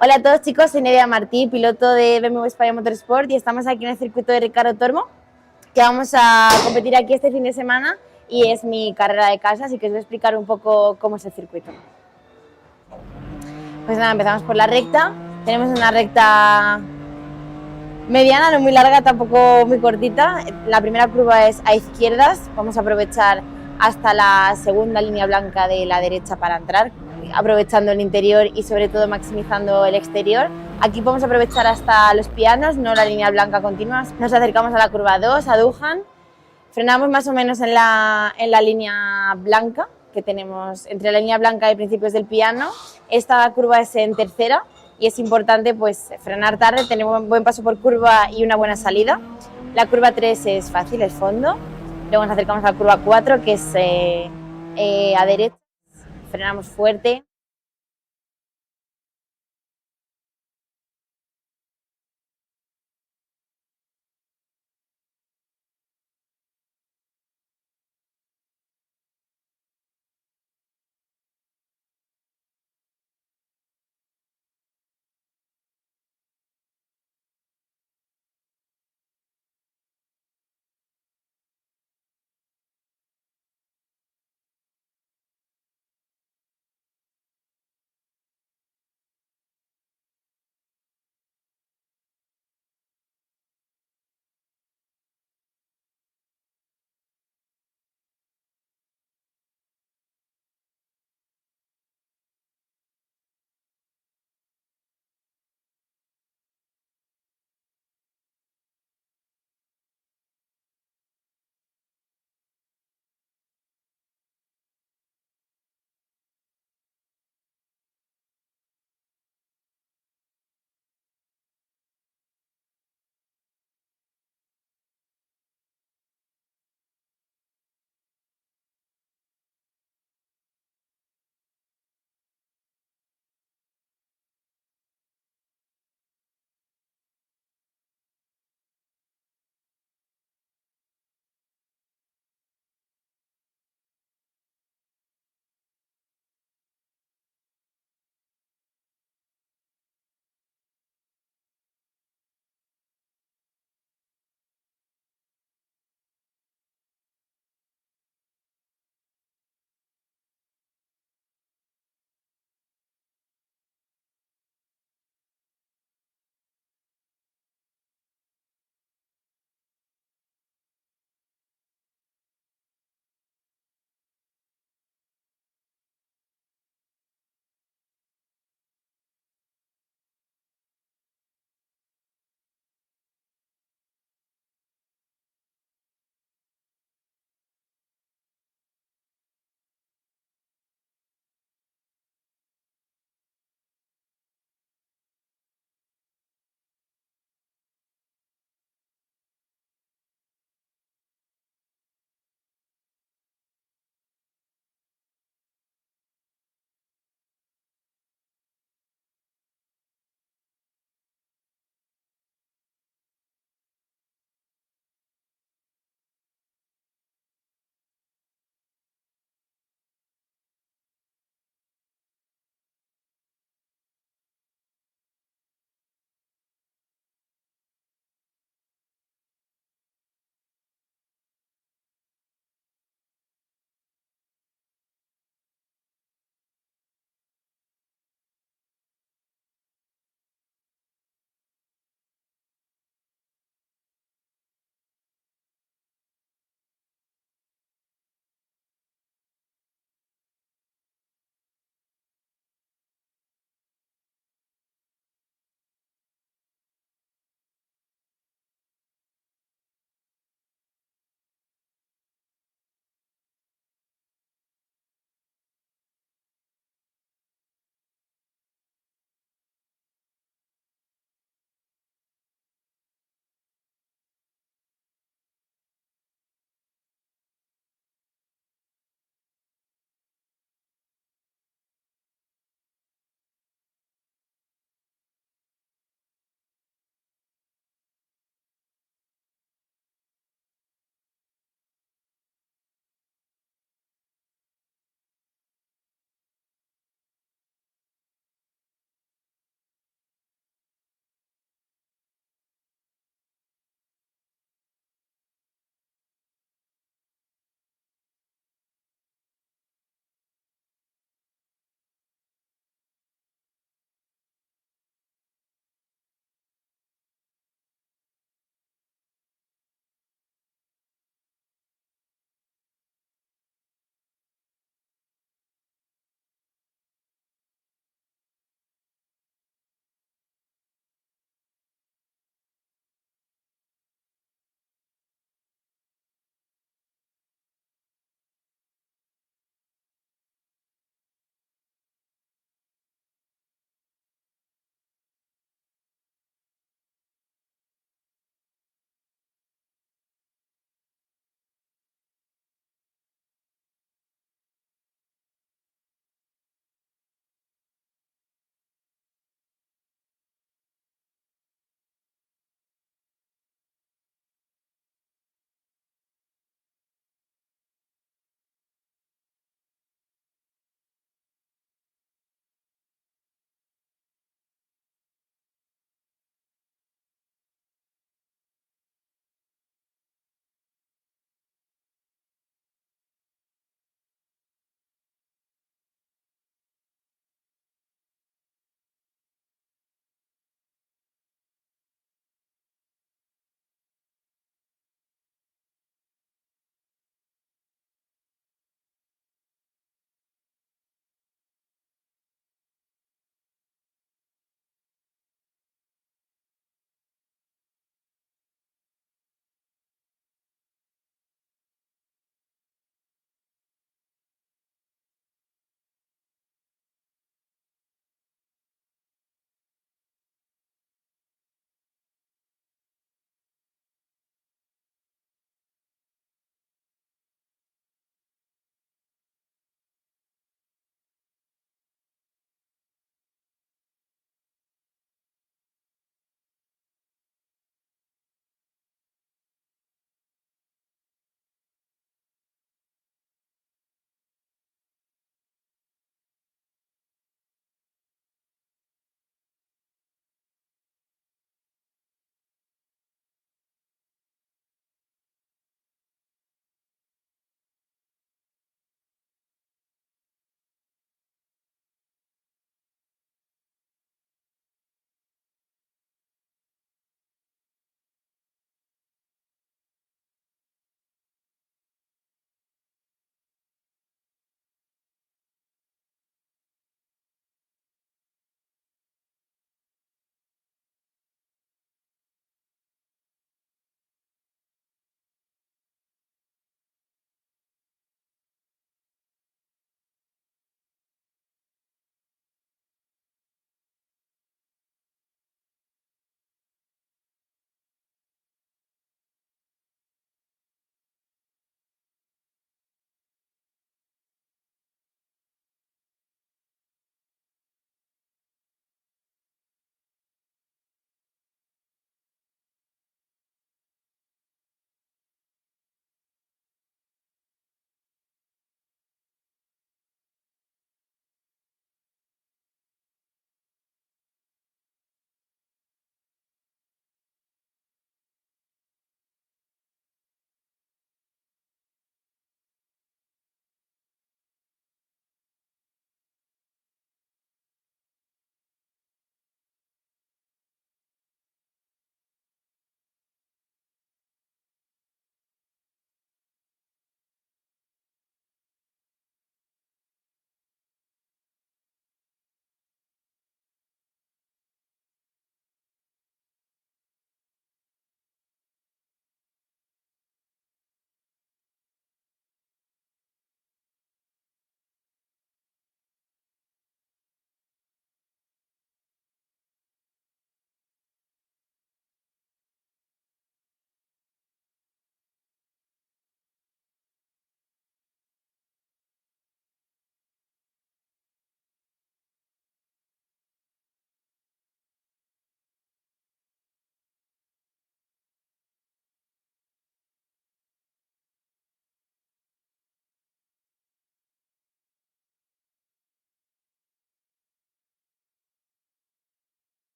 Hola a todos chicos, soy Nerea Martí, piloto de BMW España Motorsport y estamos aquí en el circuito de Ricardo Tormo, que vamos a competir aquí este fin de semana y es mi carrera de casa, así que os voy a explicar un poco cómo es el circuito. Pues nada, empezamos por la recta, tenemos una recta mediana, no muy larga, tampoco muy cortita. La primera curva es a izquierdas, vamos a aprovechar hasta la segunda línea blanca de la derecha para entrar, aprovechando el interior y sobre todo maximizando el exterior. Aquí podemos aprovechar hasta los pianos, no la línea blanca continua. Nos acercamos a la curva 2, a Duhan, frenamos más o menos en la línea blanca que tenemos entre la línea blanca y principios del piano. Esta curva es en tercera y es importante pues frenar tarde, tener un buen paso por curva y una buena salida. La curva 3 es fácil, es fondo. Luego nos acercamos a la curva 4 que es a derecha, frenamos fuerte.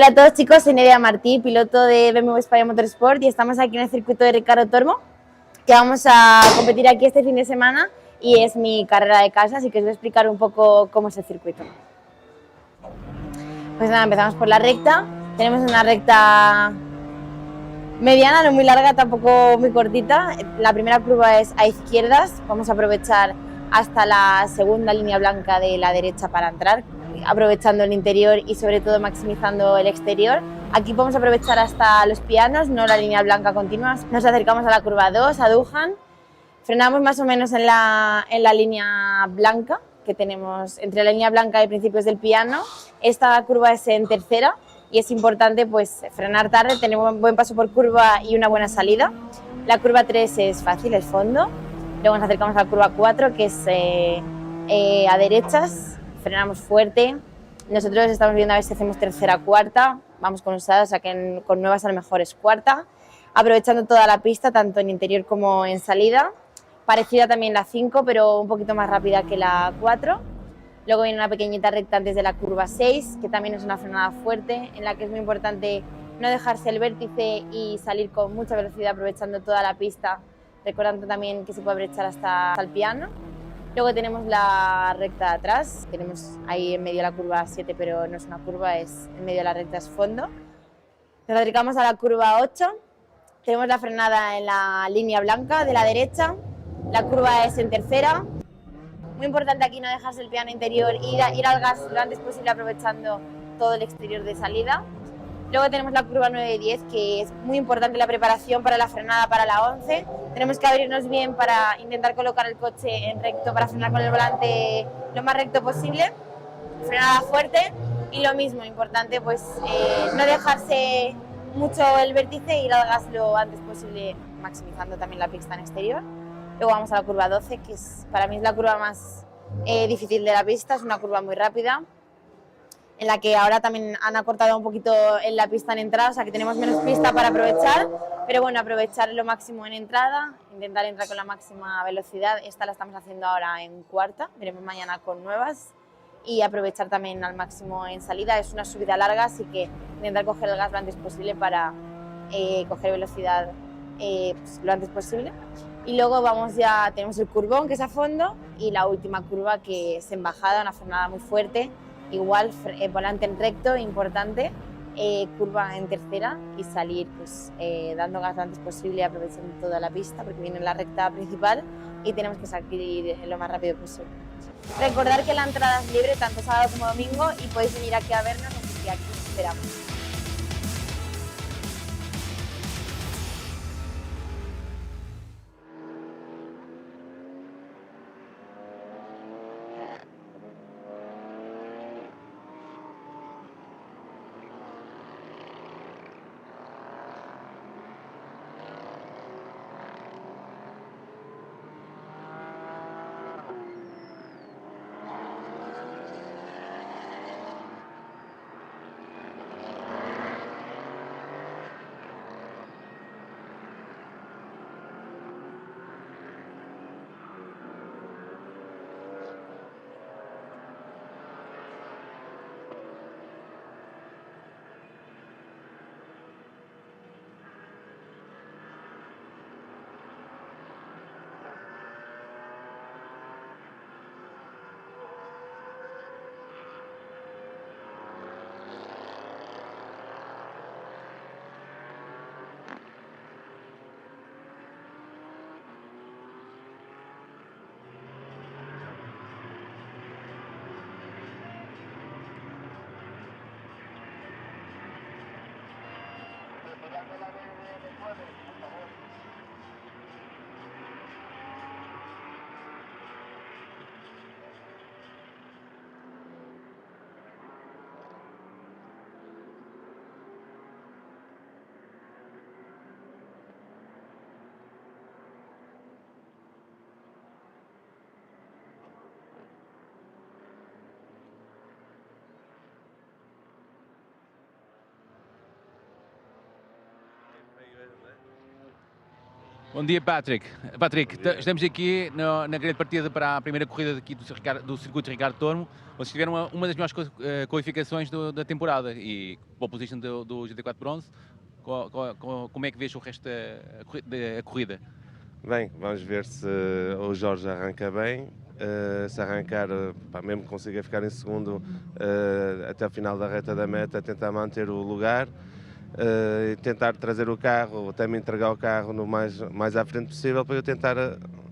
Hola a todos chicos, soy Nerea Martí, piloto de BMW España Motorsport y estamos aquí en el circuito de Ricardo Tormo, que vamos a competir aquí este fin de semana y es mi carrera de casa, así que os voy a explicar un poco cómo es el circuito. Pues nada, empezamos por la recta, tenemos una recta mediana, no muy larga, tampoco muy cortita. La primera curva es a izquierdas, vamos a aprovechar hasta la segunda línea blanca de la derecha para entrar, aprovechando el interior y sobre todo maximizando el exterior. Aquí podemos aprovechar hasta los pianos, no la línea blanca continua. Nos acercamos a la curva 2, a Duhan, frenamos más o menos en la línea blanca que tenemos entre la línea blanca y principios del piano. Esta curva es en tercera y es importante pues frenar tarde, tener un buen paso por curva y una buena salida. La curva 3 es fácil, es fondo. Luego nos acercamos a la curva 4, que es a derechas, frenamos fuerte. Nosotros estamos viendo a ver si hacemos tercera, cuarta, vamos con usadas, o sea que con nuevas a lo mejor es cuarta, aprovechando toda la pista, tanto en interior como en salida. Parecida también la 5, pero un poquito más rápida que la 4. Luego viene una pequeñita recta antes de la curva 6, que también es una frenada fuerte, en la que es muy importante no dejarse el vértice y salir con mucha velocidad aprovechando toda la pista, recordando también que se puede aprovechar hasta el piano. Luego tenemos la recta de atrás, tenemos ahí en medio la curva 7, pero no es una curva, es en medio de la recta, es fondo. Nos acercamos a la curva 8, tenemos la frenada en la línea blanca de la derecha, la curva es en tercera. Muy importante aquí no dejarse el piano interior y ir al gas lo antes posible aprovechando todo el exterior de salida. Luego tenemos la curva 9 y 10, que es muy importante la preparación para la frenada para la 11. Tenemos que abrirnos bien para intentar colocar el coche en recto, para frenar con el volante lo más recto posible. Frenada fuerte y lo mismo, importante pues no dejarse mucho el vértice e ir al gas lo antes posible, maximizando también la pista en exterior. Luego vamos a la curva 12, que para mí es la curva más difícil de la pista, es una curva muy rápida, en la que ahora también han acortado un poquito en la pista en entrada, o sea que tenemos menos pista para aprovechar, pero bueno, aprovechar lo máximo en entrada, intentar entrar con la máxima velocidad. Esta la estamos haciendo ahora en cuarta, veremos mañana con nuevas, y aprovechar también al máximo en salida. Es una subida larga, así que intentar coger el gas lo antes posible para coger velocidad pues, lo antes posible. Y luego tenemos el curvón, que es a fondo, y la última curva, que es en bajada, una frenada muy fuerte. Igual, volante en recto, importante, curva en tercera y salir pues, dando gas lo antes posible y aprovechando toda la pista, porque viene la recta principal y tenemos que salir lo más rápido posible. Recordar que la entrada es libre tanto sábado como domingo y podéis venir aquí a vernos, así que aquí os esperamos. Bom dia, Patrick. Patrick, estamos aqui na grande partida para a primeira corrida aqui do circuito Ricardo Tormo. Vocês tiveram uma das melhores qualificações da temporada e pole position do GT4 Bronze. Como é que vês o resto da corrida? Bem, vamos ver se o Jorge arranca bem. Se arrancar, pá, mesmo que consiga ficar em segundo até o final da reta da meta, tentar manter o lugar. E tentar trazer o carro, até me entregar o carro no mais à frente possível, para eu tentar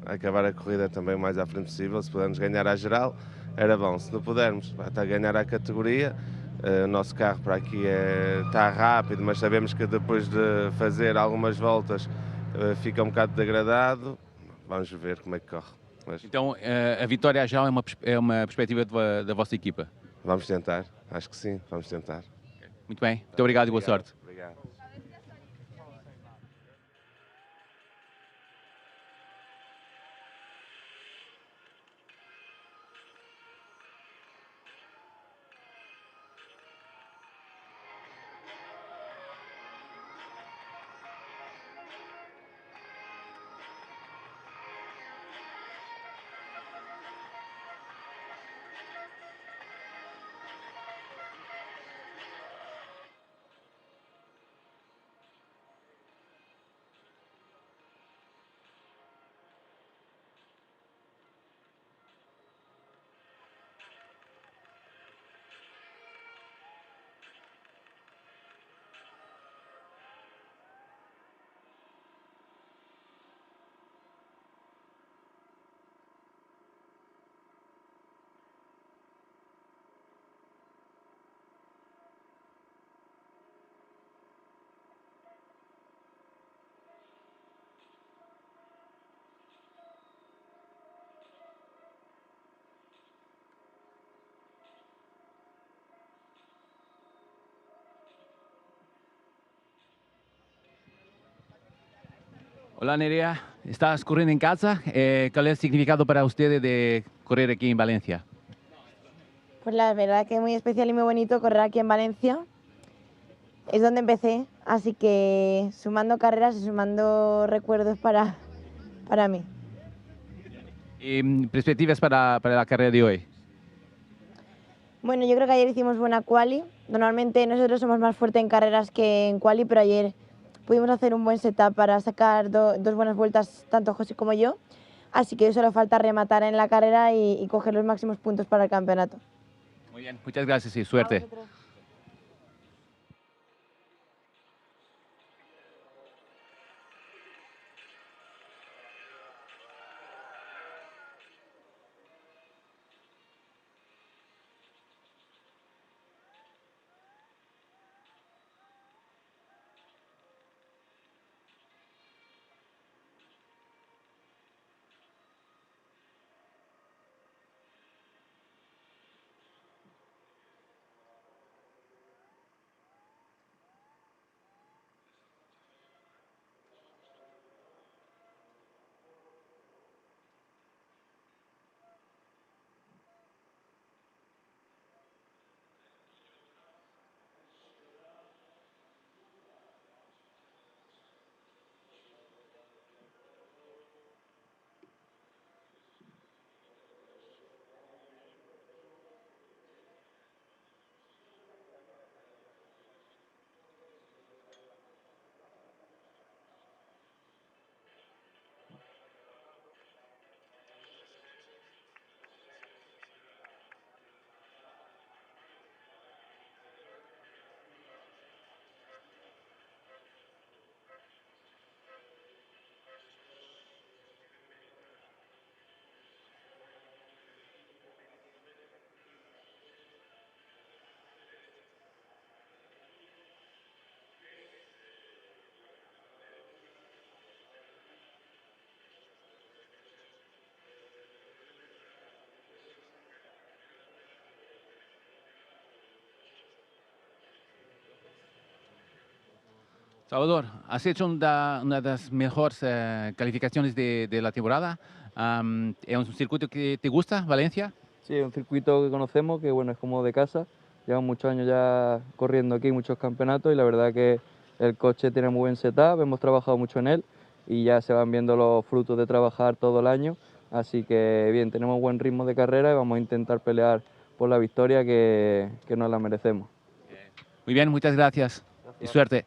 acabar a corrida também o mais à frente possível. Se pudermos ganhar à geral, era bom. Se não pudermos, até ganhar a categoria. O nosso carro para aqui está rápido, mas sabemos que depois de fazer algumas voltas fica um bocado degradado. Vamos ver como é que corre. Mas então, a vitória à geral é uma perspectiva da vossa equipa? vamos tentar, acho que sim, vamos tentar. Muito bem, muito obrigado e boa sorte. Obrigado. Hola Nerea, ¿estás corriendo en casa? ¿Cuál es el significado para usted de correr aquí en Valencia? Pues la verdad que es muy especial y muy bonito correr aquí en Valencia. Es donde empecé, así que sumando carreras y sumando recuerdos para mí. ¿Y perspectivas para la carrera de hoy? Bueno, yo creo que ayer hicimos buena quali. Normalmente nosotros somos más fuertes en carreras que en quali, pero ayer pudimos hacer un buen setup para sacar dos buenas vueltas, tanto José como yo. Así que hoy solo falta rematar en la carrera y coger los máximos puntos para el campeonato. Muy bien, muchas gracias y suerte. Salvador, has hecho una de las mejores calificaciones de la temporada. ¿Es un circuito que te gusta, Valencia? Sí, es un circuito que conocemos, que bueno, es como de casa. Llevamos muchos años ya corriendo aquí, muchos campeonatos, y la verdad que el coche tiene muy buen setup, hemos trabajado mucho en él y ya se van viendo los frutos de trabajar todo el año. Así que bien, tenemos buen ritmo de carrera y vamos a intentar pelear por la victoria que nos la merecemos. Muy bien, muchas gracias y suerte.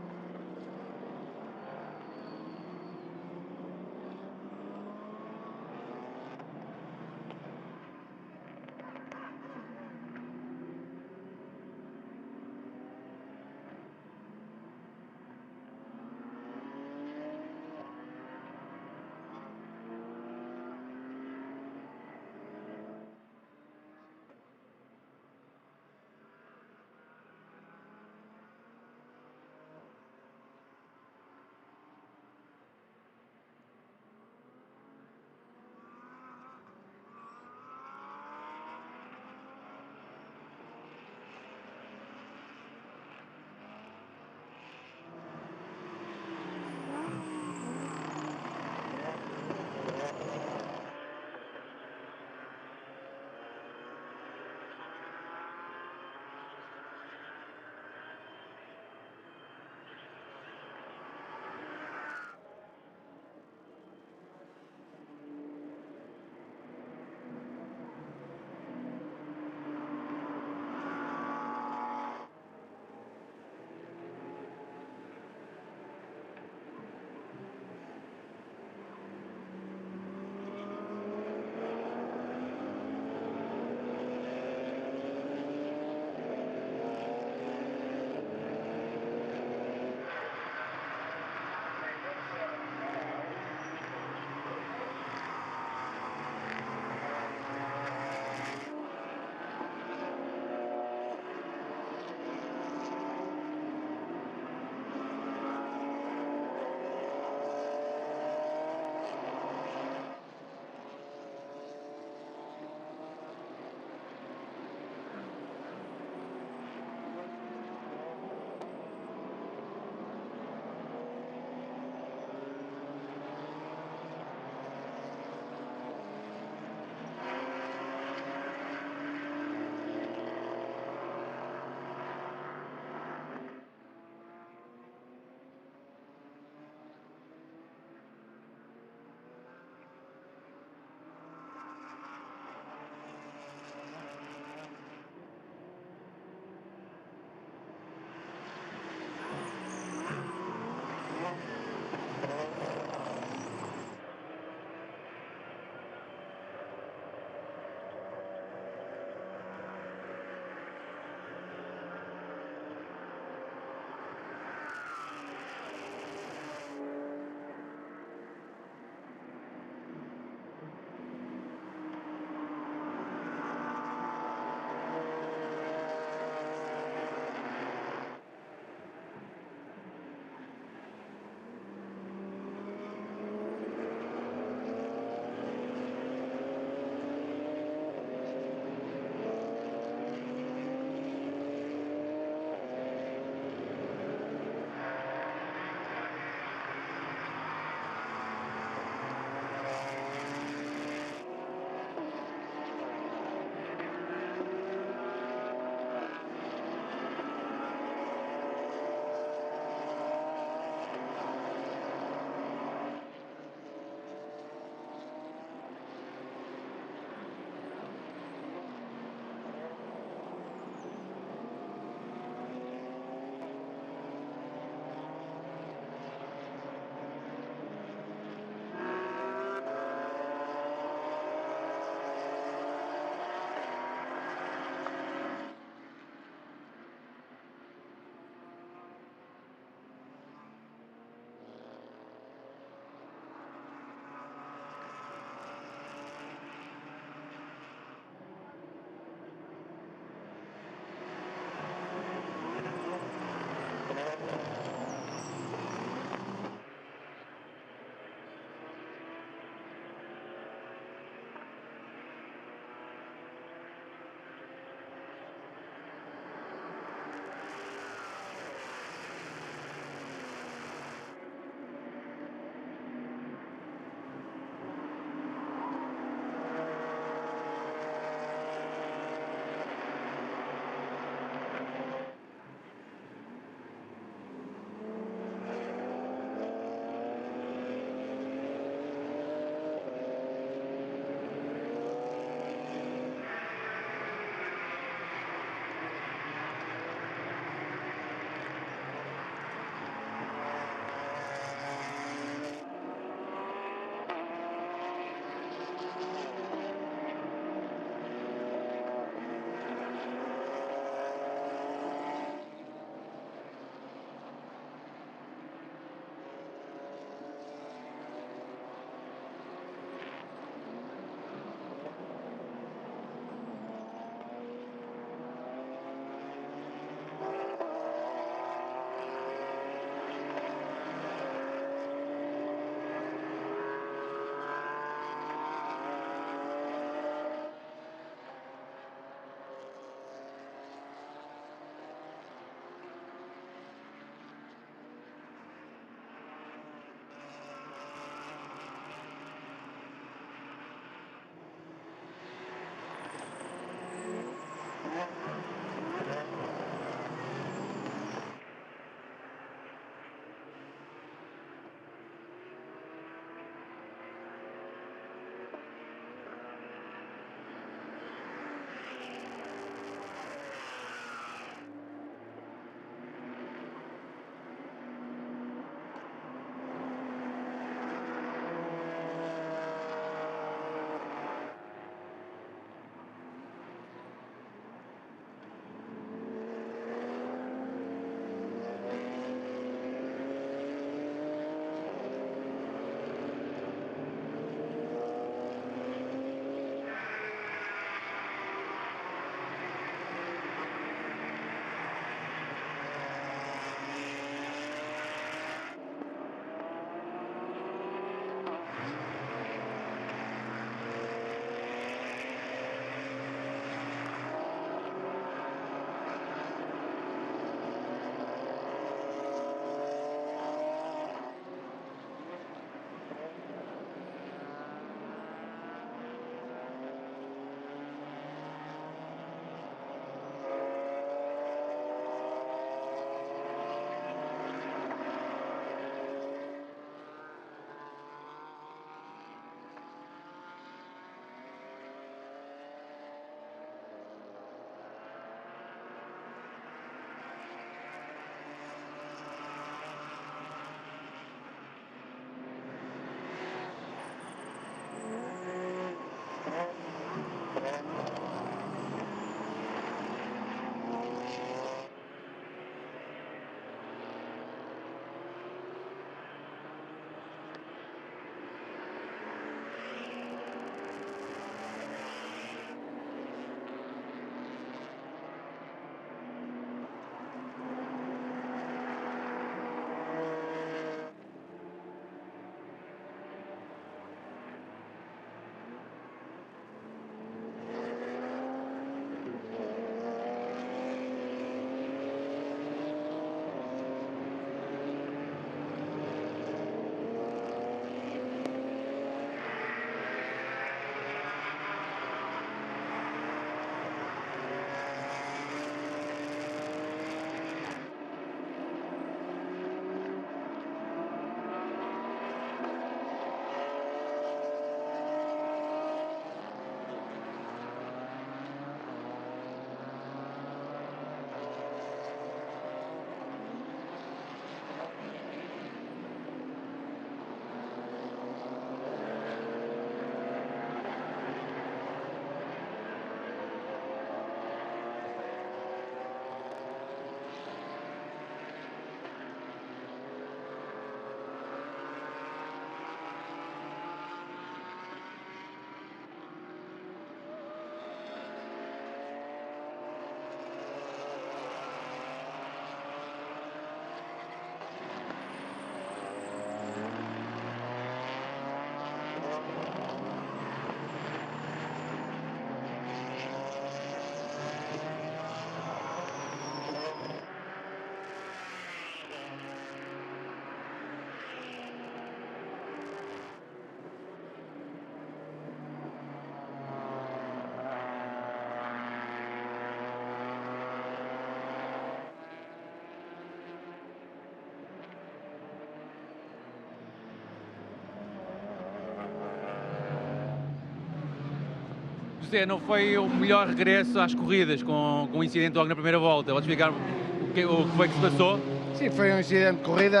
José, não foi o melhor regresso às corridas, com um incidente logo na primeira volta. Podes explicar o que foi que se passou? Sim, foi um incidente de corrida.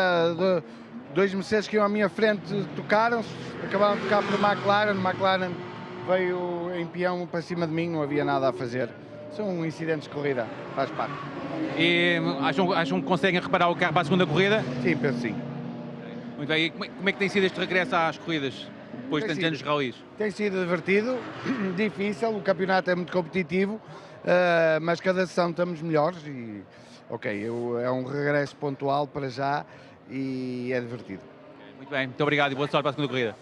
Dois Mercedes que iam à minha frente tocaram-se, acabaram de tocar por McLaren. McLaren veio em peão para cima de mim, não havia nada a fazer. São incidentes de corrida, faz parte. E acham que conseguem reparar o carro para a segunda corrida? Sim, penso sim. Muito bem. E como é que tem sido este regresso às corridas, depois de tantos anos de ralis? Tem sido divertido, difícil, o campeonato é muito competitivo, mas cada sessão estamos melhores e, ok, é um regresso pontual para já e é divertido. Muito bem, muito obrigado e boa sorte para a segunda corrida.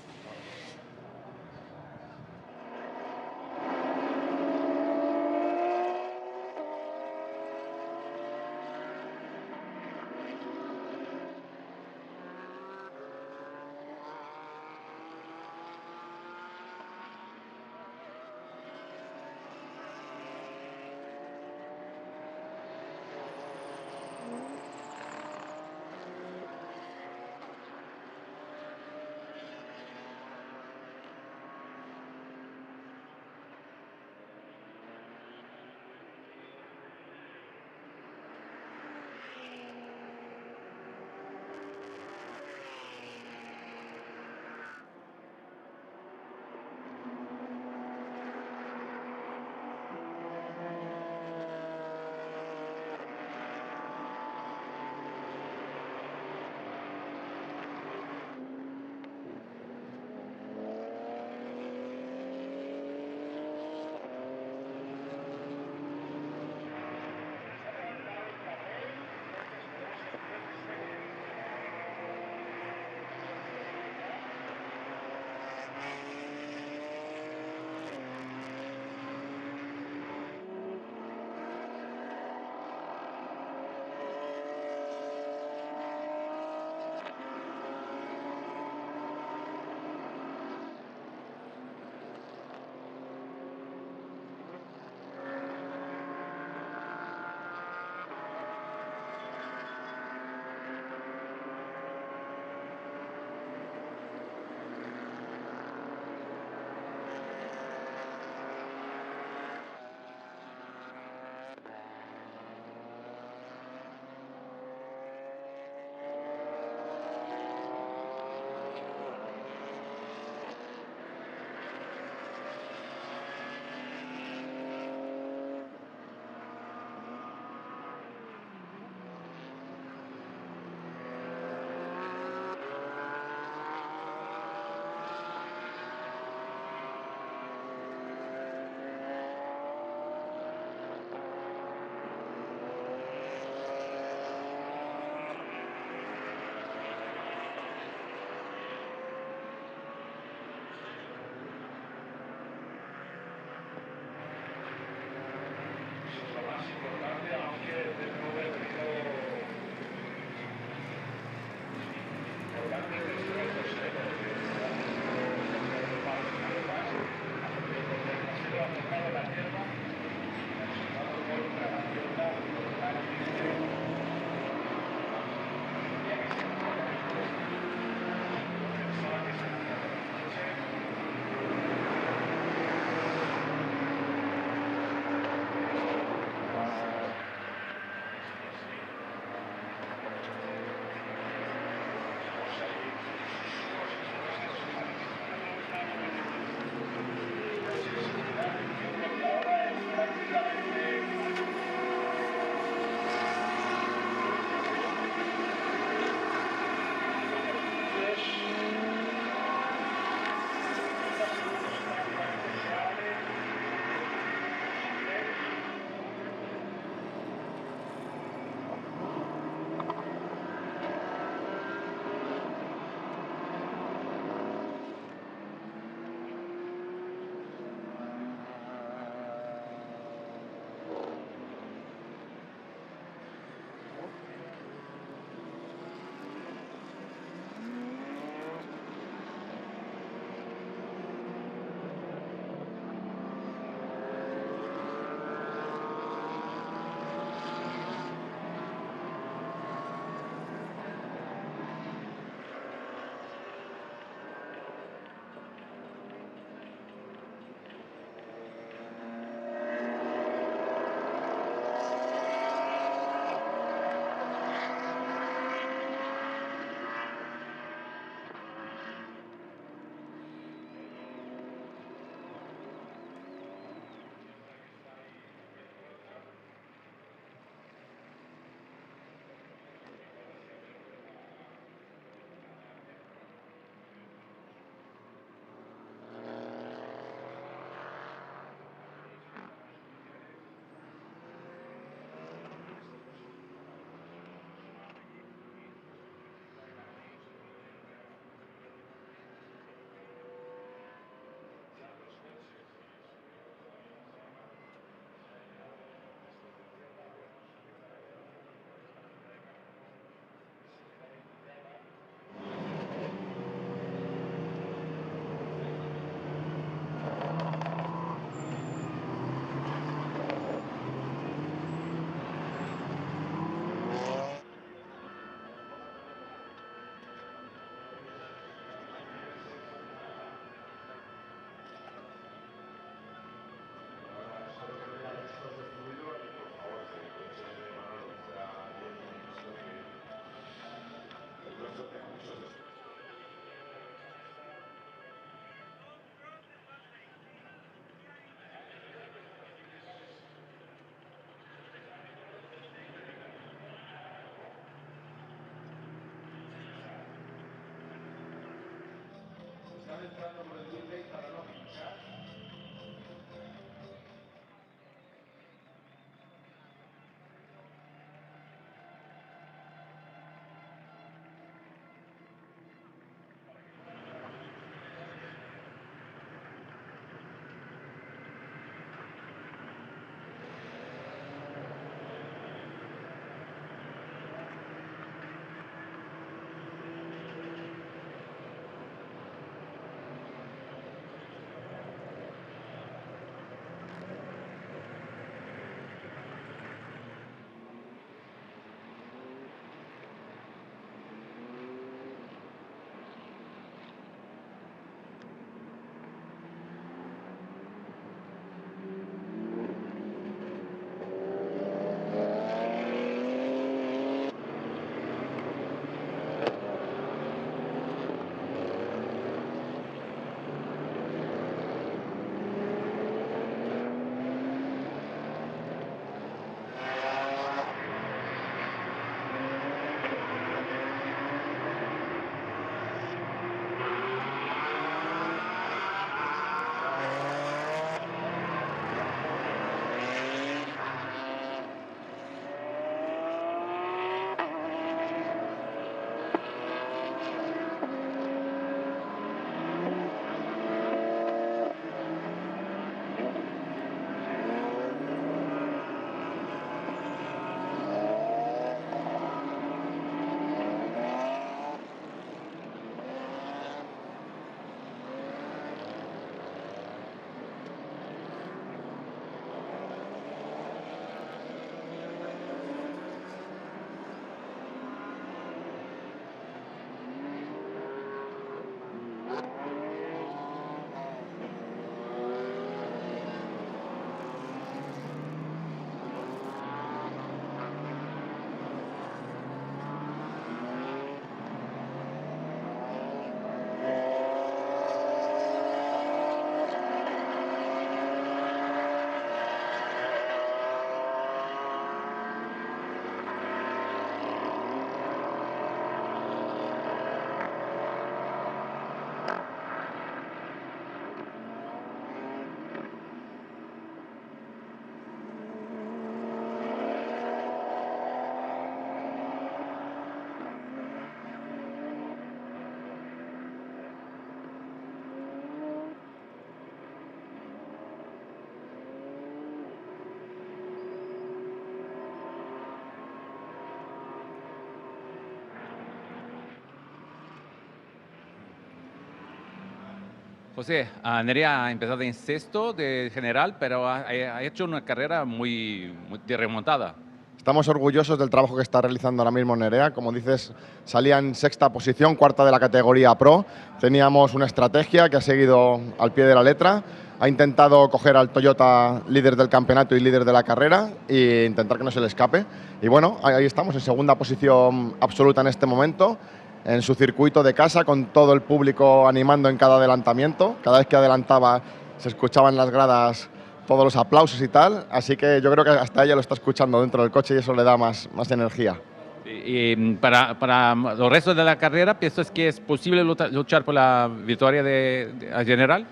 José, Nerea ha empezado en sexto de general, pero ha hecho una carrera muy de remontada. Estamos orgullosos del trabajo que está realizando ahora mismo Nerea. Como dices, salía en sexta posición, cuarta de la categoría Pro. Teníamos una estrategia que ha seguido al pie de la letra. Ha intentado coger al Toyota líder del campeonato y líder de la carrera e intentar que no se le escape. Y bueno, ahí estamos, en segunda posición absoluta en este momento, en su circuito de casa, con todo el público animando en cada adelantamiento. Cada vez que adelantaba se escuchaban las gradas todos los aplausos y tal, así que yo creo que hasta ella lo está escuchando dentro del coche y eso le da más energía. Y para los restos de la carrera, ¿piensas que es posible luchar por la victoria de general?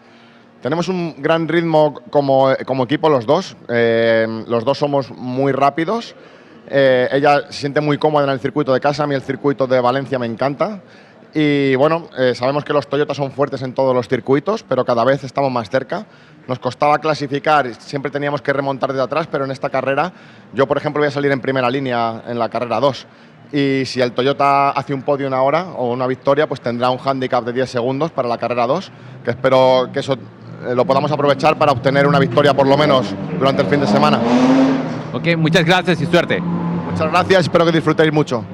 Tenemos un gran ritmo como equipo los dos. Los dos somos muy rápidos. Ella se siente muy cómoda en el circuito de casa, a mí el circuito de Valencia me encanta. Y bueno, sabemos que los Toyotas son fuertes en todos los circuitos, pero cada vez estamos más cerca. Nos costaba clasificar, siempre teníamos que remontar de atrás, pero en esta carrera yo, por ejemplo, voy a salir en primera línea en la carrera 2. Y si el Toyota hace un podio ahora o una victoria, pues tendrá un hándicap de 10 segundos para la carrera 2, que espero que eso lo podamos aprovechar para obtener una victoria por lo menos durante el fin de semana. Ok, muchas gracias y suerte. Muchas gracias, espero que disfrutéis mucho.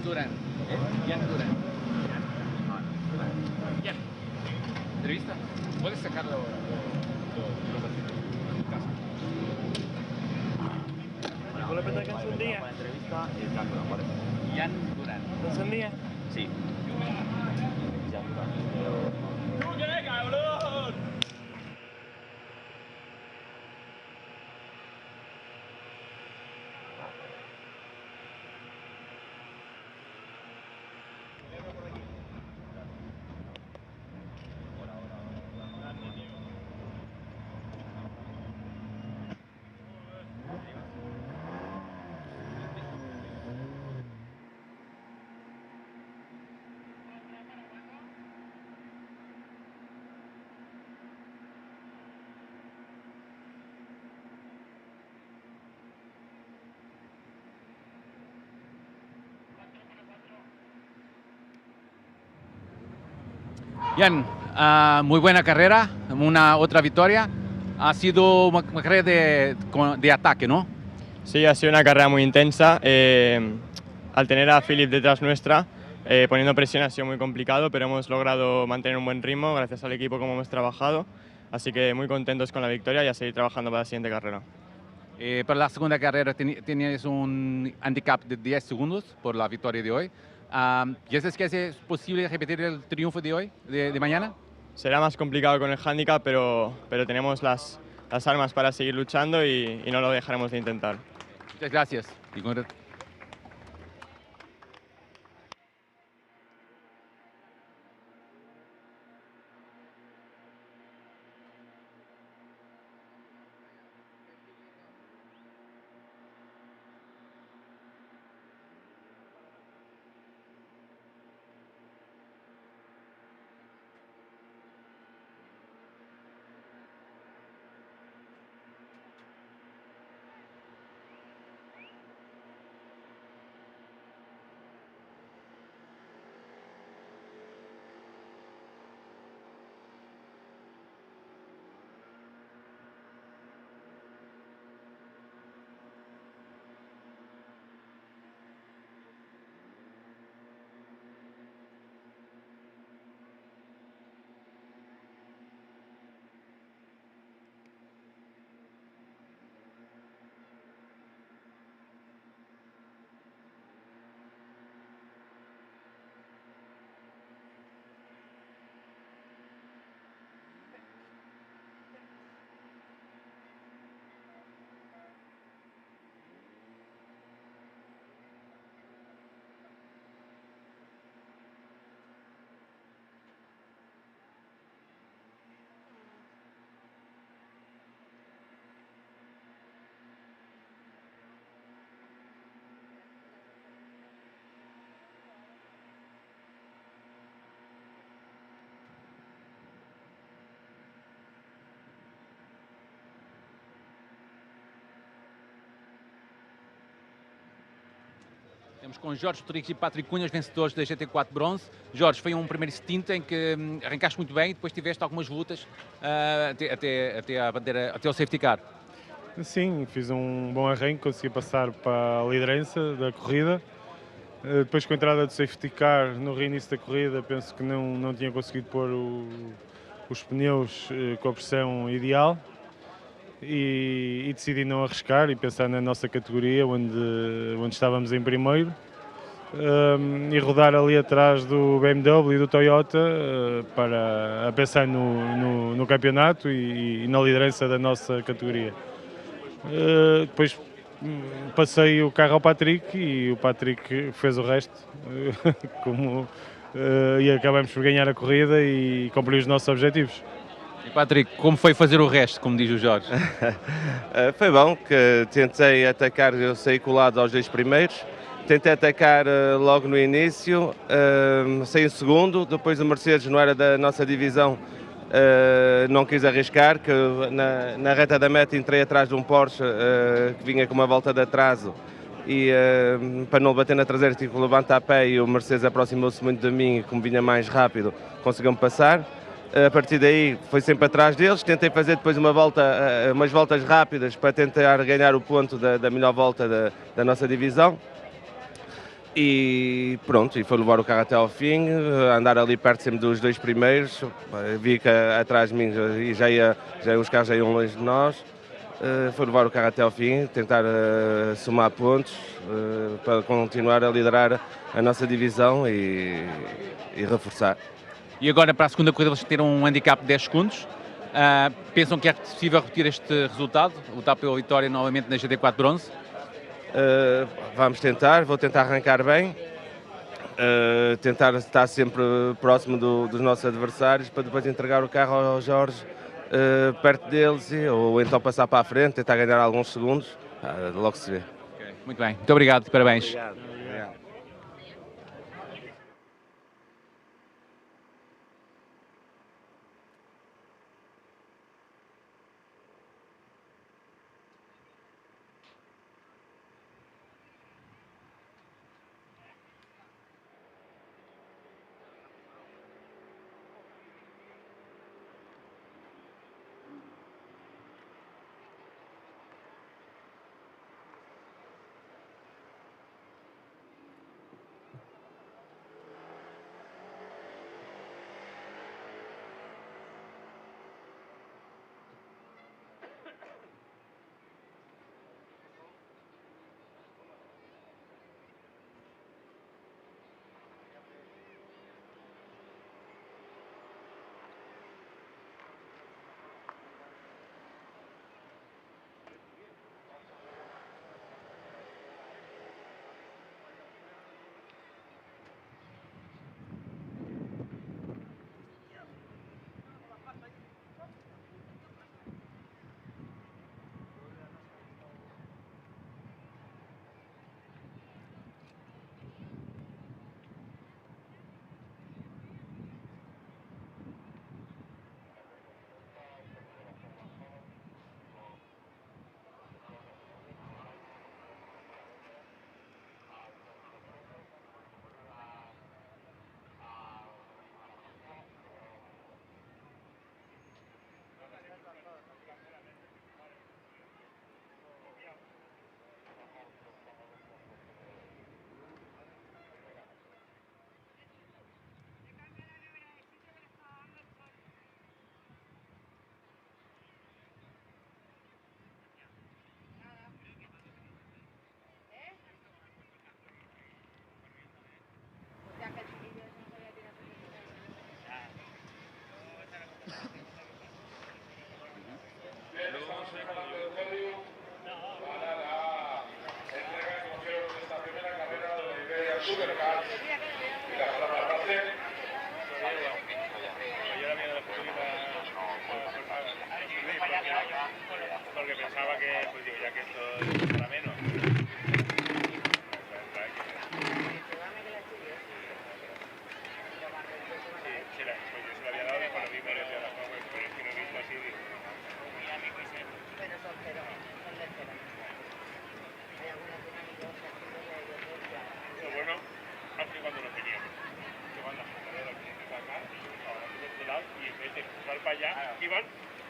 Duran. Jan Duran. Jan, entrevista. Puedes sacarlo. ¿Cuál es la canción día? La entrevista es Jan Duran. Jan Duran. ¿Canción día? Sí. Jan Duran. Jan, muy buena carrera, una otra victoria. Ha sido una carrera de ataque, ¿no? Sí, ha sido una carrera muy intensa. Al tener a Philip detrás nuestra, poniendo presión ha sido muy complicado, pero hemos logrado mantener un buen ritmo gracias al equipo como hemos trabajado. Así que muy contentos con la victoria y a seguir trabajando para la siguiente carrera. Para la segunda carrera tenías un handicap de 10 segundos por la victoria de hoy. ¿Piensas que es posible repetir el triunfo de hoy, de mañana? Será más complicado con el handicap, pero tenemos las armas para seguir luchando y no lo dejaremos de intentar. Muchas gracias. Temos com Jorge Rodrigues e Patrick Cunha, os vencedores da GT4 Bronze. Jorge, foi um primeiro stint em que arrancaste muito bem e depois tiveste algumas lutas até a bandeira, até o safety car. Sim, fiz um bom arranque, consegui passar para a liderança da corrida. Depois com a entrada do safety car no reinício da corrida, penso que não tinha conseguido pôr os pneus com a pressão ideal. E decidi não arriscar e pensar na nossa categoria, onde estávamos em primeiro, e rodar ali atrás do BMW e do Toyota para pensar no campeonato e na liderança da nossa categoria. Depois passei o carro ao Patrick e o Patrick fez o resto e acabamos por ganhar a corrida e cumprir os nossos objetivos. E Patrick, como foi fazer o resto, como diz o Jorge? Foi bom, que tentei atacar, eu saí colado aos dois primeiros, tentei atacar logo no início, saí em segundo, depois o Mercedes não era da nossa divisão, não quis arriscar, que na reta da meta entrei atrás de um Porsche que vinha com uma volta de atraso e para não bater na traseira tive que levantar a pé e o Mercedes aproximou-se muito de mim e como vinha mais rápido conseguiu-me passar. A partir daí foi sempre atrás deles, tentei fazer depois umas voltas rápidas para tentar ganhar o ponto da melhor volta da nossa divisão. E pronto, e foi levar o carro até ao fim, andar ali perto sempre dos dois primeiros, vi que atrás de mim os carros já iam longe de nós, foi levar o carro até ao fim, tentar somar pontos para continuar a liderar a nossa divisão e reforçar. E agora para a segunda corrida vocês terão um handicap de 10 segundos. Pensam que é possível repetir este resultado, lutar pela vitória novamente na GT4 Bronze? Vamos tentar, vou tentar arrancar bem, tentar estar sempre próximo dos nossos adversários para depois entregar o carro ao Jorge perto deles ou então passar para a frente, tentar ganhar alguns segundos, logo se vê. Okay. Muito bem, muito obrigado e parabéns. Obrigado. Porque pensaba que, pues digo, ya que esto es para menos. Pues yo se lo había dado y por lo mismo le había dado, pero es que no he visto así, digo. Pero son cero, son de cero. Hay algunas dinámicas Lo bueno, aunque cuando lo teníamos, que van las escaleras que se acá, ahora de este lado, y en vez de cruzar para allá, iban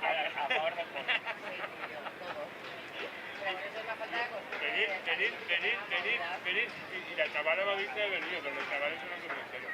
a favor del fondo. Venir, y la chavala va a viste de venido, pero los chavales son los que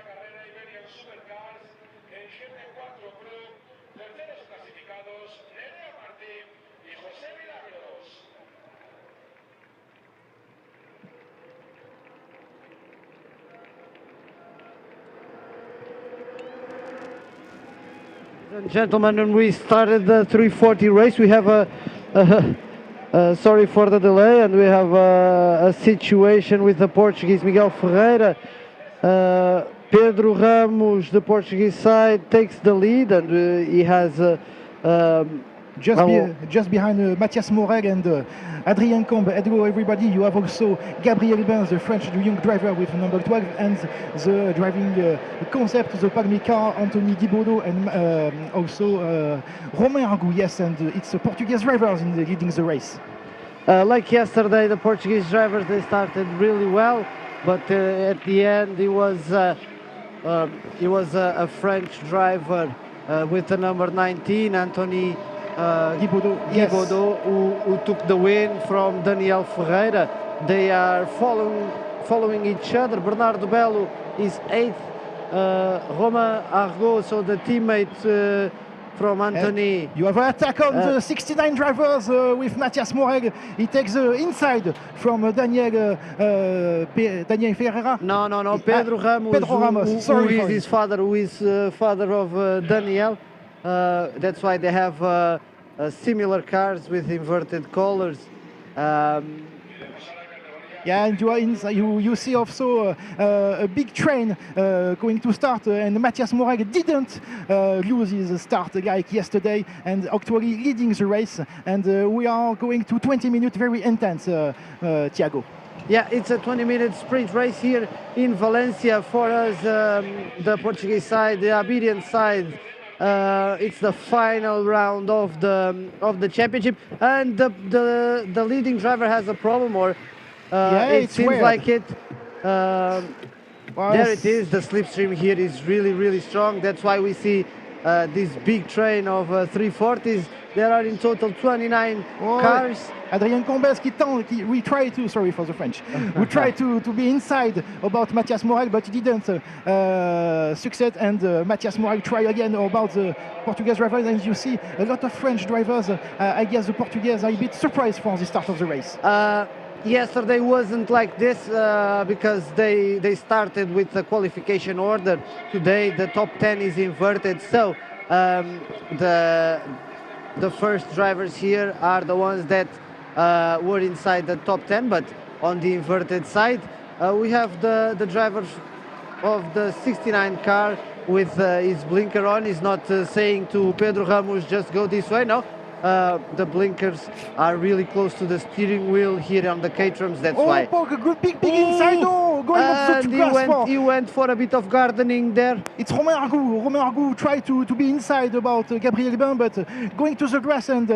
la carrera Iberian Supercars en GT4 Pro. Terceros clasificados, Nerea Martín y José Milagros. Gentlemen, when we started the 340 race, we have sorry for the delay, and we have a situation with the Portuguese Miguel Ferreira. Pedro Ramos, the Portuguese side, takes the lead, and he has just behind Mathias Morel and Adrien Combe. Hello everybody, you have also Gabriel Benz, the French young driver with number 12, and the driving concept, the Palmi car, Anthony Guibaudot, and also Romain Argou, yes, and it's Portuguese drivers leading the race. Like yesterday, the Portuguese drivers, they started really well, but at the end it was a French driver with the number 19, Anthony Guibaudot, yes. who took the win from Daniel Ferreira. They are following each other. Bernardo Belo is 8th, Romain Argou, so the teammate from Anthony. You have an attack on the 69 drivers with Mathias Morel. He takes the inside from Daniel Ferreira. No, Pedro Ramos. Pedro Ramos. Who is his father? Who is father of Daniel? That's why they have similar cars with inverted colors. Yeah, and you see also a big train going to start, and Mathias Morel didn't lose his start like yesterday, and actually leading the race. And we are going to 20 minutes, very intense, Thiago. Yeah, it's a 20-minute sprint race here in Valencia for us, the Portuguese side, the Iberian side. It's the final round of the championship, and the leading driver has a problem, or it seems weird. like it. There it is. The slipstream here is really strong. That's why we see this big train of 340s. There are in total 29 cars. Adrien Combes, we try to, sorry for the French, we try to be inside about Mathias Morel, but he didn't succeed, and Mathias Morel try again about the Portuguese drivers, and you see a lot of French drivers. I guess the Portuguese are a bit surprised for the start of the race. Yesterday wasn't like this because they started with the qualification order. Today the top 10 is inverted, so the first drivers here are the ones that were inside the top 10, but on the inverted side we have the driver of the 69 car with his blinker on. He's not saying to Pedro Ramos just go this way, no. The blinkers are really close to the steering wheel here on the Caterhams. That's why. Big inside. Going up to he went for a bit of gardening there. It's Romain Argou. Romain Argou tried to be inside about Gabriel Ben, but going to the grass, and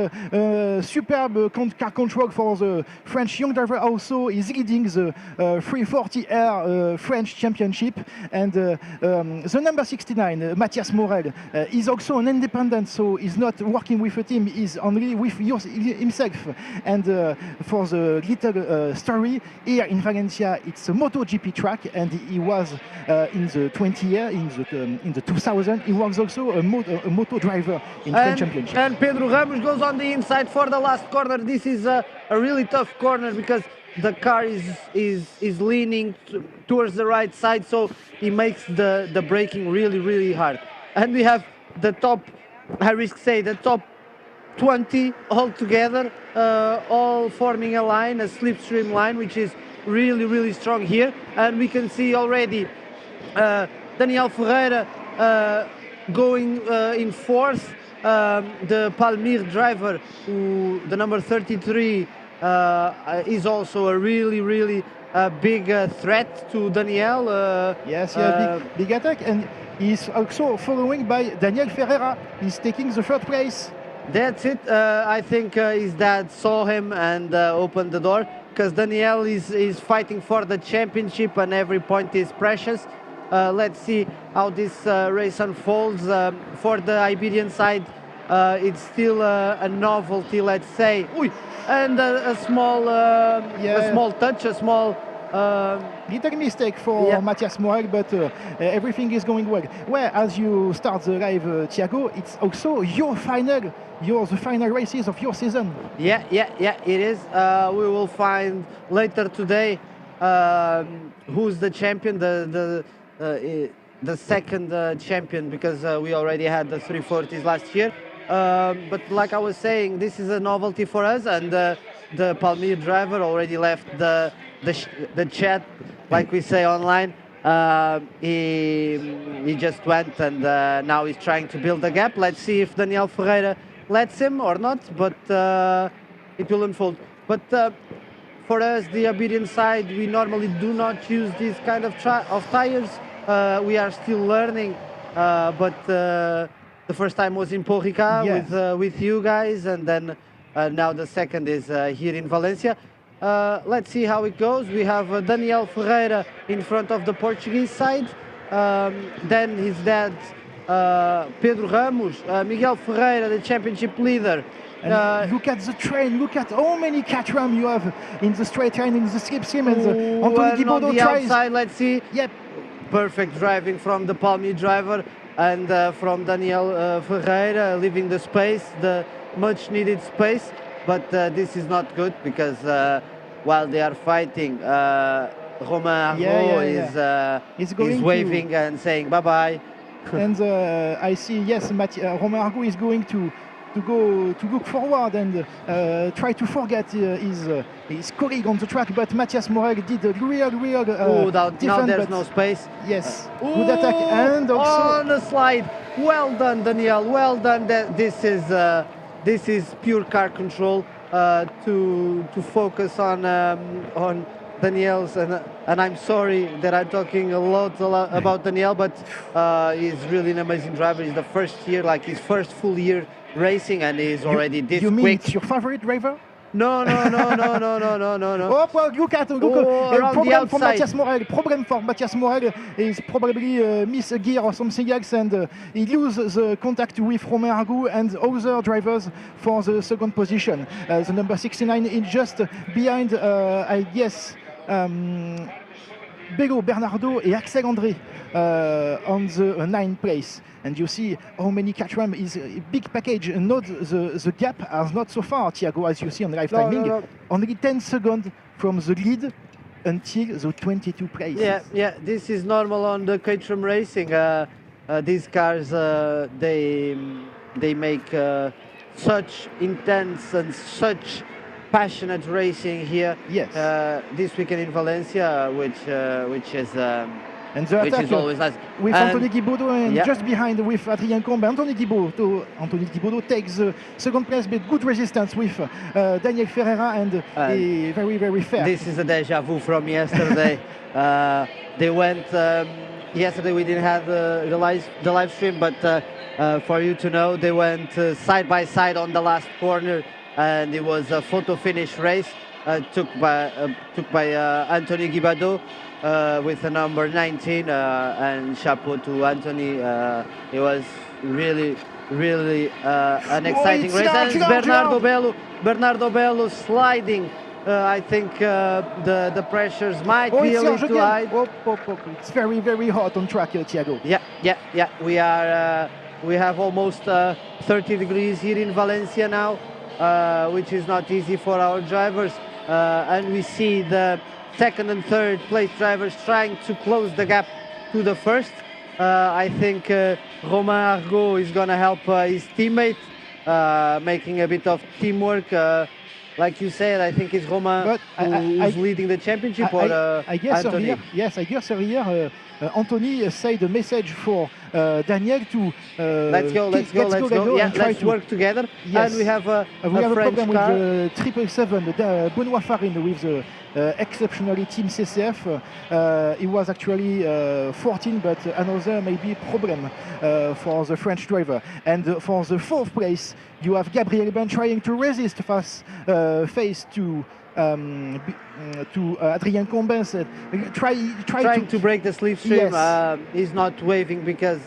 superb car control for the French young driver. Also is leading the 340R French championship, and the number 69 Mathias Morel is also an independent, so he's not working with a team. He's only with himself. And for the little story, here in Valencia, it's a MotoGP track, and he was in the 20 year, in the 2000, he was also a moto driver in French Championship. And Pedro Ramos goes on the inside for the last corner. This is a really tough corner because the car is leaning towards the right side, so he makes the braking really hard. And we have the top, I risk say, the top 20 all together, all forming a line, a slipstream line, which is really strong here. And we can see already Daniel Ferreira going in fourth. The Palmir driver, the number 33, is also a really big threat to Daniel. Yes, big attack, and he's also following by Daniel Ferreira. He's taking the third place. That's it. I think his dad saw him and opened the door, because Daniel is fighting for the championship and every point is precious. Let's see how this race unfolds. For the Iberian side, it's still a novelty, let's say. And a small touch, a small Little mistake for Matthias Morel, but everything is going well. Well, as you start the live, Thiago, it's also your the final races of your season. Yeah, it is. We will find later today who's the champion, the second champion, because we already had the 340s last year. But like I was saying, this is a novelty for us, and the Palmyre driver already left the chat, like we say online. He just went, and now he's trying to build a gap. Let's see if Daniel Ferreira lets him or not, but it will unfold. But for us, the obedient side, we normally do not use these kind of tires. We are still learning, but the first time was in Porrica with you guys, and then now the second is here in Valencia. Let's see how it goes. We have Daniel Ferreira in front of the Portuguese side. Then his dad, Pedro Ramos, Miguel Ferreira, the championship leader. And look at the train, look at how many CATERHAM you have in the straight train, in the slipstream, and Anthony Guibaudot on the tries. outside, let's see. Yep. Perfect driving from the Palmyre driver and from Daniel Ferreira, leaving the space, the much needed space. But this is not good, because while they are fighting, Romain Arnaud is waving and saying bye-bye. And I see, yes, Romain Arnaud is going to look forward and try to forget his colleague on the track, but Matthias Morel did a real defense. Now there's no space. Yes, good attack, and also on the slide. Well done, Daniel. Well done. This is pure car control to focus on Daniel's, and I'm sorry that I'm talking a lot about Daniel, but he's really an amazing driver. He's the first year, like his first full year racing, and he's already this quick. You mean it's your favorite driver? No. Oh, well, look problem for Matthias Morel. Problem for Matthias Morel is probably miss a gear or something else, and he loses the contact with Romain Arnaud and other drivers for the second position. The number 69 is just behind, I guess, Bello, Bernardo et Axel André on the 9th place. And you see how many CATERHAM is a big package. Not the gap is not so far, Thiago, as you see on live timing. No. Only 10 seconds from the lead until the 22 place. Yeah, this is normal on the CATERHAM racing. These cars, they make such intense and such passionate racing here. Yes. This weekend in Valencia, which is. And the attack always nice. With Anthony Guibaudot, and just behind with Adrien Combe. Anthony Guibaudot takes the second place, but good resistance with Daniel Ferreira, and very fair. This is a deja vu from yesterday. They went yesterday. We didn't have the live stream, but for you to know, they went side by side on the last corner, and it was a photo finish race took by Anthony Guibaudot. With the number 19, and chapeau to Anthony. It was really an exciting race. And it's Bernardo Bello sliding. I think the pressures might be a little too high. It's very hot on track, Thiago. Yeah. We have almost 30 degrees here in Valencia now, which is not easy for our drivers. And we see the second and third place drivers trying to close the gap to the first. I think Romain Arnaud is going to help his teammate, making a bit of teamwork. Like you said, I think it's Romain who's leading the championship, or I guess Anthony. Earlier, Anthony said a message for Daniel to let's go. Yeah, let's work together. Yes. And we have a problem car. with the 777, Benoît Farine, with the exceptionally team CCF. He was actually 14, but another maybe problem for the French driver. And for the fourth place, you have Gabriel Ben trying to resist face to Adrien Combe. Trying to break the slipstream. Yes. He's not waving because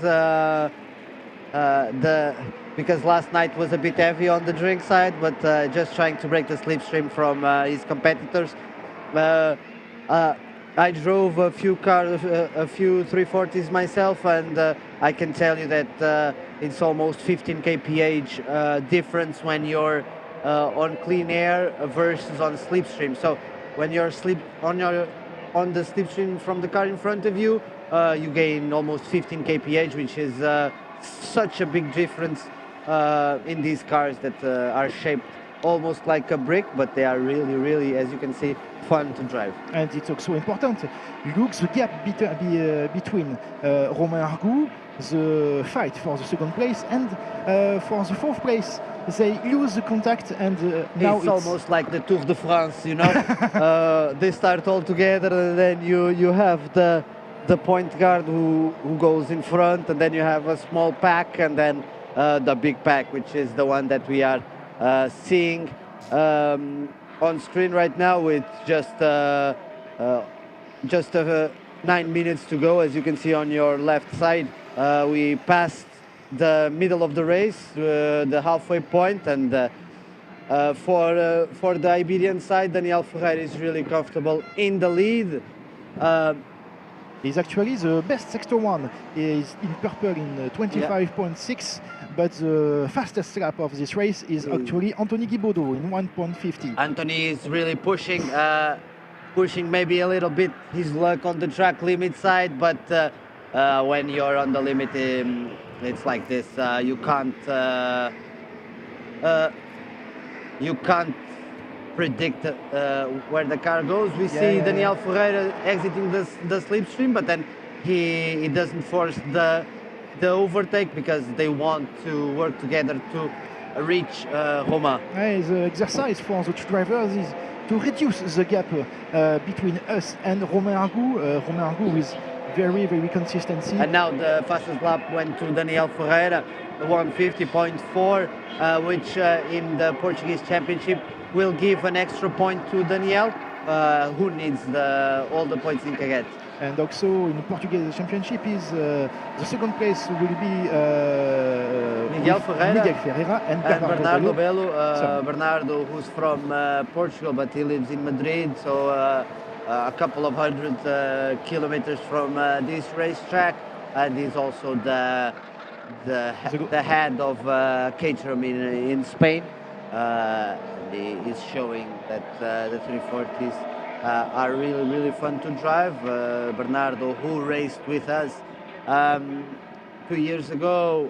because last night was a bit heavy on the drink side, but just trying to break the slipstream from his competitors. I drove a few cars, a few 340s myself, and I can tell you that it's almost 15 kph difference when you're on clean air versus on slipstream. So when you're on the slipstream from the car in front of you, you gain almost 15 kph, which is such a big difference in these cars that are shaped almost like a brick, but they are really, really, as you can see, fun to drive. And it's also important. Look the gap between Romain Argout, the fight for the second place, and for the fourth place. They lose the contact, and now it's almost like the Tour de France, you know. They start all together, and then you have the point guard who goes in front, and then you have a small pack, and then the big pack, which is the one that we are seeing on screen right now, with just 9 minutes to go. As you can see on your left side, we passed the middle of the race, the halfway point, and for the Iberian side, Daniel Ferreira is really comfortable in the lead. He's actually the best sector one. He is in purple in 25.6, but the fastest lap of this race is actually Anthony Guibaudot in 1.50. Anthony is really pushing maybe a little bit his luck on the track limit side, but when you're on the limit, it's like this. You can't predict where the car goes. We see Daniel Ferreira exiting the slipstream, but then he doesn't force the overtake because they want to work together to reach Roma. The exercise for the drivers is to reduce the gap between us and Romain Argout. Romain Argout with very, very consistency. And now the fastest lap went to Daniel Ferreira, 150.4, which in the Portuguese Championship will give an extra point to Daniel, who needs all the points he can get. And also in the Portuguese Championship is the second place will be Miguel Ferreira and Bernardo Belo. Bernardo, who's from Portugal, but he lives in Madrid, so a couple of hundred kilometers from this racetrack, and he's also the head of CATERHAM in Spain. He is showing that the 340s are really, really fun to drive. Bernardo, who raced with us 2 years ago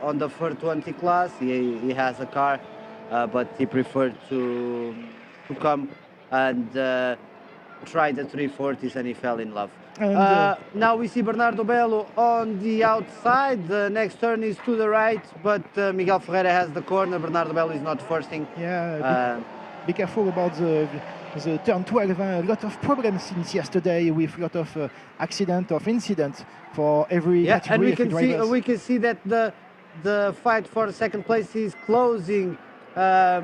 on the 420 class, he has a car, but he preferred to come and try the 340s, and he fell in love. Now we see Bernardo Belo on the outside. The next turn is to the right, but Miguel Ferreira has the corner. Bernardo Belo is not forcing. Be careful about the turn 12. A lot of problems since yesterday, with a lot of accident of incident for every category. And we can see that the fight for second place is closing to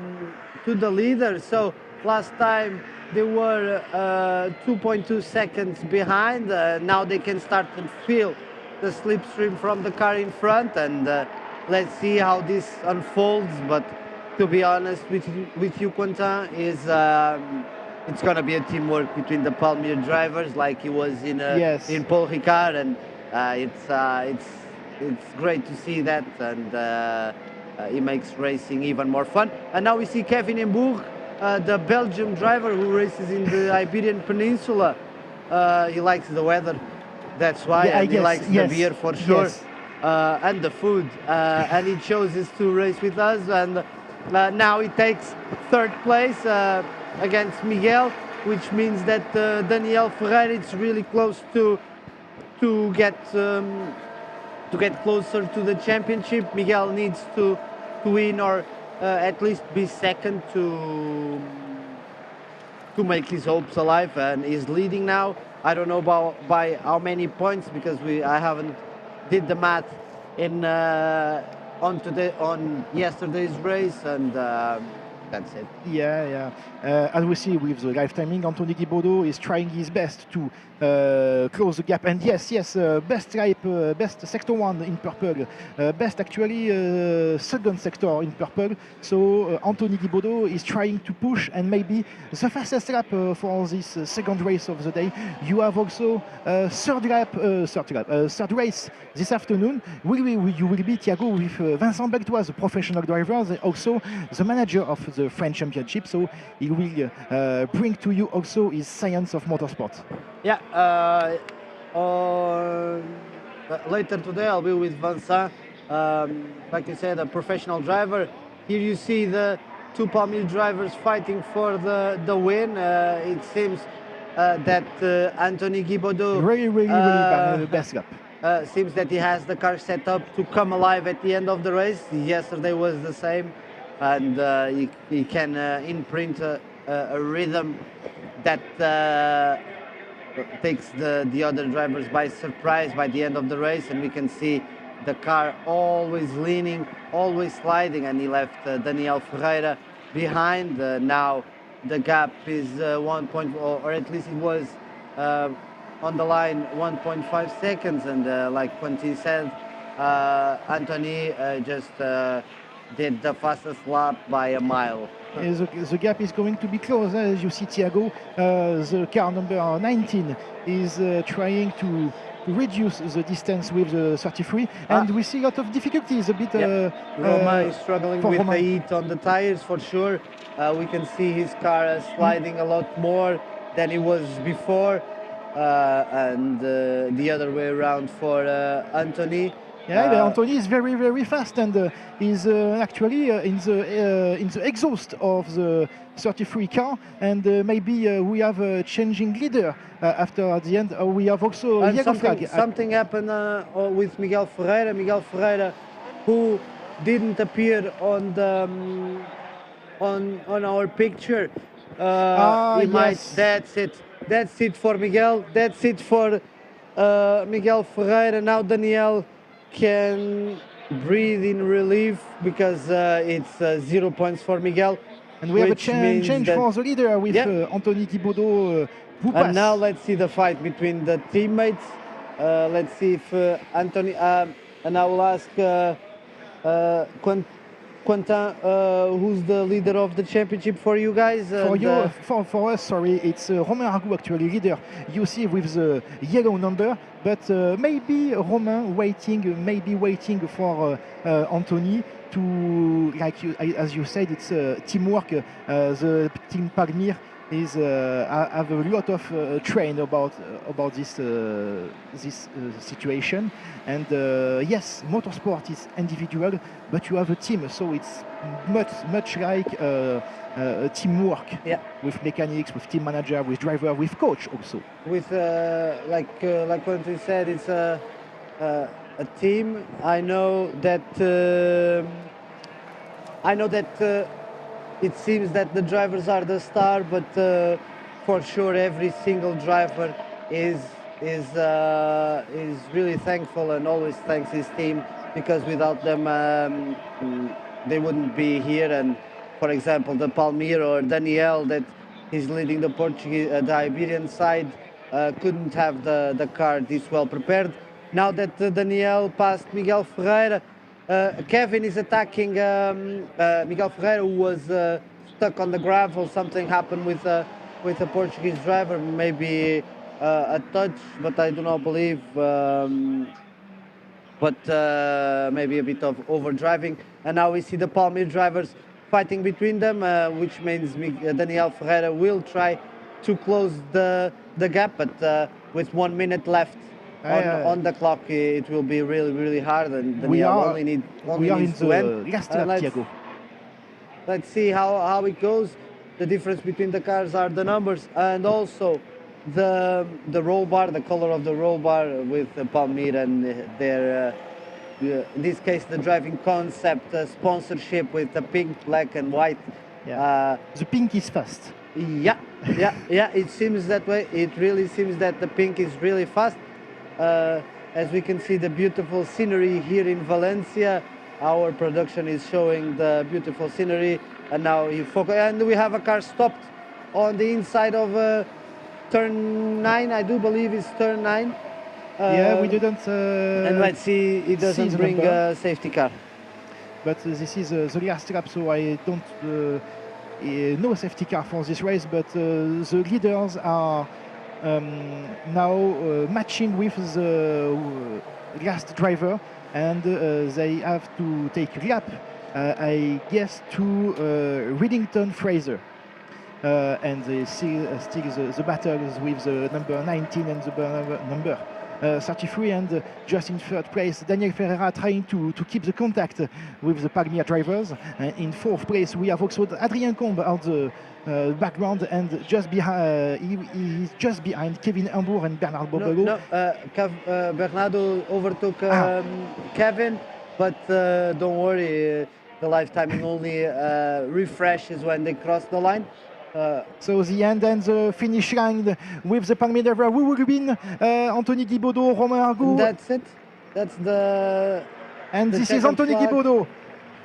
the leader. So last time they were 2.2 seconds behind. Now they can start to feel the slipstream from the car in front, and let's see how this unfolds. But to be honest with you, Quentin, it's going to be a teamwork between the Palmier drivers, like it was in Paul Ricard, and it's great to see that, and it makes racing even more fun. And now we see Kevin Embourg, the Belgian driver who races in the Iberian Peninsula. He likes the weather, that's why, and he likes the beer for sure, and the food, and he chooses to race with us, and now he takes third place against Miguel, which means that Daniel Ferreira is really close to get closer to the championship. Miguel needs to win, or at least be second to make his hopes alive, and he's leading now. I don't know by how many points, because I haven't did the math in on yesterday's race, and That's it. Yeah. As we see with the live timing, Anthony Guibaudot is trying his best to close the gap. And yes, best stripe, best sector 1 in purple, best actually second sector in purple. So Anthony Guibaudot is trying to push, and maybe the fastest lap for this second race of the day. You have also third race this afternoon. You will be, Thiago, with Vincent Beltoise, the professional driver, also the manager of the French Championship. So he will bring to you also his science of motorsport. Yeah, later today I'll be with Vincent, like you said, a professional driver. Here you see the two Palmyre drivers fighting for the win. It seems that Anthony Guibaudot really best lap. seems that he has the car set up to come alive at the end of the race. Yesterday was the same, and he can imprint a rhythm that takes the other drivers by surprise by the end of the race, and we can see the car always leaning, always sliding, and he left Daniel Ferreira behind. Now the gap is 1 point, or at least it was on the line 1.5 seconds, and like Quentin said, Anthony just did the fastest lap by a mile. The gap is going to be close, as you see, Thiago. The car number 19 is trying to reduce the distance with the 33, and we see a lot of difficulties. A bit. Roma is struggling with Roma. the heat on the tires for sure. We can see his car sliding a lot more than it was before, and the other way around for Anthony. Yeah, but Anthony is very fast, and is actually in the exhaust of the 33 car, and maybe we have a changing leader after the end. We have also And yellow flag. something happened with Miguel Ferreira. Miguel Ferreira, who didn't appear on the on our picture. Yes. That's it for Miguel. That's it for Miguel Ferreira. Now Daniel can breathe in relief, because it's 0 points for Miguel. And we have a which means change that- for the leader with Anthony Guibaudot. Who And pass. now let's see the fight between the teammates. Let's see if Anthony, and I will ask Quentin, who's the leader of the championship for you guys? For us, sorry, it's Romain Argout actually leader. You see with the yellow number, but maybe Romain waiting for Anthony to, as you said, it's teamwork. The team Palmyre is have a lot of train about this situation, and yes, motorsport is individual, but you have a team, so it's much like teamwork. Yeah. With mechanics, with team manager, with driver, with coach also. With like Quentin said, it's a team. I know that it seems that the drivers are the star, but for sure every single driver is really thankful and always thanks his team, because without them they wouldn't be here. And for example, the Palmyre or Daniel, that is leading the Portuguese, the Iberian side, couldn't have the car this well prepared. Now that Daniel passed Miguel Ferreira, Kevin is attacking Miguel Ferreira, who was stuck on the gravel. Something happened with a Portuguese driver, maybe a touch, but I do not believe. But maybe a bit of overdriving. And now we see the Palmyre drivers fighting between them, which means Daniel Ferreira will try to close the gap, but with 1 minute left on the clock, it will be really hard, and Daniel only needs to end. Let's see how it goes. The difference between the cars are the numbers, and also the roll bar, the color of the roll bar with Palmyre and their in this case the driving concept sponsorship with the pink, black and white. The pink is fast. Yeah, it seems that way. It really seems that the pink is really fast. As we can see the beautiful scenery here in Valencia, our production is showing the beautiful scenery. and now he focus. And we have a car stopped on the inside of turn 9. I do believe it's turn 9. Yeah, we didn't. And let's see, he doesn't bring a safety car. But this is the last lap, so I don't no safety car for this race. But the leaders are now matching with the last driver, and they have to take lap, I guess, to Reddington Fraser. And they still the battles with the number 19 and the number 33, and just in third place Daniel Ferreira trying to keep the contact with the Paglia drivers. In fourth place we have also Adrien Combe on the background, and just behind he's just behind Kevin Hambourg and Bernard Bobolo. Bernardo overtook Kevin, but don't worry, the live timing only refreshes when they cross the line. So the end and the finish line with the Palmier driver who will win, Anthony Guibaudot, Romain Argout. That's it. That's the. And this is Anthony Guibaudot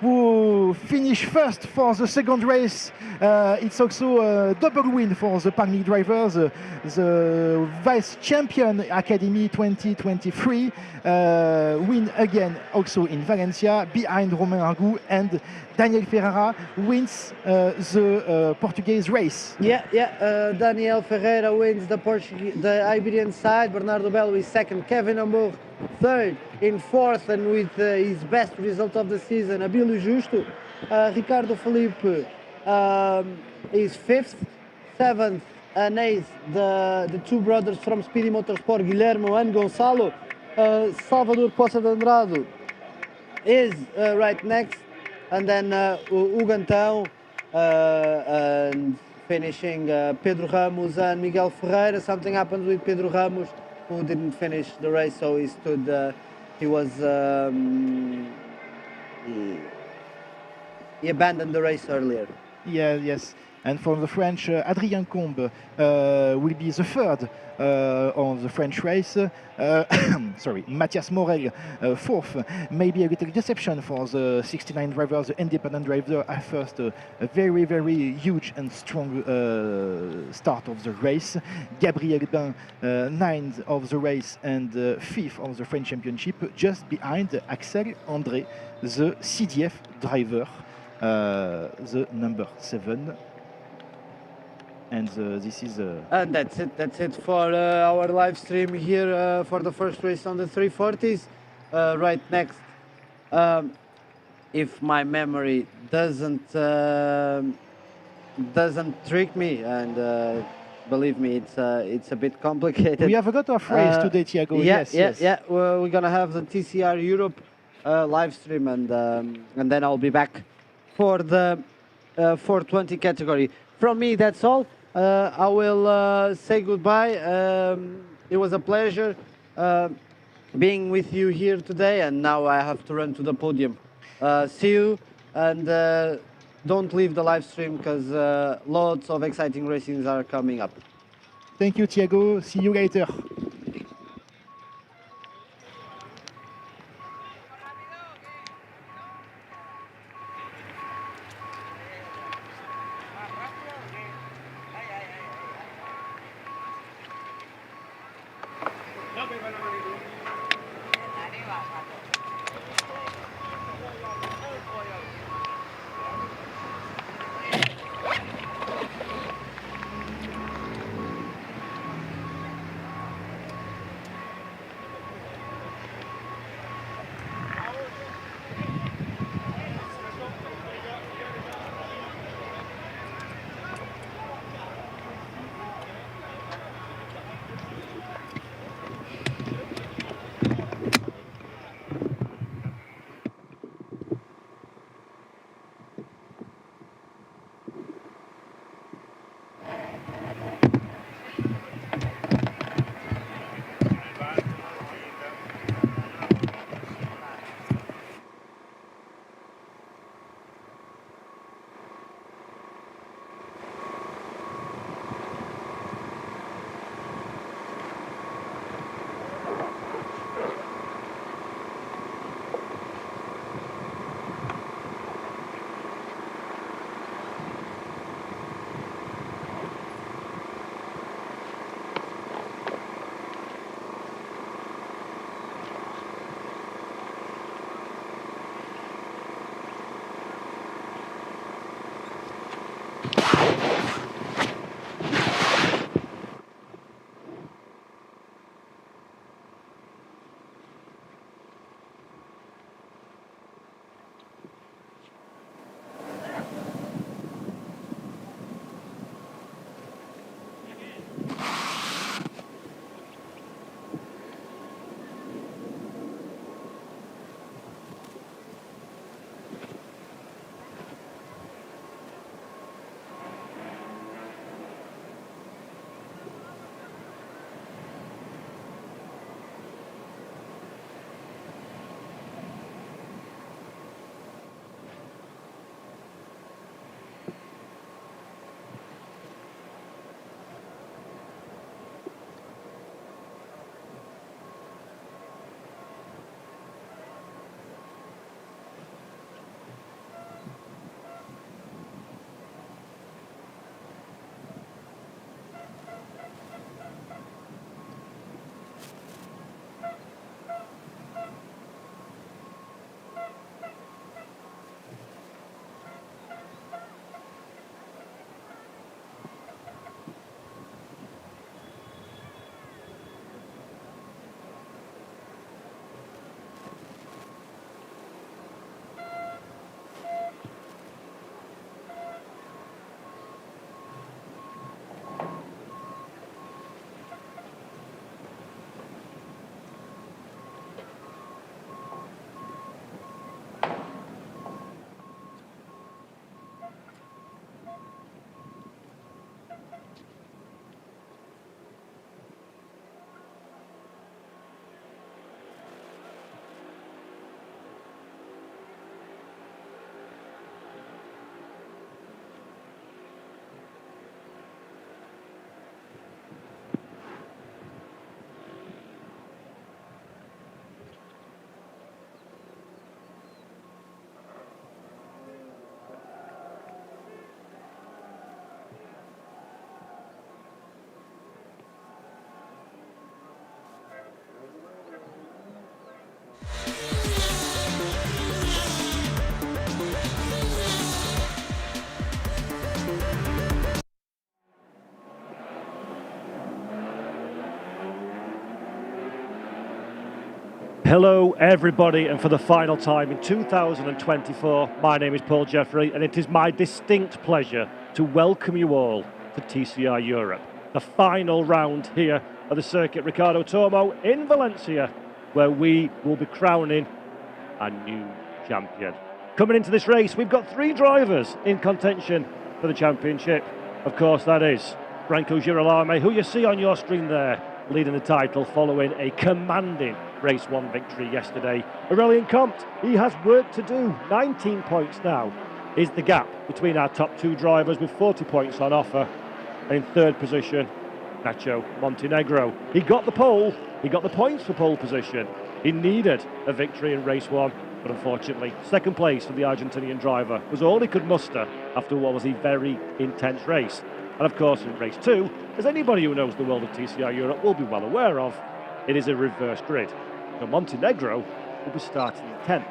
who finished first for the second race. It's also a double win for the Palmier drivers, the vice champion Academy 2023 win again also in Valencia behind Romain Argout, and Daniel Ferreira wins the Portuguese race. Daniel Ferreira wins the Iberian side. Bernardo Belo is second. Kevin Hambourg third. In fourth, and with his best result of the season, Abílio Justo. Ricardo Felipe is fifth. Seventh and eighth, the two brothers from Speedy Motorsport, Guilherme and Gonçalo. Salvador Poça de Andrade is right next, and then Ugantão, and finishing Pedro Ramos and Miguel Ferreira. Something happened with Pedro Ramos, who didn't finish the race, so he stood. He abandoned the race earlier. Yes. And for the French, Adrien Combe will be the third on the French race. Sorry, Mathias Morel fourth. Maybe a little deception for the 69 drivers, the independent driver at first. A very, very huge and strong start of the race. Gabriel Bain, ninth of the race and fifth of the French Championship, just behind Axel André, the CDF driver, the number 7. And this is. And that's it. That's it for our live stream here for the first race on the 340s. Right next, if my memory doesn't trick me, and believe me, it's a bit complicated. We have a lot of race today, Thiago. Yeah. We're gonna have the TCR Europe live stream, and then I'll be back for the 420 category. From me, that's all. I will say goodbye. It was a pleasure being with you here today, and now I have to run to the podium. See you, and don't leave the live stream, because lots of exciting racings are coming up. Thank you, Thiago. See you later. Hello everybody, and for the final time in 2024, my name is Paul Jeffrey, and it is my distinct pleasure to welcome you all to TCR Europe, the final round here at the Circuit Ricardo Tormo in Valencia, where we will be crowning a new champion. Coming into this race, we've got 3 drivers in contention for the championship. Of course, that is Franco Girolamo, who you see on your screen there, leading the title following a commanding Race 1 victory yesterday. Aurelien Comte, he has work to do. 19 points now is the gap between our top 2 drivers, with 40 points on offer. And in 3rd position, Nacho Montenegro. He got the pole, he got the points for pole position. He needed a victory in Race 1, but unfortunately, 2nd place for the Argentinian driver was all he could muster after what was a very intense race. And of course, in Race 2, as anybody who knows the world of TCR Europe will be well aware of, it is a reverse grid. So Montenegro will be starting in 10th.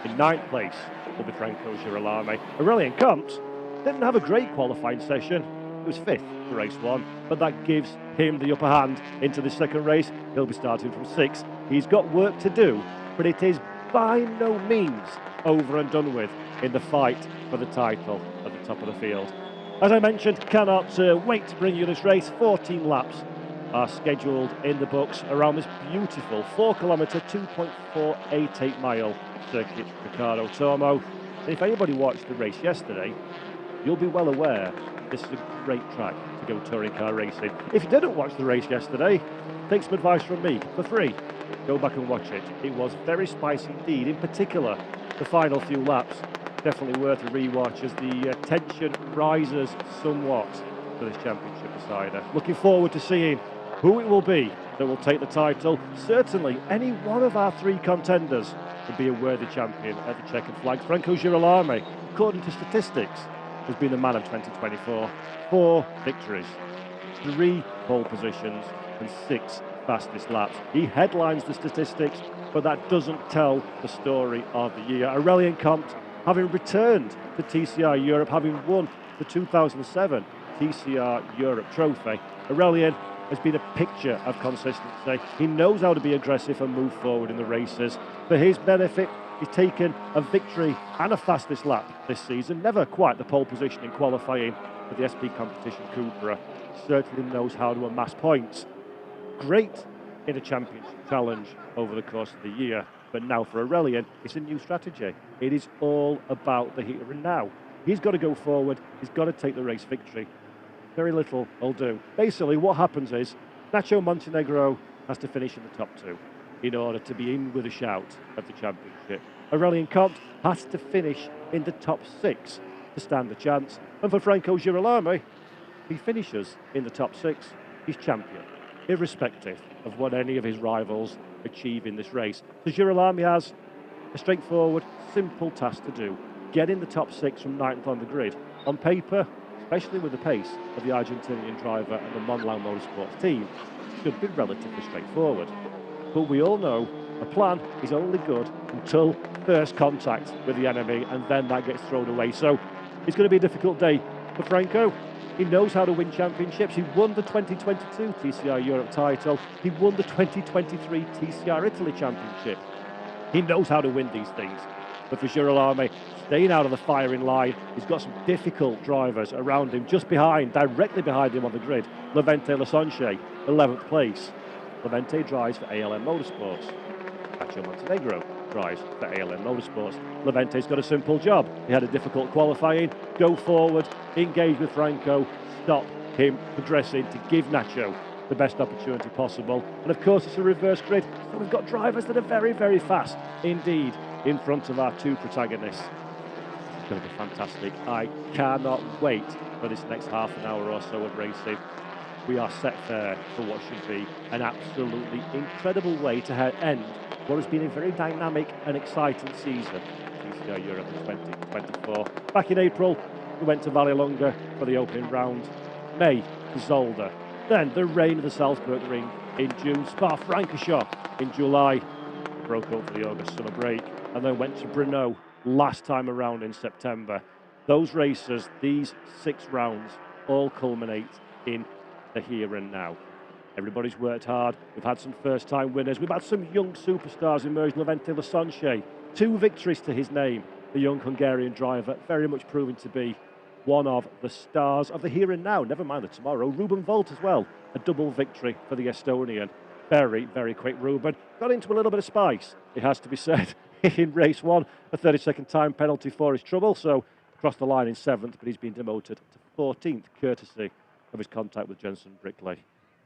In 9th place will be Franco Girolamo. Aurelien Comte didn't have a great qualifying session. He was 5th for Race 1, but that gives him the upper hand into the 2nd race. He'll be starting from 6th. He's got work to do, but it is by no means over and done with in the fight for the title at the top of the field. As I mentioned, cannot wait to bring you this race. 14 laps are scheduled in the books around this beautiful 4-kilometre, 2.488 mile Circuit Ricardo Tormo. And if anybody watched the race yesterday, you'll be well aware this is a great track to go touring car racing. If you didn't watch the race yesterday, take some advice from me for free. Go back and watch it. It was very spicy indeed. In particular, the final few laps. Definitely worth a rewatch as the tension rises somewhat for this championship decider. Looking forward to seeing who it will be that will take the title. Certainly, any one of our 3 contenders would be a worthy champion at the checkered flag. Franco Girolamo, according to statistics, has been the man of 2024. 4 victories, 3 pole positions, and 6 fastest laps. He headlines the statistics, but that doesn't tell the story of the year. Aurelien Comte, having returned to TCR Europe, having won the 2007 TCR Europe trophy, Aurelien has been a picture of consistency. He knows how to be aggressive and move forward in the races. For his benefit, he's taken a victory and a fastest lap this season. Never quite the pole position in qualifying for the SP competition Cupra. Certainly knows how to amass points. Great in a championship challenge over the course of the year. But now for Aurelien, it's a new strategy. It is all about the here and now. He's got to go forward. He's got to take the race victory. Very little will do. Basically, what happens is Nacho Montenegro has to finish in the top 2 in order to be in with a shout at the championship. Aurelien Comte has to finish in the top 6 to stand a chance. And for Franco Girolamo, he finishes in the top 6. He's champion, irrespective of what any of his rivals achieve in this race. So Girolamo has a straightforward, simple task to do. Get in the top 6 from 9th on the grid. On paper, especially with the pace of the Argentinian driver and the Monlau Motorsports team, should be relatively straightforward. But we all know a plan is only good until first contact with the enemy, and then that gets thrown away. So it's going to be a difficult day for Franco. He knows how to win championships. He won the 2022 TCR Europe title. He won the 2023 TCR Italy Championship. He knows how to win these things. But for Girolamo, staying out of the firing line, he's got some difficult drivers around him, just behind, directly behind him on the grid. Levente Lasonche, 11th place. Levente drives for ALM Motorsports. Nacho Montenegro drives for ALM Motorsports. Levente's got a simple job. He had a difficult qualifying. Go forward, engage with Franco, stop him progressing to give Nacho the best opportunity possible. And of course, it's a reverse grid, so we've got drivers that are very, very fast indeed in front of our 2 protagonists. It's going to be fantastic. I cannot wait for this next half an hour or so of racing. We are set there for what should be an absolutely incredible way to end what has been a very dynamic and exciting season. TCR Europe in 2024. Back in April, we went to Vallelonga for the opening round. May, Zolder. Then the rain of the Salzburg Ring in June. Spa-Francorchamps in July. Broke up for the August summer break. And then went to Brno last time around in September. Those races, these 6 rounds, all culminate in the here and now. Everybody's worked hard. We've had some first-time winners. We've had some young superstars emerge. Levente Lasonche, 2 victories to his name. The young Hungarian driver, very much proving to be one of the stars of the here and now, never mind the tomorrow. Ruben Volt as well, a double victory for the Estonian. Very, very quick Ruben. Got into a little bit of spice, it has to be said, in race 1. A 30-second time penalty for his trouble, so crossed the line in 7th, but he's been demoted to 14th, courtesy of his contact with Jenson Brickley.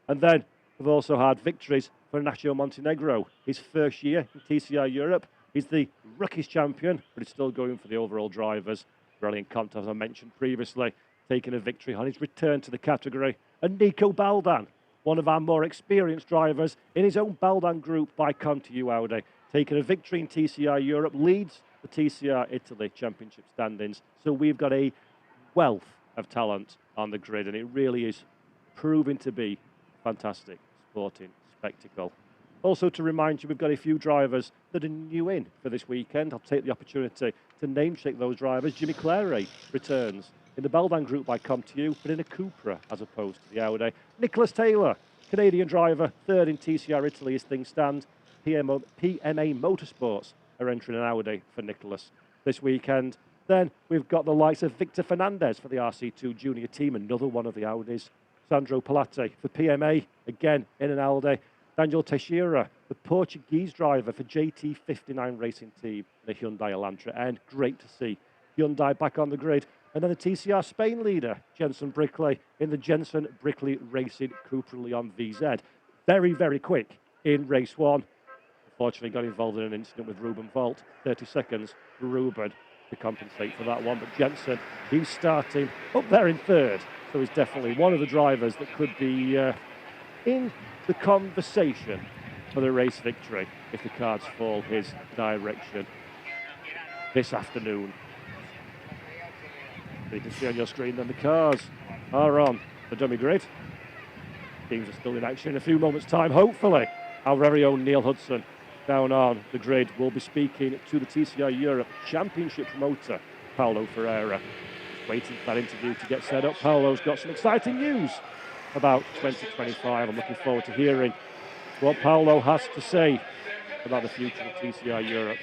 And then we've also had victories for Nacho Montenegro. His first year in TCR Europe. He's the rookies champion, but he's still going for the overall drivers. Brilliant contact, as I mentioned previously, taking a victory on his return to the category. And Nico Baldan, one of our more experienced drivers in his own Baldan group by Conti Audi, taking a victory in TCR Europe, leads the TCR Italy Championship standings. So we've got a wealth of talent on the grid, and it really is proving to be a fantastic sporting spectacle. Also, to remind you, we've got a few drivers that are new in for this weekend. I'll take the opportunity to name-check those drivers. Jimmy Clary returns in the Baldan group by ComTU, but in a Cupra as opposed to the Audi. Nicholas Taylor, Canadian driver, 3rd in TCR Italy as things stand. PMA Motorsports are entering an Audi for Nicholas this weekend. Then we've got the likes of Victor Fernandez for the RC2 Junior team, another one of the Audis. Sandro Palatti for PMA, again in an Audi. Daniel Teixeira, the Portuguese driver for JT59 Racing Team, the Hyundai Elantra. And great to see Hyundai back on the grid. And then the TCR Spain leader, Jenson Brickley, in the Jenson Brickley Racing Cupra Leon VZ. Very, very quick in race 1. Unfortunately, got involved in an incident with Ruben Volt. 30 seconds for Ruben to compensate for that one. But Jenson, he's starting up there in 3rd. So he's definitely one of the drivers that could be in the conversation for the race victory if the cards fall his direction this afternoon. You can see on your screen then the cars are on the dummy grid. Teams are still in action in a few moments' time. Hopefully, our very own Neil Hudson down on the grid will be speaking to the TCR Europe Championship promoter, Paulo Ferreira. Just waiting for that interview to get set up. Paulo's got some exciting news about 2025. I'm looking forward to hearing what Paulo has to say about the future of TCR Europe.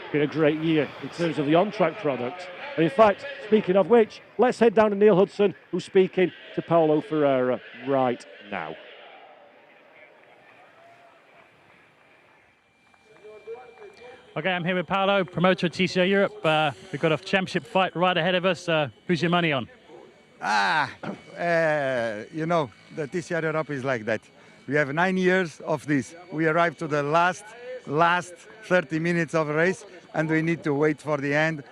It's been a great year in terms of the on-track product. And in fact, speaking of which, let's head down to Neil Hudson, who's speaking to Paulo Ferreira right now. Okay, I'm here with Paulo, promoter of TCR Europe. We've got a championship fight right ahead of us. Who's your money on? You know, the TCR Europe is like that. We have 9 years of this. We arrived to the last 30 minutes of a race, and we need to wait for the end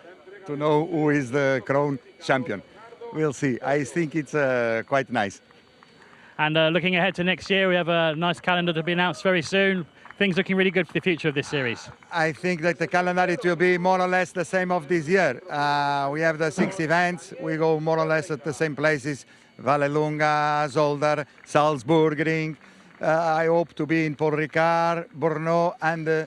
to know who is the crown champion. We'll see. I think it's quite nice. And looking ahead to next year, we have a nice calendar to be announced very soon. Things looking really good for the future of this series. I think that the calendar, it will be more or less the same of this year. We have the 6 events. We go more or less at the same places. Vallelunga, Zolder, Salzburg, Ring. I hope to be in Paul Ricard, Brno, and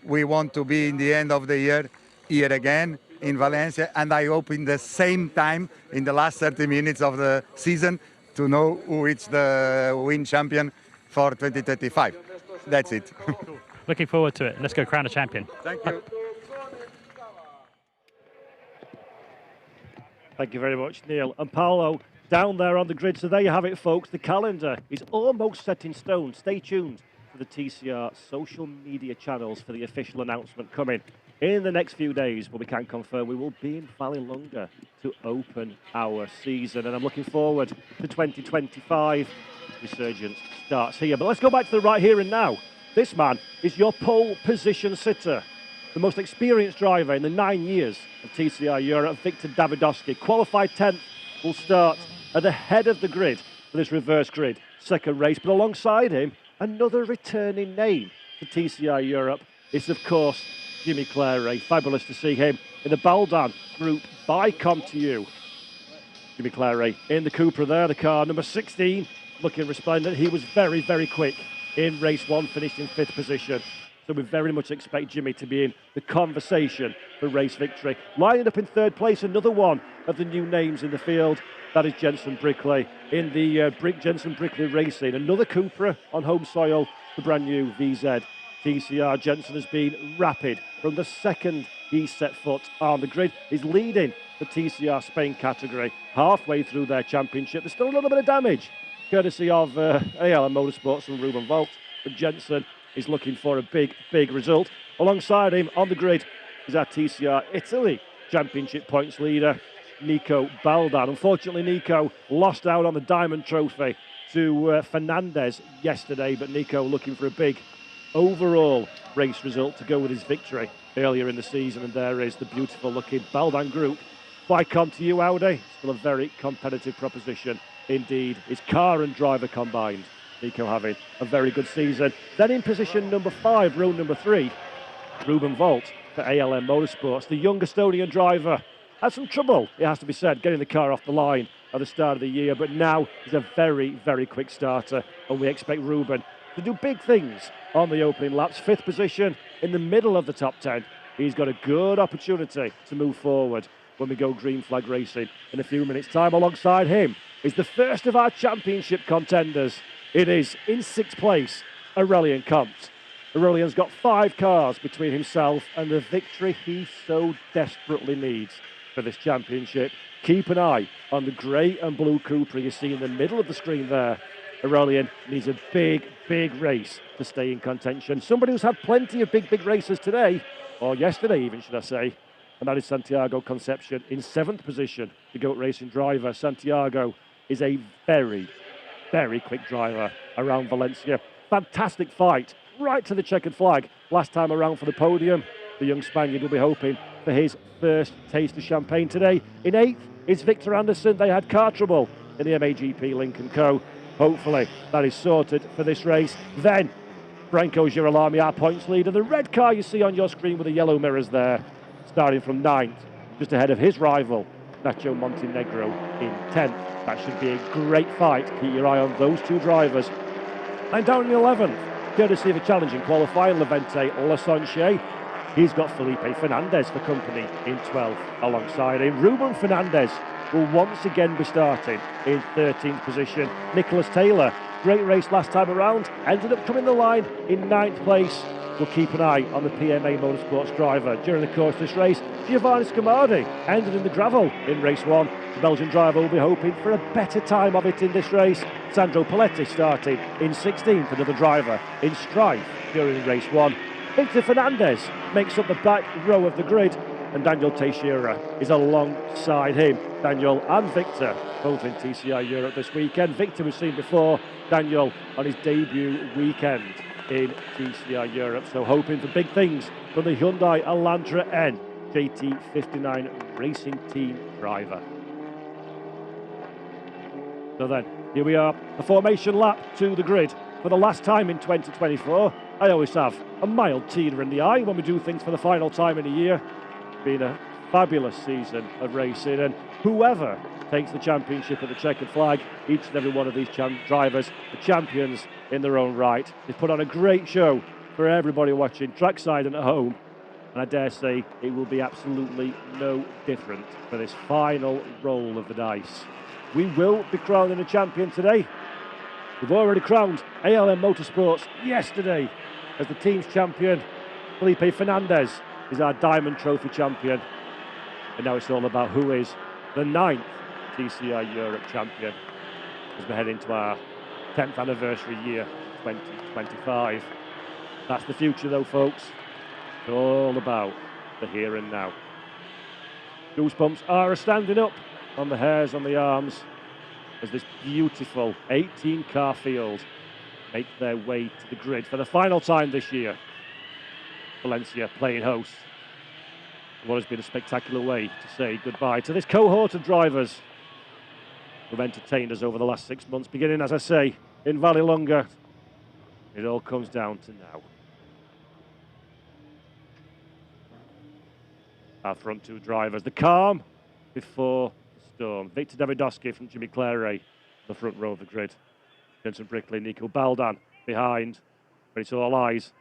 we want to be in the end of the year here again in Valencia. And I hope in the same time, in the last 30 minutes of the season, to know who is the win champion for 2025. That's it. Cool. Looking forward to it. Let's go crown a champion. Thank you. Thank you very much, Neil. And Paulo down there on the grid. So there you have it, folks. The calendar is almost set in stone. Stay tuned to the TCR social media channels for the official announcement coming in the next few days. But we can confirm we will be in Vallelunga to open our season. And I'm looking forward to 2025. Resurgence starts here. But let's go back to the right here and now. This man is your pole position sitter. The most experienced driver in the 9 years of TCR Europe, Victor Davidovsky. Qualified 10th, will start at the head of the grid for this reverse grid second race. But alongside him, another returning name for TCR Europe is, of course, Jimmy Clary. Fabulous to see him in the Baldan group by ComTU. Jimmy Clary in the Cupra there, the car number 16. Looking resplendent. He was very, very quick in race 1, finished in 5th position. So we very much expect Jimmy to be in the conversation for race victory. Lining up in third place, another one of the new names in the field. That is Jensen Brickley in the Jensen Brickley Racing. Another Cupra on home soil, the brand new VZ TCR. Jensen has been rapid from the second he set foot on the grid. He's leading the TCR Spain category halfway through their championship. There's still a little bit of damage, courtesy of ALM Motorsports and Ruben Volt. But Jensen is looking for a big result. Alongside him on the grid is our TCR Italy Championship points leader, Nico Baldan. Unfortunately, Nico lost out on the Diamond Trophy to Fernandez yesterday, but Nico looking for a big overall race result to go with his victory earlier in the season. And there is the beautiful looking Baldan Group. Vicom to you, Audi. Still a very competitive proposition indeed. It's car and driver combined. Nico having a very good season. Then in position number 5, row number 3, Ruben Volt for ALM Motorsports. The young Estonian driver had some trouble, it has to be said, getting the car off the line at the start of the year, but now he's a very quick starter, and we expect Ruben to do big things on the opening laps. 5th position in the middle of the top 10. He's got a good opportunity to move forward when we go green flag racing in a few minutes' time. Alongside him is the first of our championship contenders. It is, in 6th place, Aurelian Comte. Aurelian's got 5 cars between himself and the victory he so desperately needs for this championship. Keep an eye on the grey and blue Cupra you see in the middle of the screen there. Aurelian needs a big race to stay in contention. Somebody who's had plenty of big races today, or yesterday even, should I say, and that is Santiago Concepcion in 7th position, the GOAT Racing driver. Santiago is a very quick driver around Valencia. Fantastic fight, right to the checkered flag last time around for the podium. The young Spaniard will be hoping for his first taste of champagne today. In 8th is Victor Anderson. They had car trouble in the MAGP Lincoln Co. Hopefully that is sorted for this race. Then Branko Girolami, our points leader. The red car you see on your screen with the yellow mirrors there, starting from 9th, just ahead of his rival, Nacho Montenegro, in 10th. That should be a great fight. Keep your eye on those 2 drivers. And down in 11th, courtesy of a challenging qualifying, Levente Lasonche. He's got Felipe Fernandez for company in 12th alongside him. Ruben Fernandez will once again be starting in 13th position. Nicholas Taylor, great race last time around, ended up coming the line in 9th place. We'll keep an eye on the PMA Motorsports driver during the course of this race. Giovanni Scamardi ended in the gravel in race 1. The Belgian driver will be hoping for a better time of it in this race. Sandro Paletti started in 16th, another driver in strife during race 1. Victor Fernandez makes up the back row of the grid, and Daniel Teixeira is alongside him. Daniel and Victor both in TCR Europe this weekend. Victor we've seen before, Daniel on his debut weekend in TCR Europe. So hoping for big things from the Hyundai Elantra N JT59 Racing Team driver. So then, here we are, a formation lap to the grid. For the last time in 2024, I always have a mild tear in the eye when we do things for the final time in a year. It's been a fabulous season of racing, and whoever takes the championship at the checkered flag, each and every one of these drivers are champions in their own right. They've put on a great show for everybody watching trackside and at home, and I dare say it will be absolutely no different for this final roll of the dice. We will be crowning a champion today. We've already crowned ALM Motorsports yesterday as the team's champion. Felipe Fernandez is our Diamond Trophy champion. And now it's all about who is the 9th TCR Europe champion as we head into our 10th anniversary year, 2025. That's the future though, folks. It's all about the here and now. Goosebumps are standing up on the hairs on the arms as this beautiful 18-car field make their way to the grid for the final time this year. Valencia playing host. What has been a spectacular way to say goodbye to this cohort of drivers who've entertained us over the last 6 months, beginning, as I say, in Vallelunga. It all comes down to now. Our front 2 drivers, the calm before the storm. Victor Davidovsky from Jimmy Clare, the front row of the grid. Jensen Brickley, Nico Baldan behind, but it's all eyes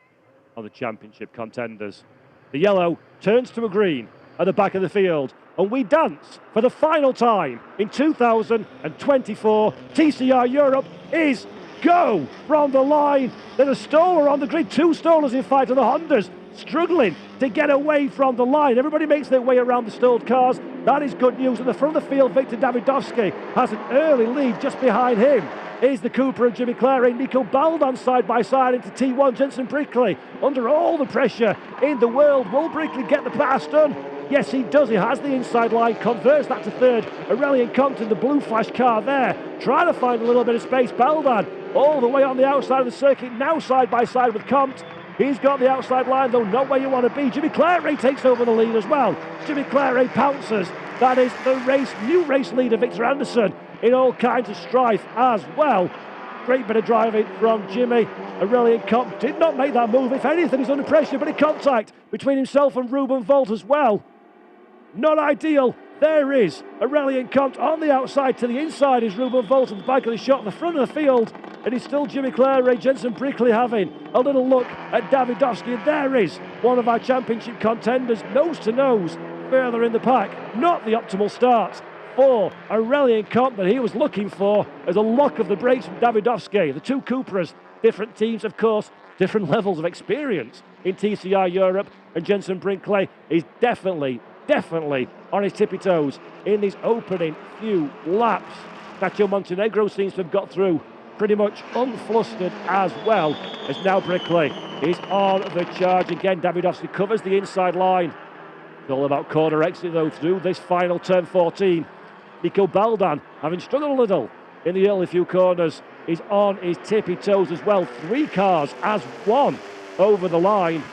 of the championship contenders. The yellow turns to a green at the back of the field, and we dance for the final time in 2024. TCR Europe is go from the line. There's a staller on the grid, 2 stallers in fact, and the Hondas struggling to get away from the line. Everybody makes their way around the stalled cars. That is good news. At the front of the field, Victor Davidovsky has an early lead. Just behind him is the Cooper and Jimmy Clary. Nico Baldan side by side into T1. Jensen Brickley under all the pressure in the world. Will Brickley get the pass done? Yes, he does. He has the inside line, converts that to third. Aurelian Compton, the blue flash car there, trying to find a little bit of space. Baldan all the way on the outside of the circuit, now side by side with Compt. He's got the outside line, though not where you want to be. Jimmy Clary takes over the lead as well. Jimmy Clary pounces. That is the new race leader, Victor Anderson, in all kinds of strife as well. Great bit of driving from Jimmy. Aurelian Compt did not make that move. If anything, he's under pressure, but in contact between himself and Ruben Volt as well. Not ideal. There is Aurelian Compt on the outside. To the inside is Ruben Volt at the back of the shot. At the front of the field, it is still Jimmy Clary. Jensen Brickley having a little look at Davidovsky. And there is one of our championship contenders, nose to nose, further in the pack. Not the optimal start for Aurelian Compt that he was looking for as a lock of the brakes from Davidovsky. The two Cupras, different teams, of course, different levels of experience in TCR Europe. And Jensen Brickley is definitely on his tippy toes in these opening few laps. Nacho Montenegro seems to have got through pretty much unflustered as well, as now Brickley is on the charge again. Davidovsky covers the inside line. It's all about corner exit though through this final turn 14. Nico Baldan, having struggled a little in the early few corners, is on his tippy toes as well. 3 cars as one over the line.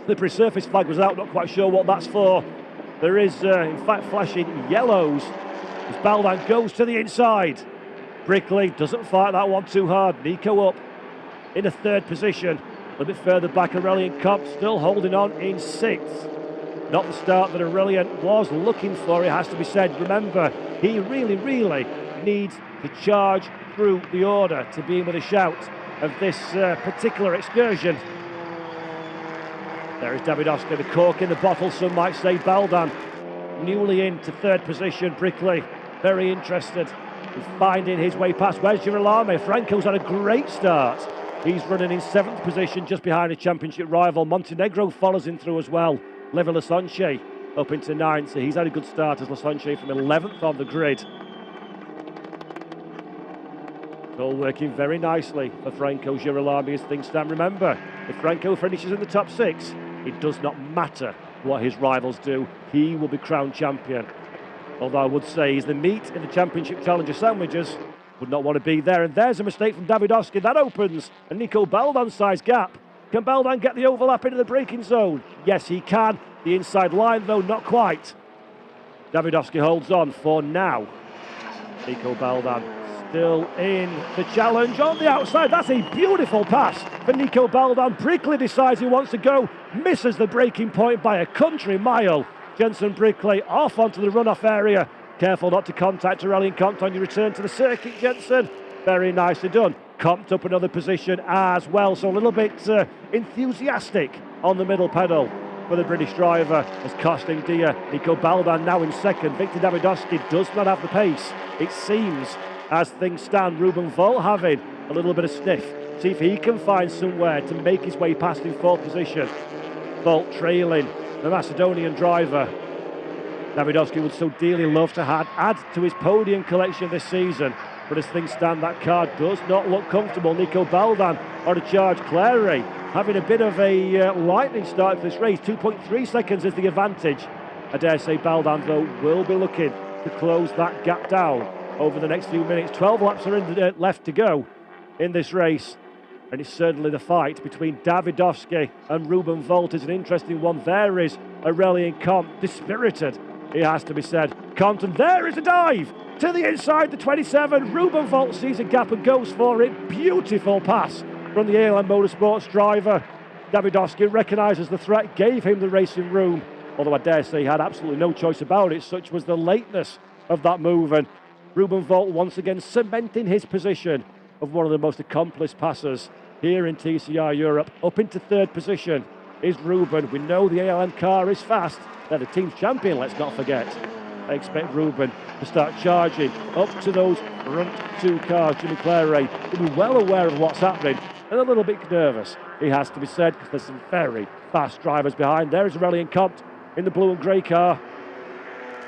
Slippery surface flag was out, not quite sure what that's for. There is, in fact, flashing yellows as Baldan goes to the inside. Brickley doesn't fight that one too hard. Nico up in a 3rd position. A little bit further back, Aurelian Compt still holding on in 6th. Not the start that Aurelian was looking for, it has to be said. Remember, he really needs to charge through the order to be in with a shout of this particular excursion. There is Davidovsky, the cork in the bottle, some might say. Baldan newly into 3rd position. Brickley very interested in finding his way past. Where's Girolamo? Franco's had a great start. He's running in 7th position, just behind a championship rival. Montenegro follows him through as well. Levi Lasonche up into 9th, so he's had a good start as Lasonche from 11th on the grid. It's all working very nicely for Franco Girolamo as things stand. Remember, if Franco finishes in the top 6, it does not matter what his rivals do. He will be crowned champion. Although I would say he's the meat in the Championship Challenger sandwiches. Would not want to be there. And there's a mistake from Davidovsky. That opens a Nico Baldan-sized gap. Can Baldan get the overlap into the braking zone? Yes, he can. The inside line, though, not quite. Davidovsky holds on for now. Nico Baldan still in the challenge on the outside. That's a beautiful pass for Nico Baldan. Brickley decides he wants to go, misses the braking point by a country mile. Jensen Brickley off onto the runoff area. Careful not to contact Aurelian Compt on your return to the circuit, Jensen. Very nicely done. Compt up another position as well, so a little bit enthusiastic on the middle pedal for the British driver as costing dear. Nico Baldan now in 2nd. Victor Davidovsky does not have the pace, it seems, as things stand. Ruben Volt having a little bit of sniff. See if he can find somewhere to make his way past in 4th position. Volt trailing the Macedonian driver. Davidovsky would so dearly love to add to his podium collection this season, but as things stand, that car does not look comfortable. Nico Baldan on a charge. Clary having a bit of a lightning start to this race. 2.3 seconds is the advantage. I dare say Baldan, though, will be looking to close that gap down over the next few minutes. 12 laps are left to go in this race, and it's certainly the fight between Davidovsky and Ruben Volt is an interesting one. There is Aurelian Compt, dispirited, it has to be said. Compton, there is a dive to the inside, the 27. Ruben Volt sees a gap and goes for it. Beautiful pass from the ALM Motorsports driver. Davidovsky recognises the threat, gave him the racing room, although I dare say he had absolutely no choice about it, such was the lateness of that move. And Ruben Volt once again cementing his position of one of the most accomplished passers here in TCR Europe. Up into third position is Ruben. We know the ALM car is fast. They're the team's champion, let's not forget. I expect Ruben to start charging up to those front two cars. Jimmy Clary will be well aware of what's happening and a little bit nervous, he has to be said, because there's some very fast drivers behind. There is Aurelian Comte in the blue and grey car.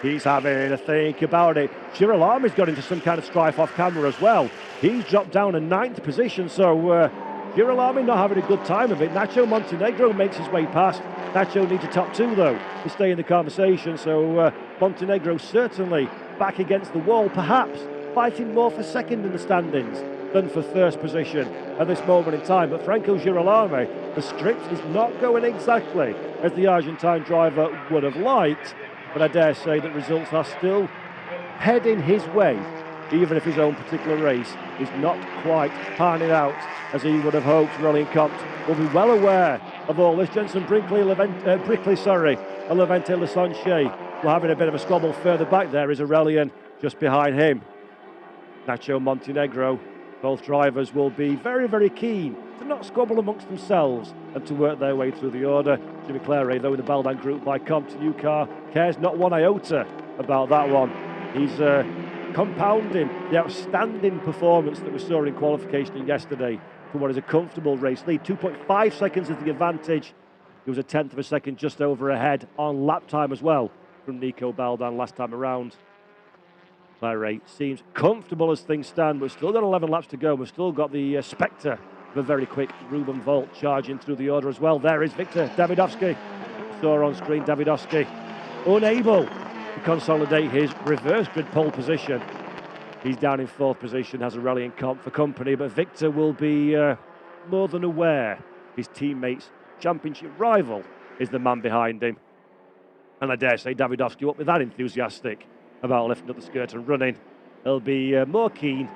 He's having a think about it. Girolami's got into some kind of strife off camera as well. He's dropped down to 9th position, so Girolami not having a good time of it. Nacho Montenegro makes his way past. Nacho needs a top 2 though to stay in the conversation, so Montenegro certainly back against the wall, perhaps fighting more for second in the standings than for first position at this moment in time. But Franco Girolami, the script is not going exactly as the Argentine driver would have liked, but I dare say that results are still heading his way, even if his own particular race is not quite panning out as he would have hoped. Aurelian Comte will be well aware of all this. Jenson Brickley and Levente Lesanche were having a bit of a squabble further back. There is Aurelian just behind him. Nacho Montenegro. Both drivers will be very, very keen to not squabble amongst themselves and to work their way through the order. Jimmy Clary, though, in the Baldan group by Comte Ucar, cares not one iota about that one. He's compounding the outstanding performance that we saw in qualification yesterday for what is a comfortable race lead. 2.5 seconds is the advantage. He was a tenth of a second just over ahead on lap time as well from Nico Baldan last time around. Clary seems comfortable as things stand. We've still got 11 laps to go. We've still got the spectre of a very quick Ruben Volt charging through the order as well. There is Victor Davidovski. Saw on screen Davidovski unable to consolidate his reverse grid pole position. He's down in 4th position, has Aurelian Comte for company, but Victor will be more than aware his teammate's championship rival is the man behind him. And I dare say Davidovski won't be that enthusiastic about lifting up the skirt and running. He'll be more keen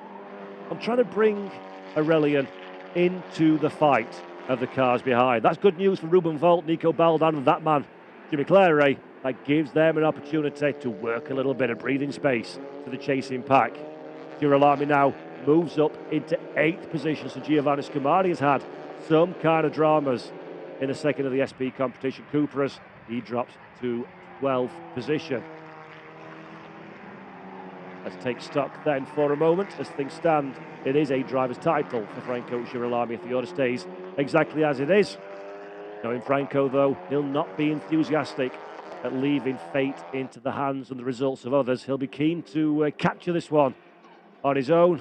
on trying to bring Aurelian into the fight of the cars behind. That's good news for Ruben Volt, Nico Baldan and that man, Jimmy Clary. That gives them an opportunity to work a little bit of breathing space to the chasing pack. Girolami now moves up into 8th position, so Giovanni Scamari has had some kind of dramas in the second of the SP competition. Cupras, he drops to 12th position. Let's take stock then for a moment. As things stand, it is a driver's title for Franco Girolami if the order stays exactly as it is. Knowing Franco, though, he'll not be enthusiastic at leaving fate into the hands and the results of others. He'll be keen to capture this one on his own.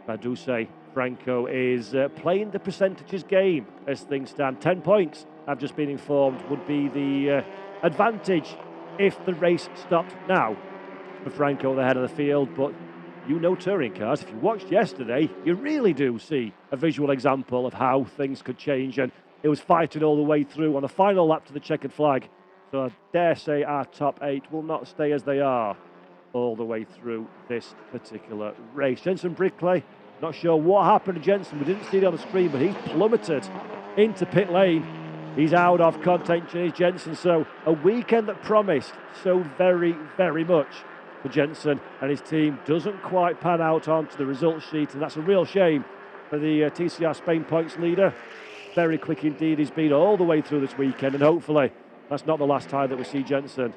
I do say Franco is playing the percentages game as things stand. 10 points, I've just been informed, would be the advantage if the race stopped now for Franco at the head of the field. But you know touring cars, if you watched yesterday, you really do see a visual example of how things could change, and it was fighting all the way through on the final lap to the checkered flag. So I dare say our top 8 will not stay as they are all the way through this particular race. Jenson Brickley, not sure what happened to Jenson. We didn't see it on the screen, but he's plummeted into pit lane. He's out of contention, is Jenson. So a weekend that promised so very, very much for Jenson and his team doesn't quite pan out onto the results sheet, and that's a real shame for the TCR Spain points leader. Very quick indeed he's been all the way through this weekend, and hopefully that's not the last time that we see Jenson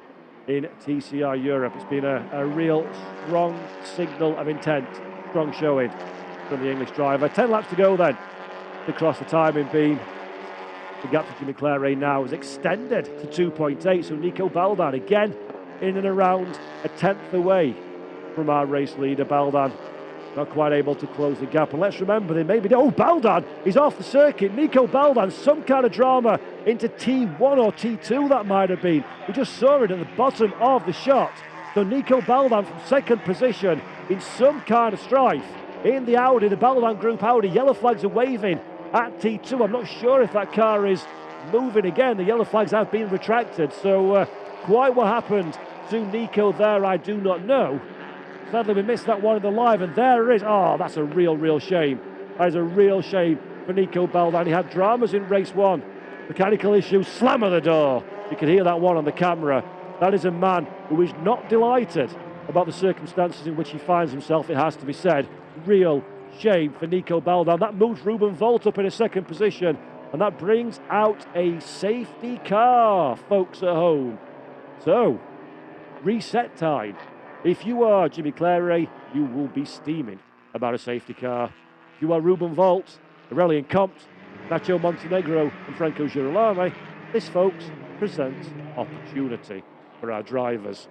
in TCR Europe. It's been a real strong signal of intent, strong showing from the English driver. 10 laps to go then to cross the timing beam. The gap to Jimmy Clary now is extended to 2.8, so Nico Baldan again in and around a tenth away from our race leader. Baldan not quite able to close the gap. And let's remember, they maybe... Oh, Baldan is off the circuit. Nico Baldan, some kind of drama into T1 or T2 that might have been. We just saw it at the bottom of the shot. So Nico Baldan from 2nd position in some kind of strife in the Audi, the Baldan Group Audi. Yellow flags are waving at T2. I'm not sure if that car is moving again. The yellow flags have been retracted. So quite what happened to Nico there, I do not know. Sadly, we missed that one in the live, and there it is. Oh, that's a real shame. That is a real shame for Nico Baldan. He had dramas in race 1. Mechanical issues, slam of the door. You can hear that one on the camera. That is a man who is not delighted about the circumstances in which he finds himself, it has to be said. Real shame for Nico Baldan. That moves Ruben Volt up in a second position, and that brings out a safety car, folks at home. So, reset time. If you are Jimmy Clary, you will be steaming about a safety car. If you are Ruben Volt, Aurelian Comte, Nacho Montenegro and Franco Girolami, this, folks, presents opportunity for our drivers.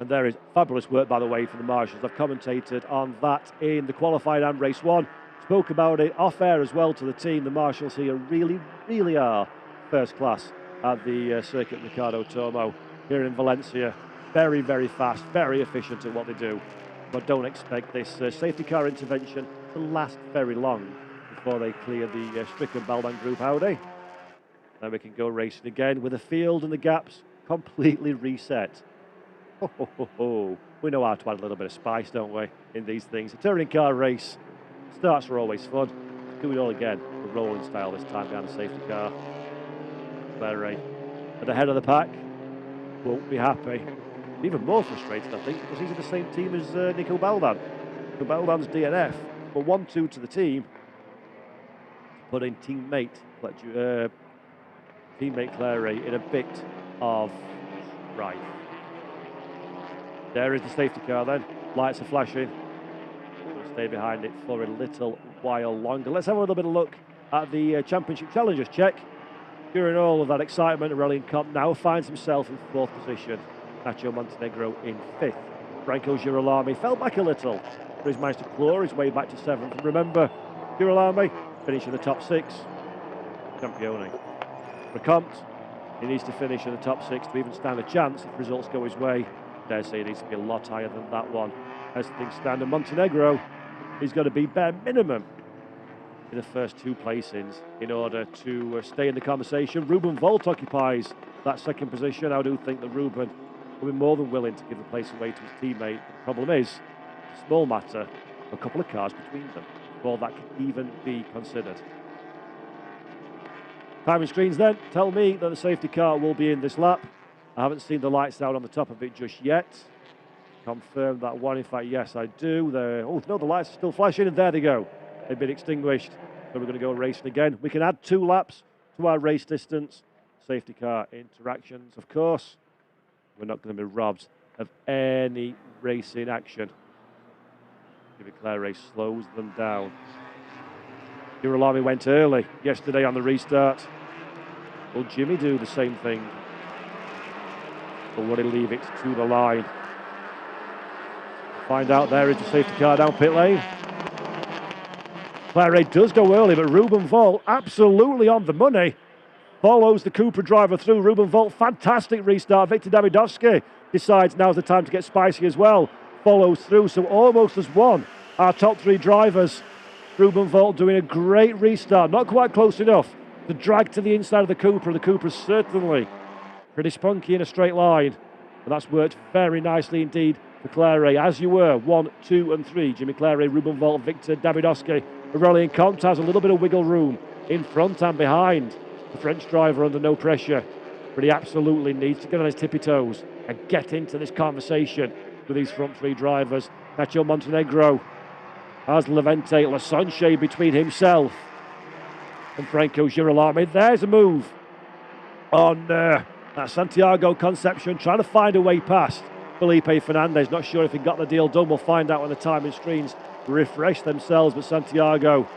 And there is fabulous work, by the way, from the marshals. I've commentated on that in the qualifying and race one. Spoke about it off air as well to the team. The marshals here really are first class at the Circuit Ricardo Tormo here in Valencia. Very, very fast, very efficient at what they do. But don't expect this safety car intervention to last very long before they clear the stricken Baldan Group Audi. Then we can go racing again with the field and the gaps completely reset. We know how to add a little bit of spice, don't we, in these things. A touring car race, starts are always fun. Do it all again, the rolling style this time behind a safety car. Clary at the head of the pack, won't be happy. Even more frustrated, I think, because he's in the same team as Nico Baldan. Nico Baldan's DNF, but 1-2 to the team. Putting teammate Clary in a bit of strife. There is the safety car then. Lights are flashing. We'll stay behind it for a little while longer. Let's have a little bit of look at the Championship Challengers check. During all of that excitement, Aurelian Comte now finds himself in 4th position. Nacho Montenegro in 5th. Franco Girolami fell back a little, but he's managed to claw his way back to 7th. And remember, Girolami finished in the top 6. Campione. For Comte, he needs to finish in the top 6 to even stand a chance if results go his way. I dare say he needs to be a lot higher than that one as things stand. And Montenegro, he's got to be bare minimum in the first 2 placings in order to stay in the conversation. Ruben Volt occupies that 2nd position. I do think that Ruben will be more than willing to give the place away to his teammate. The problem is, it's a small matter, a couple of cars between them before that can even be considered. Timing screens then tell me that the safety car will be in this lap. I haven't seen the lights down on the top of it just yet. Confirm that one. In fact, yes, I do. Oh, no, the lights are still flashing, and there they go. They've been extinguished. So we're going to go racing again. We can add 2 laps to our race distance. Safety car interactions, of course. We're not going to be robbed of any racing action. Jimmy Clary slows them down. Girolami went early yesterday on the restart. Will Jimmy do the same thing? Or will he leave it to the line? Find out. There is the safety car down pit lane. Clary does go early, but Ruben Volt absolutely on the money. Follows the Cupra driver through. Ruben Volt, fantastic restart. Victor Davidovsky decides now's the time to get spicy as well. Follows through, so almost as one. Our top 3 drivers. Ruben Volt doing a great restart. Not quite close enough to drag to the inside of the Cupra. The Cupra's certainly pretty spunky in a straight line. And that's worked very nicely indeed for Clary. As you were, 1, 2 and 3. Jimmy Clary, Ruben Volt, Victor Davidovsky. Aurelian Comte has a little bit of wiggle room in front and behind. The French driver under no pressure, but he absolutely needs to get on his tippy toes and get into this conversation with these front 3 drivers. Nacho Montenegro has Levente Lasonche between himself and Franco Girolami. There's a move on that Santiago Concepcion, trying to find a way past Felipe Fernandez. Not sure if he got the deal done. We'll find out when the timing screens refresh themselves, but Santiago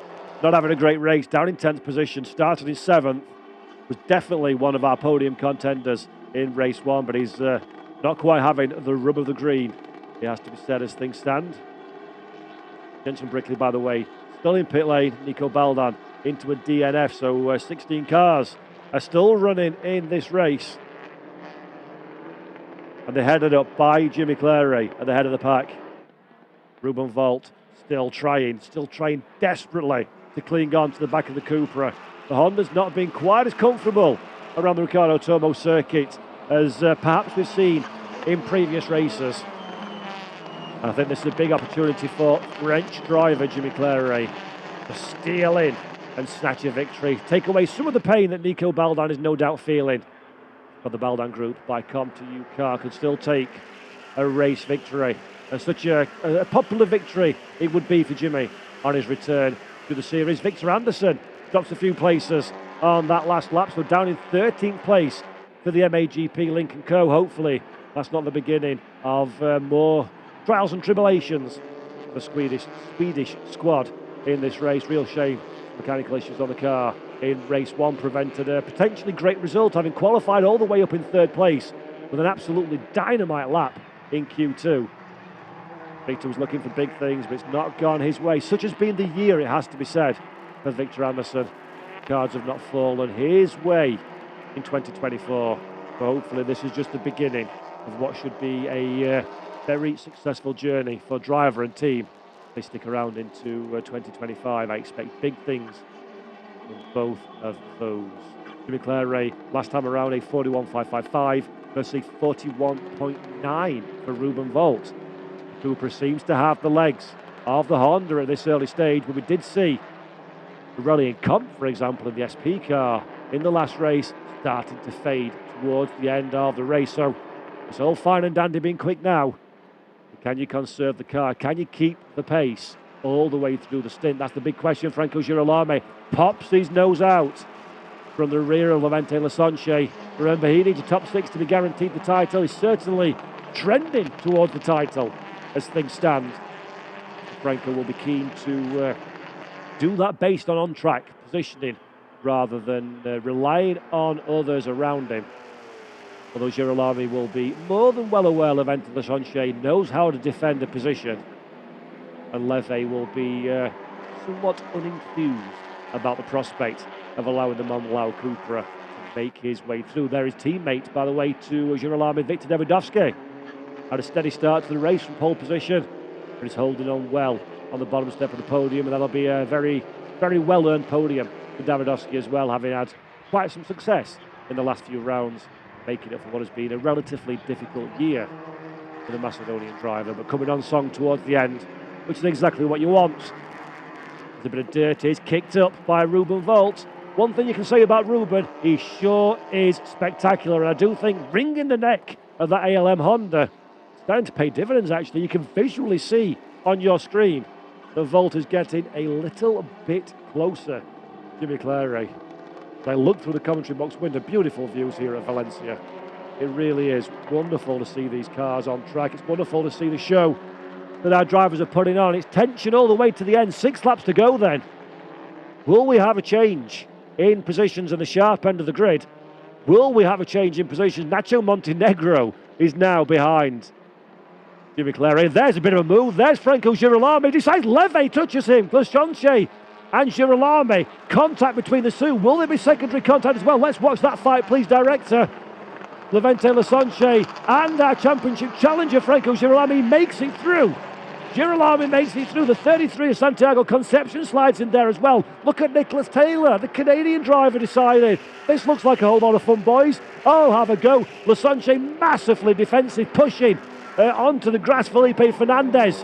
not having a great race, down in 10th position, started in 7th, was definitely one of our podium contenders in race 1, but he's not quite having the rub of the green. He has to be said as things stand. Jensen Brickley, by the way, still in pit lane. Nico Baldan into a DNF, so 16 cars are still running in this race. And they're headed up by Jimmy Clary at the head of the pack. Ruben Volt still trying desperately to cling on to the back of the Cupra. The Honda's not been quite as comfortable around the Ricardo Tormo circuit as perhaps we've seen in previous races. And I think this is a big opportunity for French driver Jimmy Clary to steal in and snatch a victory. Take away some of the pain that Nico Baldan is no doubt feeling. But the Baldan Group by Com2U car could still take a race victory. Such a popular victory it would be for Jimmy on his return to the series. Victor Anderson drops a few places on that last lap, so down in 13th place for the MAGP Lincoln Co. Hopefully that's not the beginning of more trials and tribulations for the Swedish squad in this race. Real shame mechanical issues on the car in race 1 prevented a potentially great result, having qualified all the way up in 3rd place with an absolutely dynamite lap in Q2. Victor was looking for big things, but it's not gone his way. Such has been the year, it has to be said, for Victor Anderson. Cards have not fallen his way in 2024, but hopefully this is just the beginning of what should be a very successful journey for driver and team. They stick around into 2025. I expect big things from both of those. Jimmy Clare, last time around, a 41.555 versus a 41.9 for Ruben Volt. Cooper seems to have the legs of the Honda at this early stage, but we did see Aurelian Comp, for example, in the SP car in the last race, starting to fade towards the end of the race. So it's all fine and dandy being quick now. Can you conserve the car? Can you keep the pace all the way through the stint? That's the big question. Franco Girolamo pops his nose out from the rear of Levente Lasonche. Remember, he needs a top 6 to be guaranteed the title. He's certainly trending towards the title as things stand. Franco will be keen to do that based on on-track positioning rather than relying on others around him. Although Girolami will be more than well aware Levente Lasonche knows how to defend a position, and Leve will be somewhat unenthused about the prospect of allowing the Monlau Cupra to make his way through. There is teammate, by the way, to Girolami, Victor Davidovski. Had a steady start to the race from pole position, but is holding on well on the bottom step of the podium, and that'll be a very, very well-earned podium for Davidovski as well, having had quite some success in the last few rounds, making it for what has been a relatively difficult year for the Macedonian driver. But coming on song towards the end, which is exactly what you want. There's a bit of dirt. He's kicked up by Ruben Volt. One thing you can say about Ruben, he sure is spectacular. And I do think wringing the neck of that ALM Honda is starting to pay dividends, actually. You can visually see on your screen that Volt is getting a little bit closer. Jimmy Clare. I look through the commentary box window, beautiful views here at Valencia. It really is wonderful to see these cars on track. It's wonderful to see the show that our drivers are putting on. It's tension all the way to the end. 6 laps to go then. Will we have a change in positions in the sharp end of the grid? Will we have a change in positions? Nacho Montenegro is now behind Jimmy Clare. There's a bit of a move. There's Franco Girolami. Decides Leve touches him. Lasonche and Girolami. Contact between the two. Will there be secondary contact as well? Let's watch that fight, please, director. Levente Lasonche and our championship challenger, Franco Girolami, makes it through. Girolami makes it through. The 33 of Santiago Concepcion slides in there as well. Look at Nicholas Taylor, the Canadian driver, decided this looks like a whole lot of fun, boys. I'll have a go. Lasonche massively defensive, pushing onto the grass. Felipe Fernandez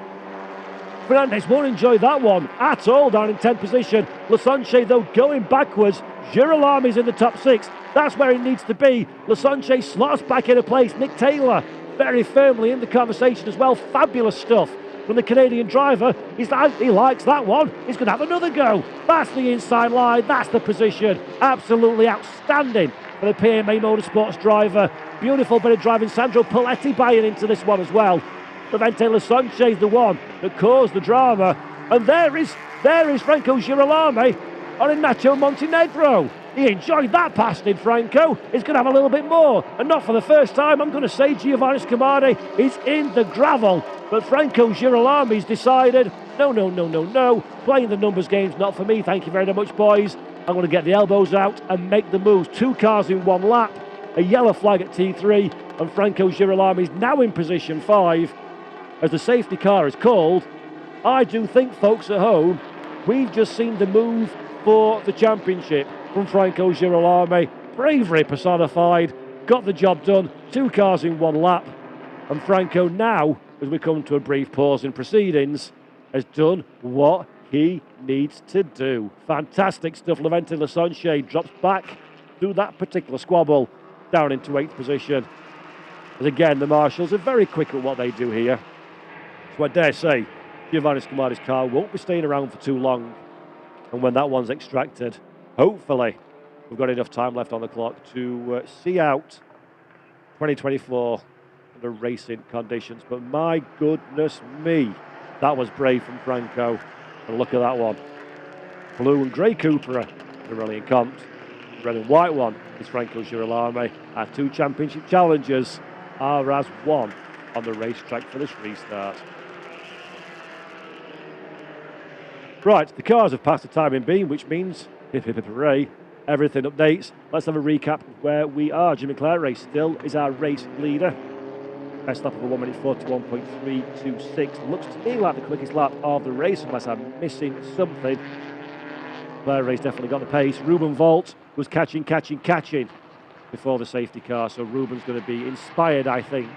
won't enjoy that one at all, down in 10th position. Lasonche, though, going backwards. Girolami's in the top 6. That's where he needs to be. Lasonche slots back into place. Nick Taylor very firmly in the conversation as well. Fabulous stuff from the Canadian driver. He likes that one. He's going to have another go. That's the inside line. That's the position. Absolutely outstanding for the PMA Motorsports driver. Beautiful bit of driving. Sandro Paletti buying into this one as well. Levente Lasonche is the one that caused the drama. And there is Franco Girolami on Nacho Montenegro. He enjoyed that pass, did Franco. He's going to have a little bit more. And not for the first time. I'm going to say Giovanni Scamani is in the gravel. But Franco Girolami's decided, no. Playing the numbers game's not for me. Thank you very much, boys. I'm going to get the elbows out and make the moves. 2 cars in 1 lap. A yellow flag at T3. And Franco Girolami's now in position 5. As the safety car is called. I do think, folks at home, we've just seen the move for the championship from Franco Girolami. Bravery personified, got the job done, 2 cars in 1 lap. And Franco now, as we come to a brief pause in proceedings, has done what he needs to do. Fantastic stuff. Levente Lasonche drops back through that particular squabble down into 8th position. As again, the marshals are very quick at what they do here. So I dare say Giovanni Scamati's car won't be staying around for too long. And when that one's extracted, hopefully we've got enough time left on the clock to see out 2024 under racing conditions. But my goodness me, that was brave from Franco. And look at that one. Blue and grey Cupra, the Rallying Compt. Red and white one is Franco Girolamo. Our 2 championship challengers are as one on the racetrack for this restart. Right, the cars have passed the timing beam, which means, hip hip hip hooray, everything updates. Let's have a recap of where we are. Jimmy Clare still is our race leader. Best lap of a 1 minute 41.326. Looks to me like the quickest lap of the race, unless I'm missing something. Clare's definitely got the pace. Ruben Volt was catching before the safety car, so Ruben's going to be inspired, I think,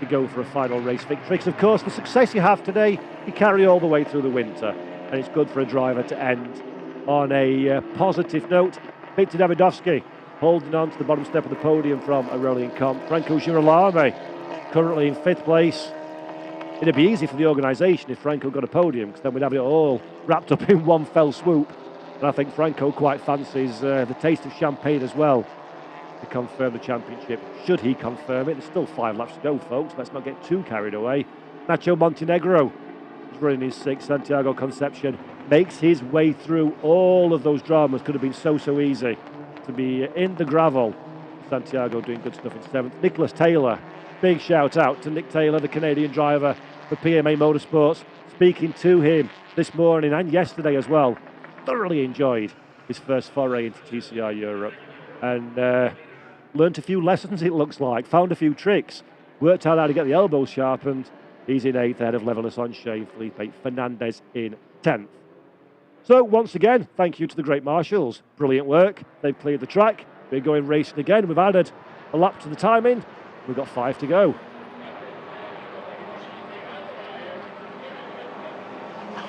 to go for a final race victory. Because, of course, the success you have today, you carry all the way through the winter. And it's good for a driver to end on a positive note. Victor Davidovsky holding on to the bottom step of the podium from a Rallying Compt. Franco Girolamo currently in 5th place. It'd be easy for the organisation if Franco got a podium, because then we'd have it all wrapped up in one fell swoop. And I think Franco quite fancies the taste of champagne as well to confirm the championship. Should he confirm it? There's still 5 laps to go, folks. Let's not get too carried away. Nacho Montenegro is running his 6th. Santiago Concepcion makes his way through all of those dramas. Could have been so easy to be in the gravel. Santiago doing good stuff in 7th. Nicholas Taylor, big shout out to Nick Taylor, the Canadian driver for PMA Motorsports. Speaking to him this morning and yesterday as well. Thoroughly enjoyed his first foray into TCR Europe and learnt a few lessons, it looks like. Found a few tricks. Worked out how to get the elbows sharpened. He's in 8th ahead of Level Sonche and Felipe Fernandez in 10th. So once again, thank you to the great marshals. Brilliant work. They've cleared the track. We're going racing again. We've added a lap to the timing. We've got 5 to go.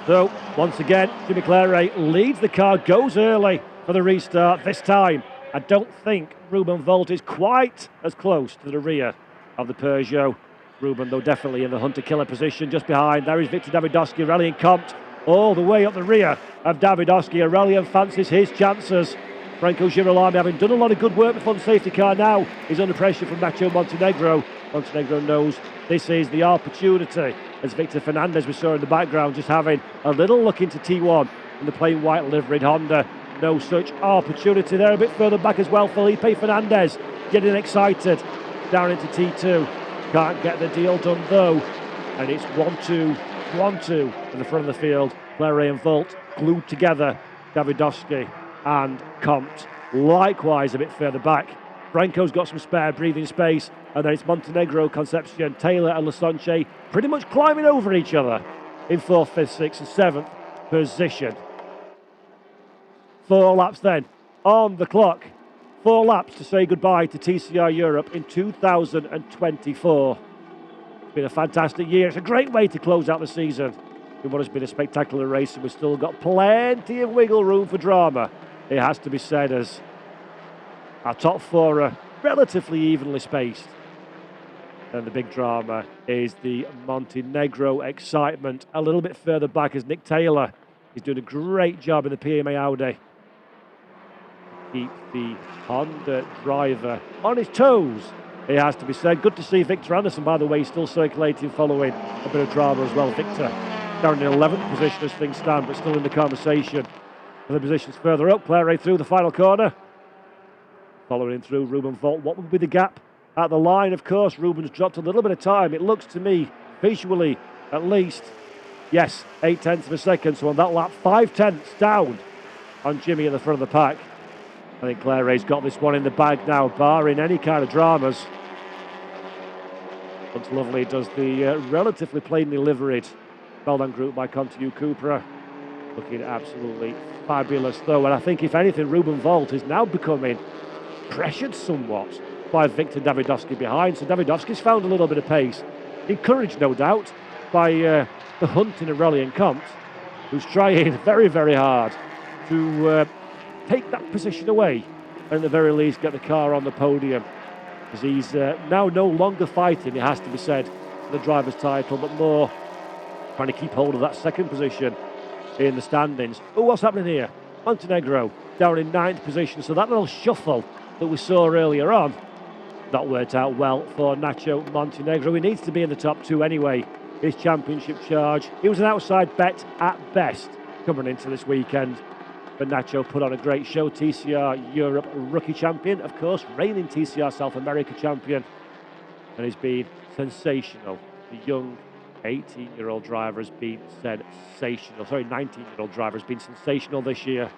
So once again, Jimmy Clare leads the car, goes early for the restart. This time, I don't think Ruben Volt is quite as close to the rear of the Peugeot. Ruben, though, definitely in the hunter-killer position just behind. There is Victor Davidovsky, Rallying Compt, all the way up the rear of Davidovsky. Aurelian fancies his chances. Franco Girolamo, having done a lot of good work before the safety car, now is under pressure from Nacho Montenegro. Montenegro knows this is the opportunity, as Victor Fernandez we saw in the background, just having a little look into T1 in the plain white liveried Honda. No such opportunity there. A bit further back as well, Felipe Fernandez getting excited down into T2. Can't get the deal done though, and it's 1-2 in the front of the field. Clare and Volt glued together. Davidovsky and Compt likewise a bit further back. Franco's got some spare breathing space, and then it's Montenegro, Concepcion, Taylor and Sonche pretty much climbing over each other in 4th, 5th, 6th and 7th position. 4 laps then on the clock. 4 laps to say goodbye to TCR Europe in 2024. It's been a fantastic year. It's a great way to close out the season in what has been a spectacular race, and we've still got plenty of wiggle room for drama. It has to be said, as our top 4 are relatively evenly spaced. And the big drama is the Montenegro excitement. A little bit further back is Nick Taylor. He's doing a great job in the PMA Audi. Keep the Honda driver on his toes, it has to be said. Good to see Victor Anderson, by the way, still circulating following a bit of drama as well. Victor down in 11th position as things stand, but still in the conversation. And the positions further up, Clare through the final corner. Following through Ruben Volt. What would be the gap at the line? Of course, Ruben's dropped a little bit of time. It looks to me, visually at least, yes, 0.8 of a second. So on that lap, 0.5 down on Jimmy in the front of the pack. I think Clare's got this one in the bag now, barring any kind of dramas. Looks lovely, does the relatively plainly liveried Beldan Group by Continue Cupra. Looking absolutely fabulous though, and I think if anything, Ruben Volt is now becoming pressured somewhat by Victor Davidovsky behind. So Davidovsky's found a little bit of pace, encouraged no doubt by the hunt in a Rallying Compt, who's trying very, very hard to take that position away and at the very least get the car on the podium, because he's now no longer fighting, it has to be said, for the driver's title, but more trying to keep hold of that second position in the standings. Oh, what's happening here? Montenegro down in 9th position, so that little shuffle that we saw earlier on, that worked out well for Nacho Montenegro. He needs to be in the top 2 anyway, his championship charge. He was an outside bet at best coming into this weekend, but Nacho put on a great show. TCR Europe rookie champion, of course, reigning TCR South America champion, and he's been sensational. The young 18-year-old driver has been sensational. 19-year-old driver has been sensational this year.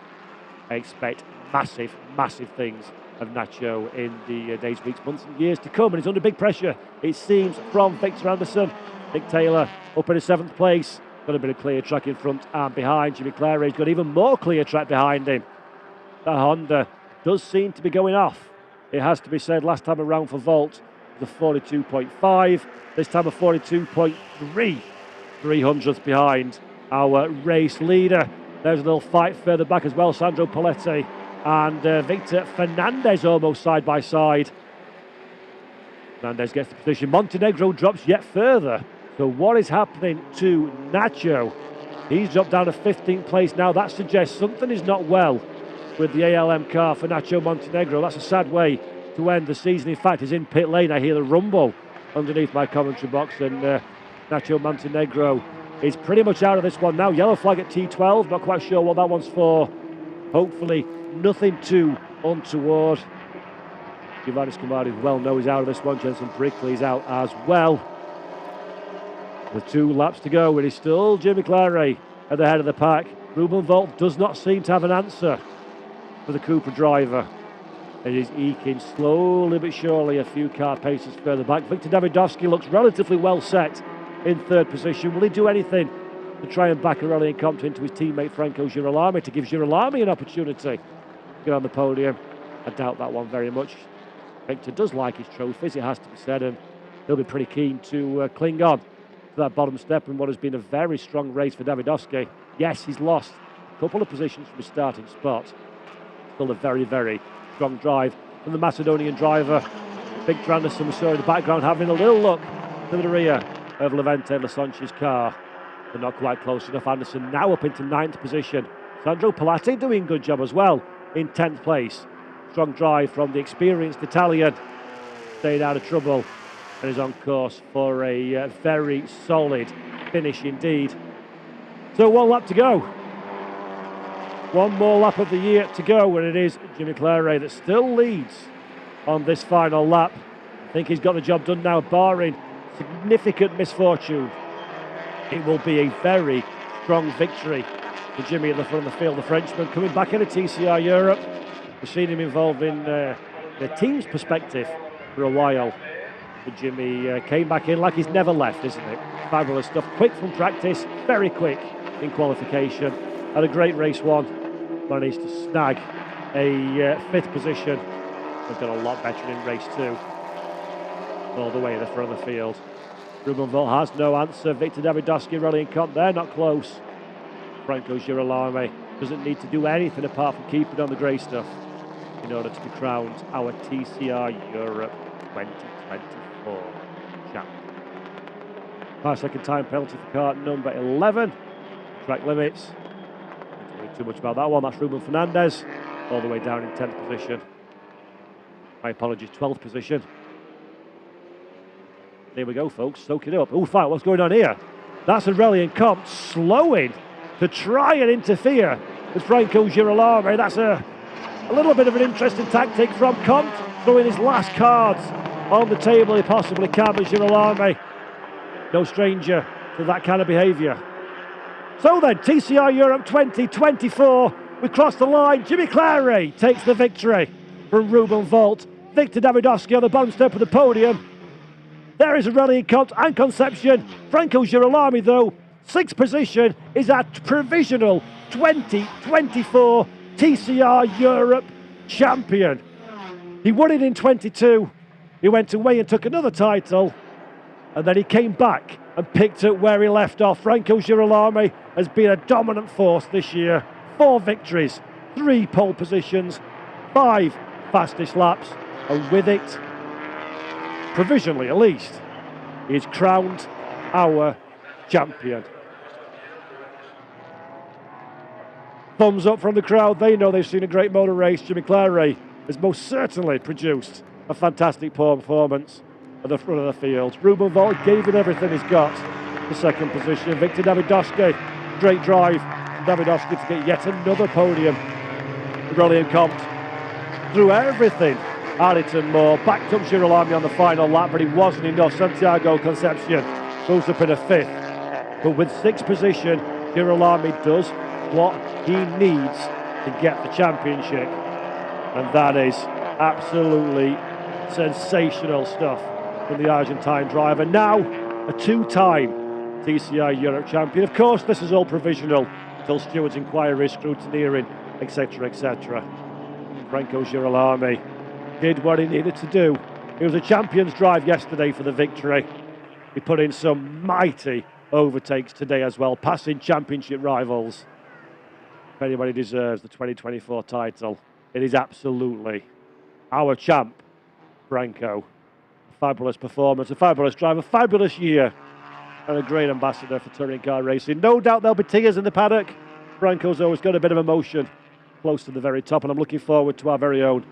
I expect massive, massive things of Nacho in the days, weeks, months and years to come, and he's under big pressure, it seems, from Victor Anderson. Nick Taylor up in 7th place, got a bit of clear track in front and behind. Jimmy Clary's got even more clear track behind him. That Honda does seem to be going off, it has to be said. Last time around for Volt, the 42.5, this time a 42.3, 300th behind our race leader. There's a little fight further back as well. Sandro Poletti and Victor Fernandez almost side by side. Fernandez gets the position. Montenegro drops yet further. So what is happening to Nacho? He's dropped down to 15th place now. That suggests something is not well with the ALM car for Nacho Montenegro. That's a sad way to end the season. In fact, he's in pit lane. I hear the rumble underneath my commentary box, and Nacho Montenegro is pretty much out of this one now. Yellow flag at T12, not quite sure what that one's for. Hopefully nothing too untoward. Giovanni Scamardi well knows he's out of this one. Jensen Brickley's out as well. With 2 laps to go, it is still Jimmy Clary at the head of the pack. Ruben Volt does not seem to have an answer for the Cooper driver. It is eking slowly but surely a few car paces further back. Victor Davidovski looks relatively well set in 3rd position. Will he do anything to try and back Aurelien Comte into his teammate Franco Girolami to give Girolami an opportunity to get on the podium? I doubt that one very much. Victor does like his trophies, it has to be said, and he'll be pretty keen to cling on to that bottom step in what has been a very strong race for Davidovski. Yes, he's lost a couple of positions from his starting spot. Still a very, very strong drive from the Macedonian driver. Victor Anderson, we saw in the background, having a little look to the rear of Levente Lasonchi's car, but not quite close enough. Anderson now up into 9th position. Sandro Polatti doing a good job as well in 10th place. Strong drive from the experienced Italian. Stayed out of trouble and is on course for a very solid finish indeed. So 1 lap to go. 1 more lap of the year to go, and it is Jimmy Clary that still leads on this final lap. I think he's got the job done now, barring significant misfortune. It will be a very strong victory for Jimmy at the front of the field. The Frenchman coming back into TCR Europe. We've seen him involved in the team's perspective for a while. But Jimmy came back in like he's never left, isn't it? Fabulous stuff. Quick from practice, very quick in qualification. Had a great race 1. Managed to snag a 5th position. They've got a lot better in race 2. All the way in the front of the field. Ruben Volt has no answer. Victor Davidovski, Aurelien Comte, they're not close. Franco Girolami doesn't need to do anything apart from keeping on the grey stuff in order to be crowned our TCR Europe 2024 champion. 5-second time penalty for car number 11. Track limits. Don't worry too much about that one. That's Ruben Fernandez, all the way down in 10th position. My apologies, 12th position. There we go, folks. Soak it up. Oh, fight, what's going on here? That's Aurelien Comte slowing to try and interfere with Franco Girolami. That's a little bit of an interesting tactic from Comte, throwing his last cards on the table he possibly can, but Girolami, no stranger to that kind of behaviour. So then, TCR Europe 2024, we cross the line. Jimmy Clary takes the victory from Ruben Volt. Victor Davidovski on the bottom step of the podium. There is Aurelien Comte and Conception. Franco Girolami, though, 6th position, is our provisional 2024 TCR Europe champion. He won it in 22. He went away and took another title, and then he came back and picked up where he left off. Franco Girolami has been a dominant force this year. 4 victories, 3 pole positions, 5 fastest laps, and with it, provisionally at least, he is crowned our champion. Thumbs up from the crowd. They know they've seen a great motor race. Jimmy Clary has most certainly produced a fantastic performance at the front of the field. Ruben Volt gave it everything he's got. The second position. Victor Davidovsky, great drive. Davidovsky to get yet another podium. Brilliant comp. Threw everything at it and more. Backed up Girolami on the final lap, but it wasn't enough. Santiago Concepcion goes up in a fifth. But with sixth position, Girolami does what he needs to get the championship. And that is absolutely sensational stuff from the Argentine driver. Now, a two-time TCR Europe champion. Of course, this is all provisional until Stewart's inquiry, scrutineering, etc., etc. Franco Girolami did what he needed to do. It was a champion's drive yesterday for the victory. He put in some mighty overtakes today as well, passing championship rivals. If anybody deserves the 2024 title, it is absolutely our champ, Franco. Fabulous performance, a fabulous drive, a fabulous year, and a great ambassador for touring car racing. No doubt there'll be tears in the paddock. Franco's always got a bit of emotion close to the very top, and I'm looking forward to our very own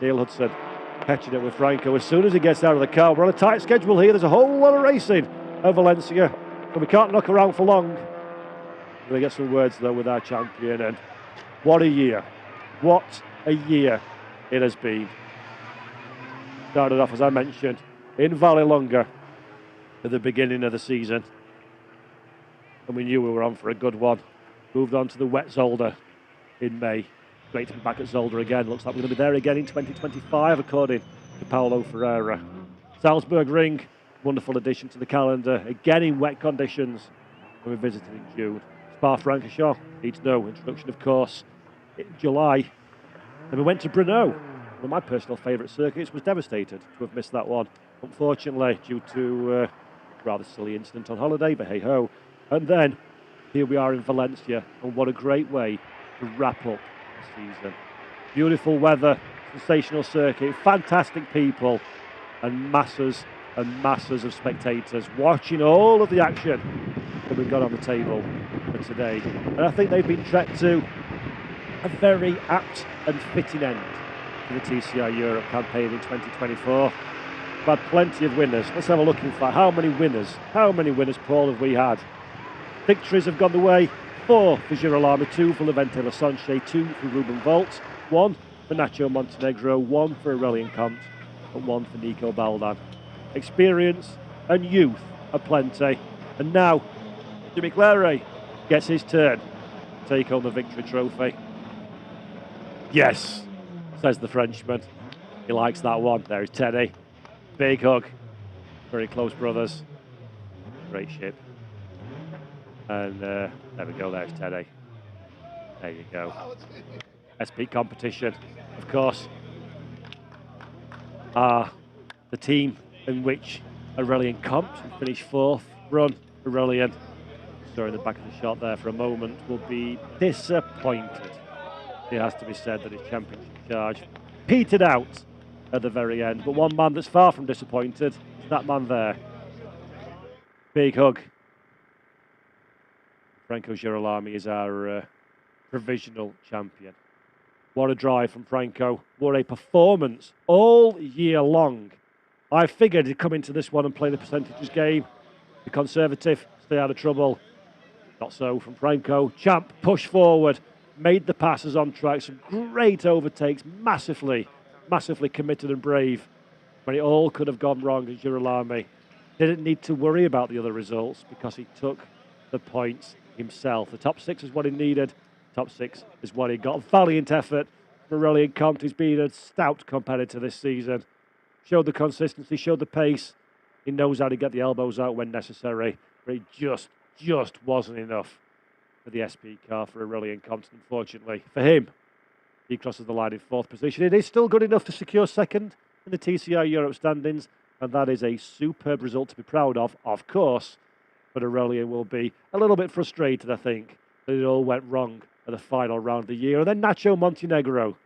Neil Hudson catching it with Franco as soon as he gets out of the car. We're on a tight schedule here. There's a whole lot of racing at Valencia, but we can't knock around for long. We're going to get some words, though, with our champion, and what a year. What a year it has been. Started off, as I mentioned, in Vallelonga at the beginning of the season, and we knew we were on for a good one. Moved on to the wet Zolder in May. Great to be back at Zolder again. Looks like we're going to be there again in 2025, according to Paulo Ferreira. Salzburg Ring, wonderful addition to the calendar, again in wet conditions, and we visited in June. Spa-Francorchamps needs no introduction, of course, in July. And we went to Brno, one of my personal favourite circuits. Was devastated to have missed that one, unfortunately, due to a rather silly incident on holiday, but hey-ho. And then here we are in Valencia, and what a great way to wrap up the season. Beautiful weather, sensational circuit, fantastic people, and masses of spectators watching all of the action that we've got on the table for today. And I think they've been trekked to a very apt and fitting end to the TCR Europe campaign in 2024. We've had plenty of winners. Let's have a look in fact. How many winners, Paul, have we had? Victories have gone the way. 4 for Girolami, 2 for Levente Lasonche, 2 for Ruben Volt, 1 for Nacho Montenegro, 1 for Aurelian Comte, and 1 for Nico Baldan. Experience and youth are plenty. And now, Jimmy Clary gets his turn to take home the victory trophy. Yes, says the Frenchman. He likes that one. There's Teddy. Big hug. Very close brothers. Great ship. And there we go, there's Teddy. There you go. SP competition, of course, the team in which Aurelian Comte finished 4th run. Aurelian, saw in the back of the shot there for a moment, will be disappointed. It has to be said that his championship charge petered out at the very end. But one man that's far from disappointed is that man there. Big hug. Franco Girolami is our provisional champion. What a drive from Franco. What a performance all year long. I figured he'd come into this one and play the percentages game. The conservative, stay out of trouble. Not so from Franco. Champ, push forward, made the passes on track. Some great overtakes, massively committed and brave. When it all could have gone wrong, and Girolami didn't need to worry about the other results because he took the points himself. The top 6 is what he needed. Top 6 is what he got. Valiant effort from Aurelian Comte. He's been a stout competitor this season. Showed the consistency, showed the pace. He knows how to get the elbows out when necessary. But it just wasn't enough for the SP car for Aurelian Comte, unfortunately. For him, he crosses the line in 4th position. It is still good enough to secure 2nd in the TCR Europe standings. And that is a superb result to be proud of course. But Aurelian will be a little bit frustrated, I think, that it all went wrong at the final round of the year. And then Nacho Montenegro.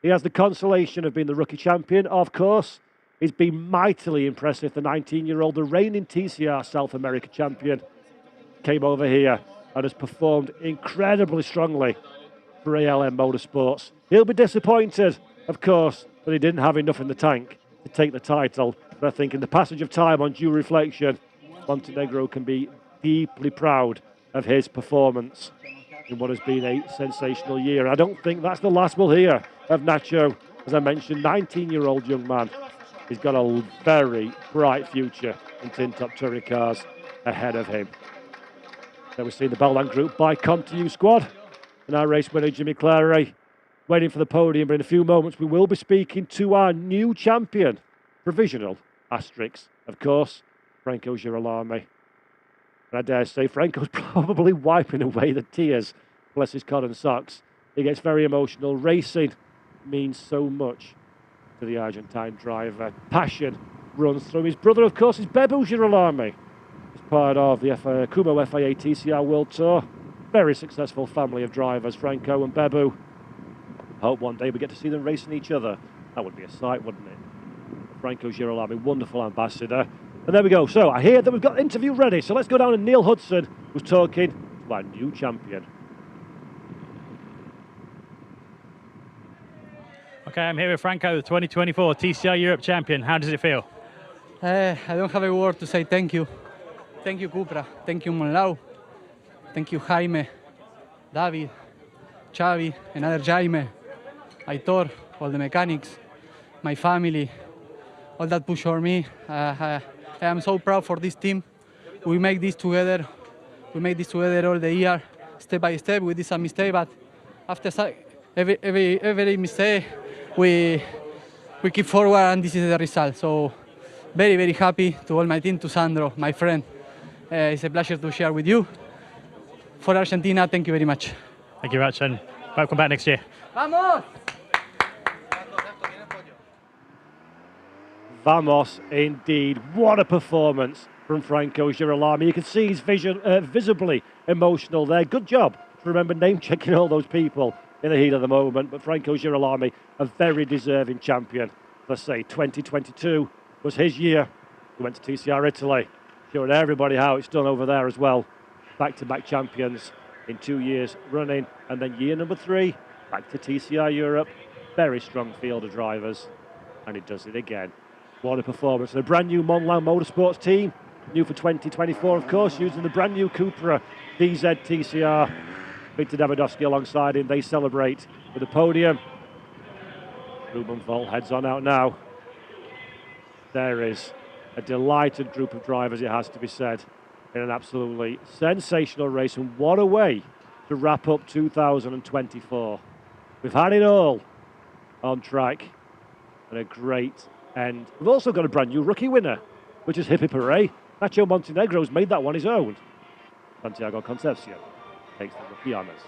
He has the consolation of being the rookie champion, of course. He's been mightily impressive, the 19-year-old, the reigning TCR South America champion, came over here and has performed incredibly strongly for ALM Motorsports. He'll be disappointed, of course, that he didn't have enough in the tank to take the title. But I think in the passage of time, on due reflection, Montenegro can be deeply proud of his performance in what has been a sensational year. I don't think that's the last we'll hear of Nacho. As I mentioned, 19-year-old young man. He's got a very bright future in tin-top touring cars ahead of him. Then we see the Baldan Group by Continu squad. And our race winner, Jimmy Clary, waiting for the podium. But in a few moments, we will be speaking to our new champion, provisional asterisk, of course, Franco Girolami. And I dare say Franco's probably wiping away the tears, bless his cotton socks. He gets very emotional. Racing means so much to the Argentine driver. Passion runs through. His brother, of course, is Bebu Girolami. He's part of the Kumo FIA TCR World Tour. Very successful family of drivers, Franco and Bebu. Hope one day we get to see them racing each other. That would be a sight, wouldn't it? Franco Girolami, wonderful ambassador. And there we go. So I hear that we've got the interview ready. So let's go down to Neil Hudson, who's talking to our new champion. Okay, I'm here with Franco, the 2024 TCR Europe champion. How does it feel? I don't have a word to say thank you. Thank you, Cupra. Thank you, Monlau. Thank you, Jaime, David, Xavi, another Jaime, Aitor, all the mechanics, my family, all that push for me. I am so proud for this team. We make this together. We make this together all the year, step by step. We did some mistake, but after every mistake, we keep forward, and this is the result. So very, very happy to all my team, to Sandro, my friend. It's a pleasure to share with you. For Argentina, thank you very much. Thank you very much, and welcome back next year. Vamos! Vamos, indeed. What a performance from Franco Girolami. You can see he's visibly emotional there. Good job to remember name-checking all those people in the heat of the moment. But Franco Girolami, a very deserving champion. Let's say 2022 was his year. He went to TCR Italy, showing everybody how it's done over there as well. Back-to-back champions in 2 years running. And then year number 3, back to TCR Europe. Very strong field of drivers. And he does it again. What a performance. The brand new Monlau Motorsports team, new for 2024, of course, using the brand new Cupra DZ TCR. Victor Davidovsky alongside him. They celebrate with a podium. Ruben Volt heads on out now. There is a delighted group of drivers, it has to be said, in an absolutely sensational race. And what a way to wrap up 2024. We've had it all on track and a great end. We've also got a brand new rookie winner, which is Hippie Hooray. Nacho Montenegro's made that one his own. Santiago Concepcion takes the rookie honours.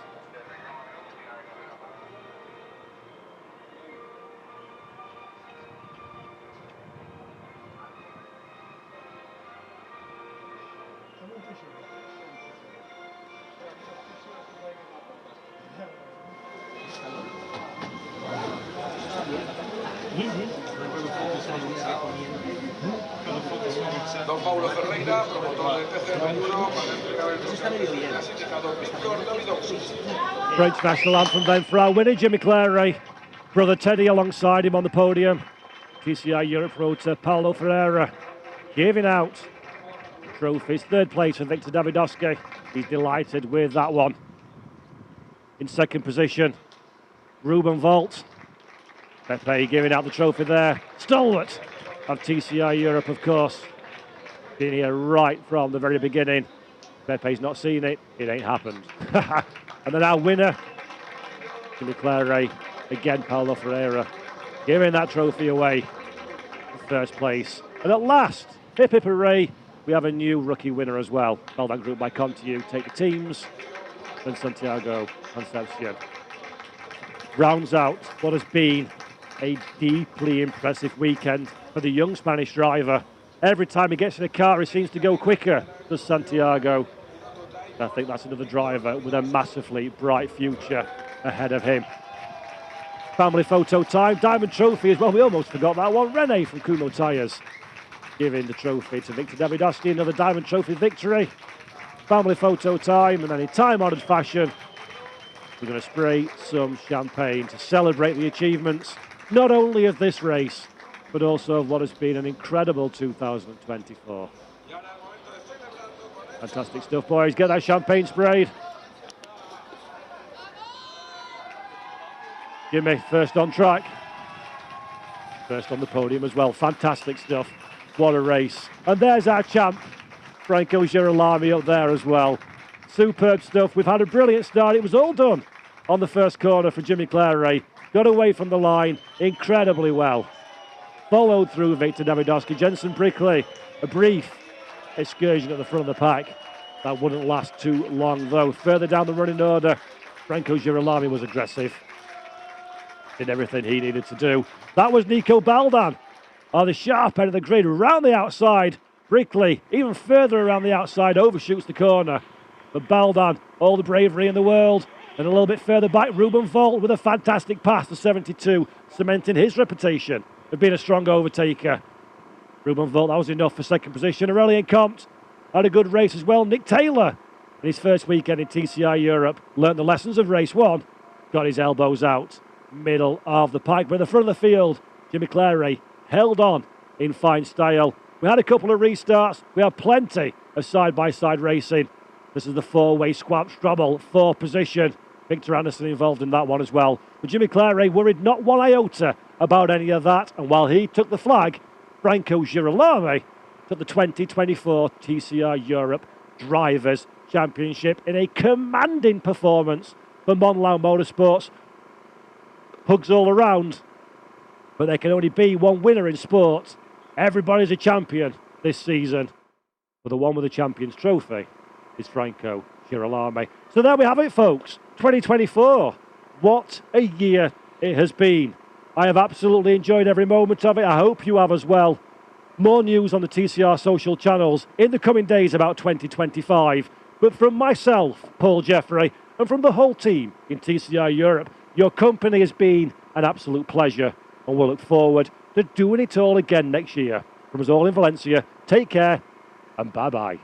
Don Paulo Ferreira, promotor de TCR Europe, clasificado Víctor Davidovsky. French national anthem then for our winner, Jimmy Clary. Brother Teddy alongside him on the podium. TCR Europe promoter Paulo Ferreira giving out trophies. Third place for Victor Davidovsky. He's delighted with that one. In second position, Ruben Volt. Pepe giving out the trophy there. Stalwart of TCR Europe, of course. Been here right from the very beginning. Pepe's not seen it. It ain't happened. And then our winner, Jimmy Clary, again Paulo Ferreira, giving that trophy away for first place. And at last, hip hip hooray, we have a new rookie winner as well. Baldan Group by Continu take the teams. And Santiago Concepcion rounds out what has been a deeply impressive weekend for the young Spanish driver. Every time he gets in a car, he seems to go quicker, does Santiago. I think that's another driver with a massively bright future ahead of him. Family photo time, diamond trophy as well. We almost forgot that one. Rene from Kumo Tyres giving the trophy to Victor Davidovsky, another diamond trophy victory. Family photo time, and then in time-honoured fashion, We're going to spray some champagne to celebrate the achievements, not only of this race, but also of what has been an incredible 2024. Fantastic stuff, boys. Get that champagne sprayed. Jimmy, first on track. First on the podium as well. Fantastic stuff. What a race. And there's our champ, Franco Girolami, up there as well. Superb stuff. We've had a brilliant start. It was all done on the first corner for Jimmy Clary. Got away from the line incredibly well. Followed through Victor Davidowski. Jensen Brickley, a brief excursion at the front of the pack. That wouldn't last too long though. Further down the running order, Franco Girolami was aggressive. Did everything he needed to do. That was Nico Baldan on the sharp end of the grid, around the outside. Brickley, even further around the outside, overshoots the corner. But Baldan, all the bravery in the world. And a little bit further back, Ruben Volt with a fantastic pass to 72, cementing his reputation of being a strong overtaker. Ruben Volt, that was enough for second position. Aurelien Comte had a good race as well. Nick Taylor, in his first weekend in TCR Europe, learnt the lessons of race one, got his elbows out, middle of the pack. But at the front of the field, Jimmy Clary held on in fine style. We had a couple of restarts. We had plenty of side-by-side racing. This is the four-way squat struggle, fourth position. Victor Anderson involved in that one as well. But Jimmy Clary worried not one iota about any of that. And while he took the flag, Franco Girolami took the 2024 TCR Europe Drivers' Championship in a commanding performance for Monlau Motorsports. Hugs all around, but there can only be one winner in sport. Everybody's a champion this season, but the one with the Champions Trophy is Franco Girolami. So there we have it, folks. 2024. What a year it has been. I have absolutely enjoyed every moment of it. I hope you have as well. More news on the TCR social channels in the coming days about 2025. But from myself, Paul Jeffrey, and from the whole team in TCR Europe, your company has been an absolute pleasure. And we'll look forward to doing it all again next year. From us all in Valencia, take care and bye-bye.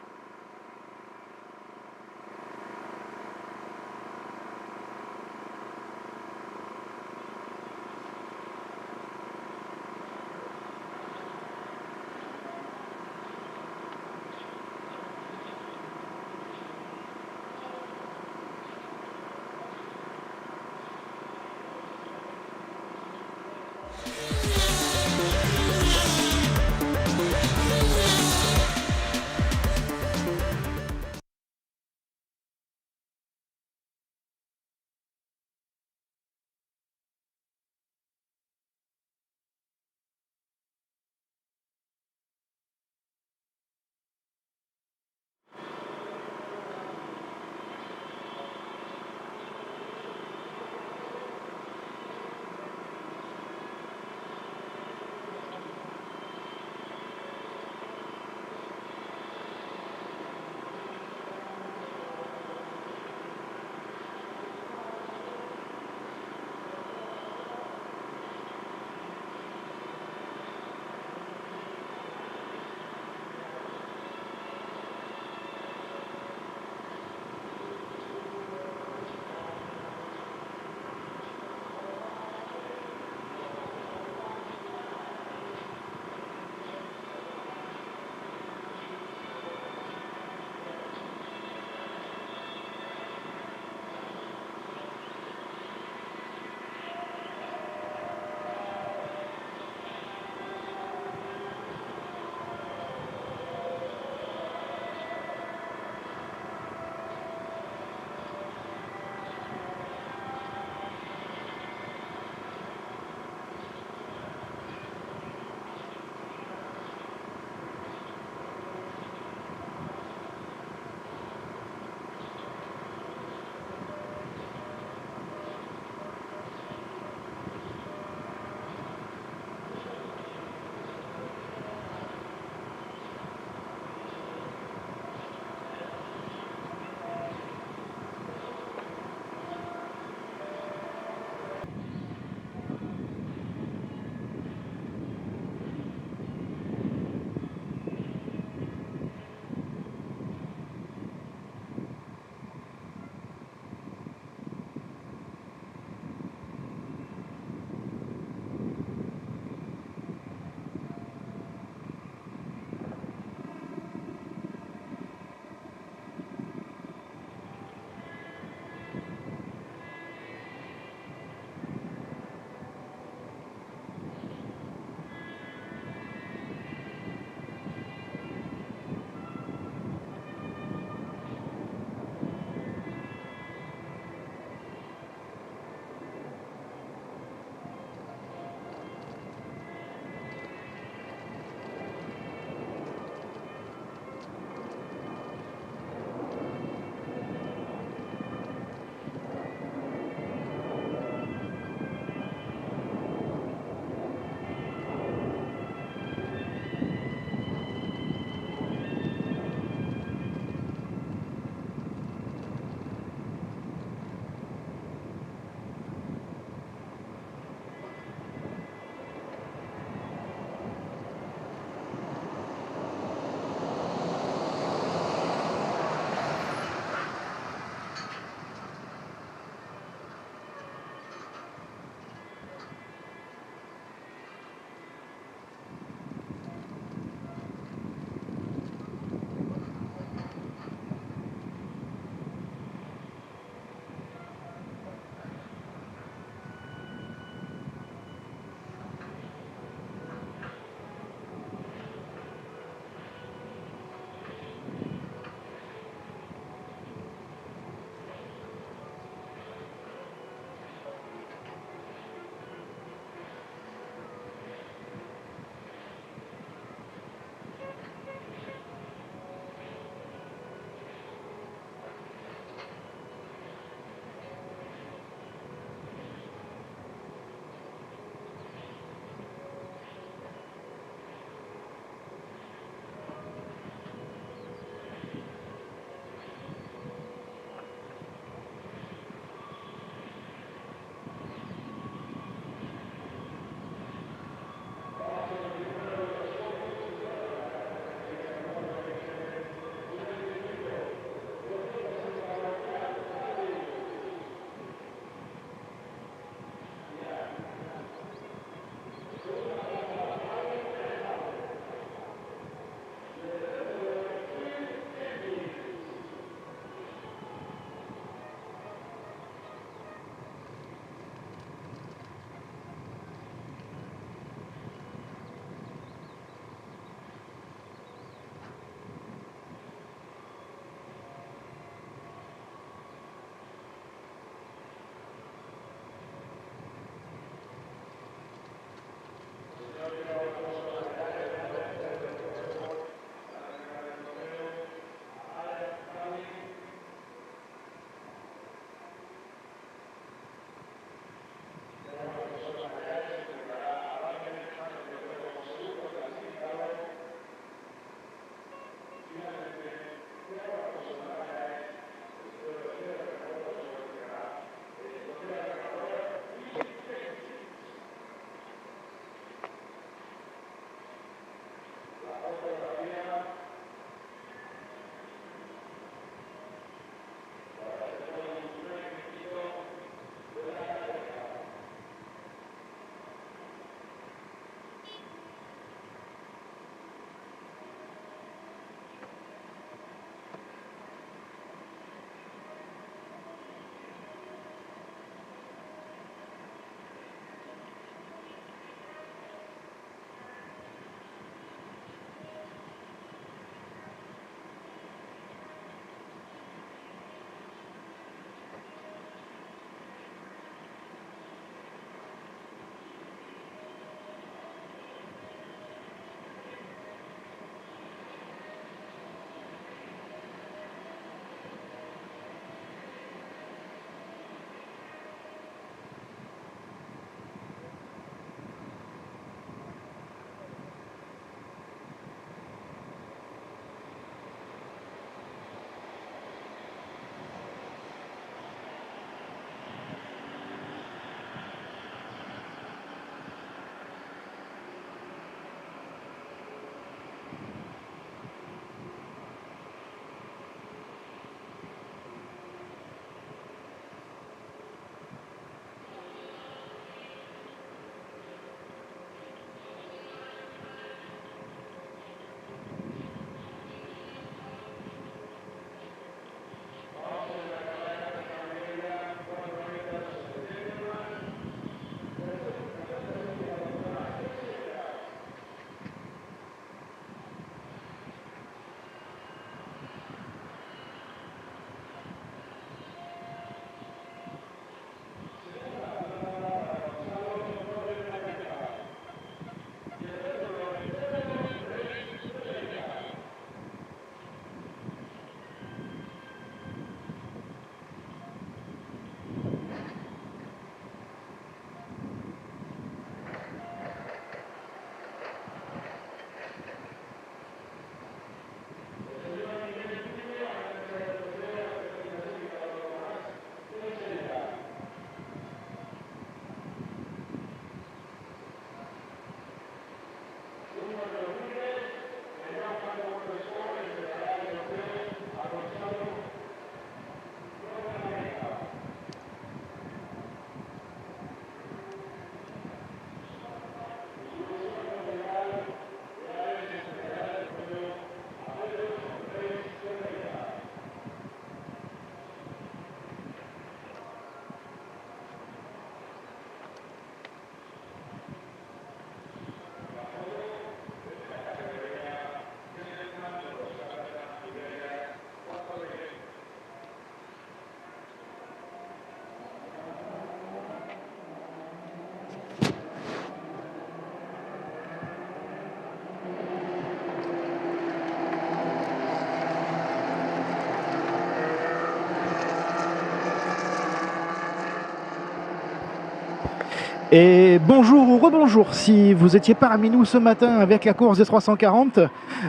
Et bonjour ou rebonjour, si vous étiez parmi nous ce matin avec la course des 340,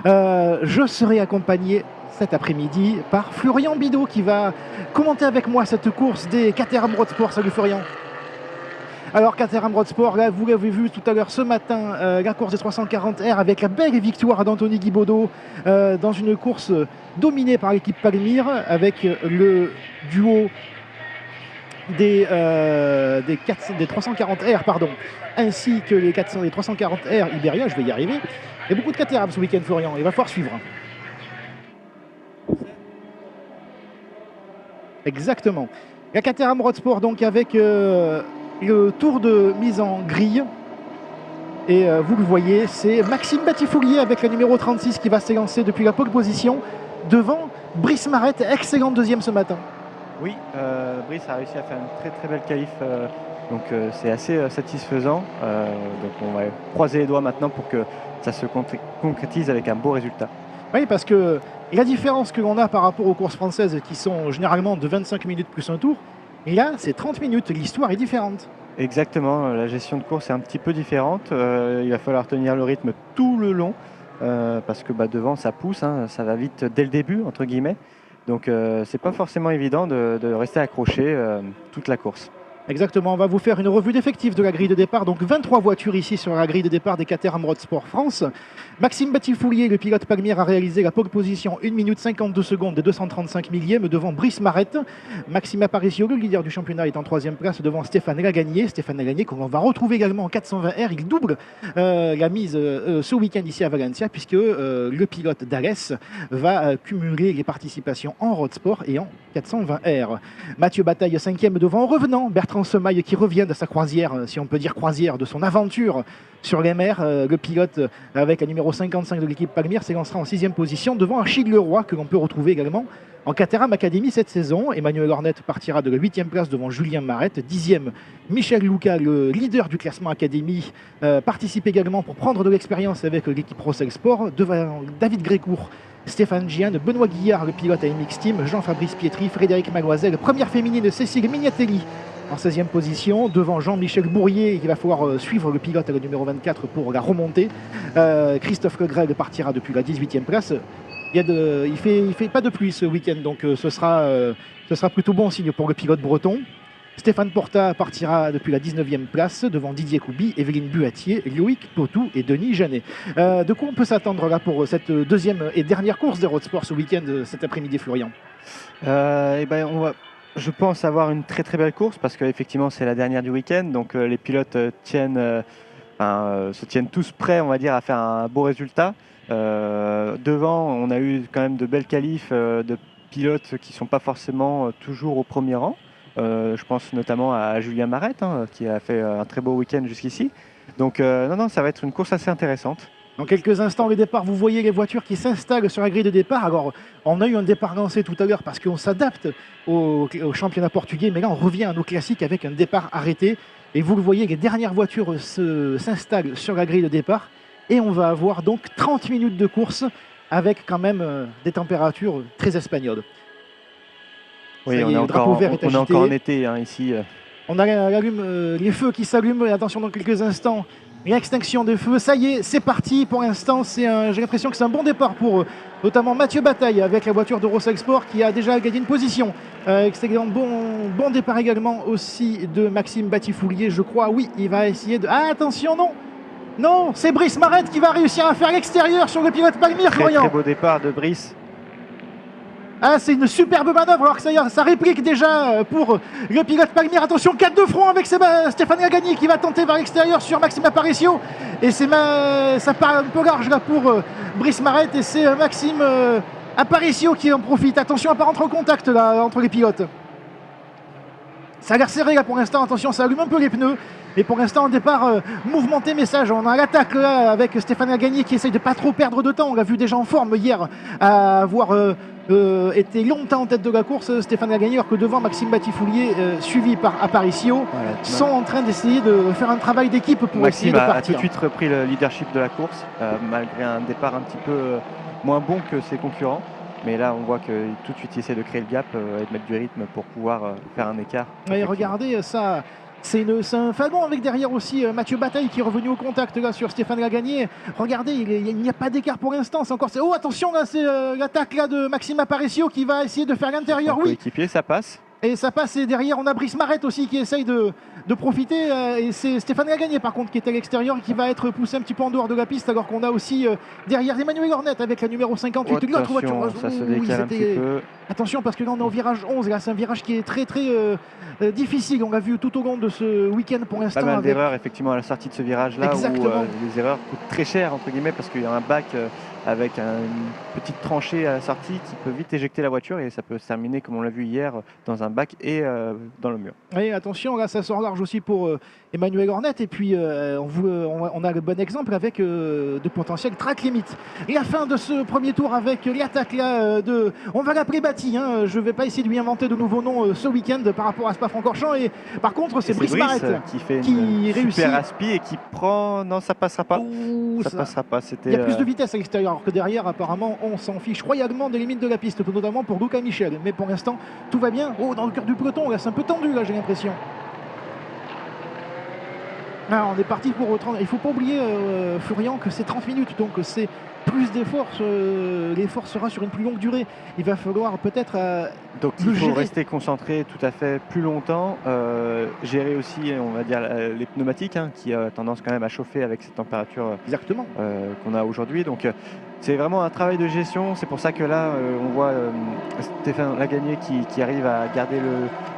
je serai accompagné cet après-midi par Florian Bidot qui va commenter avec moi cette course des CATERHAM Sport. Salut Florian. Alors CATERHAM Sport, là, vous l'avez vu tout à l'heure ce matin, la course des 340R avec la belle victoire d'Anthony Guibaudot dans une course dominée par l'équipe Palmyre avec le duo des 340R, pardon, ainsi que les 340R Iberia, je vais y arriver. Il y a beaucoup de CATERHAM ce week-end, Florian, il va falloir suivre. Exactement. La CATERHAM Sport, donc, avec le tour de mise en grille. Et vous le voyez, c'est Maxime Batifoulier avec le numéro 36 qui va s'élancer depuis la pole position devant Brice Marette, excellente deuxième ce matin. Oui, Brice a réussi à faire une très très belle qualif, donc c'est assez satisfaisant. Donc on va croiser les doigts maintenant pour que ça se concrétise avec un beau résultat. Oui, parce que la différence que l'on a par rapport aux courses françaises qui sont généralement de 25 minutes plus un tour, et là c'est 30 minutes, l'histoire est différente. Exactement, la gestion de course est un petit peu différente. Il va falloir tenir le rythme tout le long parce que devant ça pousse, hein, ça va vite dès le début entre guillemets. Donc c'est pas forcément évident de rester accroché toute la course. Exactement, on va vous faire une revue d'effectifs de la grille de départ. Donc 23 voitures ici sur la grille de départ des CATERHAM Sport France. Maxime Batifoulier, le pilote Palmyre, a réalisé la pole position 1 minute 52 secondes et 235 millièmes devant Brice Marette. Maxime Aparicio, le leader du championnat, est en 3e place devant Stéphane Lagagné. Stéphane Lagagné qu'on va retrouver également en 420R. Il double la mise ce week-end ici à Valencia puisque le pilote d'Alès va cumuler les participations en road sport et en 420R. Mathieu Bataille 5e devant en revenant Bertrand Semaille qui revient de sa croisière, si on peut dire croisière, de son aventure sur les mers. Le pilote avec la numéro 55 de l'équipe Palmyre s'élancera en 6e position devant Achille Leroy que l'on peut retrouver également en CATERHAM Academy cette saison. Emmanuel Ornette partira de la 8e place devant Julien Marette. 10e, Michel Louca, le leader du classement Academy, participe également pour prendre de l'expérience avec l'équipe Rossel Sport. Devant David Grécourt, Stéphane Gian, Benoît Guillard, le pilote AMX Team, Jean-Fabrice Pietri, Frédéric Magoisel, première féminine Cécile Mignatelli en 16e position, devant Jean-Michel Bourrier, il va falloir suivre le pilote à la numéro 24 pour la remontée. Christophe Legrel partira depuis la 18e place. Il fait pas de pluie ce week-end, donc ce sera plutôt bon signe pour le pilote breton. Stéphane Porta partira depuis la 19e place devant Didier Couby, Evelyne Buatier, Loïc Potou et Denis Janet. De quoi on peut s'attendre là pour cette deuxième et dernière course des road sports ce week-end, cet après-midi, Florian? On va, je pense, avoir une très très belle course parce qu'effectivement c'est la dernière du week-end, donc les pilotes se tiennent tous prêts, on va dire, à faire un beau résultat. Devant, on a eu quand même de belles qualifs de pilotes qui ne sont pas forcément toujours au premier rang. Je pense notamment à Julien Marette qui a fait un très beau week-end jusqu'ici. Donc non, ça va être une course assez intéressante. Dans quelques instants, le départ, vous voyez les voitures qui s'installent sur la grille de départ. Alors, on a eu un départ lancé tout à l'heure parce qu'on s'adapte au championnat portugais, mais là, on revient à nos classiques avec un départ arrêté. Et vous le voyez, les dernières voitures s'installent sur la grille de départ. Et on va avoir donc 30 minutes de course avec quand même des températures très espagnoles. Oui, on est encore en été ici. On a les feux qui s'allument. Et attention, dans quelques instants, l'extinction des feux. Ça y est, c'est parti. Pour l'instant, j'ai l'impression que c'est un bon départ pour notamment Mathieu Bataille avec la voiture de Rossel Sport qui a déjà gagné une position. Excellent, bon départ également aussi de Maxime Batifoulier, je crois. Oui, il va essayer de... Ah, attention, non! Non, c'est Brice Marette qui va réussir à faire l'extérieur sur le pilote Palmyre, Florian. Très beau départ de Brice. Ah, c'est une superbe manœuvre, alors que ça réplique déjà pour le pilote Palmyre. Attention, 4 de front avec Stéphane Lagagny qui va tenter vers l'extérieur sur Maxime Aparicio. Et ça part un peu large là pour Brice Marette et c'est Maxime Aparicio qui en profite. Attention à ne pas rentrer en contact là entre les pilotes. Ça a l'air serré là pour l'instant, attention, ça allume un peu les pneus. Et pour l'instant, un départ mouvementé, message. On a l'attaque là avec Stéphane Lagagny qui essaye de pas trop perdre de temps. On l'a vu déjà en forme hier à avoir été longtemps en tête de la course. Stéphane Lagagny, alors que devant Maxime Batifoulier, suivi par Aparicio, sont en train d'essayer de faire un travail d'équipe pour essayer de partir. Maxime a tout de suite repris le leadership de la course, malgré un départ un petit peu moins bon que ses concurrents. Mais là, on voit que tout de suite, il essaie de créer le gap et de mettre du rythme pour pouvoir faire un écart. Et regardez ça. C'est un fagon avec derrière aussi Mathieu Bataille qui est revenu au contact là sur Stéphane Lagagné. Regardez, il n'y a pas d'écart pour l'instant. C'est encore. Oh attention là, c'est l'attaque là de Maxime Aparicio qui va essayer de faire l'intérieur. Oui. Coéquipier, ça passe. Et ça passe, et derrière on a Brice Marette aussi qui essaye de profiter, et c'est Stéphane Lagagné par contre qui est à l'extérieur et qui va être poussé un petit peu en dehors de la piste, alors qu'on a aussi derrière Emmanuel Hornet avec la numéro 58, l'autre voiture. Ça se décale un petit peu. Attention parce que là on est au virage 11, là c'est un virage qui est très difficile, on l'a vu tout au long de ce week-end pour l'instant. Pas mal d'erreurs effectivement à la sortie de ce virage là, où les erreurs coûtent très cher entre guillemets, parce qu'il y a un bac avec une petite tranchée à la sortie qui peut vite éjecter la voiture, et ça peut se terminer comme on l'a vu hier dans un bac et dans le mur. Oui, attention, là ça sort large aussi pour Emmanuel Hornet, et puis on a le bon exemple avec de potentiels track limit. La fin de ce premier tour avec l'attaque là de, on va l'appeler Bati, hein, je ne vais pas essayer de lui inventer de nouveaux noms ce week-end par rapport à Spa-Francorchamps, et par contre c'est Brice Marette qui fait qui une réussit. Super aspi et qui prend, non ça passera pas. Ça passera pas. Il y a plus de vitesse à l'extérieur, alors que derrière apparemment on s'en fiche royalement des limites de la piste, notamment pour Luca Michel, mais pour l'instant tout va bien. Oh, dans le cœur du peloton là, c'est un peu tendu là, j'ai l'impression. Ah, on est parti pour 30. Il ne faut pas oublier, Florian, que c'est 30 minutes, donc c'est plus d'efforts. L'effort sera sur une plus longue durée. Il va falloir peut-être donc il faut rester concentré tout à fait plus longtemps, gérer aussi, on va dire, les pneumatiques, hein, qui a tendance quand même à chauffer avec cette température qu'on a aujourd'hui. Donc c'est vraiment un travail de gestion. C'est pour ça que là, on voit Stéphane Lagagné qui arrive à garder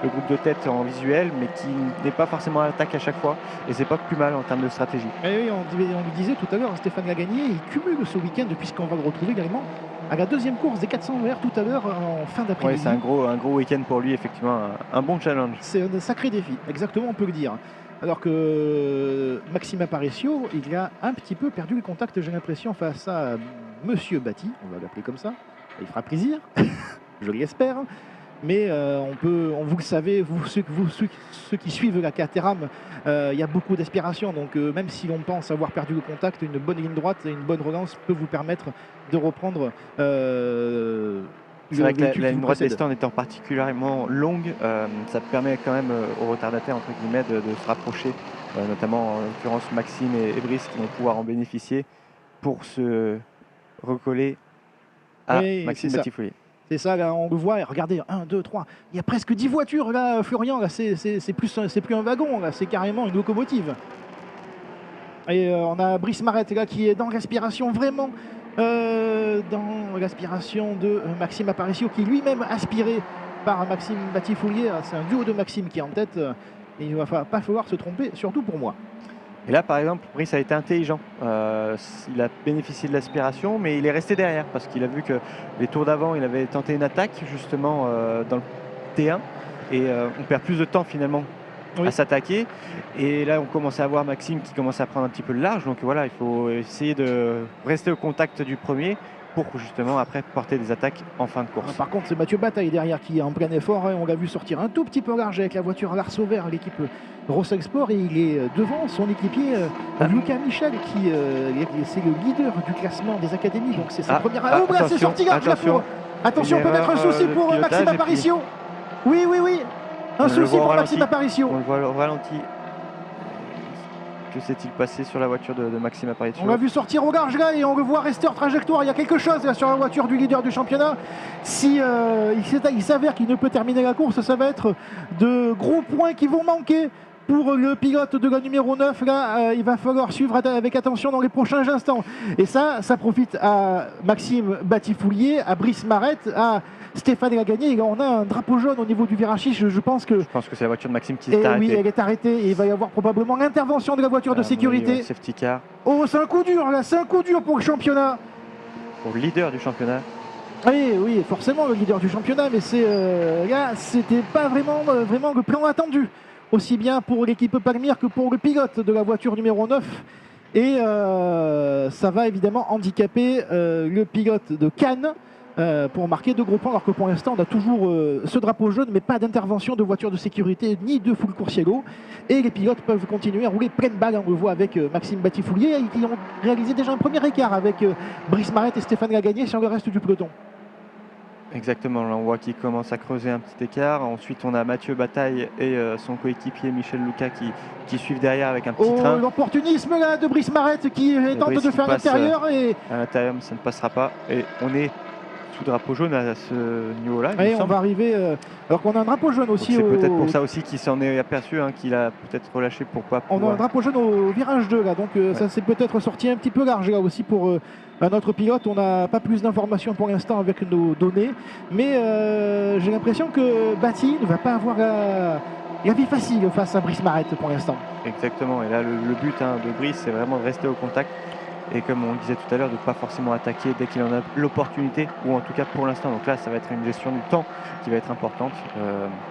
le groupe de tête en visuel, mais qui n'est pas forcément à l'attaque à chaque fois. Et c'est pas plus mal en termes de stratégie. Et oui, on lui disait tout à l'heure, Stéphane Lagagné, il cumule ce week-end, puisqu'on va le retrouver également à la deuxième course des 400 VR tout à l'heure en fin d'après-midi. Oui, c'est un gros week-end pour lui, effectivement, un bon challenge. C'est un sacré défi, exactement, on peut le dire. Alors que Maxime Aparicio, il a un petit peu perdu le contact, j'ai l'impression, face à Monsieur Bati, on va l'appeler comme ça. Il fera plaisir, je l'espère. Mais vous le savez, ceux qui suivent la CATERHAM, il y a beaucoup d'aspiration. Donc même si l'on pense avoir perdu le contact, une bonne ligne droite et une bonne relance peut vous permettre de reprendre. C'est vrai que la ligne droite des stands étant particulièrement longue, ça permet quand même aux retardataires entre guillemets de se rapprocher, notamment en l'occurrence Maxime et Brice qui vont pouvoir en bénéficier pour se recoller à Maxime Batifoulier. C'est ça, là, on le voit, regardez, 1, 2, 3, il y a presque 10 voitures là, Florian, là, c'est plus un wagon, là, c'est carrément une locomotive. Et on a Brice Marette là qui est dans l'aspiration, vraiment dans l'aspiration de Maxime Aparicio, qui lui-même aspiré par Maxime Batifoulier. C'est un duo de Maxime qui est en tête, et il ne va pas falloir se tromper, surtout pour moi. Et là, par exemple, Brice a été intelligent. Il a bénéficié de l'aspiration, mais il est resté derrière parce qu'il a vu que les tours d'avant, il avait tenté une attaque justement dans le T1 et on perd plus de temps finalement à s'attaquer. Et là, on commence à voir Maxime qui commence à prendre un petit peu le large. Donc voilà, il faut essayer de rester au contact du premier pour justement après porter des attaques en fin de course. Par contre, c'est Mathieu Bataille derrière qui est en plein effort. On l'a vu sortir un tout petit peu large avec la voiture Lars Sauver, l'équipe Rossel Sport, et il est devant son équipier Luca Michel qui c'est le leader du classement des académies. Donc c'est sa première. Oh là, c'est sorti large. Attention, peut-être un souci pour Maxime Aparicio. Oui. Un souci pour Maxime Aparicio. On le voit au ralenti. Que s'est-il passé sur la voiture de Maxime Aparicio? On l'a vu sortir au large là et on le voit rester en trajectoire. Il y a quelque chose là sur la voiture du leader du championnat. Si il s'avère qu'il ne peut terminer la course, ça va être de gros points qui vont manquer pour le pilote de la numéro 9. Là, il va falloir suivre avec attention dans les prochains instants. Et ça profite à Maxime Batifoulier, à Brice Marette, à Stéphane Lagagné. Et là, on a un drapeau jaune au niveau du virage 6. Je pense que c'est la voiture de Maxime qui s'est arrêtée. Oui, elle est arrêtée. Et il va y avoir probablement l'intervention de la voiture de sécurité. Oui, safety car. Oh, c'est un coup dur là, c'est un coup dur pour le championnat. Pour le leader du championnat. Oui, forcément le leader du championnat, mais là, c'était pas vraiment le plan attendu. Aussi bien pour l'équipe Palmyre que pour le pilote de la voiture numéro 9. Et ça va évidemment handicaper le pilote de Cannes pour marquer de gros points, alors que pour l'instant on a toujours ce drapeau jaune, mais pas d'intervention de voiture de sécurité ni de full coursiero. Et les pilotes peuvent continuer à rouler pleine balle. On le voit avec Maxime Batifoulier, qui ont réalisé déjà un premier écart avec Brice Marette et Stéphane Lagagné sur le reste du peloton. Exactement, là on voit qu'il commence à creuser un petit écart. Ensuite on a Mathieu Bataille et son coéquipier Michel Luca qui suivent derrière avec un petit train. L'opportunisme là de Brice Marette qui tente Brice de qui faire passe, l'intérieur et à l'intérieur, mais ça ne passera pas. Et on est sous drapeau jaune à ce niveau-là. ouais, on va arriver alors qu'on a un drapeau jaune aussi. C'est peut-être pour ça aussi qu'il s'en est aperçu, hein, qu'il a peut-être relâché pour pas On a un drapeau jaune au virage 2 là, donc ça s'est peut-être sorti un petit peu large là aussi pour un autre pilote. On n'a pas plus d'informations pour l'instant avec nos données, mais j'ai l'impression que Bati ne va pas avoir la vie facile face à Brice Marette pour l'instant. Exactement, et là le but de Brice c'est vraiment de rester au contact. Et comme on le disait tout à l'heure, de ne pas forcément attaquer dès qu'il en a l'opportunité, ou en tout cas pour l'instant. Donc là, ça va être une gestion du temps qui va être importante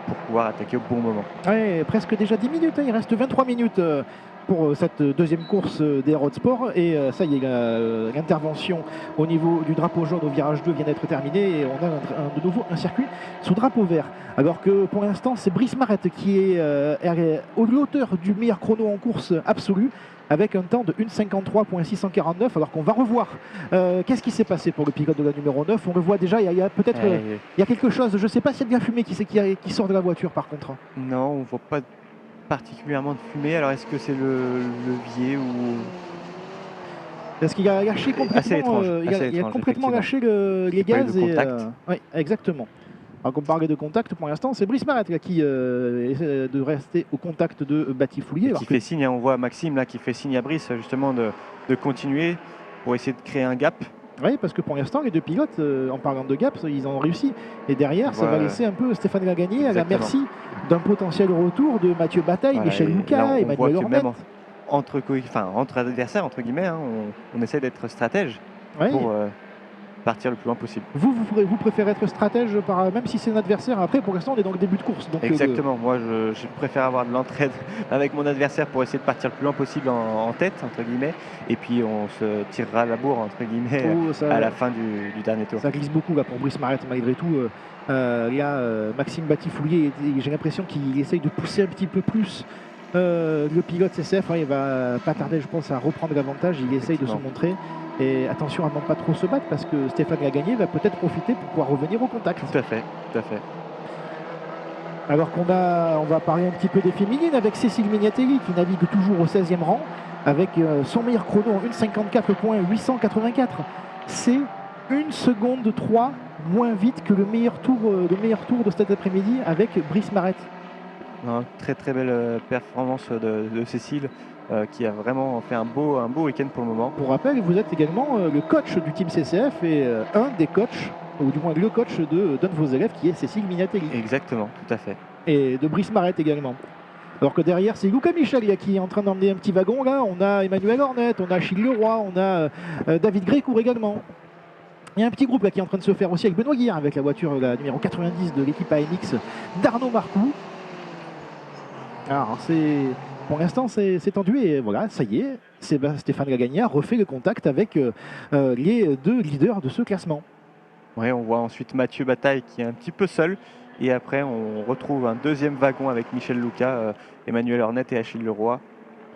pour pouvoir attaquer au bon moment. Ouais, presque déjà 10 minutes, hein. Il reste 23 minutes pour cette deuxième course des Road Sport. Et ça y est, l'intervention au niveau du drapeau jaune au virage 2 vient d'être terminée. Et on a de nouveau un circuit sous drapeau vert. Alors que pour l'instant, c'est Brice Marette qui est l'auteur du meilleur chrono en course absolue, avec un temps de 1,53.649, alors qu'on va revoir qu'est-ce qui s'est passé pour le pilote de la numéro 9. On le voit déjà, il y a peut-être il y a quelque chose, je ne sais pas s'il y a de la fumée qui sort de la voiture par contre. Non, on ne voit pas particulièrement de fumée, alors est-ce que c'est le levier ou... Parce qu'il a lâché complètement, il a complètement lâché les gaz. Oui, exactement. Alors qu'on parlait de contact, pour l'instant, c'est Brice Marette là, qui essaie de rester au contact de Bati Foulier. Qui fait signe, on voit Maxime là qui fait signe à Brice justement de continuer pour essayer de créer un gap. Oui, parce que pour l'instant, les deux pilotes, en parlant de gap, ils ont réussi. Et derrière, ça va laisser un peu Stéphane Lagagné à la merci d'un potentiel retour de Mathieu Bataille, Michel Luca, Emmanuel Ornette. Entre adversaires, entre guillemets, hein, on essaie d'être stratège pour partir le plus loin possible. Vous préférez être stratège, même si c'est un adversaire. Après, pour l'instant, on est dans le début de course. Donc exactement. Moi, je préfère avoir de l'entraide avec mon adversaire pour essayer de partir le plus loin possible en tête, entre guillemets. Et puis, on se tirera la bourre, entre guillemets, à la fin du dernier tour. Ça glisse beaucoup là, pour Brice Marette, malgré tout. Maxime Bati-Foulier, j'ai l'impression qu'il essaye de pousser un petit peu plus le pilote CCF. Il va pas tarder, je pense, à reprendre l'avantage. Il essaye de se montrer. Et attention à ne pas trop se battre parce que Stéphane Lagagné va peut-être profiter pour pouvoir revenir au contact. Tout à fait, tout à fait. Alors on va parler un petit peu des féminines avec Cécile Mignatelli qui navigue toujours au 16e rang avec son meilleur chrono en 1,54.884. C'est 1 seconde 3 moins vite que le meilleur tour de cet après-midi avec Brice Marette. Très très belle performance de Cécile. Qui a vraiment fait un beau week-end pour le moment. Pour rappel, vous êtes également le coach du team CCF et un des coachs, ou du moins le coach d'un de vos élèves qui est Cécile Mignatelli. Exactement, tout à fait. Et de Brice Marette également. Alors que derrière, c'est Luca Michel qui est en train d'emmener un petit wagon là. On a Emmanuel Ornette, on a Achille Leroy, on a David Grécourt également. Il y a un petit groupe là qui est en train de se faire aussi avec Benoît Guillard avec la voiture la numéro 90 de l'équipe AMX d'Arnaud Marcoux. Alors pour l'instant, c'est tendu et voilà, ça y est, Stéphane Lagagné refait le contact avec les deux leaders de ce classement. Oui, on voit ensuite Mathieu Bataille qui est un petit peu seul. Et après, on retrouve un deuxième wagon avec Michel Luca, Emmanuel Ornette et Achille Leroy,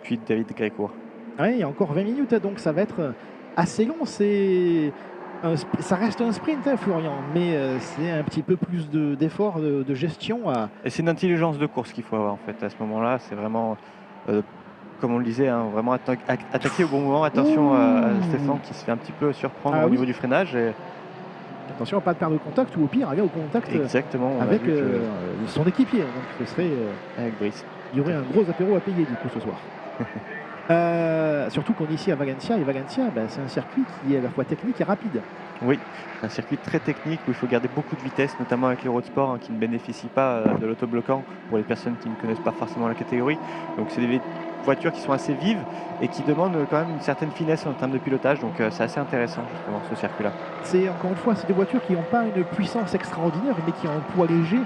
puis David Grécourt. Oui, il y a encore 20 minutes, donc ça va être assez long. Ça reste un sprint, hein, Florian, mais c'est un petit peu plus d'effort, de gestion. Et c'est une intelligence de course qu'il faut avoir en fait à ce moment-là. C'est vraiment, comme on le disait, hein, vraiment attaquer au bon moment. Attention à Stéphane qui se fait un petit peu surprendre au niveau du freinage. Attention à ne pas perdre le contact ou au pire, aller au contact avec son équipier. Donc ce serait avec Brice. Il y aurait un gros apéro à payer du coup ce soir. Surtout qu'on est ici à Valencia et Valencia c'est un circuit qui est à la fois technique et rapide. Oui, un circuit très technique où il faut garder beaucoup de vitesse, notamment avec les road sport qui ne bénéficient pas de l'autobloquant pour les personnes qui ne connaissent pas forcément la catégorie. Donc c'est des voitures qui sont assez vives et qui demandent quand même une certaine finesse en termes de pilotage. Donc c'est assez intéressant justement ce circuit-là. C'est encore une fois, c'est des voitures qui n'ont pas une puissance extraordinaire mais qui ont un poids léger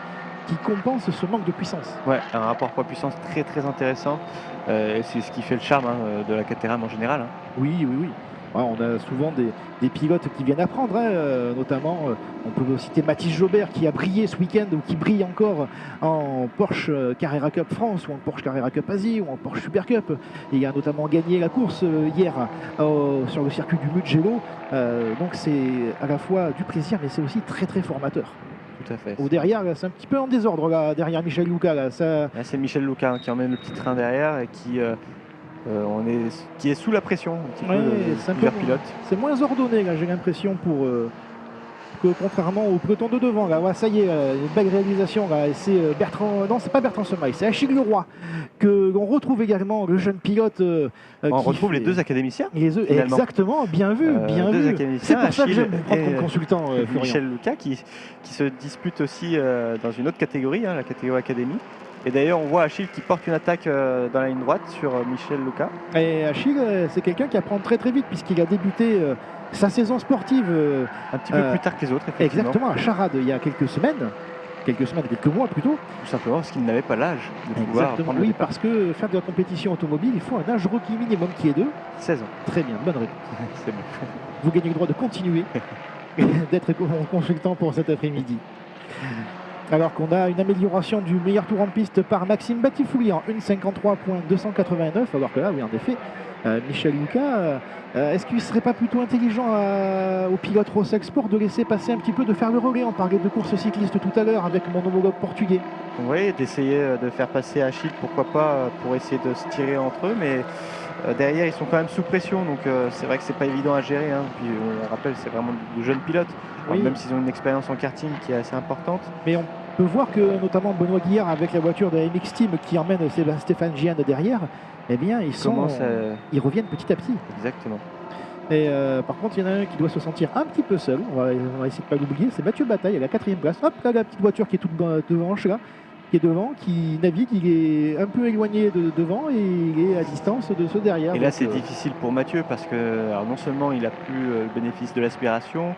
qui compense ce manque de puissance. Ouais, un rapport poids-puissance très très intéressant. C'est ce qui fait le charme de la CATERHAM en général. Oui. On a souvent des pilotes qui viennent apprendre, hein, notamment on peut citer Mathis Jobert qui a brillé ce week-end ou qui brille encore en Porsche Carrera Cup France ou en Porsche Carrera Cup Asie ou en Porsche Super Cup. Il a notamment gagné la course hier sur le circuit du Mugello. Donc c'est à la fois du plaisir mais c'est aussi très très formateur. Tout à fait. Ou derrière, c'est un petit peu en désordre là, derrière Michel Luca. Là, c'est Michel Luca qui emmène le petit train derrière et qui est sous la pression un petit peu divers pilotes. C'est moins ordonné là, j'ai l'impression que contrairement au peloton de devant. Là, ouais, ça y est, une belle réalisation. Là, et c'est Bertrand, non c'est pas Bertrand Semaille, c'est Achille Leroy que l'on retrouve également, le jeune pilote. On retrouve les deux académiciens. Exactement, bien vu, bien vu. C'est pour ça que j'aime vous prendre comme consultant, Florian. Michel Luca qui se dispute aussi dans une autre catégorie, la catégorie académie. Et d'ailleurs, on voit Achille qui porte une attaque dans la ligne droite sur Michel Luca. Et Achille, c'est quelqu'un qui apprend très très vite puisqu'il a débuté sa saison sportive un petit peu plus tard que les autres, effectivement. Exactement, à Charade il y a quelques mois plutôt. Tout simplement parce qu'il n'avait pas l'âge de pouvoir prendre le départ. Parce que faire de la compétition automobile, il faut un âge requis minimum qui est de 16 ans. Très bien, bonne réponse. C'est bon. Vous gagnez le droit de continuer d'être consultant pour cet après-midi. Alors qu'on a une amélioration du meilleur tour en piste par Maxime Batifouli en 1,53.289. Alors que là, oui, en effet, Michel Luca, est-ce qu'il ne serait pas plutôt intelligent au pilote Rossexport de laisser passer un petit peu, de faire le relais? On parlait de course cycliste tout à l'heure avec mon homologue portugais. Oui, d'essayer de faire passer Achille, pourquoi pas, pour essayer de se tirer entre eux. Mais derrière, ils sont quand même sous pression. Donc c'est vrai que c'est pas évident à gérer. Puis on rappelle, c'est vraiment de jeunes pilotes. Alors, même s'ils ont une expérience en karting qui est assez importante. Mais on peut voir que notamment Benoît Guillard avec la voiture de la MX Team qui emmène Stéphane Giane derrière, eh bien ils reviennent petit à petit. Exactement. Et par contre, il y en a un qui doit se sentir un petit peu seul. On va essayer de ne pas l'oublier. C'est Mathieu Bataille à la 4e place. Hop, là, la petite voiture qui est toute devant, là, qui est devant, qui navigue. Il est un peu éloigné de devant et il est à distance de ceux derrière. Et là, c'est difficile pour Mathieu parce que non seulement il n'a plus le bénéfice de l'aspiration,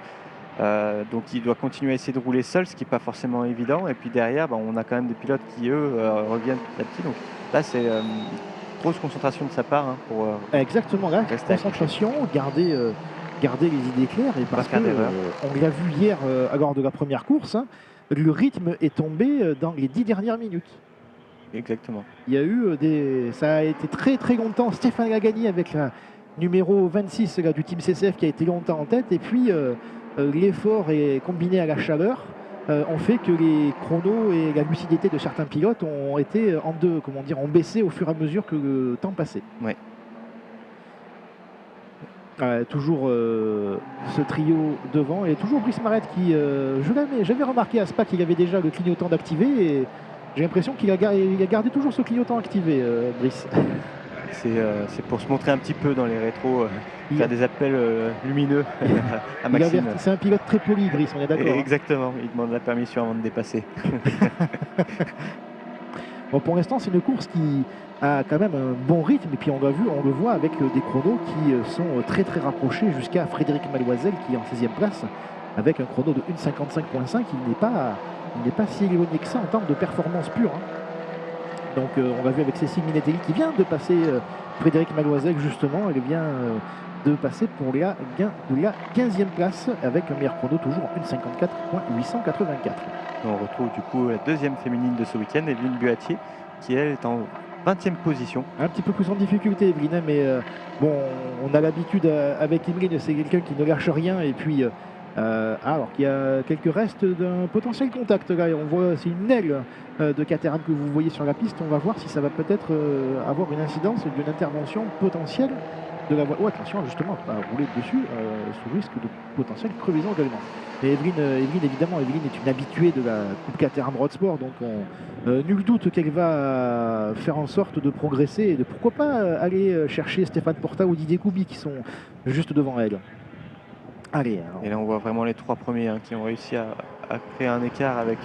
donc il doit continuer à essayer de rouler seul, ce qui n'est pas forcément évident. Et puis derrière, on a quand même des pilotes qui, eux, reviennent petit à petit. Donc là, c'est grosse concentration de sa part pour exactement, là, concentration, garder les idées claires. Et parce qu'on l'a vu hier lors de la première course, le rythme est tombé dans les 10 dernières minutes. Exactement. Il y a eu ça a été très très longtemps. Stéphane Lagani avec la numéro 26 là, du team CCF qui a été longtemps en tête. Et puis l'effort est combiné à la chaleur ont fait que les chronos et la lucidité de certains pilotes ont été ont baissé au fur et à mesure que le temps passait. Ouais. Toujours ce trio devant et toujours Brice Marette qui, j'avais remarqué à Spa qu'il avait déjà le clignotant d'activer et j'ai l'impression qu'il a gardé toujours ce clignotant activé, Brice. C'est pour se montrer un petit peu dans les rétros, faire des appels lumineux à Maxime. C'est un pilote très poli, Brice, on est d'accord. Exactement, il demande la permission avant de dépasser. Bon, pour l'instant, c'est une course qui a quand même un bon rythme et puis on le voit avec des chronos qui sont très très rapprochés jusqu'à Frédéric Maloisel qui est en 16e place avec un chrono de 1,55.5. Il n'est pas si éloigné que ça en termes de performance pure. Donc on l'a vu avec Cécile Minatelli qui vient de passer Frédéric Maloisel justement, elle vient de passer pour la 15e place avec un meilleur chrono toujours en 1,54.884. On retrouve du coup la deuxième féminine de ce week-end, Evelyne Buatier, qui elle est en 20e position. Un petit peu plus en difficulté Evelyne, mais bon, on a l'habitude avec Evelyne, c'est quelqu'un qui ne lâche rien et puis alors qu'il y a quelques restes d'un potentiel contact là, et on voit c'est une aile de CATERHAM que vous voyez sur la piste. On va voir si ça va peut-être avoir une incidence d'une intervention potentielle de la voie. Oh, attention justement, à rouler dessus sous risque de potentielle crevaison également. Et Evelyne évidemment, Evelyne est une habituée de la Coupe CATERHAM Road Sport, donc nul doute qu'elle va faire en sorte de progresser et de pourquoi pas aller chercher Stéphane Porta ou Didier Koubi qui sont juste devant elle. Allez, et là on voit vraiment les trois premiers qui ont réussi à créer un écart avec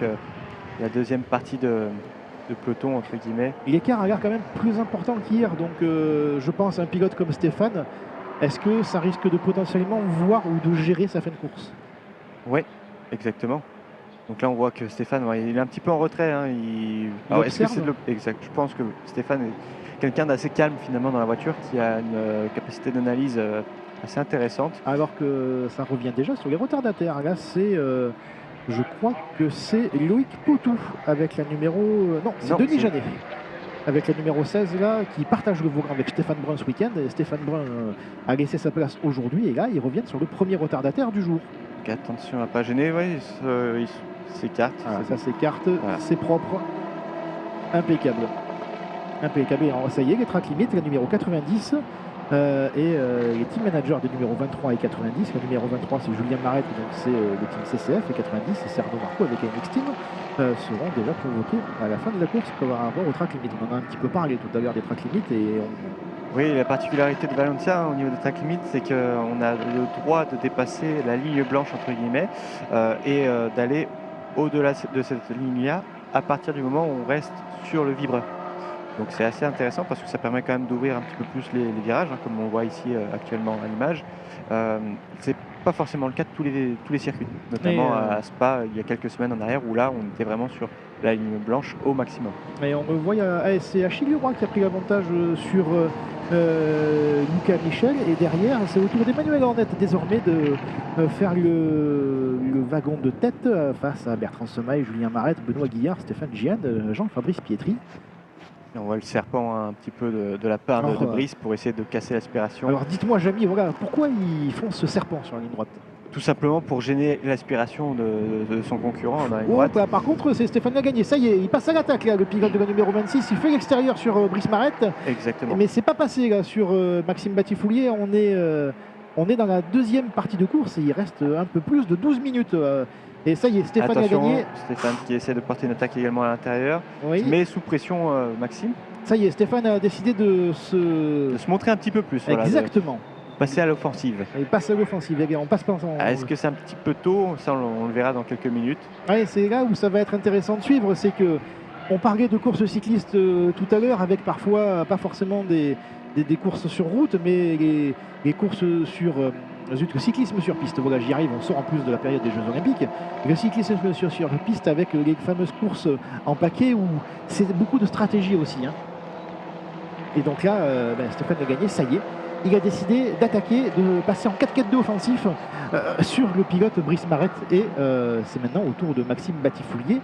la deuxième partie de peloton entre guillemets. L'écart a l'air quand même plus important qu'hier, donc je pense à un pilote comme Stéphane, est-ce que ça risque de potentiellement voir ou de gérer sa fin de course? Oui, exactement. Donc là on voit que Stéphane, il est un petit peu en retrait. Alors, est-ce que c'est exact? Je pense que Stéphane est quelqu'un d'assez calme finalement dans la voiture, qui a une capacité d'analyse assez intéressante. Alors que ça revient déjà sur les retardataires. Là, c'est, je crois que c'est Loïc Potou avec la numéro... non, c'est Denis Janet. Avec la numéro 16 là, qui partage le volant avec Stéphane Brun ce week-end. Et Stéphane Brun a laissé sa place aujourd'hui. Et là, ils reviennent sur le premier retardataire du jour. Donc attention à ne pas gêner, oui, il s'écarte. Voilà, ça s'écarte, voilà. C'est propre. Impeccable. Impeccable. Et alors, ça y est, les track limits, la numéro 90. Les team managers des numéros 23 et 90. Le numéro 23 c'est Julien Marette, donc c'est le team CCF, et 90 c'est Arnaud Marco avec AMX Team, seront déjà convoqués à la fin de la course par rapport au track limit. On en a un petit peu parlé tout à l'heure des track limits Oui, la particularité de Valencia au niveau des track limits, c'est qu'on a le droit de dépasser la ligne blanche entre guillemets et d'aller au-delà de cette ligne-là à partir du moment où on reste sur le vibreur. Donc c'est assez intéressant parce que ça permet quand même d'ouvrir un petit peu plus les virages, hein, comme on voit ici actuellement à l'image. C'est pas forcément le cas de tous les circuits, notamment à Spa il y a quelques semaines en arrière où là on était vraiment sur la ligne blanche au maximum. Et on le voit, c'est Achille Leroy qui a pris l'avantage sur Lucas Michel, et derrière c'est au tour d'Emmanuel Hornet désormais de faire le wagon de tête face à Bertrand Semaille, Julien Marette, Benoît Guillard, Stéphane Gian, Jean-Fabrice Pietri. On voit le serpent un petit peu de la part de Brice pour essayer de casser l'aspiration. Alors dites-moi Jamy, voilà, pourquoi ils font ce serpent sur la ligne droite? Tout simplement pour gêner l'aspiration de son concurrent dans la ligne droite. Par contre c'est Stéphane Lagagné, ça y est, il passe à l'attaque là, le pilote de la numéro 26, il fait l'extérieur sur Brice Marette. Exactement. Mais c'est pas passé là sur Maxime Batifoulier, on est dans la deuxième partie de course et il reste un peu plus de 12 minutes. Et ça y est, Stéphane a gagné. Stéphane qui essaie de porter une attaque également à l'intérieur, mais sous pression Maxime. Ça y est, Stéphane a décidé de se montrer un petit peu plus. Voilà, exactement. Passer à l'offensive. Il passe à l'offensive, on passe pas en... Est-ce que c'est un petit peu tôt? Ça on le verra dans quelques minutes. Oui, c'est là où ça va être intéressant de suivre, c'est que on parlait de courses cyclistes tout à l'heure, avec parfois pas forcément des courses sur route, mais les courses sur... le cyclisme sur piste, voilà, j'y arrive, on sort en plus de la période des Jeux Olympiques. Le cyclisme sur piste avec les fameuses courses en paquet où c'est beaucoup de stratégie aussi. Hein. Et donc là, Stéphane a gagné, ça y est. Il a décidé d'attaquer, de passer en 4-4-2 offensif sur le pilote Brice Marette. Et c'est maintenant au tour de Maxime Batifoulier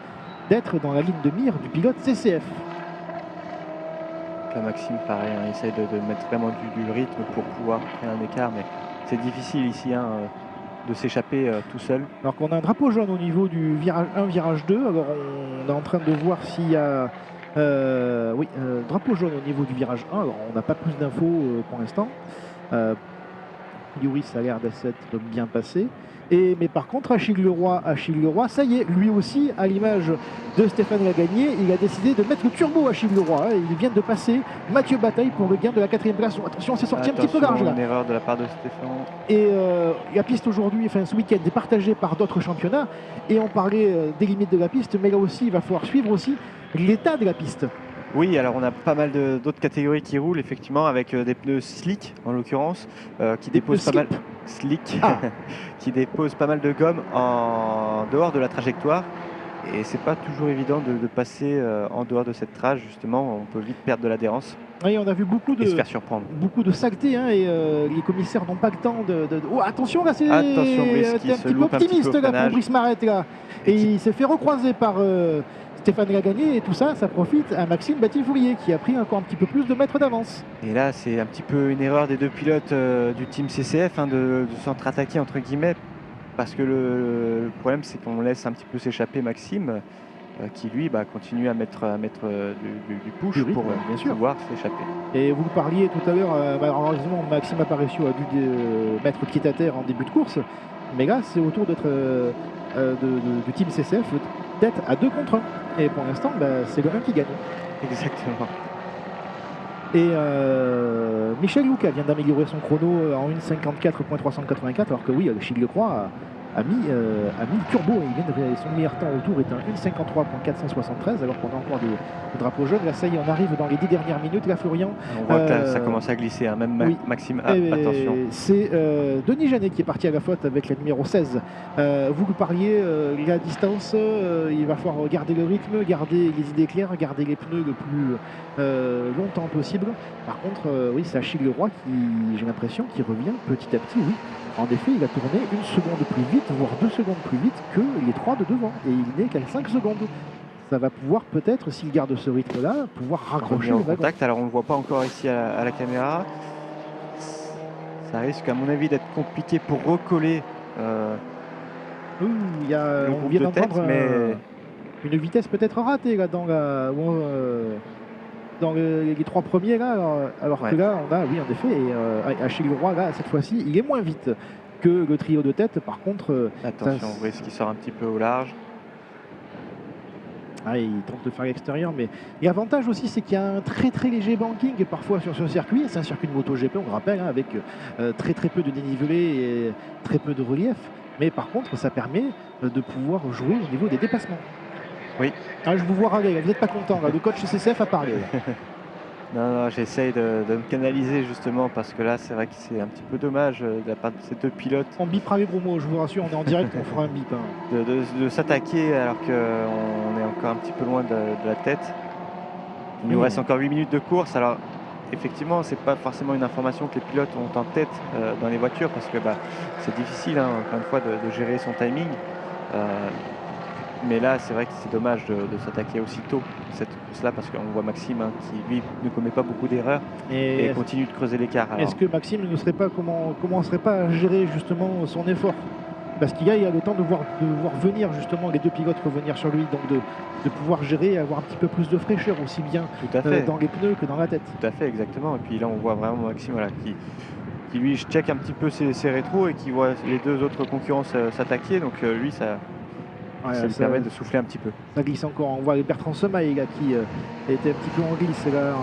d'être dans la ligne de mire du pilote CCF. Là, Maxime, pareil, hein, essaye de mettre vraiment du rythme pour pouvoir créer un écart, mais c'est difficile ici hein, de s'échapper tout seul. Alors qu'on a un drapeau jaune au niveau du virage 1, virage 2. Alors on est en train de voir s'il y a... drapeau jaune au niveau du virage 1. Alors on n'a pas plus d'infos pour l'instant. Oui, ça a l'air d'être bien passé. Mais par contre, Achille Leroy, ça y est, lui aussi, à l'image de Stéphane Lagagné, il a décidé de mettre le turbo Achille Leroy. Il vient de passer Mathieu Bataille pour le gain de la 4e place. Attention, c'est sorti un petit peu large là. Une erreur de la part de Stéphane. Et la piste aujourd'hui, enfin ce week-end, est partagée par d'autres championnats. Et on parlait des limites de la piste, mais là aussi, il va falloir suivre aussi l'état de la piste. Oui, alors on a pas mal d'autres catégories qui roulent, effectivement, avec des pneus slick, en l'occurrence, qui déposent pas mal... Slick, qui déposent pas mal de gomme en dehors de la trajectoire. Et c'est pas toujours évident de passer en dehors de cette trage, justement, on peut vite perdre de l'adhérence. Oui, on a vu beaucoup se faire surprendre. Beaucoup de saleté, hein, et les commissaires n'ont pas le temps de... Oh, attention, là, c'est un petit peu optimiste là, pour Brice Marette, là. Et il s'est fait recroiser par... Stéphane Lagagné, et tout ça, ça profite à Maxime Batifoulier qui a pris encore un petit peu plus de mètres d'avance. Et là, c'est un petit peu une erreur des deux pilotes du team CCF hein, de s'entre-attaquer entre guillemets, parce que le problème c'est qu'on laisse un petit peu s'échapper Maxime, qui lui continue à mettre du push pour pouvoir s'échapper. Et vous parliez tout à l'heure, malheureusement Maxime Aparicio a dû mettre pied à terre en début de course, mais là c'est au tour d'être du team CCF d'être à 2 contre 1. Et pour l'instant, c'est le 1 qui gagne. Exactement. Et Michel Lucas vient d'améliorer son chrono en 1,54.384, alors que oui, Achille Leroy a mis le turbo. Il vient de, son meilleur temps au tour est un 1,53.473 alors qu'on a encore des drapeaux jaunes. Là, ça y est, on arrive dans les 10 dernières minutes. Là, Florian. On voit que là, ça commence à glisser, hein, même oui. Maxime. Ah, attention. C'est Denis Janet qui est parti à la faute avec la numéro 16. Vous parliez, la distance, il va falloir garder le rythme, garder les idées claires, garder les pneus le plus longtemps possible. Par contre, oui, c'est Achille Leroy qui, j'ai l'impression, qui revient petit à petit, oui. En effet, il a tourné 1 seconde plus vite, voire 2 secondes plus vite que les 3 de devant. Et il n'est qu'à 5 secondes. Ça va pouvoir peut-être, s'il garde ce rythme-là, pouvoir raccrocher le wagon. Contact. Alors on ne le voit pas encore ici à la caméra. Ça risque à mon avis d'être compliqué pour recoller il y a, on vient d'entendre une vitesse peut-être ratée là, dans les 3 premiers là, alors que là on a, oui en effet, et Achille Leroy là cette fois-ci il est moins vite que le trio de tête. Par contre, attention, vous voyez ce qui sort un petit peu au large. Il tente de faire l'extérieur, mais l'avantage aussi c'est qu'il y a un très très léger banking parfois sur ce circuit. C'est un circuit de MotoGP, on le rappelle, hein, avec très très peu de dénivelé et très peu de relief. Mais par contre, ça permet de pouvoir jouer au niveau des dépassements. Oui. Ah, je vous vois râler, vous n'êtes pas content. Là. Le coach CCF a parlé. Non, j'essaye de me canaliser justement parce que là, c'est vrai que c'est un petit peu dommage de la part de ces 2 pilotes. On bipera les gros mots, je vous rassure, on est en direct, on fera un bip. Hein. De s'attaquer alors qu'on est encore un petit peu loin de la tête. Il nous reste encore 8 minutes de course. Alors, effectivement, c'est pas forcément une information que les pilotes ont en tête dans les voitures parce que c'est difficile, hein, encore une fois, de gérer son timing. Mais là, c'est vrai que c'est dommage de s'attaquer aussitôt cette course-là parce qu'on voit Maxime qui, lui, ne commet pas beaucoup d'erreurs et continue de creuser l'écart. Est-ce que Maxime ne serait pas commencerait pas à gérer justement son effort? Parce qu'il y a le temps de voir venir justement les 2 pilotes revenir sur lui, donc de pouvoir gérer et avoir un petit peu plus de fraîcheur aussi bien dans les pneus que dans la tête. Tout à fait, exactement. Et puis là, on voit vraiment Maxime qui lui check un petit peu ses rétros et qui voit les 2 autres concurrents s'attaquer. Donc lui, ça lui permet de souffler un petit peu. Ça glisse encore. On voit Bertrand Semaille là, qui était un petit peu en glisse là,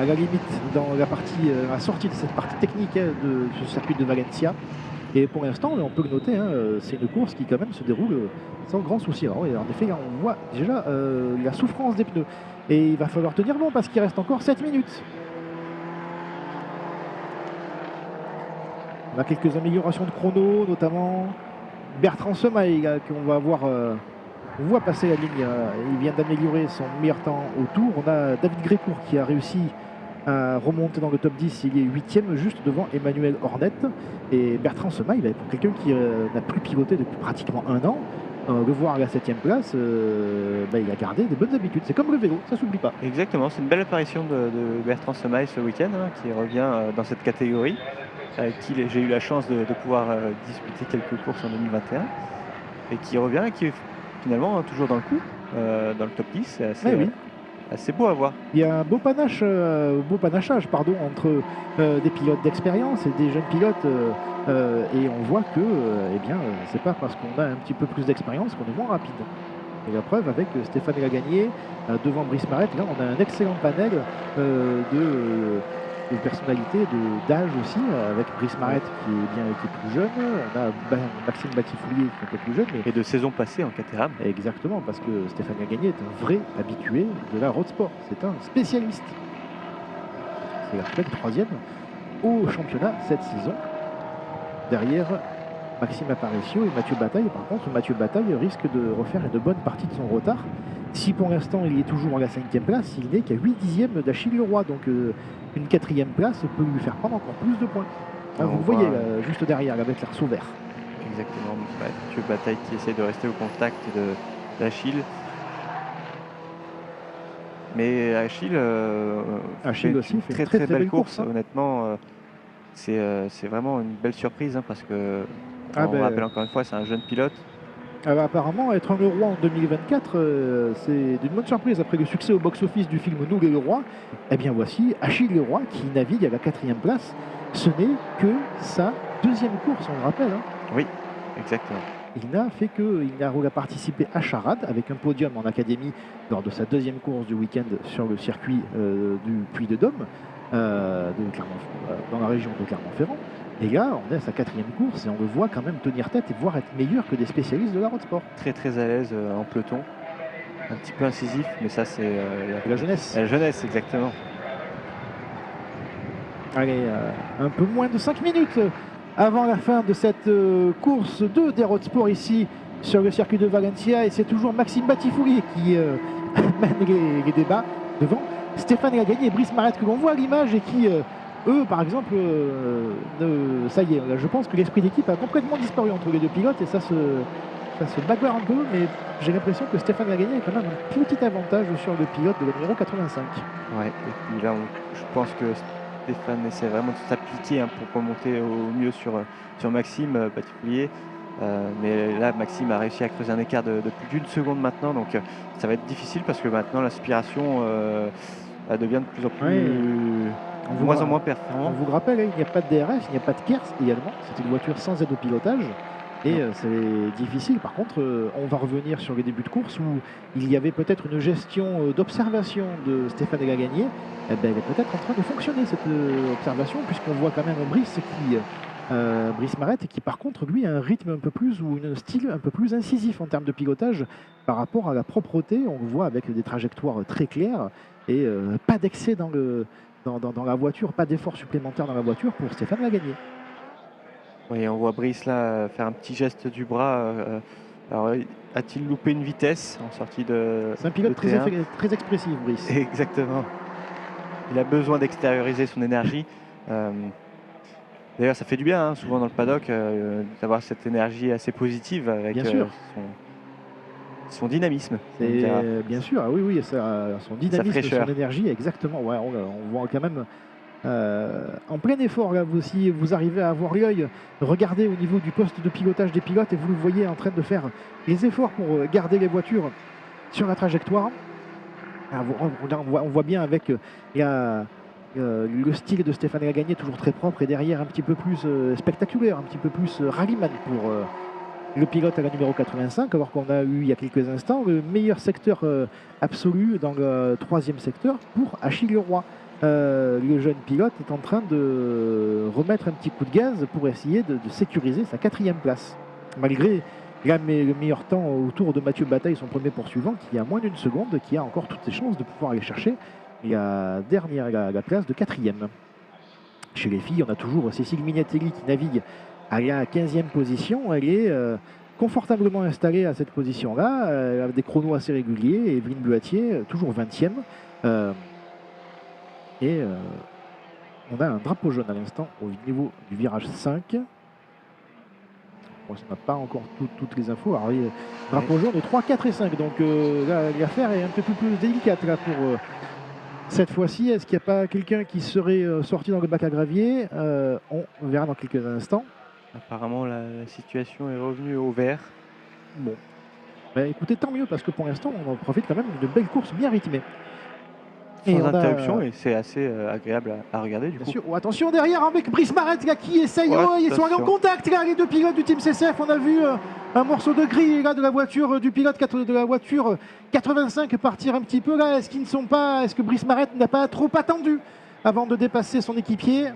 à la limite dans la sortie de cette partie technique de ce circuit de Valencia. Et pour l'instant, on peut le noter, c'est une course qui quand même se déroule sans grand souci. Alors, en effet, là, on voit déjà la souffrance des pneus. Et il va falloir tenir bon parce qu'il reste encore 7 minutes. On a quelques améliorations de chrono, notamment Bertrand Semaille, qu'on va voir, on voit passer la ligne. Il vient d'améliorer son meilleur temps au tour. On a David Grécourt qui a réussi à remonter dans le top 10. Il est 8e juste devant Emmanuel Hornet. Et Bertrand Semaille, pour quelqu'un qui n'a plus piloté depuis pratiquement 1 an, le voir à la 7e place, il a gardé des bonnes habitudes. C'est comme le vélo, ça ne s'oublie pas. Exactement, c'est une belle apparition de Bertrand Semaille ce week-end, qui revient dans cette catégorie, avec qui j'ai eu la chance de pouvoir disputer quelques courses en 2021, et qui revient et qui est finalement toujours dans le coup, dans le top 10. C'est beau à voir. Il y a un beau panachage entre des pilotes d'expérience et des jeunes pilotes. Et on voit que c'est pas parce qu'on a un petit peu plus d'expérience qu'on est moins rapide. Et la preuve avec Stéphane Lagagné devant Brice Marette, là on a un excellent panel de personnalités, d'âge aussi, avec Brice Marette qui est plus jeune, on a Maxime Batifoulier qui est un peu plus jeune. Et de saison passée en CATERHAM. Exactement, parce que Stéphane Lagagné est un vrai habitué de la road sport, c'est un spécialiste. C'est la pleine 3e au championnat cette saison, derrière Maxime Aparicio et Mathieu Bataille. Par contre, Mathieu Bataille risque de refaire une bonne partie de son retard. Si pour l'instant il est toujours à la 5e place, il n'est qu'à 8 dixièmes d'Achille Leroy, donc une 4e place peut lui faire prendre encore plus de points. Vous le voyez juste derrière avec l'arceau vert. Exactement, Mathieu Bataille qui essaie de rester au contact d'Achille. Mais Achille aussi fait une très belle course. Honnêtement, c'est vraiment une belle surprise parce que on rappelle encore une fois, c'est un jeune pilote. Apparemment, être un Leroy en 2024, c'est d'une bonne surprise. Après le succès au box-office du film Nous les Leroy, eh bien voici Achille Leroy qui navigue à la 4e place. Ce n'est que sa 2e course, on le rappelle. Oui, exactement. Il n'a participé à Charade avec un podium en académie lors de sa 2e course du week-end sur le circuit du Puy-de-Dôme, dans la région de Clermont-Ferrand. Et là, on est à sa 4e course et on le voit quand même tenir tête et voire être meilleur que des spécialistes de la road sport. Très à l'aise en peloton. Un petit peu incisif, mais ça c'est la jeunesse. La jeunesse, exactement. Allez, un peu moins de 5 minutes avant la fin de cette course 2 des road sport ici sur le circuit de Valencia. Et c'est toujours Maxime Batifouli qui mène les débats devant Stéphane Lagagné et Brice Marette que l'on voit à l'image et qui, eux, par exemple, ça y est, je pense que l'esprit d'équipe a complètement disparu entre les deux pilotes et ça se bagarre un peu, mais j'ai l'impression que Stéphane Lagagné a quand même un petit avantage sur le pilote de la numéro 85. Ouais, et puis là, je pense que Stéphane essaie vraiment de s'appliquer pour remonter au mieux sur Maxime Batifouli. Mais là, Maxime a réussi à creuser un écart de plus d'une seconde maintenant, donc ça va être difficile parce que maintenant l'aspiration devient de plus en plus moins en moins performante. On vous rappelle, il n'y a pas de DRS, il n'y a pas de KERS également, c'est une voiture sans aide au pilotage. Et c'est difficile. Par contre, on va revenir sur les débuts de course où il y avait peut-être une gestion d'observation de Stéphane Lagagné. Eh ben, elle est peut-être en train de fonctionner cette observation, puisqu'on voit quand même Brice Marette qui par contre lui a un rythme un peu plus ou un style un peu plus incisif en termes de pilotage par rapport à la propreté. On le voit avec des trajectoires très claires et pas d'excès dans la voiture, pas d'effort supplémentaire dans la voiture pour Stéphane Lagagné. Oui, on voit Brice là faire un petit geste du bras. Alors, a-t-il loupé une vitesse en sortie de C'est un pilote de très expressif, Brice. Exactement. Il a besoin d'extérioriser son énergie. D'ailleurs, ça fait du bien, souvent dans le paddock, d'avoir cette énergie assez positive avec son dynamisme. Bien sûr, oui, son dynamisme, son énergie, exactement. Ouais, on voit quand même en plein effort, là, si vous arrivez à avoir l'œil, regardez au niveau du poste de pilotage des pilotes et vous le voyez en train de faire les efforts pour garder les voitures sur la trajectoire. On voit bien avec le style de Stéphane Lagagné toujours très propre et derrière un petit peu plus spectaculaire, un petit peu plus rallyman pour le pilote à la numéro 85, alors qu'on a eu il y a quelques instants le meilleur secteur absolu dans le 3e secteur pour Achille Leroy. Le jeune pilote est en train de remettre un petit coup de gaz pour essayer de sécuriser sa 4e place. Malgré le meilleur temps autour de Mathieu Bataille, son premier poursuivant, qui a moins d'une seconde, qui a encore toutes ses chances de pouvoir aller chercher la place de 4e. Chez les filles, on a toujours Cécile Mignatelli qui navigue à la 15e position. Elle est confortablement installée à cette position-là. Elle a des chronos assez réguliers. Et Evelyne Buatier, toujours 20e. On a un drapeau jaune à l'instant au niveau du virage 5. Bon, on n'a pas encore toutes les infos. Alors, drapeau jaune de 3, 4 et 5. Donc l'affaire est un peu plus délicate là pour cette fois-ci. Est-ce qu'il n'y a pas quelqu'un qui serait sorti dans le bac à gravier? On verra dans quelques instants. Apparemment, la situation est revenue au vert. Bon. Écoutez, tant mieux parce que pour l'instant, on en profite quand même d'une belle course bien rythmée. Sans interruption, et c'est assez agréable à regarder du coup. Sûr. Oh, attention derrière avec Brice Marette là, qui essaye, ils sont allés en contact là, les deux pilotes du team CCF. On a vu un morceau de gris là, de la voiture du pilote de la voiture 85 partir un petit peu là. Est-ce que Brice Marette n'a pas trop attendu avant de dépasser son équipier?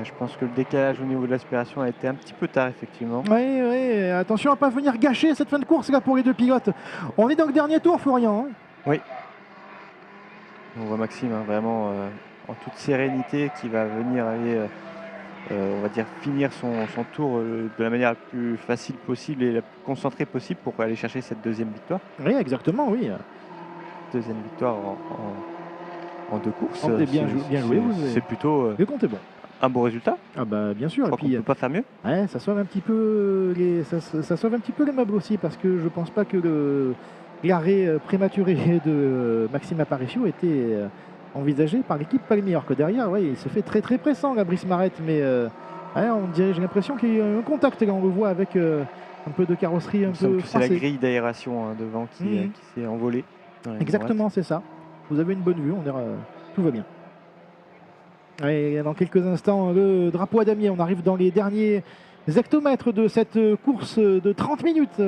Je pense que le décalage au niveau de l'aspiration a été un petit peu tard effectivement. Oui, attention à ne pas venir gâcher cette fin de course là pour les deux pilotes. On est dans le dernier tour, Florian. Oui. On voit Maxime vraiment en toute sérénité qui va venir aller, on va dire, finir son tour de la manière la plus facile possible et la plus concentrée possible pour aller chercher cette 2e victoire. Oui, exactement, oui. 2e victoire en 2 courses. Bien joué. C'est plutôt le compte est bon. Un beau résultat. Ah bah bien sûr. Je crois qu'on ne peut pas faire mieux. Ouais, ça sauve un petit peu les meubles aussi parce que je pense pas que l'arrêt prématuré de Maxime Aparicio était envisagé par l'équipe Palmier, que derrière, il se fait très très pressant la Brice Marette, mais j'ai l'impression qu'il y a un contact là, on le voit avec un peu de carrosserie un peu c'est la grille d'aération devant qui s'est envolée. Exactement, c'est ça. Vous avez une bonne vue, tout va bien. Et dans quelques instants, le drapeau à damier, on arrive dans les derniers hectomètres de cette course de 30 minutes.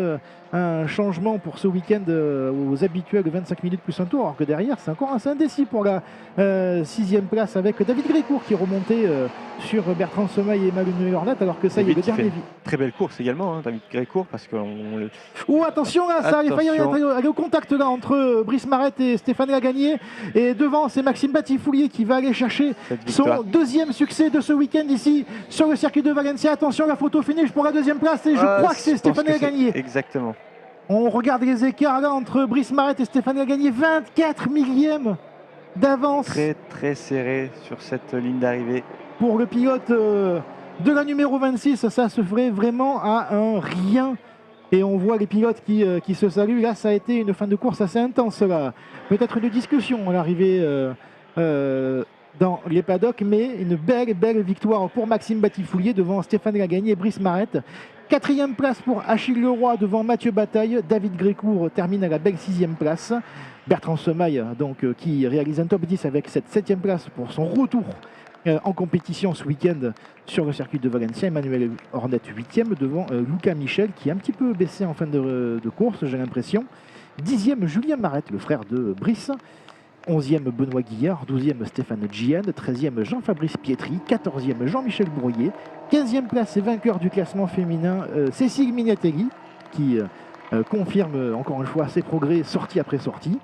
Un changement pour ce week-end aux habituels 25 minutes plus un tour, alors que derrière c'est encore assez indécis pour la 6e place avec David Grécourt qui est remonté sur Bertrand Semaille et Emmanuel Ornette, alors que ça y est, le dernier. Très belle course également, hein, David Grécourt, parce que Oh, attention là, ça, il fallait aller au contact là entre Brice Marette et Stéphane Lagagné. Et devant, c'est Maxime Batifoulier qui va aller chercher son deuxième succès de ce week-end ici sur le circuit de Valencia. Attention, la photo finish pour la 2e place et je crois que c'est Stéphane Lagagné. Exactement. On regarde les écarts là entre Brice Marette et Stéphane Lagagné, 24 millièmes d'avance. Très très serré sur cette ligne d'arrivée. Pour le pilote de la numéro 26, ça se ferait vraiment à un rien. Et on voit les pilotes qui se saluent. Là, ça a été une fin de course assez intense là. Peut-être une discussion à l'arrivée dans les paddocks, mais une belle victoire pour Maxime Batifoulier devant Stéphane Lagagné et Brice Marette. 4e place pour Achille Leroy devant Mathieu Bataille. David Grécourt termine à la belle 6e place. Bertrand Semaille, donc, qui réalise un top 10 avec cette 7e place pour son retour en compétition ce week-end sur le circuit de Valencia. Emmanuel Ornette 8e devant Lucas Michel qui a un petit peu baissé en fin de course, j'ai l'impression. 10e Julien Marette, le frère de Brice. 11e Benoît Guillard, 12e Stéphane Gian, 13e Jean-Fabrice Pietri, 14e Jean-Michel Brouillet, 15e place et vainqueur du classement féminin Cécile Mignatelli qui confirme encore une fois ses progrès sortie après sortie.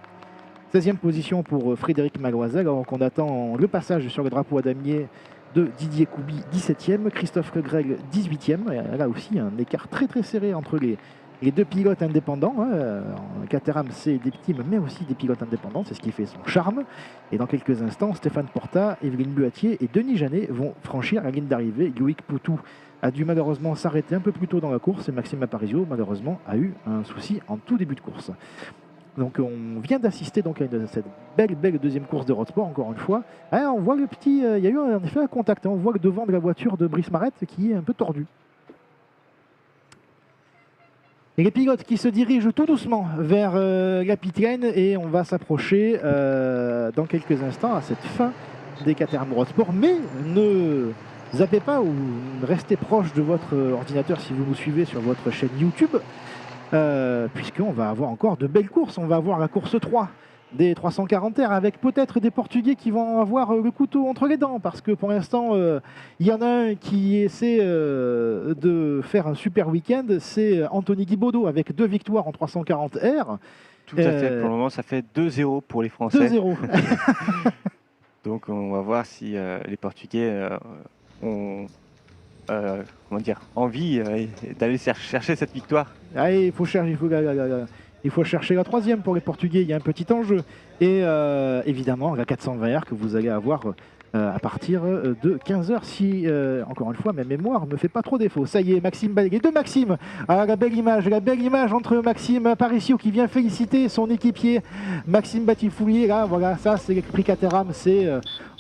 16e position pour Frédéric Magloisel, alors qu'on attend le passage sur le drapeau à damier de Didier Couby, 17e, Christophe Legrel, 18e. Et là aussi, un écart très serré entre les deux pilotes indépendants. CATERHAM, c'est des teams, mais aussi des pilotes indépendants, c'est ce qui fait son charme. Et dans quelques instants, Stéphane Porta, Evelyne Buatier et Denis Janet vont franchir la ligne d'arrivée. Loïc Poutou a dû malheureusement s'arrêter un peu plus tôt dans la course et Maxime Aparicio, malheureusement, a eu un souci en tout début de course. Donc on vient d'assister donc à cette belle deuxième course de road sport, encore une fois. On voit le petit, il y a eu en effet un contact, on voit le devant de la voiture de Brice Marette qui est un peu tordu. Et les pilotes qui se dirigent tout doucement vers la pit lane et on va s'approcher dans quelques instants à cette fin des CATERHAM Road Sport. Mais ne zappez pas ou restez proche de votre ordinateur si vous nous suivez sur votre chaîne YouTube. Puisqu'on va avoir encore de belles courses. On va avoir la course 3 des 340 R avec peut-être des Portugais qui vont avoir le couteau entre les dents parce que pour l'instant il y en a un qui essaie de faire un super week-end, c'est Anthony Guibaudot avec 2 victoires en 340 R. Tout à fait, pour le moment ça fait 2-0 pour les Français. 2-0. Donc on va voir si les Portugais ont envie d'aller chercher cette victoire. Il faut chercher la 3e pour les Portugais, il y a un petit enjeu. Et évidemment, la 420 R que vous allez avoir à partir de 15h si, encore une fois, ma mémoire ne me fait pas trop défaut. Ça y est, Maxime Balguet de Maxime. La belle image entre Maxime Aparicio qui vient féliciter son équipier Maxime Batifoulier. Là, voilà, ça c'est le prix CATERHAM,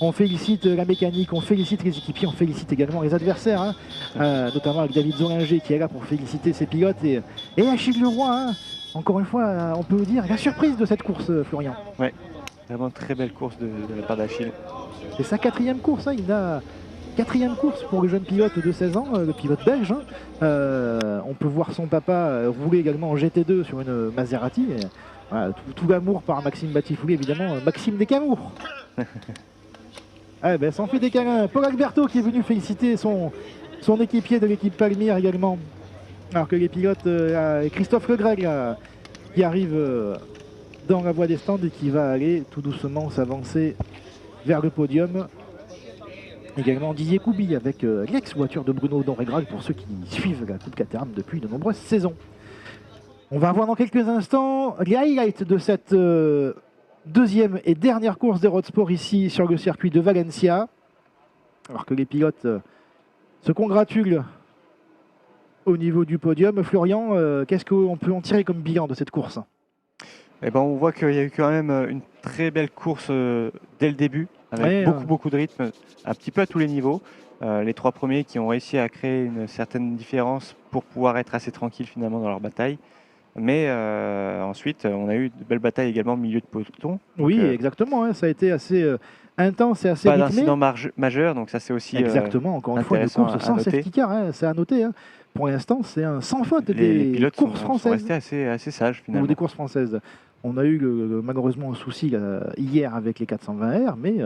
on félicite la mécanique, on félicite les équipiers, on félicite également les adversaires, notamment avec David Zolinger qui est là pour féliciter ses pilotes et Achille Leroy. Encore une fois, on peut dire la surprise de cette course, Florian. Ouais, vraiment très belle course de la part d'Achille. C'est sa 4e course, il a 4e course pour le jeune pilote de 16 ans, le pilote belge. On peut voir son papa rouler également en GT2 sur une Maserati. Et, voilà, tout l'amour par Maxime Batifoulier, évidemment, Maxime Descamours. Ça en fait des câlins. Paul Alberto qui est venu féliciter son équipier de l'équipe Palmyre également. Alors que les pilotes, Christophe Legreg qui arrive dans la voie des stands et qui va aller tout doucement s'avancer vers le podium. Également Didier Couby avec l'ex-voiture de Bruno Dorégral pour ceux qui suivent la Coupe CATERHAM depuis de nombreuses saisons. On va voir dans quelques instants les highlights de cette deuxième et dernière course des road sport ici sur le circuit de Valencia. Alors que les pilotes se congratulent au niveau du podium. Florian, qu'est-ce qu'on peut en tirer comme bilan de cette course ? On voit qu'il y a eu quand même une très belle course dès le début, avec beaucoup de rythme, un petit peu à tous les niveaux. Les 3 premiers qui ont réussi à créer une certaine différence pour pouvoir être assez tranquilles finalement dans leur bataille. Mais ensuite, on a eu de belles batailles également au milieu de peloton. Oui, Donc, exactement, hein, ça a été assez intense et assez pas rythmé. d'incident majeur, donc ça c'est aussi Exactement, encore une fois, une intéressant course à sans noter. safety car, hein, c'est à noter. Hein. Pour l'instant, c'est un sans faute Les des pilotes courses sont françaises. restés assez sages Ou finalement. des courses françaises. On a eu malheureusement un souci hier avec les 420R, mais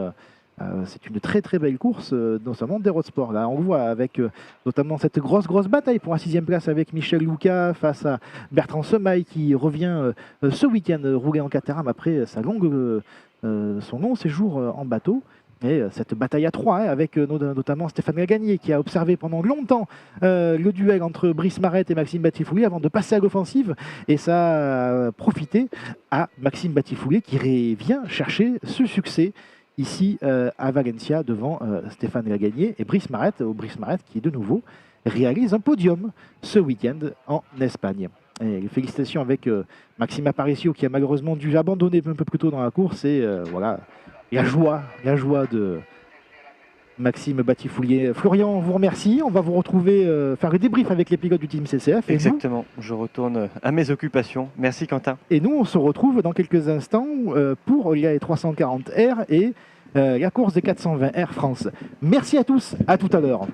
c'est une très très belle course, notamment des road sports. Là, on le voit avec notamment cette grosse bataille pour la 6e place avec Michel Louca face à Bertrand Semaille qui revient ce week-end rouler en Caterham après son long séjour en bateau. Et cette bataille à 3, avec notamment Stéphane Gagné qui a observé pendant longtemps le duel entre Brice Marret et Maxime Batifouli avant de passer à l'offensive. Et ça a profité à Maxime Batifouli qui vient chercher ce succès ici à Valencia devant Stéphane Gagné et Brice Marret qui de nouveau réalise un podium ce week-end en Espagne. Et félicitations avec Maxime Aparicio qui a malheureusement dû abandonner un peu plus tôt dans la course et voilà. La joie de Maxime Batifouli. Florian, on vous remercie. On va vous retrouver, faire le débrief avec les pilotes du team CCF. Exactement, je retourne à mes occupations. Merci Quentin. Et nous, on se retrouve dans quelques instants pour les 340R et la course des 420R France. Merci à tous, à tout à l'heure.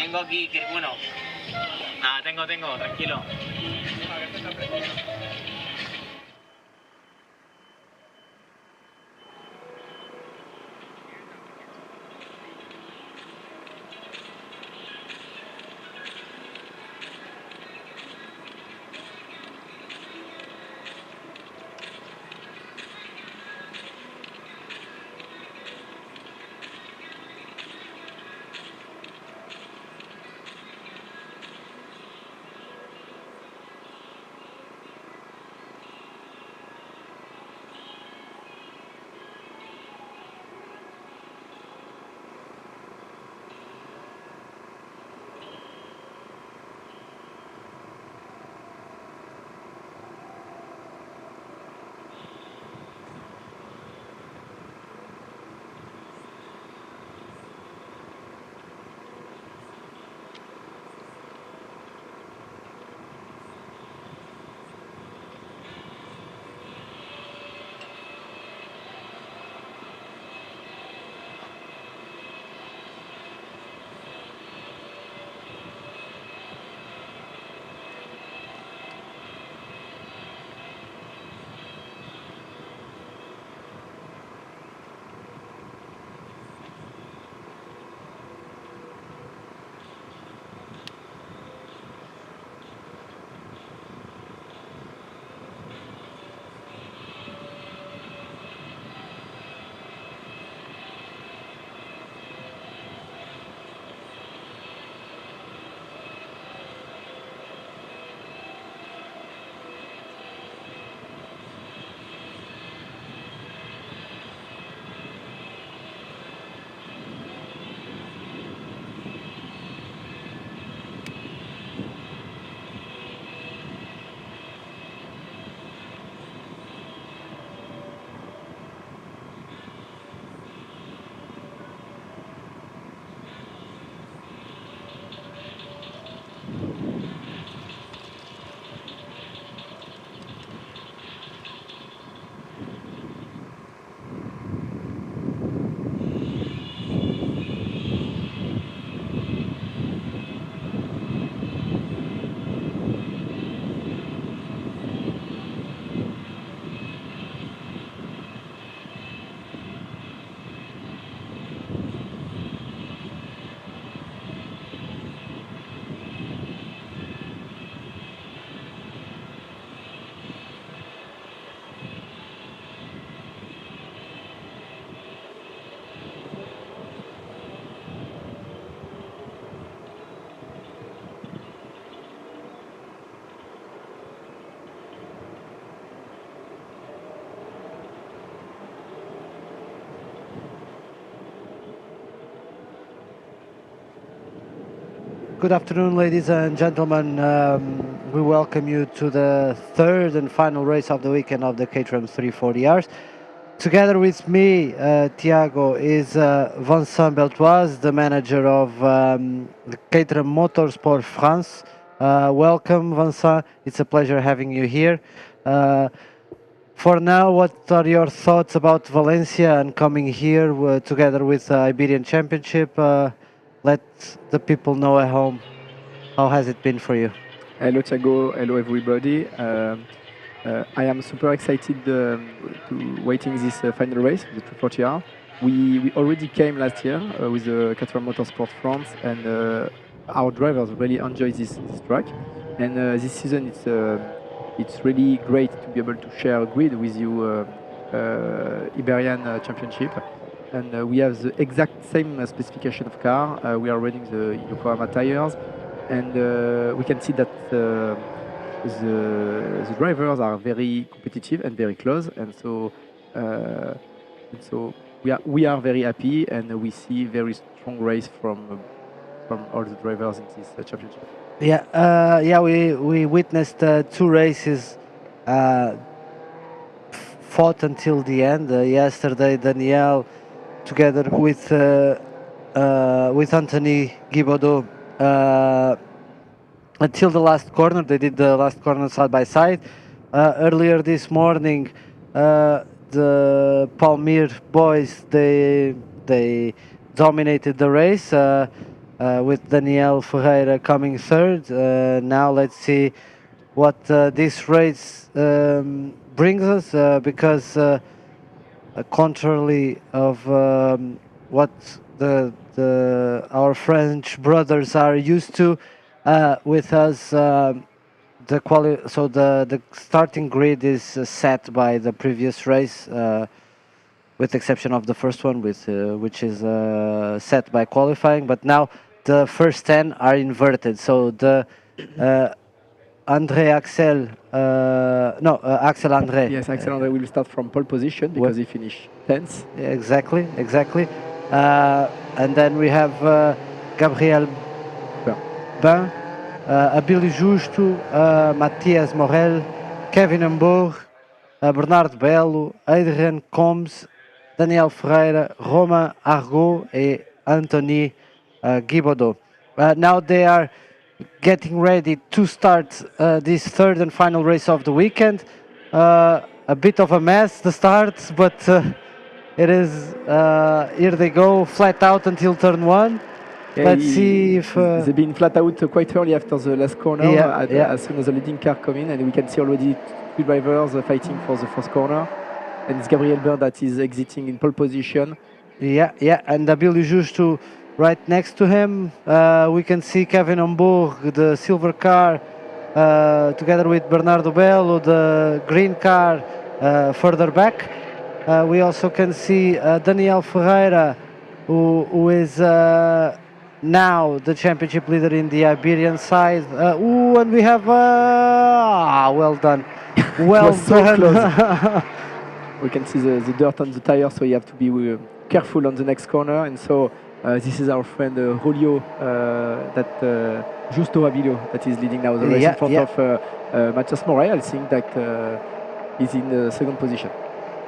tengo aquí, que bueno. Nada, tengo, tranquilo. Good afternoon, ladies and gentlemen. We welcome you to the third and final race of the weekend of the CATERHAM 340Rs. Together with me, Tiago, is Vincent Beltoise, the manager of the CATERHAM Motorsport France. Welcome, Vincent. It's a pleasure having you here. For now, what are your thoughts about Valencia and coming here together with the Iberian Championship? Let the people know at home, how has it been for you? Hello Thiago, hello everybody. I am super excited to waiting this final race, the 340R. We already came last year with the CATERHAM Motorsport France, and our drivers really enjoy this track. And this season it's really great to be able to share a grid with you, Iberian Championship. And we have the exact same specification of car. We are running the Yokohama tires, and we can see that the drivers are very competitive and very close, and so we are very happy, and we see very strong race from all the drivers in this championship. Yeah, we witnessed two races fought until the end. Yesterday, Daniel, together with Anthony Guibaudot, until the last corner. They did the last corner side by side. Earlier this morning, the Palmyre boys, they dominated the race. with Daniel Ferreira coming third. Now let's see what this race brings us, because contrarily of what our French brothers are used to, with us the starting grid is set by the previous race, with the exception of the first one, which is set by qualifying. But now the first 10 are inverted. So the Axel André. Yes, Axel André will start from pole position because he finished 10th. Exactly. And then we have Gabriel Bain, Abílio Justo, Matias Morel, Kevin Hamburg, Bernardo Belo, Adrian Combs, Daniel Ferreira, Romain Argot, et Anthony Guibaudot. Now they are getting ready to start this third and final race of the weekend. A bit of a mess, the start, but it is, here they go, flat out until turn 1. Let's see if... they've been flat out quite early after the last corner, as soon as the leading car come in, and we can see already two drivers fighting for the first corner. And it's Gabriel Bain that is exiting in pole position. Yeah, and Abílio Justo right next to him. We can see Kevin Hamburg, the silver car, together with Bernardo Belo, the green car, further back. We also can see Daniel Ferreira, who is now the championship leader in the Iberian side. And we have... well done. Well so done. Close. We can see the dirt on the tire, so you have to be careful on the next corner. And so this is our friend Julio, Justo Abílio, that is leading now the race in front of Matias Morel. I think that is in the second position.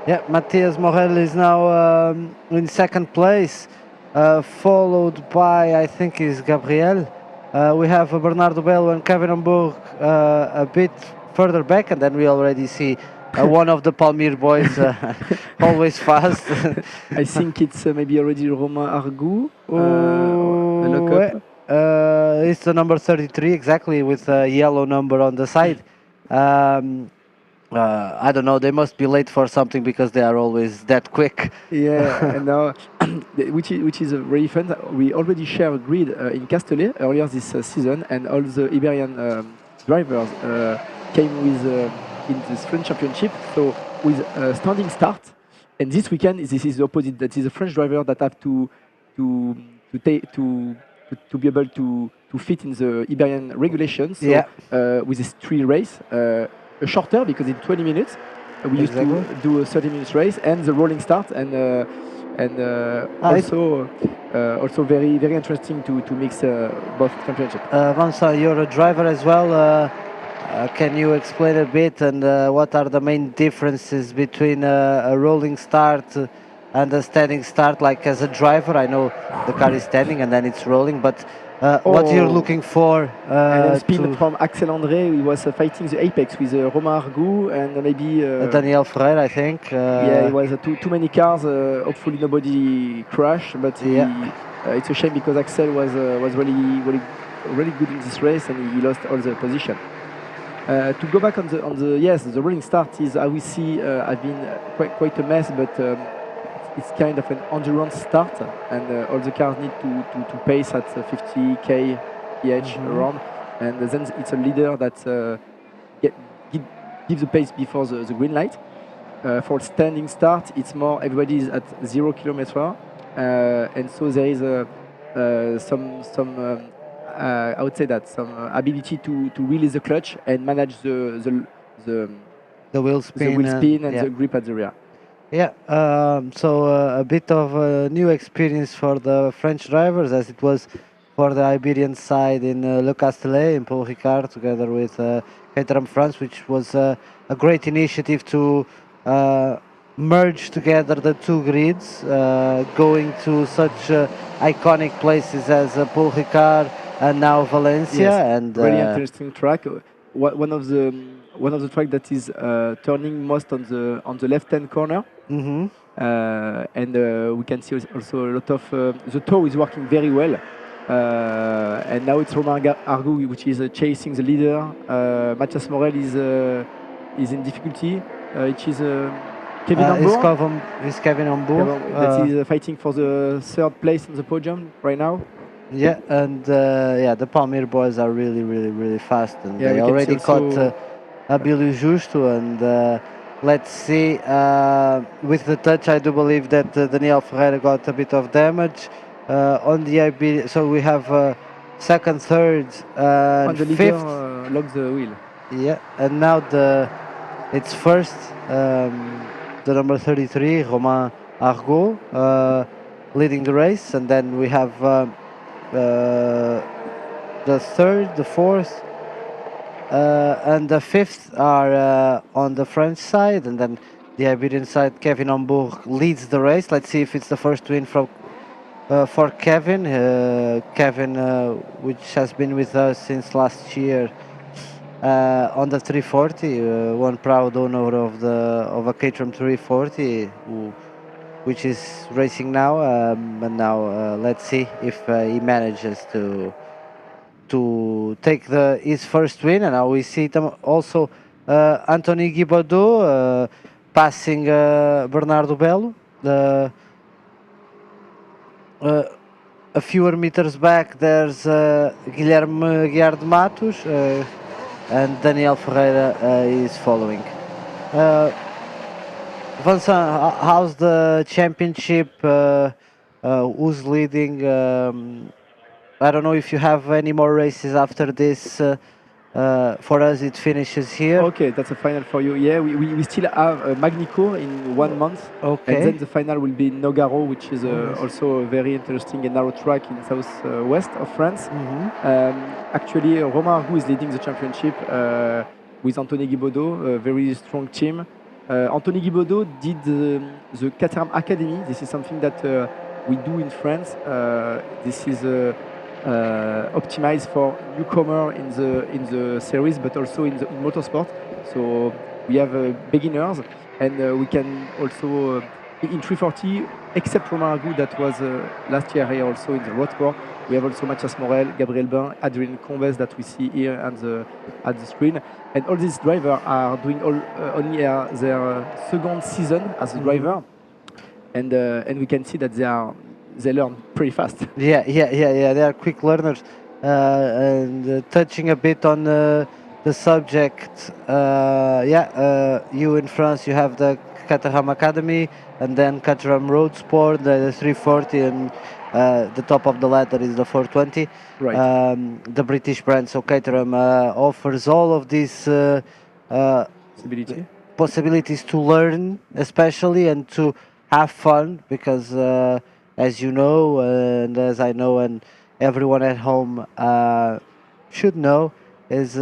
Yeah, Matias Morel is now in second place, followed by, I think, is Gabriel. We have Bernardo Belo and Kevin Hamburg a bit further back, and then we already see one of the Palmyre boys, always fast. I think it's maybe already Romain Argot. It's the number 33, exactly, with a yellow number on the side. I don't know, they must be late for something because they are always that quick. Yeah, and now, which is very fun. We already share a grid in Castellet earlier this season, and all the Iberian drivers came with in this French championship, so with a standing start. And this weekend, this is the opposite. That is a French driver that have to be able to fit in the Iberian regulations. So, with this 3 race, shorter because in 20 minutes we used to do a 30 minutes race and the rolling start, and also very interesting to mix both championships. Vincent, you're a driver as well. Can you explain a bit, and what are the main differences between a rolling start and a standing start? Like, as a driver, I know the car is standing and then it's rolling, but what you're looking for? And spin from Axel André, he was fighting the apex with Romain Argot and maybe Daniel Ferreira, I think. Yeah, it was too many cars. Hopefully nobody crashed, but it's a shame because Axel was really good in this race and he lost all the position. To go back on the rolling start is, I will see, have been quite a mess, but it's kind of an endurance start, and all the cars need to pace at 50 km/h around, and then it's a leader that gives the pace before the green light. For standing start, it's more everybody is at 0 km/h, and so there is some I would say that some ability to release the clutch and manage the wheel spin, and the grip at the rear. Yeah, so a bit of a new experience for the French drivers, as it was for the Iberian side in Le Castellet, in Paul Ricard, together with CATERHAM France, which was a great initiative to merge together the two grids, going to such iconic places as Paul Ricard and now Valencia. Yes, and really interesting track. One of the track that is turning most on the left-hand corner. Mm-hmm. And we can see also a lot of the toe is working very well. And now it's Romain Argout which is chasing the leader. Matthias Morel is in difficulty. It is Kevin Hambourg. It's Kevin Hambourg. That is fighting for the third place on the podium right now. Yeah, and the Palmyre boys are really fast, and Yeah, they we can already see caught also- Abilio Justo, and let's see, with the touch I do believe that Daniel Ferreira got a bit of damage on the IB, so we have second, third, And and the leader fifth. locks the wheel. Yeah, and now it's first, the number 33, Romain Argaud, leading the race, and then we have the third, the fourth, and the fifth are on the French side, and then the Iberian side, Kevin Hambourg leads the race. Let's see if it's the first win for Kevin. Kevin, which has been with us since last year on the 340, one proud owner of a Caterham 340, which is racing now. And now let's see if he manages to take his first win. And now we see them also Anthony Guibaudot passing Bernardo Belo. A few meters back there's Guilherme Guiar de Matos, and Daniel Ferreira is following. Vincent, how's the championship? Who's leading? I don't know if you have any more races after this. For us, it finishes here. Okay, that's a final for you. Yeah, we still have Magnicourt in 1 month. Okay. And then the final will be Nogaro, which is also a very interesting and narrow track in southwest of France. Actually, Romain Argout is leading the championship with Anthony Guibaudot, a very strong team. Anthony Guibaudot did the CATERHAM Academy. This is something that we do in France. This is optimized for newcomer in the series, but also in motorsport. So we have beginners, and we can also in 340, except Romain Argout that was last year here also in the road sport. We have also Matthias Morel, Gabriel Bain, Adrien Combes that we see here at the screen, and all these drivers are doing only their second season as a driver, and we can see that they learn pretty fast. Yeah. They are quick learners. And touching a bit on the subject, you in France, you have the Caterham Academy, and then Caterham Road Sport, the 340, and the top of the ladder is the 420. Right. The British brand, so Caterham offers all of these possibilities to learn, especially, and to have fun, because as you know, and as I know, and everyone at home should know, is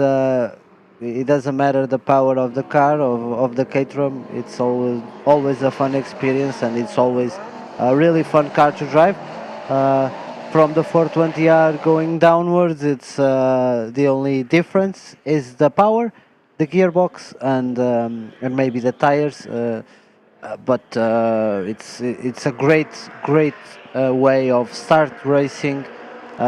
it doesn't matter the power of the car, of the Caterham. It's always a fun experience, and it's always a really fun car to drive. From the 420R going downwards, it's the only difference is the power, the gearbox, and maybe the tires. But it's a great way of start racing.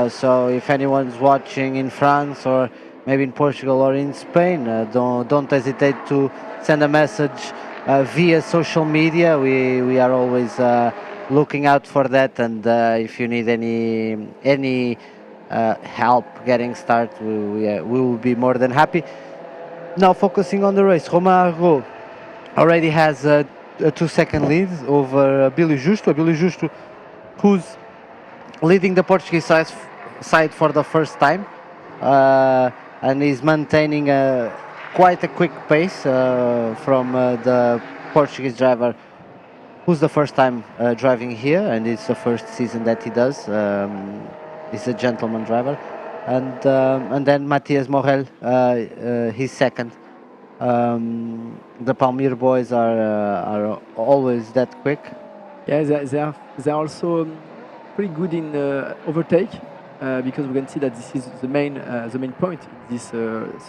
So if anyone's watching in France or maybe in Portugal or in Spain, don't hesitate to send a message via social media. We are always looking out for that, and if you need any help getting started, we will be more than happy. Now focusing on the race, Romain Argaut already has a 2-second lead over Abilio Justo, who's leading the Portuguese side for the first time, and is maintaining quite a quick pace from the Portuguese driver, who's the first time driving here, and it's the first season that he does. He's a gentleman driver, and then Matthias Morel, he's second. The Palmyre boys are always that quick. Yeah, they are also pretty good in overtake, because we can see that this is the main point in this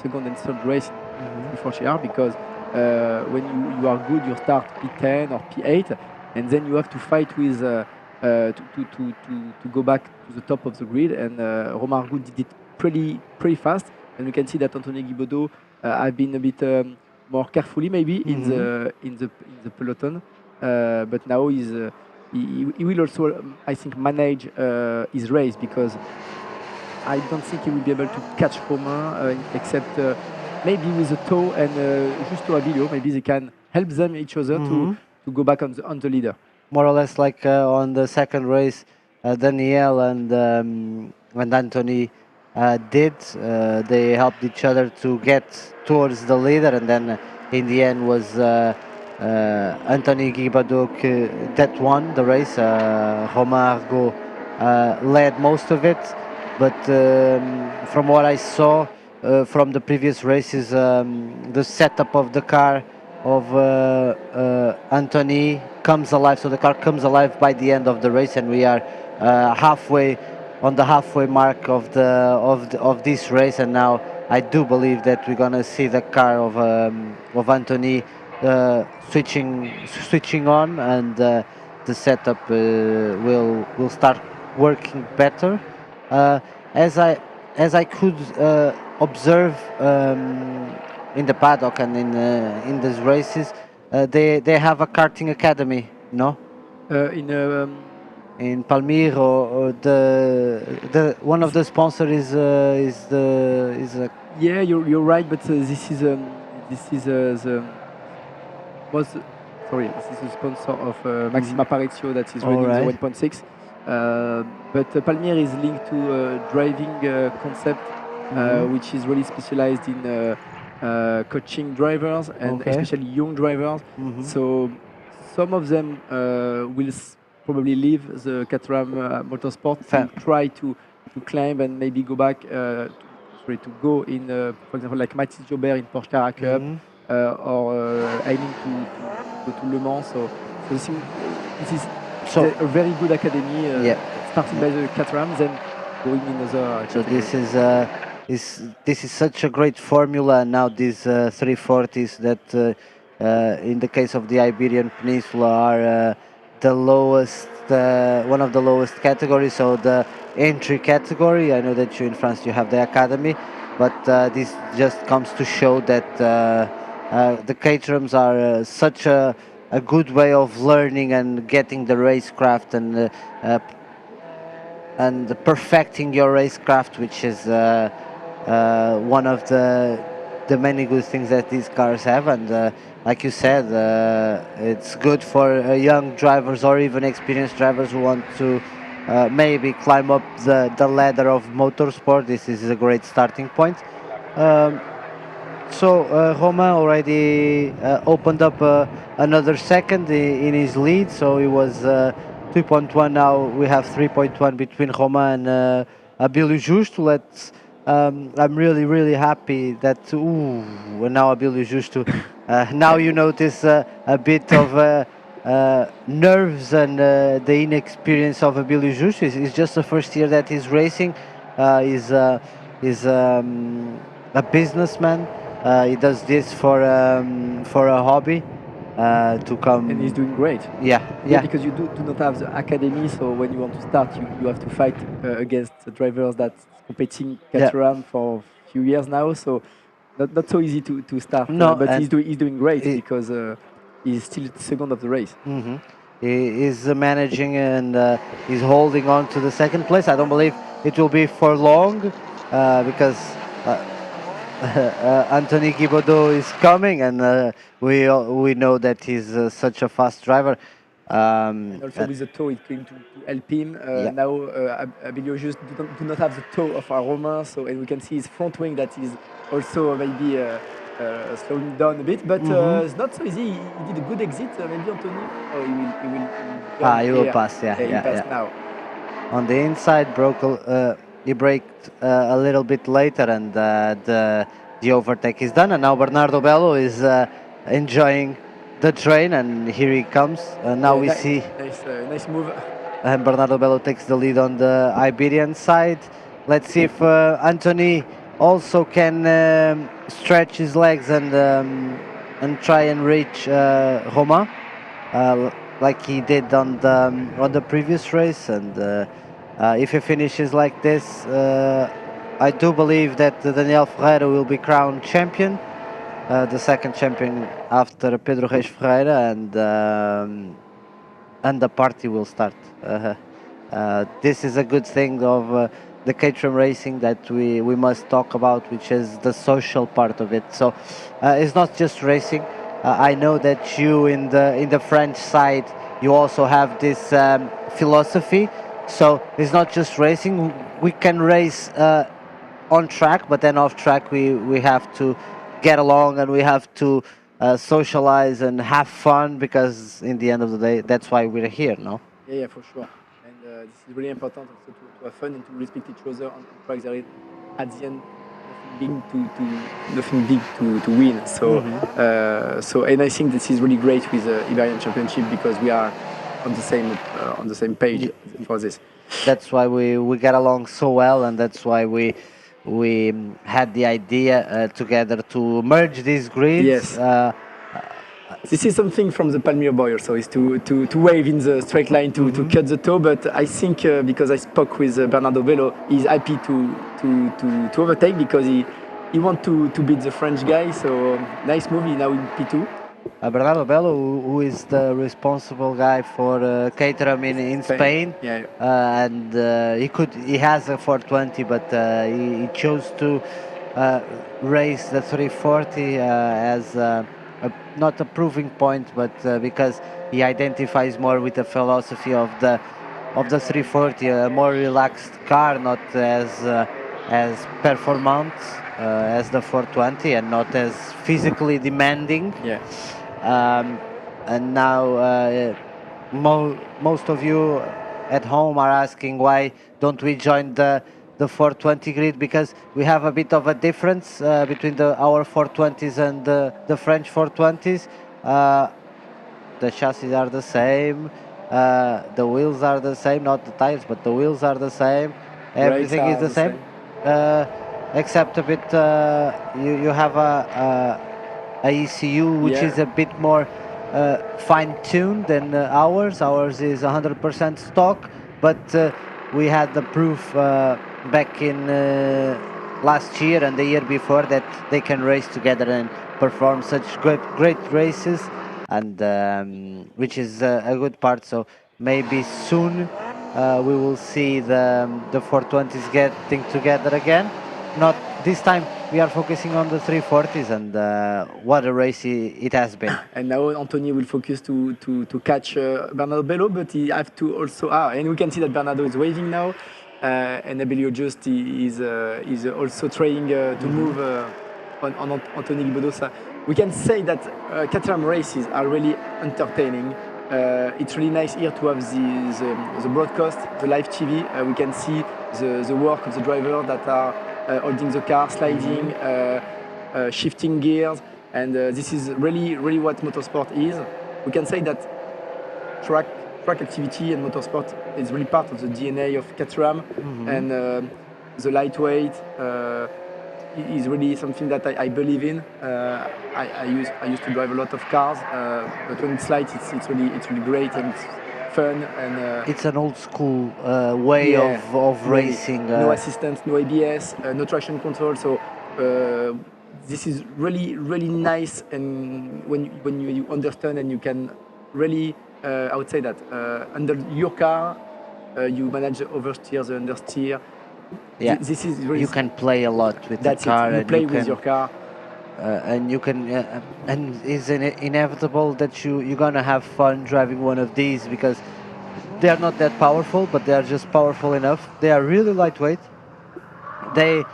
second and third race in 340R, because when you are good, you start P10 or P8, and then you have to fight with to go back to the top of the grid, and Romain Argout did it pretty fast, and we can see that Anthony Guibaudot have been a bit more carefully maybe in the peloton, but now he will also I think manage his race, because I don't think he will be able to catch Romain except maybe with a toe and Justo Abilio. Maybe they can help them each other to go back on the leader. More or less like on the second race, Daniel and Anthony did. They helped each other to get towards the leader, and then in the end was Anthony Guibaudot that won the race. Romain Argout led most of it, but from what I saw from the previous races, the setup of the car of Anthony comes alive. So the car comes alive by the end of the race, and we are halfway on the halfway mark of this race. And now I do believe that we're gonna see the car of Anthony switching on, and the setup will start working better. As I could observe in the paddock and in these races, they have a karting academy, no? In Palmyre, or the one of the sponsors is a. Yeah, you're right, but this is the sponsor of Maxime Aparicio that is running the 1.6. But Palmyre is linked to a driving concept, which is really specialized in coaching drivers, and especially young drivers. So some of them will probably leave the Caterham Motorsport and try to climb and maybe go back to go in, for example, like Mathis Jobert in Porsche Carrera Cup, or aiming to go to Le Mans. So this is a very good academy, starting by the Caterham, then going in other. So this is such a great formula. Now these 340s that in the case of the Iberian Peninsula are the lowest, one of the lowest categories, so the entry category. I know that you in France you have the academy, but this just comes to show that the Caterhams are such a good way of learning and getting the racecraft and perfecting your racecraft, which is one of the many good things that these cars have. And like you said, it's good for young drivers or even experienced drivers who want to maybe climb up the ladder of motorsport. This is a great starting point. So Romain already opened up another second in his lead, so he was 2.1. Now we have 3.1 between Romain and Abilio Justo. I'm really happy that now Abilio Justo. Now you notice a bit of nerves and the inexperience of Abilio Justo. It's just the first year that he's racing. He's a businessman. He does this for a hobby. To come, and he's doing great. Yeah, because you do not have the academy, so when you want to start, you have to fight against the drivers that's competing Caterham for a few years now. So not so easy to start. No, but he's doing great because he's still second of the race. He is managing and he's holding on to the second place. I don't believe it will be for long because Anthony Guibaudot is coming, and we know that he's such a fast driver. And also with the toe, it's going to help him. Now Abilio just do not have the toe of Romain, so, and we can see his front wing that is also maybe slowing down a bit, but it's not so easy. He did a good exit. Maybe Anthony, he will pass. He passed now. On the inside, he braked a little bit later, and the overtake is done. And now Bernardo Bello is enjoying the train, and here he comes. Now we see nice move. And Bernardo Bello takes the lead on the Iberian side. Let's see if Anthony also can stretch his legs and try and reach Romain. like he did on the previous race, and if he finishes like this, I do believe that Daniel Ferreira will be crowned champion, the second champion after Pedro Reis Ferreira, and the party will start. This is a good thing of the CATERHAM racing that we must talk about, which is the social part of it. So it's not just racing. I know that you in the French side, you also have this philosophy. So it's not just racing. We can race on track, but then off track we have to get along, and we have to socialize and have fun, because in the end of the day, that's why we're here, no? Yeah, for sure. And this is really important also to have fun and to respect each other on tracks. There is, at the end, nothing big to win. So, so, and I think this is really great with the Iberian Championship, because we are on the same page for this. That's why we get along so well, and that's why we had the idea together to merge these grids. Yes. This is something from the Palmyra boy also, is to wave in the straight line to cut the toe. But I think because I spoke with Bernardo Bello, he's happy to overtake, because he wants to beat the French guy. So nice move. He's now in P2. Bernardo Bello, who is the responsible guy for Caterham in Spain, Yeah. And he has a 420, but he chose to race the 340 as not a proving point, but because he identifies more with the philosophy of the 340, a more relaxed car, not as performant as the 420, and not as physically demanding. Yeah. And now most of you at home are asking, why don't we join the 420 grid, because we have a bit of a difference between our 420s and the French 420s. The chassis are the same, the wheels are the same, not the tires, but the wheels are the same. Everything is the same. Except a bit, you have a ECU which is a bit more fine-tuned than ours. Ours is 100% stock, but we had the proof back in last year and the year before that they can race together and perform such great races, and which is a good part. So maybe soon we will see the 420s getting together again. Not this time. We are focusing on the 340s, and what a race it has been. And now Anthony will focus to catch Bernardo Bello, but he have to also and we can see that Bernardo is waving now, and Abelio Just is also trying to move on Anthony Libodosa. We can say that CATERHAM races are really entertaining. It's really nice here to have the broadcast, the live TV. We can see the work of the driver that are holding the car, sliding, shifting gears, and this is really what motorsport is. We can say that track activity and motorsport is really part of the DNA of CATERHAM, and the lightweight is really something that I believe in. I used to drive a lot of cars, but when it's light, it's really great and fun, and it's an old school way of racing. No assistance, no ABS, no traction control. So this is really nice, and when you understand and you can really, I would say that under your car, you manage the oversteer, the understeer. Yeah, this is really, you can play a lot with the car. You play with your car. And you can, and it's inevitable that you're gonna have fun driving one of these, because they are not that powerful, but they are just powerful enough. They are really lightweight. They,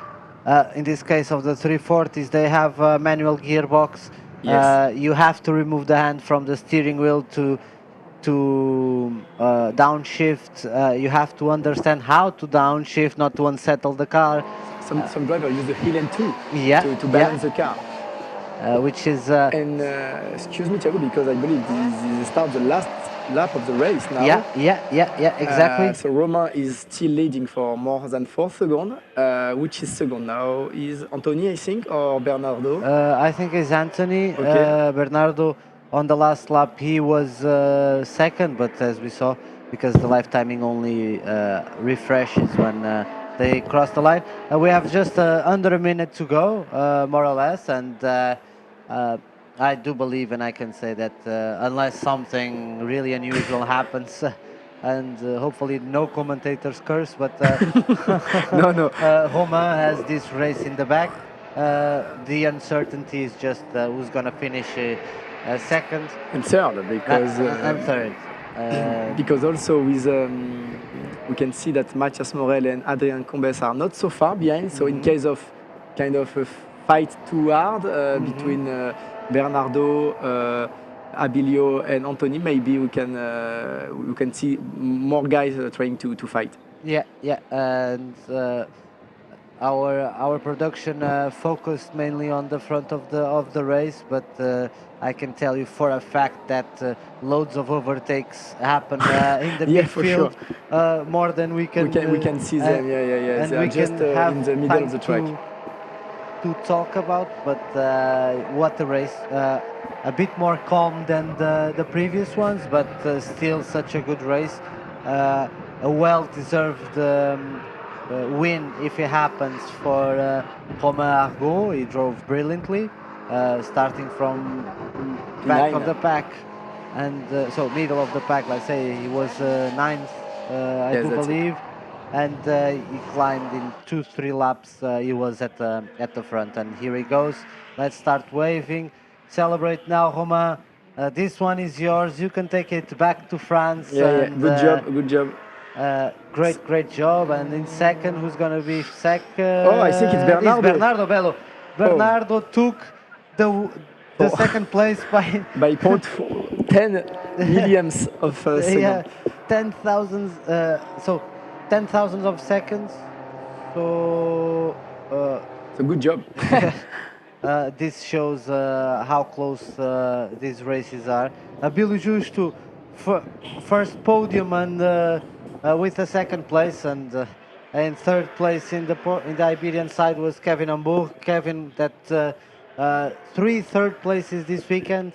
in this case of the 340s, they have a manual gearbox. Yes. You have to remove the hand from the steering wheel to downshift. You have to understand how to downshift, not to unsettle the car. Some drivers use the heel and two to balance the car. Which is... and excuse me, Thiago, because I believe this starts the last lap of the race now. Yeah, exactly. So Romain is still leading for more than 4 seconds. Which is second now? Is Anthony, I think, or Bernardo? I think it's Anthony. Okay. Bernardo On the last lap, he was second, but as we saw, because the live timing only refreshes when they cross the line. We have just under a minute to go, more or less, and I do believe, and I can say that unless something really unusual happens, and hopefully no commentators curse, but No. Romain has this race in the back. The uncertainty is just who's going to finish second And third, because and third. because also with we can see that Mathias Morel and Adrien Combes are not so far behind. So in case of kind of a fight too hard between Bernardo, Abilio, and Anthony, maybe we can see more guys trying to fight. Yeah, and our production focused mainly on the front of the race, but I can tell you for a fact that loads of overtakes happen in the midfield, more than we can see them. And They are we just can have in the middle time of the track. to talk about. But what a race! A bit more calm than the previous ones, but still such a good race. A well-deserved win, if it happens, for Romain Argaud. He drove brilliantly, starting from back of the pack, and so middle of the pack. Let's say he was ninth, I do believe, and he climbed in 2-3 laps. He was at the front, and here he goes. Let's start waving. Celebrate now, Romain. This one is yours. You can take it back to France. And, Good job. Great job. And in second, who's going to be second? Oh, I think it's Bernardo. It's Bernardo Bello. Bernardo took the second place by 10 millions of seconds. Yeah, 10,000. So 10,000 of seconds. So. So good job. This shows how close these races are. Billy Justo, first podium and with a second place, and third place in the Iberian side was Kevin Hamburg. Kevin, that 3 third places this weekend.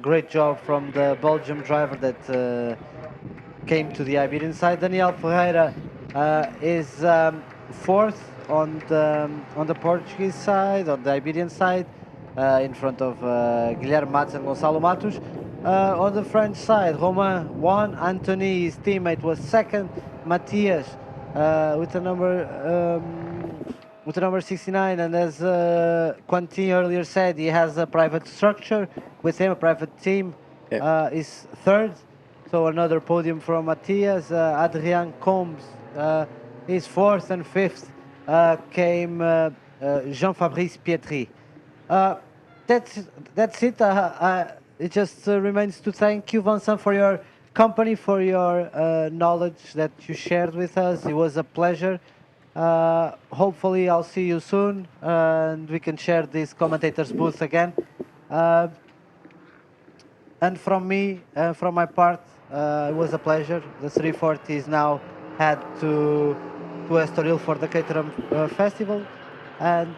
Great job from the Belgium driver that came to the Iberian side. Daniel Ferreira is fourth on the Portuguese side, on the Iberian side, in front of Guilherme Matos and Gonçalo Matos. On the French side, Romain won, Anthony, his teammate, was second, Matthias with the number 69, and as Quentin earlier said, he has a private structure with him, a private team, is third. So another podium from Matthias. Adrien Combes is fourth, and fifth came Jean-Fabrice Pietri. That's it. It just remains to thank you, Vincent, for your company, for your knowledge that you shared with us. It was a pleasure. Hopefully I'll see you soon, and we can share this commentator's booth again. And from me, from my part, it was a pleasure. The 340 is now head to Estoril for the CATERHAM Festival, and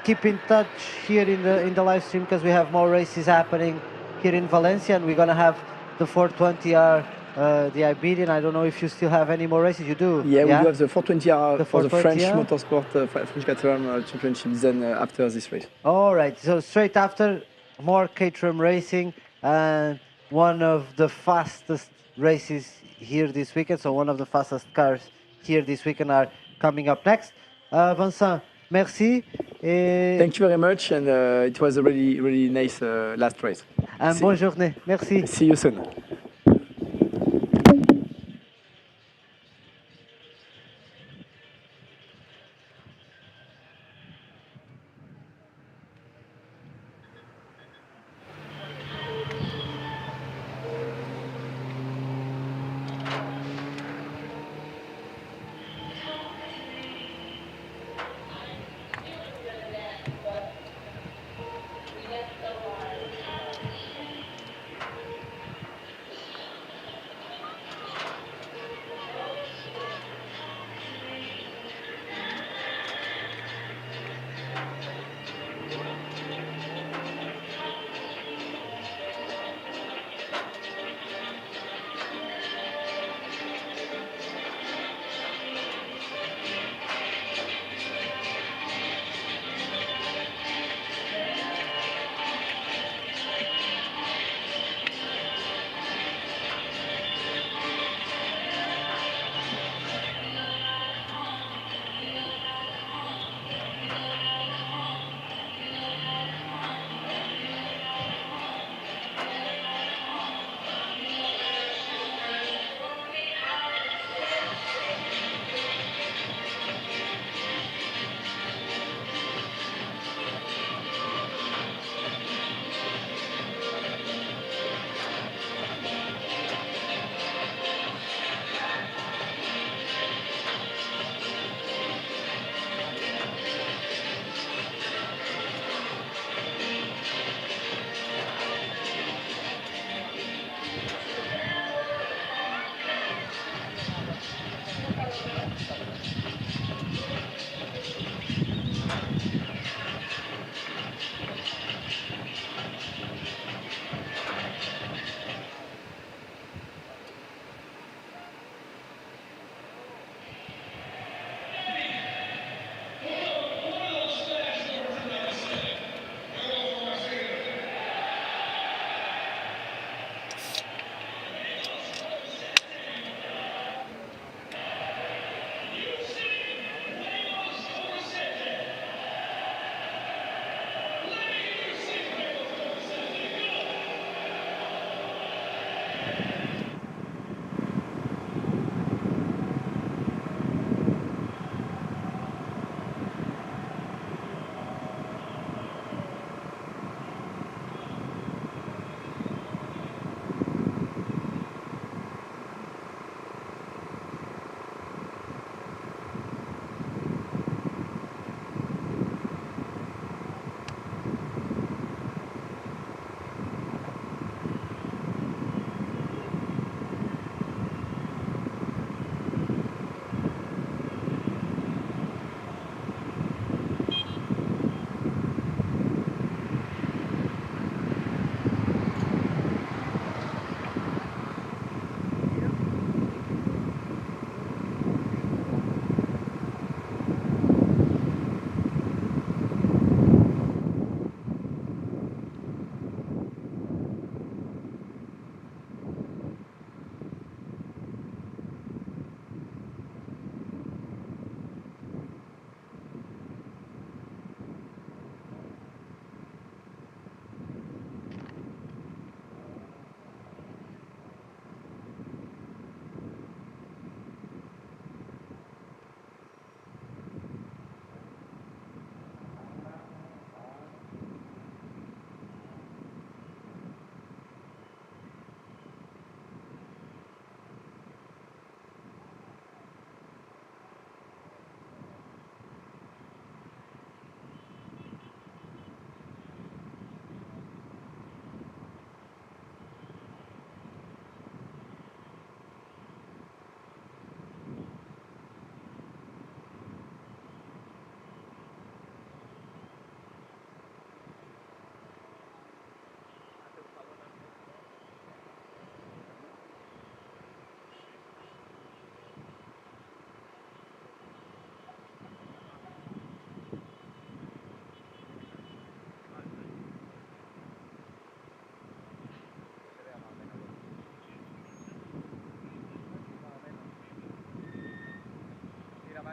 keep in touch here in the live stream, because we have more races happening here in Valencia, and we're gonna have the 420R, the Iberian. I don't know if you still have any more races. You do? Yeah, we do have the 420R for the French 420R? Motorsport French Caterham Championship. Then after this race. All right. So straight after, more CATERHAM racing, and one of the fastest races here this weekend. So one of the fastest cars here this weekend are coming up next. Vincent, merci. Thank you very much, and it was a really nice last race. And bonne journée. Merci. See you soon.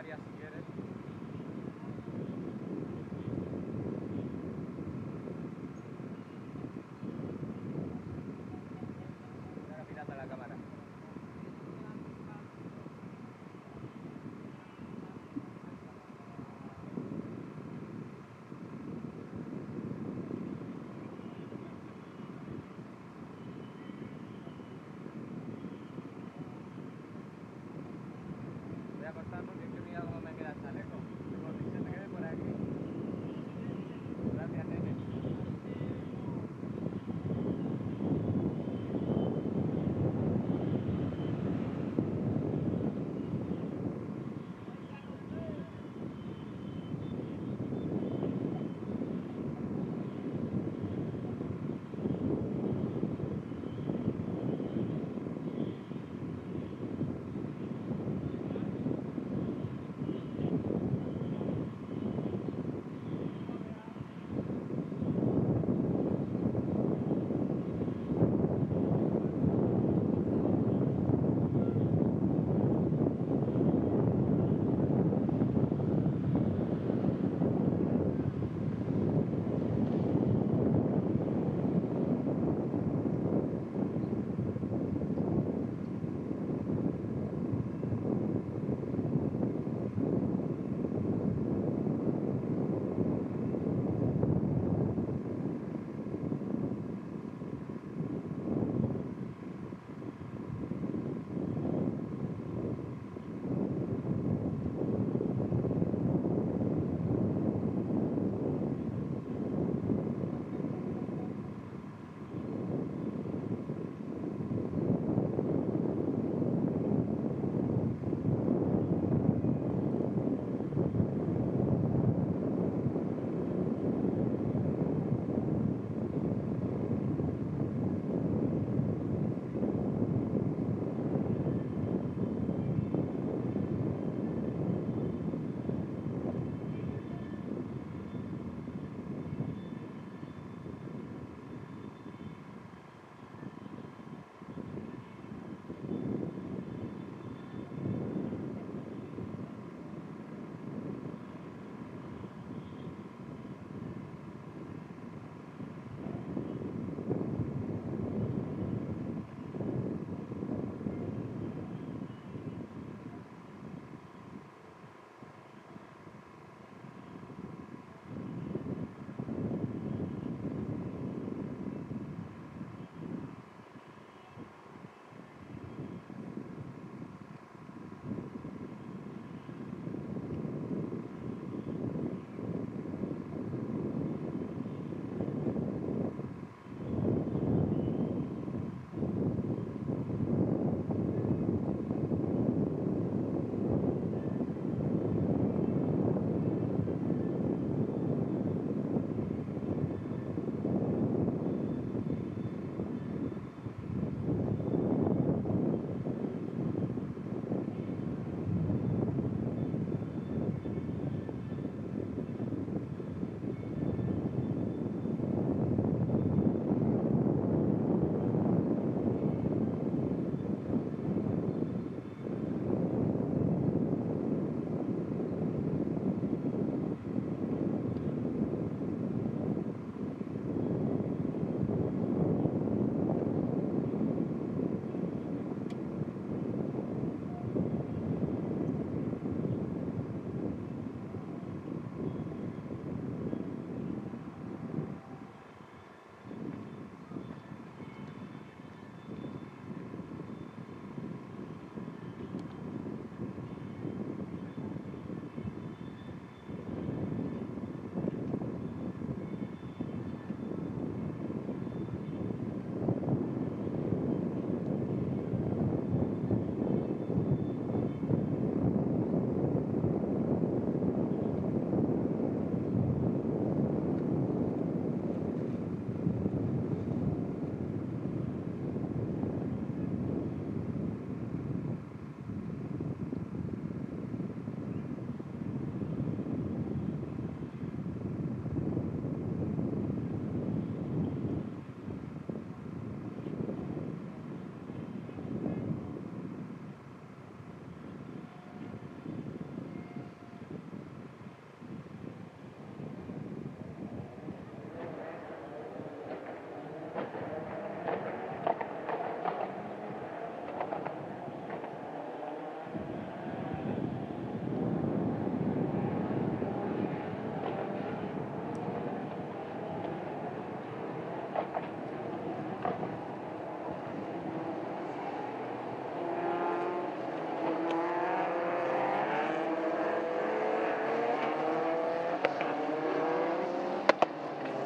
varias si quieres. Ahora mirando a la cámara. Voy a cortar porque es que mira cómo me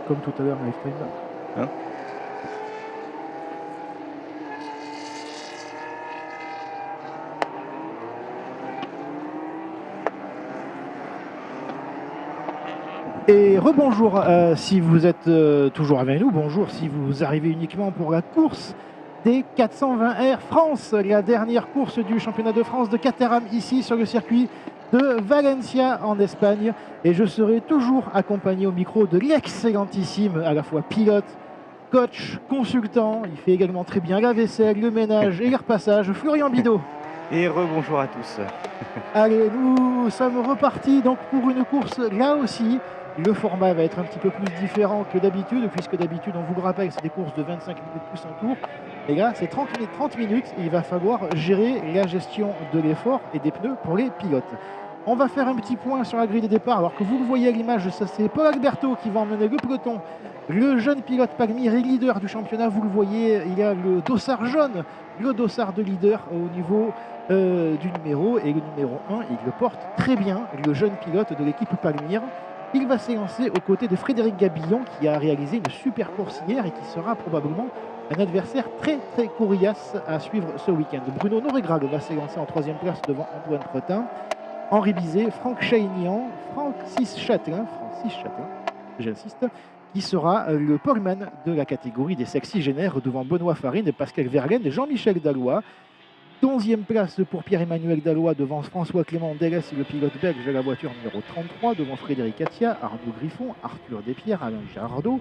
comme tout à l'heure live stream. Hein? Et rebonjour si vous êtes toujours avec nous, bonjour si vous arrivez uniquement pour la course des 420 Air France, la dernière course du championnat de France de Caterham ici sur le circuit de Valencia en Espagne. Et je serai toujours accompagné au micro de l'excellentissime, à la fois pilote, coach, consultant, il fait également très bien la vaisselle, le ménage et les repassages, Florian Bidot. Et rebonjour à tous. Allez, nous sommes repartis donc pour une course là aussi. Le format va être un petit peu plus différent que d'habitude, puisque d'habitude, on vous le rappelle, c'est des courses de 25 minutes plus un tour. Et là, c'est 30 minutes et il va falloir gérer la gestion de l'effort et des pneus pour les pilotes. On va faire un petit point sur la grille des départs. Alors que vous le voyez à l'image, ça c'est Paul Alberto qui va emmener le peloton. Le jeune pilote Palmyre est leader du championnat. Vous le voyez, il y a le dossard jaune, le dossard de leader au niveau du numéro. Et le numéro 1, il le porte très bien, le jeune pilote de l'équipe Palmyre. Il va s'élancer aux côtés de Frédéric Gabillon qui a réalisé une super course hier et qui sera probablement un adversaire très très coriace à suivre ce week-end. Bruno Noregrag va s'élancer en 3e place devant Antoine Pretin, Henri Bizet, Franck Chaignan, Francis Châtelain, j'insiste, qui sera le poleman de la catégorie des sexygénaires devant Benoît Farine, Pascal Verlaine et Jean-Michel Dallois. 11e place pour Pierre-Emmanuel Dallois devant François-Clément Delles, le pilote belge de la voiture numéro 33, devant Frédéric Atia, Arnaud Griffon, Arthur Despierres, Alain Girardot,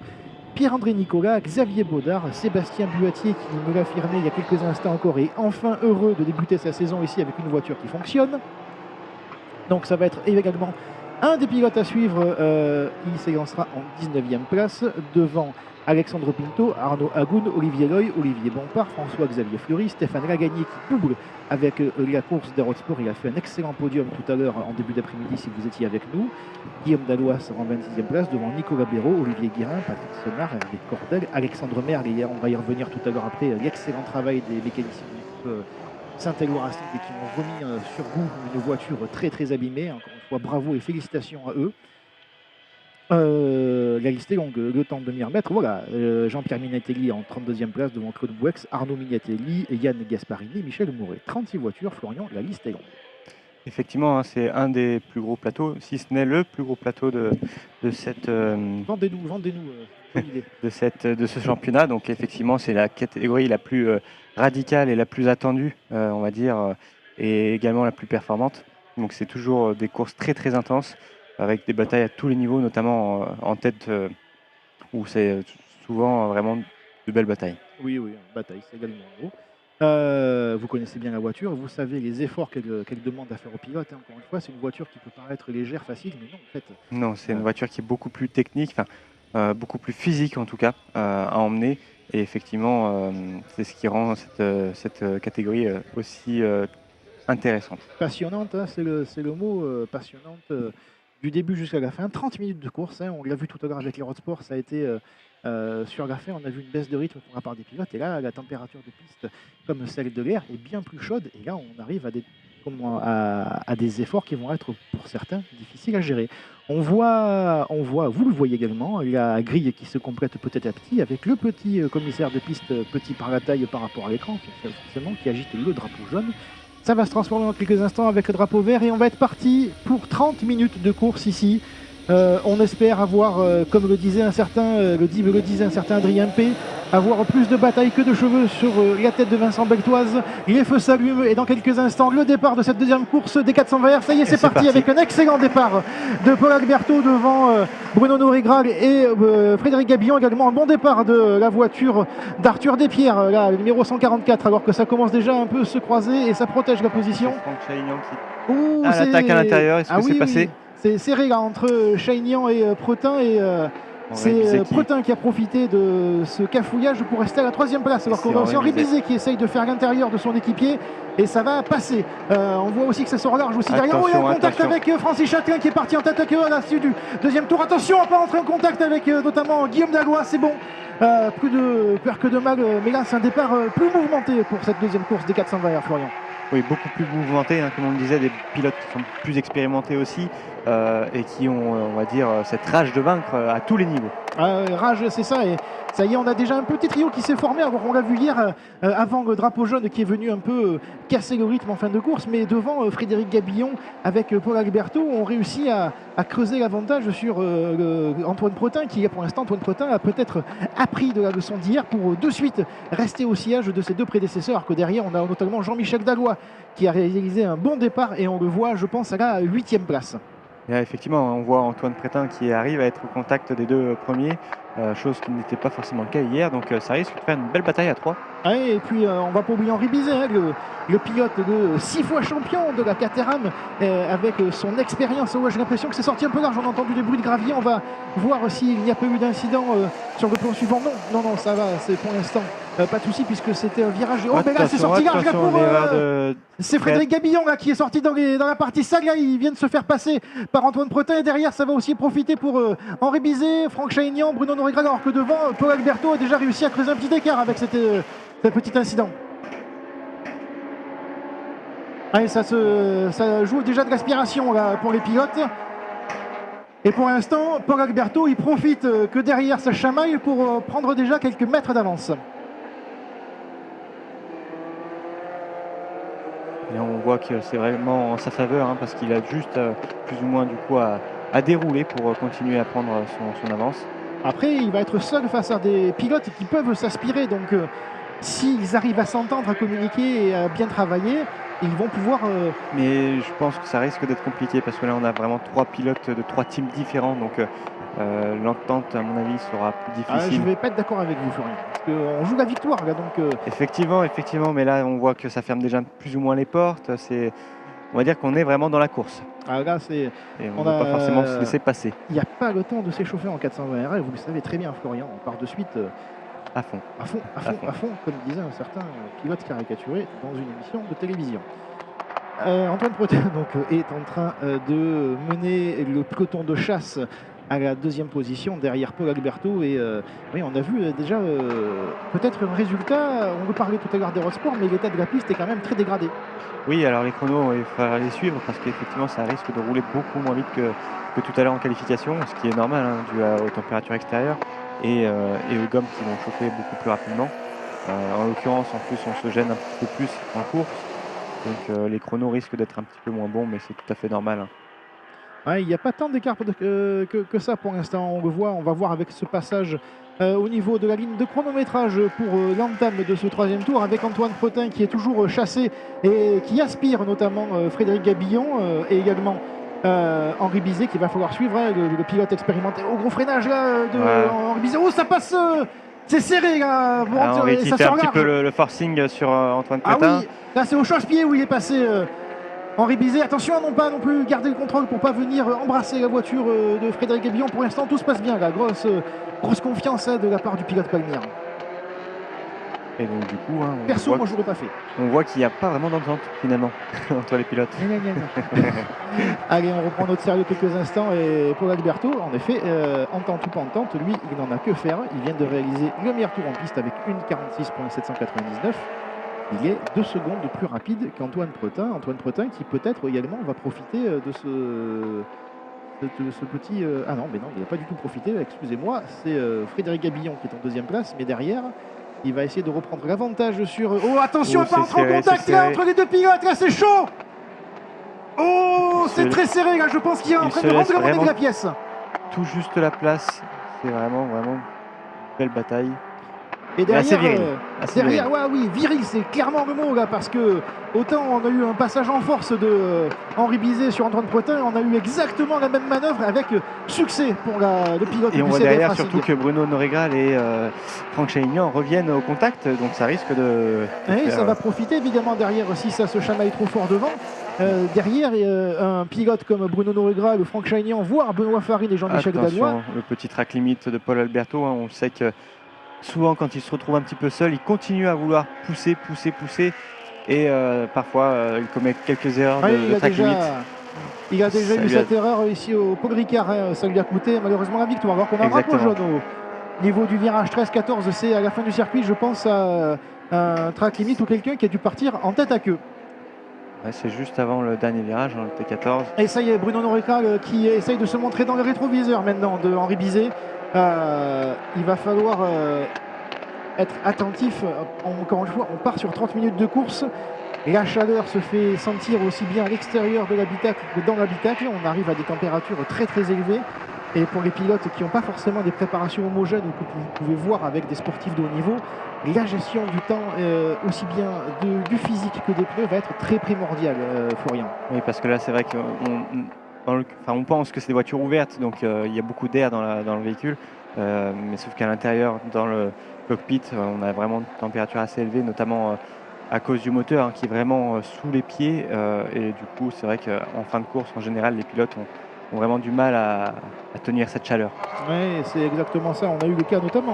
Pierre-André Nicolas, Xavier Baudard, Sébastien Buatier qui me l'affirmait il y a quelques instants encore est enfin heureux de débuter sa saison ici avec une voiture qui fonctionne. Donc ça va être également un des pilotes à suivre. Il s'élancera en 19e place devant Alexandre Pinto, Arnaud Agoun, Olivier Loy, Olivier Bompard, François-Xavier Fleury, Stéphane Lagagné qui double avec la course d'Aerosport. Il a fait un excellent podium tout à l'heure en début d'après-midi si vous étiez avec nous. Guillaume Dallois sera en 26e place devant Nicolas Béraud, Olivier Guérin, Patrick Sonnard, Hervé Cordel, Alexandre Merle. Et on va y revenir tout à l'heure après l'excellent travail des mécaniciens de l'équipe Saint-Éloi Racing et qui ont remis sur goût une voiture très très abîmée. Encore une fois, bravo et félicitations à eux. La liste est longue, le temps de m'y remettre. Voilà, Jean-Pierre Minatelli en 32e place devant Claude Bouex, Arnaud Mignatelli, Yann Gasparini, Michel Mouret. 36 voitures, Florian, la liste est longue. Effectivement, hein, c'est un des plus gros plateaux, si ce n'est le plus gros plateau de cette Vendez-nous de ce championnat. Donc effectivement, c'est la catégorie la plus radicale et la plus attendue, on va dire, et également la plus performante. Donc c'est toujours des courses très très intenses, avec des batailles à tous les niveaux, notamment en tête, où c'est souvent vraiment de belles batailles. Oui, bataille, c'est également gros. Vous connaissez bien la voiture, vous savez les efforts qu'elle demande à faire au pilote. Hein. Encore une fois, c'est une voiture qui peut paraître légère, facile, mais non, en fait. Non, c'est une voiture qui est beaucoup plus technique, beaucoup plus physique en tout cas, à emmener. Et effectivement, c'est ce qui rend cette catégorie aussi intéressante. Passionnante, hein, c'est le mot, passionnante. Du début jusqu'à la fin, 30 minutes de course, hein, on l'a vu tout à l'heure avec les Roadsport, ça a été sur la fin, on a vu une baisse de rythme pour la part des pilotes, et là la température de piste comme celle de l'air est bien plus chaude, et là on arrive à des efforts qui vont être pour certains difficiles à gérer. On voit, vous le voyez également, la grille qui se complète petit à petit avec le petit commissaire de piste, petit par la taille par rapport à l'écran, forcément, qui agite le drapeau jaune. Ça va se transformer en quelques instants avec le drapeau vert et on va être parti pour 30 minutes de course ici. On espère avoir, comme le disait un certain Adrien P, avoir plus de batailles que de cheveux sur la tête de Vincent Beltoise. Les feux s'allument et dans quelques instants, le départ de cette deuxième course des 420 R. Ça y est, c'est parti avec un excellent départ de Paul Alberto devant Bruno Noregrag et Frédéric Gabillon. Également un bon départ de la voiture d'Arthur Despierres, là, le numéro 144, alors que ça commence déjà un peu à se croiser et ça protège la position. Franck Chaignan qui à l'attaque à l'intérieur, est-ce que c'est passé? C'est serré là entre Chaignan et Pretin et c'est Pretin qui a profité de ce cafouillage pour rester à la 3e place. Alors qu'on a aussi Henri Bizet qui essaye de faire l'intérieur de son équipier et ça va passer. On voit aussi que ça sort large aussi derrière. Il y a un contact avec Francis Châtelain qui est parti en tête à l'issue du deuxième tour. Attention à ne pas entrer en contact avec notamment Guillaume Dallois, c'est bon. Plus de peur que de mal, mais là c'est un départ plus mouvementé pour cette deuxième course des 420 R, Florian. Oui, beaucoup plus mouvementé, hein, comme on le disait, des pilotes qui sont plus expérimentés aussi et qui ont, on va dire, cette rage de vaincre à tous les niveaux. Rage, c'est ça. Et ça y est, on a déjà un petit trio qui s'est formé. Alors, on l'a vu hier avant le drapeau jaune qui est venu un peu casser le rythme en fin de course. Mais devant Frédéric Gabillon avec Paul Alberto, on réussit à creuser l'avantage sur Antoine Pretin, qui pour l'instant, Antoine Pretin a peut-être appris de la leçon d'hier pour de suite rester au sillage de ses deux prédécesseurs. Alors que derrière, on a notamment Jean-Michel Dallois qui a réalisé un bon départ et on le voit, je pense, à la 8e place. Et là, effectivement, on voit Antoine Prétin qui arrive à être au contact des deux premiers, chose qui n'était pas forcément le cas hier, donc ça risque de faire une belle bataille à 3. Et puis on va pas oublier Henri Bizet, hein, le pilote de 6 fois champion de la CATERHAM avec son expérience. Ouais, j'ai l'impression que c'est sorti un peu large, on a entendu des bruits de gravier, on va voir s'il n'y a pas eu d'incident sur le plan suivant. Non, ça va, c'est pour l'instant pas de souci puisque c'était un virage. Oh, mais là c'est sorti large là pour... c'est Frédéric Gabillon là, qui est sorti dans la partie sale, là, il vient de se faire passer par Antoine Pretin et derrière ça va aussi profiter pour Henri Bizet, Franck Chaignan, Bruno Noregral, alors que devant Paul Alberto a déjà réussi à creuser un petit écart avec ce petit incident. Allez, ça joue déjà de l'aspiration là pour les pilotes. Et pour l'instant, Paul Alberto, il profite que derrière ça chamaille pour prendre déjà quelques mètres d'avance. Et on voit que c'est vraiment en sa faveur, hein, parce qu'il a juste plus ou moins du coup à dérouler pour continuer à prendre son avance. Après, il va être seul face à des pilotes qui peuvent s'aspirer. Donc, s'ils arrivent à s'entendre, à communiquer et à bien travailler, ils vont pouvoir... Mais je pense que ça risque d'être compliqué parce que là, on a vraiment 3 pilotes de 3 teams différents. Donc, l'entente, à mon avis, sera plus difficile. Je ne vais pas être d'accord avec vous, Florian. Parce qu'on joue la victoire, là. Donc, Effectivement. Mais là, on voit que ça ferme déjà plus ou moins les portes. On va dire qu'on est vraiment dans la course. Là, et on ne veut pas forcément se laisser passer. Il n'y a pas le temps de s'échauffer en 420 RL. Vous le savez très bien, Florian. On part de suite... À fond, comme disait un certain pilote caricaturé dans une émission de télévision. Antoine Pretin est en train de mener le peloton de chasse à la 2e position derrière Paul Alberto et oui, on a vu déjà peut-être un résultat, on veut parler tout à l'heure d'Eurosport, mais l'état de la piste est quand même très dégradé. Oui, alors les chronos, il faudra les suivre parce qu'effectivement ça risque de rouler beaucoup moins vite que tout à l'heure en qualification, ce qui est normal, hein, dû aux températures extérieures. Et aux gommes qui vont chauffer beaucoup plus rapidement. En l'occurrence, en plus, on se gêne un petit peu plus en course. Donc les chronos risquent d'être un petit peu moins bons, mais c'est tout à fait normal. Hein. Il n'y a pas tant d'écart que ça pour l'instant. On le voit, on va voir avec ce passage au niveau de la ligne de chronométrage pour l'entame de ce 3e tour avec Antoine Pretin qui est toujours chassé et qui aspire notamment Frédéric Gabillon et également Henri Bizet qu'il va falloir suivre, hein, le pilote expérimenté. Au gros freinage là de Henri Bizet. Oh, ça passe, c'est serré là. Il fait un petit peu le forcing sur Antoine Pretin. Ah oui, là c'est au change-pied où il est passé Henri Bizet. Attention à non pas non plus garder le contrôle pour pas venir embrasser la voiture de Frédéric Gabillon. Pour l'instant tout se passe bien là. Grosse confiance de la part du pilote palmien. Et donc du coup, hein, perso, moi je l'aurais pas fait. On voit qu'il n'y a pas vraiment d'entente finalement entre les pilotes. Allez, on reprend notre sérieux quelques instants et Paul Alberto, en effet, entente ou pas entente, lui il n'en a que faire. Il vient de réaliser le meilleur tour en piste avec une 46.799. Il est 2 secondes plus rapide qu'Antoine Pretin. Antoine Pretin qui peut-être également va profiter de ce petit... Ah non, mais non, il n'a pas du tout profité, excusez-moi. C'est Frédéric Gabillon qui est en 2e place, mais derrière... Il va essayer de reprendre l'avantage sur... Oh, attention à pas entrer en contact là entre les deux pilotes, là c'est chaud. Oh, c'est très serré là, je pense qu'il est en train de rendre la monnaie de la pièce. Tout juste la place, c'est vraiment une belle bataille. Et derrière, assez viril. Derrière, ouais, oui, viril, c'est clairement le mot là, parce que autant on a eu un passage en force de Henri Bizet sur Antoine Pretin, on a eu exactement la même manœuvre avec succès pour le pilote. Et on voit derrière surtout que Bruno Noregral et Franck Chaignan reviennent au contact, donc ça risque de ça va profiter évidemment derrière si ça se chamaille trop fort devant. Derrière, un pilote comme Bruno Noregral ou Franck Chaignan, voire Benoît Farine et Jean-Michel Dallois. Le petit track limite de Paul Alberto, hein, on sait que souvent, quand il se retrouve un petit peu seul, il continue à vouloir pousser. Et parfois, il commet quelques erreurs de track limite. Il a déjà eu cette erreur ici au Paul Ricard. Hein, ça lui a coûté malheureusement la victoire. Alors qu'on a un drapeau jaune au niveau du virage 13-14. C'est à la fin du circuit, je pense, à un track limite ou quelqu'un qui a dû partir en tête à queue. Ouais, c'est juste avant le dernier virage, hein, le T14. Et ça y est, Bruno Noregral qui essaye de se montrer dans le rétroviseur maintenant de Henri Bizet. Il va falloir être attentif. Encore une fois, on part sur 30 minutes de course. La chaleur se fait sentir aussi bien à l'extérieur de l'habitacle que dans l'habitacle. On arrive à des températures très très élevées. Et pour les pilotes qui n'ont pas forcément des préparations homogènes ou que vous pouvez voir avec des sportifs de haut niveau, la gestion du temps, aussi bien du physique que des pneus, va être très primordiale, Florian. Oui, parce que là, c'est vrai on pense que c'est des voitures ouvertes, donc il y a beaucoup d'air dans le véhicule. Mais sauf qu'à l'intérieur, dans le cockpit, on a vraiment une température assez élevée, notamment à cause du moteur qui est vraiment sous les pieds. Et du coup, c'est vrai qu'en fin de course, en général, les pilotes ont vraiment du mal à tenir cette chaleur. Oui, c'est exactement ça. On a eu le cas notamment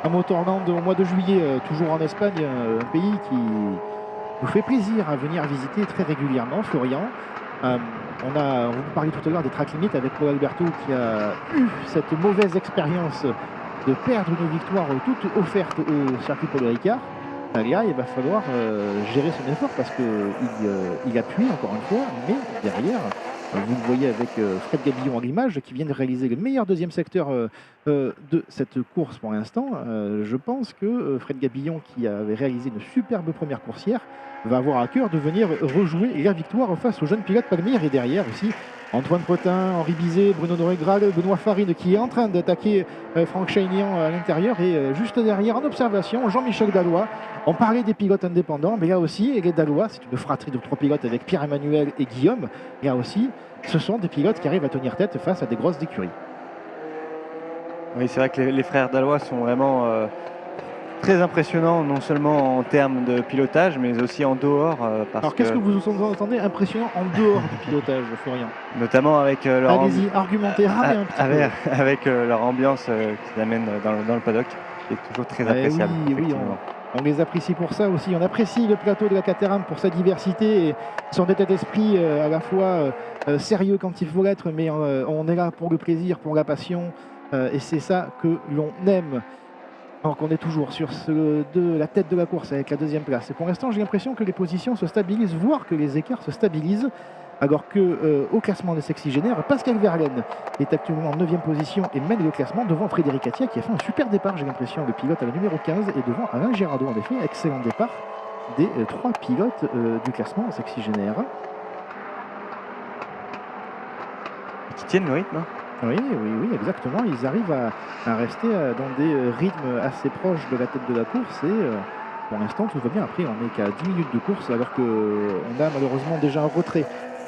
à Motorland au mois de juillet, toujours en Espagne, un pays qui nous fait plaisir à venir visiter très régulièrement, Florian. On vous parlait tout à l'heure des track limits avec Paul Alberto qui a eu cette mauvaise expérience de perdre une victoire toute offerte au circuit Paul Ricard. Là, il va falloir gérer son effort parce qu'il appuie encore une fois, mais derrière, vous le voyez avec Fred Gabillon à l'image qui vient de réaliser le meilleur deuxième secteur de cette course pour l'instant. Je pense que Fred Gabillon, qui avait réalisé une superbe première coursière, va avoir à cœur de venir rejouer la victoire face aux jeunes pilotes Palmire. Et derrière aussi, Antoine Potin, Henri Bizet, Bruno Noregral, Benoît Farine qui est en train d'attaquer Franck Chaignan à l'intérieur. Et juste derrière, en observation, Jean-Michel Dallois. On parlait des pilotes indépendants, mais là aussi, les Dallois, c'est une fratrie de 3 pilotes avec Pierre-Emmanuel et Guillaume. Là aussi, ce sont des pilotes qui arrivent à tenir tête face à des grosses écuries. Oui, c'est vrai que les frères Dallois sont vraiment très impressionnants, non seulement en termes de pilotage, mais aussi en dehors. Alors, qu'est-ce que vous entendez impressionnant en dehors du pilotage, Florian? Notamment avec leur Allez-y, argumentez, ramez un petit peu. avec leur ambiance qu'ils amènent dans le paddock, qui est toujours très appréciable. Oui, on les apprécie pour ça aussi. On apprécie le plateau de la CATERHAM pour sa diversité et son état d'esprit à la fois sérieux quand il faut l'être, mais on est là pour le plaisir, pour la passion, et c'est ça que l'on aime. Alors qu'on est toujours sur la tête de la course avec la deuxième place. Et pour l'instant, j'ai l'impression que les positions se stabilisent, voire que les écarts se stabilisent. Alors qu'au classement des sexygénaires, Pascal Verlaine est actuellement en 9e position et mène le classement devant Frédéric Attia qui a fait un super départ, j'ai l'impression, le pilote à la numéro 15, et devant Alain Girardot, en effet, excellent départ des 3 pilotes du classement sexygénaire. Qui tiennent le rythme, hein. Oui, exactement. Ils arrivent à rester dans des rythmes assez proches de la tête de la course et pour l'instant tout va bien. Après, on n'est qu'à 10 minutes de course alors qu'on a malheureusement déjà un retrait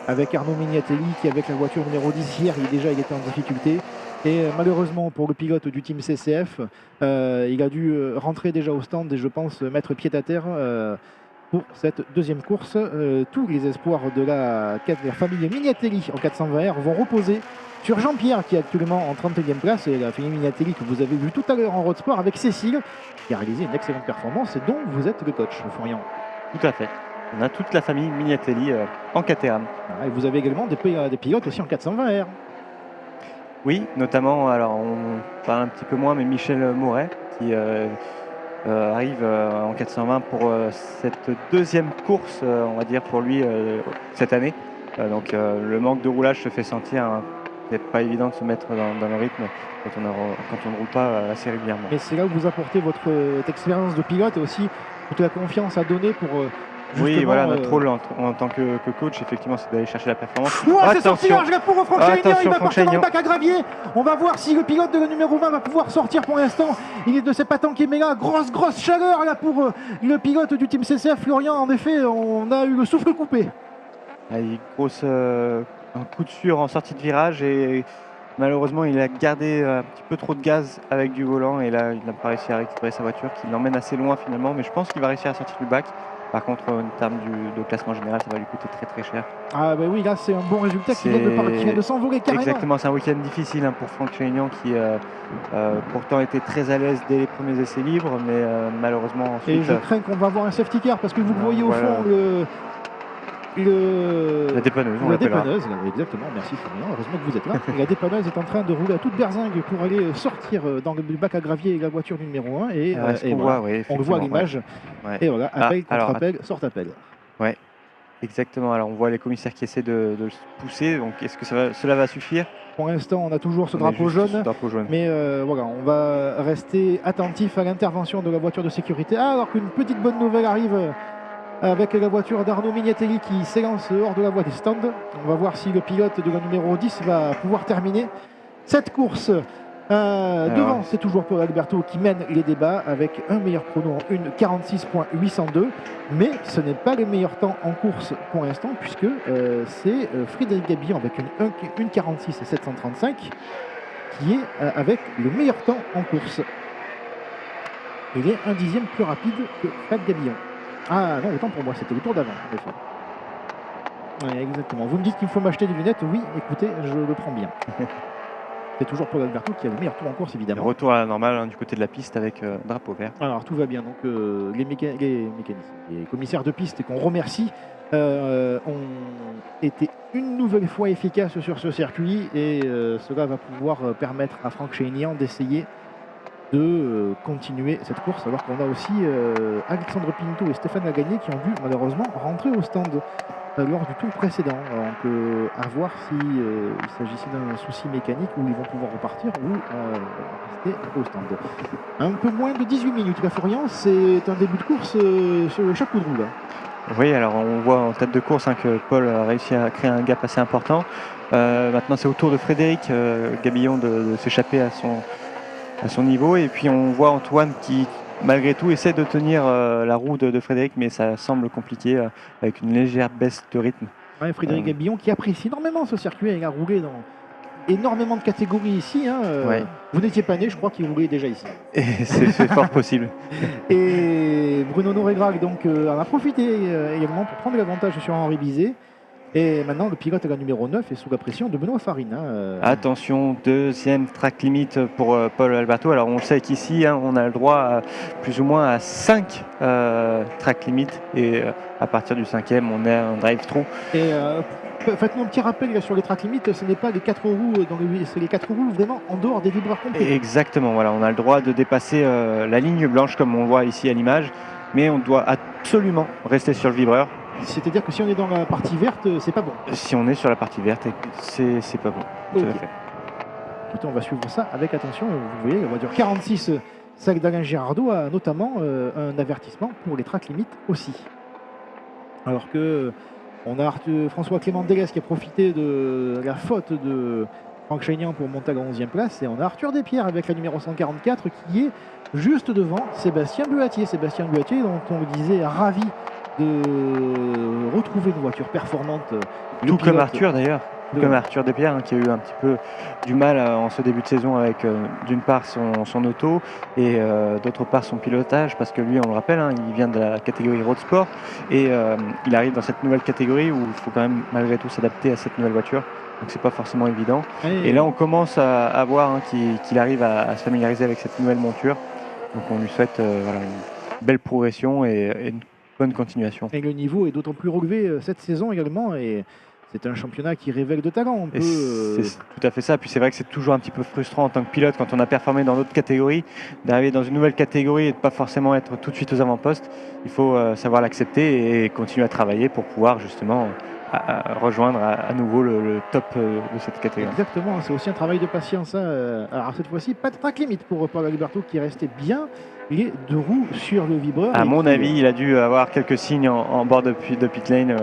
avec Arnaud Mignatelli qui, avec la voiture numéro 10 hier, il était en difficulté. Et malheureusement pour le pilote du team CCF, il a dû rentrer déjà au stand et je pense mettre pied à terre pour cette deuxième course. Tous les espoirs de la famille Mignatelli en 420R vont reposer sur Jean-Pierre qui est actuellement en 31e place et la famille Mignatelli que vous avez vu tout à l'heure en road sport avec Cécile qui a réalisé une excellente performance et dont vous êtes le coach, Florian. Tout à fait. On a toute la famille Mignatelli en CATERHAM. Et vous avez également des pilotes aussi en 420R. Oui, notamment, alors on parle un petit peu moins, mais Michel Mouret qui arrive en 420 pour cette deuxième course, on va dire, pour lui cette année. Donc le manque de roulage se fait sentir. C'est pas évident de se mettre dans le rythme quand on ne roule pas assez régulièrement. Et c'est là où vous apportez votre expérience de pilote et aussi toute la confiance à donner pour oui, voilà, notre rôle en tant que coach, effectivement, c'est d'aller chercher la performance. C'est sorti large là pour Franck Chaignan, il va partir dans le bac à gravier. On va voir si le pilote de la numéro 20 va pouvoir sortir pour l'instant. Il est de ses patins qui met là, grosse chaleur là pour le pilote du team CCF, Florian. En effet, on a eu le souffle coupé. Un coup de sueur en sortie de virage et malheureusement il a gardé un petit peu trop de gaz avec du volant et là il n'a pas réussi à récupérer sa voiture qui l'emmène assez loin finalement, mais je pense qu'il va réussir à sortir du bac. Par contre en termes de classement général ça va lui coûter très cher. Ah bah oui, là c'est un bon résultat qui vient de s'envoler carrément. Exactement, c'est un week-end difficile pour Franck Chaignan qui pourtant était très à l'aise dès les premiers essais libres, mais malheureusement ensuite... Et je crains qu'on va avoir un safety car parce que vous voyez au fond la dépanneuse, exactement, merci Florian, heureusement que vous êtes là. La dépanneuse est en train de rouler à toute berzingue pour aller sortir dans le bac à gravier la voiture numéro 1 et, on le voit à l'image. Ouais. Et voilà, appel, contre-appel, sort-appel. Ouais. Exactement, alors on voit les commissaires qui essaient de le pousser, donc est-ce que cela va suffire? Pour l'instant, on a toujours ce On a drapeau juste ce jaune, drapeau jaune. mais voilà, on va rester attentif à l'intervention de la voiture de sécurité. Ah, alors qu'une petite bonne nouvelle arrive avec la voiture d'Arnaud Mignatelli qui s'élance hors de la voie des stands. On va voir si le pilote de la numéro 10 va pouvoir terminer cette course. Devant, c'est toujours Paul Alberto qui mène les débats avec un meilleur chrono en 1:46.802. Mais ce n'est pas le meilleur temps en course pour l'instant, puisque c'est Frédéric Gabillon avec une 1:46.735 qui est avec le meilleur temps en course. Il est 1/10 plus rapide que Fred Gabillon. Ah non, autant pour moi, c'était le tour d'avant. Ouais, exactement. Vous me dites qu'il faut m'acheter des lunettes. Oui, écoutez, je le prends bien. C'est toujours Paul Alberto qui a le meilleur tour en course, évidemment. Retour à la normale hein, du côté de la piste avec drapeau vert. Alors tout va bien. Donc les commissaires de piste qu'on remercie ont été une nouvelle fois efficaces sur ce circuit et cela va pouvoir permettre à Franck Chénian d'essayer de continuer cette course, alors qu'on a aussi Alexandre Pinto et Stéphane Lagagné qui ont dû malheureusement rentrer au stand lors du tour précédent. Donc à voir s'il s'agissait d'un souci mécanique où ils vont pouvoir repartir ou rester au stand. Un peu moins de 18 minutes. La Florian, c'est un début de course sur le chapeau de roue là. Oui, alors on voit en tête de course que Paul a réussi à créer un gap assez important. Maintenant c'est au tour de Frédéric Gabillon de s'échapper à son niveau, et puis on voit Antoine qui malgré tout essaie de tenir la roue de Frédéric, mais ça semble compliqué avec une légère baisse de rythme. Ouais, Frédéric Gabillon qui apprécie énormément ce circuit, il a roulé dans énormément de catégories ici. Ouais. Vous n'étiez pas né, je crois qu'il roulait déjà ici. C'est fort possible. Et Bruno Noregrag donc en a profité également pour prendre l'avantage sur Henri Bizet. Et maintenant, le pilote à la numéro 9 est sous la pression de Benoît Farine. Attention, deuxième track limit pour Paul Alberto. Alors on sait qu'ici, on a le droit à plus ou moins à 5 track limit. Et à partir du 5e, on est en drive-through. Et faites-moi un petit rappel là, sur les track limit, ce n'est pas les 4 roues, c'est les 4 roues vraiment en dehors des vibreurs complets. Exactement, voilà, on a le droit de dépasser la ligne blanche comme on voit ici à l'image. Mais on doit absolument rester sur le vibreur. C'est-à-dire que si on est dans la partie verte, c'est pas bon. Si on est sur la partie verte, c'est pas bon. Okay. Tout à fait. Écoutez, on va suivre ça avec attention. Vous voyez, la voiture 46, celle d'Alain Girardot, a notamment un avertissement pour les track limits aussi. Alors que on a François Clément Délès qui a profité de la faute de Franck Chénian pour monter à la 11e place. Et on a Arthur Despierres avec la numéro 144 qui est juste devant Sébastien Buatier. Sébastien Buatier, dont on le disait ravi de retrouver une voiture performante. Tout comme Arthur d'ailleurs, comme Arthur Despierres qui a eu un petit peu du mal en ce début de saison avec d'une part son auto et d'autre part son pilotage, parce que lui, on le rappelle, il vient de la catégorie road sport et il arrive dans cette nouvelle catégorie où il faut quand même malgré tout s'adapter à cette nouvelle voiture. Donc c'est pas forcément évident. Et là on commence à voir qu'il arrive à se familiariser avec cette nouvelle monture. Donc on lui souhaite voilà, une belle progression et une bonne continuation. Et le niveau est d'autant plus relevé cette saison également, et c'est un championnat qui révèle de talent. C'est tout à fait ça. Puis c'est vrai que c'est toujours un petit peu frustrant en tant que pilote quand on a performé dans d'autres catégories, d'arriver dans une nouvelle catégorie et de ne pas forcément être tout de suite aux avant-postes. Il faut savoir l'accepter et continuer à travailler pour pouvoir justement rejoindre à nouveau le top de cette catégorie. Exactement, c'est aussi un travail de patience. Alors cette fois-ci, pas de track limit pour Paul Alberto qui est resté bien les deux roues sur le vibreur. À mon avis, il a dû avoir quelques signes en bord de pit lane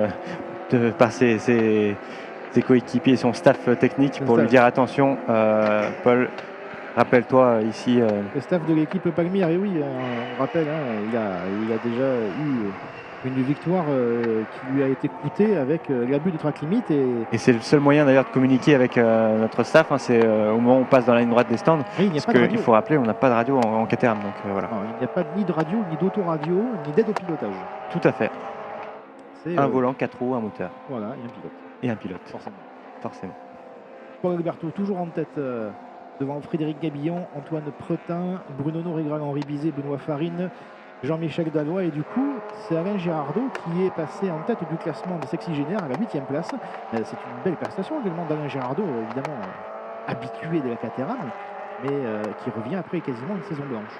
par ses coéquipiers et son staff technique pour lui dire attention, Paul, rappelle-toi ici. Le staff de l'équipe Palmyre, et oui, on rappelle, il a déjà eu une victoire qui lui a été coûtée avec l'abus de track limit. Et c'est le seul moyen d'ailleurs de communiquer avec notre staff, c'est au moment où on passe dans la ligne droite des stands. Oui, parce qu'il faut rappeler, on n'a pas de radio en CATERHAM. Donc, voilà. Non, il n'y a pas ni de radio, ni d'autoradio, ni d'aide au pilotage. Tout à fait. Un volant, 4 roues, un moteur. Voilà, et un pilote. Et un pilote. Forcément. Paul Alberto toujours en tête devant Frédéric Gabillon, Antoine Pretin, Bruno Noregrag, Henri Bizet, Benoît Farine, Jean-Michel Dalloy, et du coup c'est Alain Girardot qui est passé en tête du classement des sexygénaires à la 8e place. C'est une belle prestation également d'Alain Girardot, évidemment habitué de la CATERHAM, mais qui revient après quasiment une saison blanche.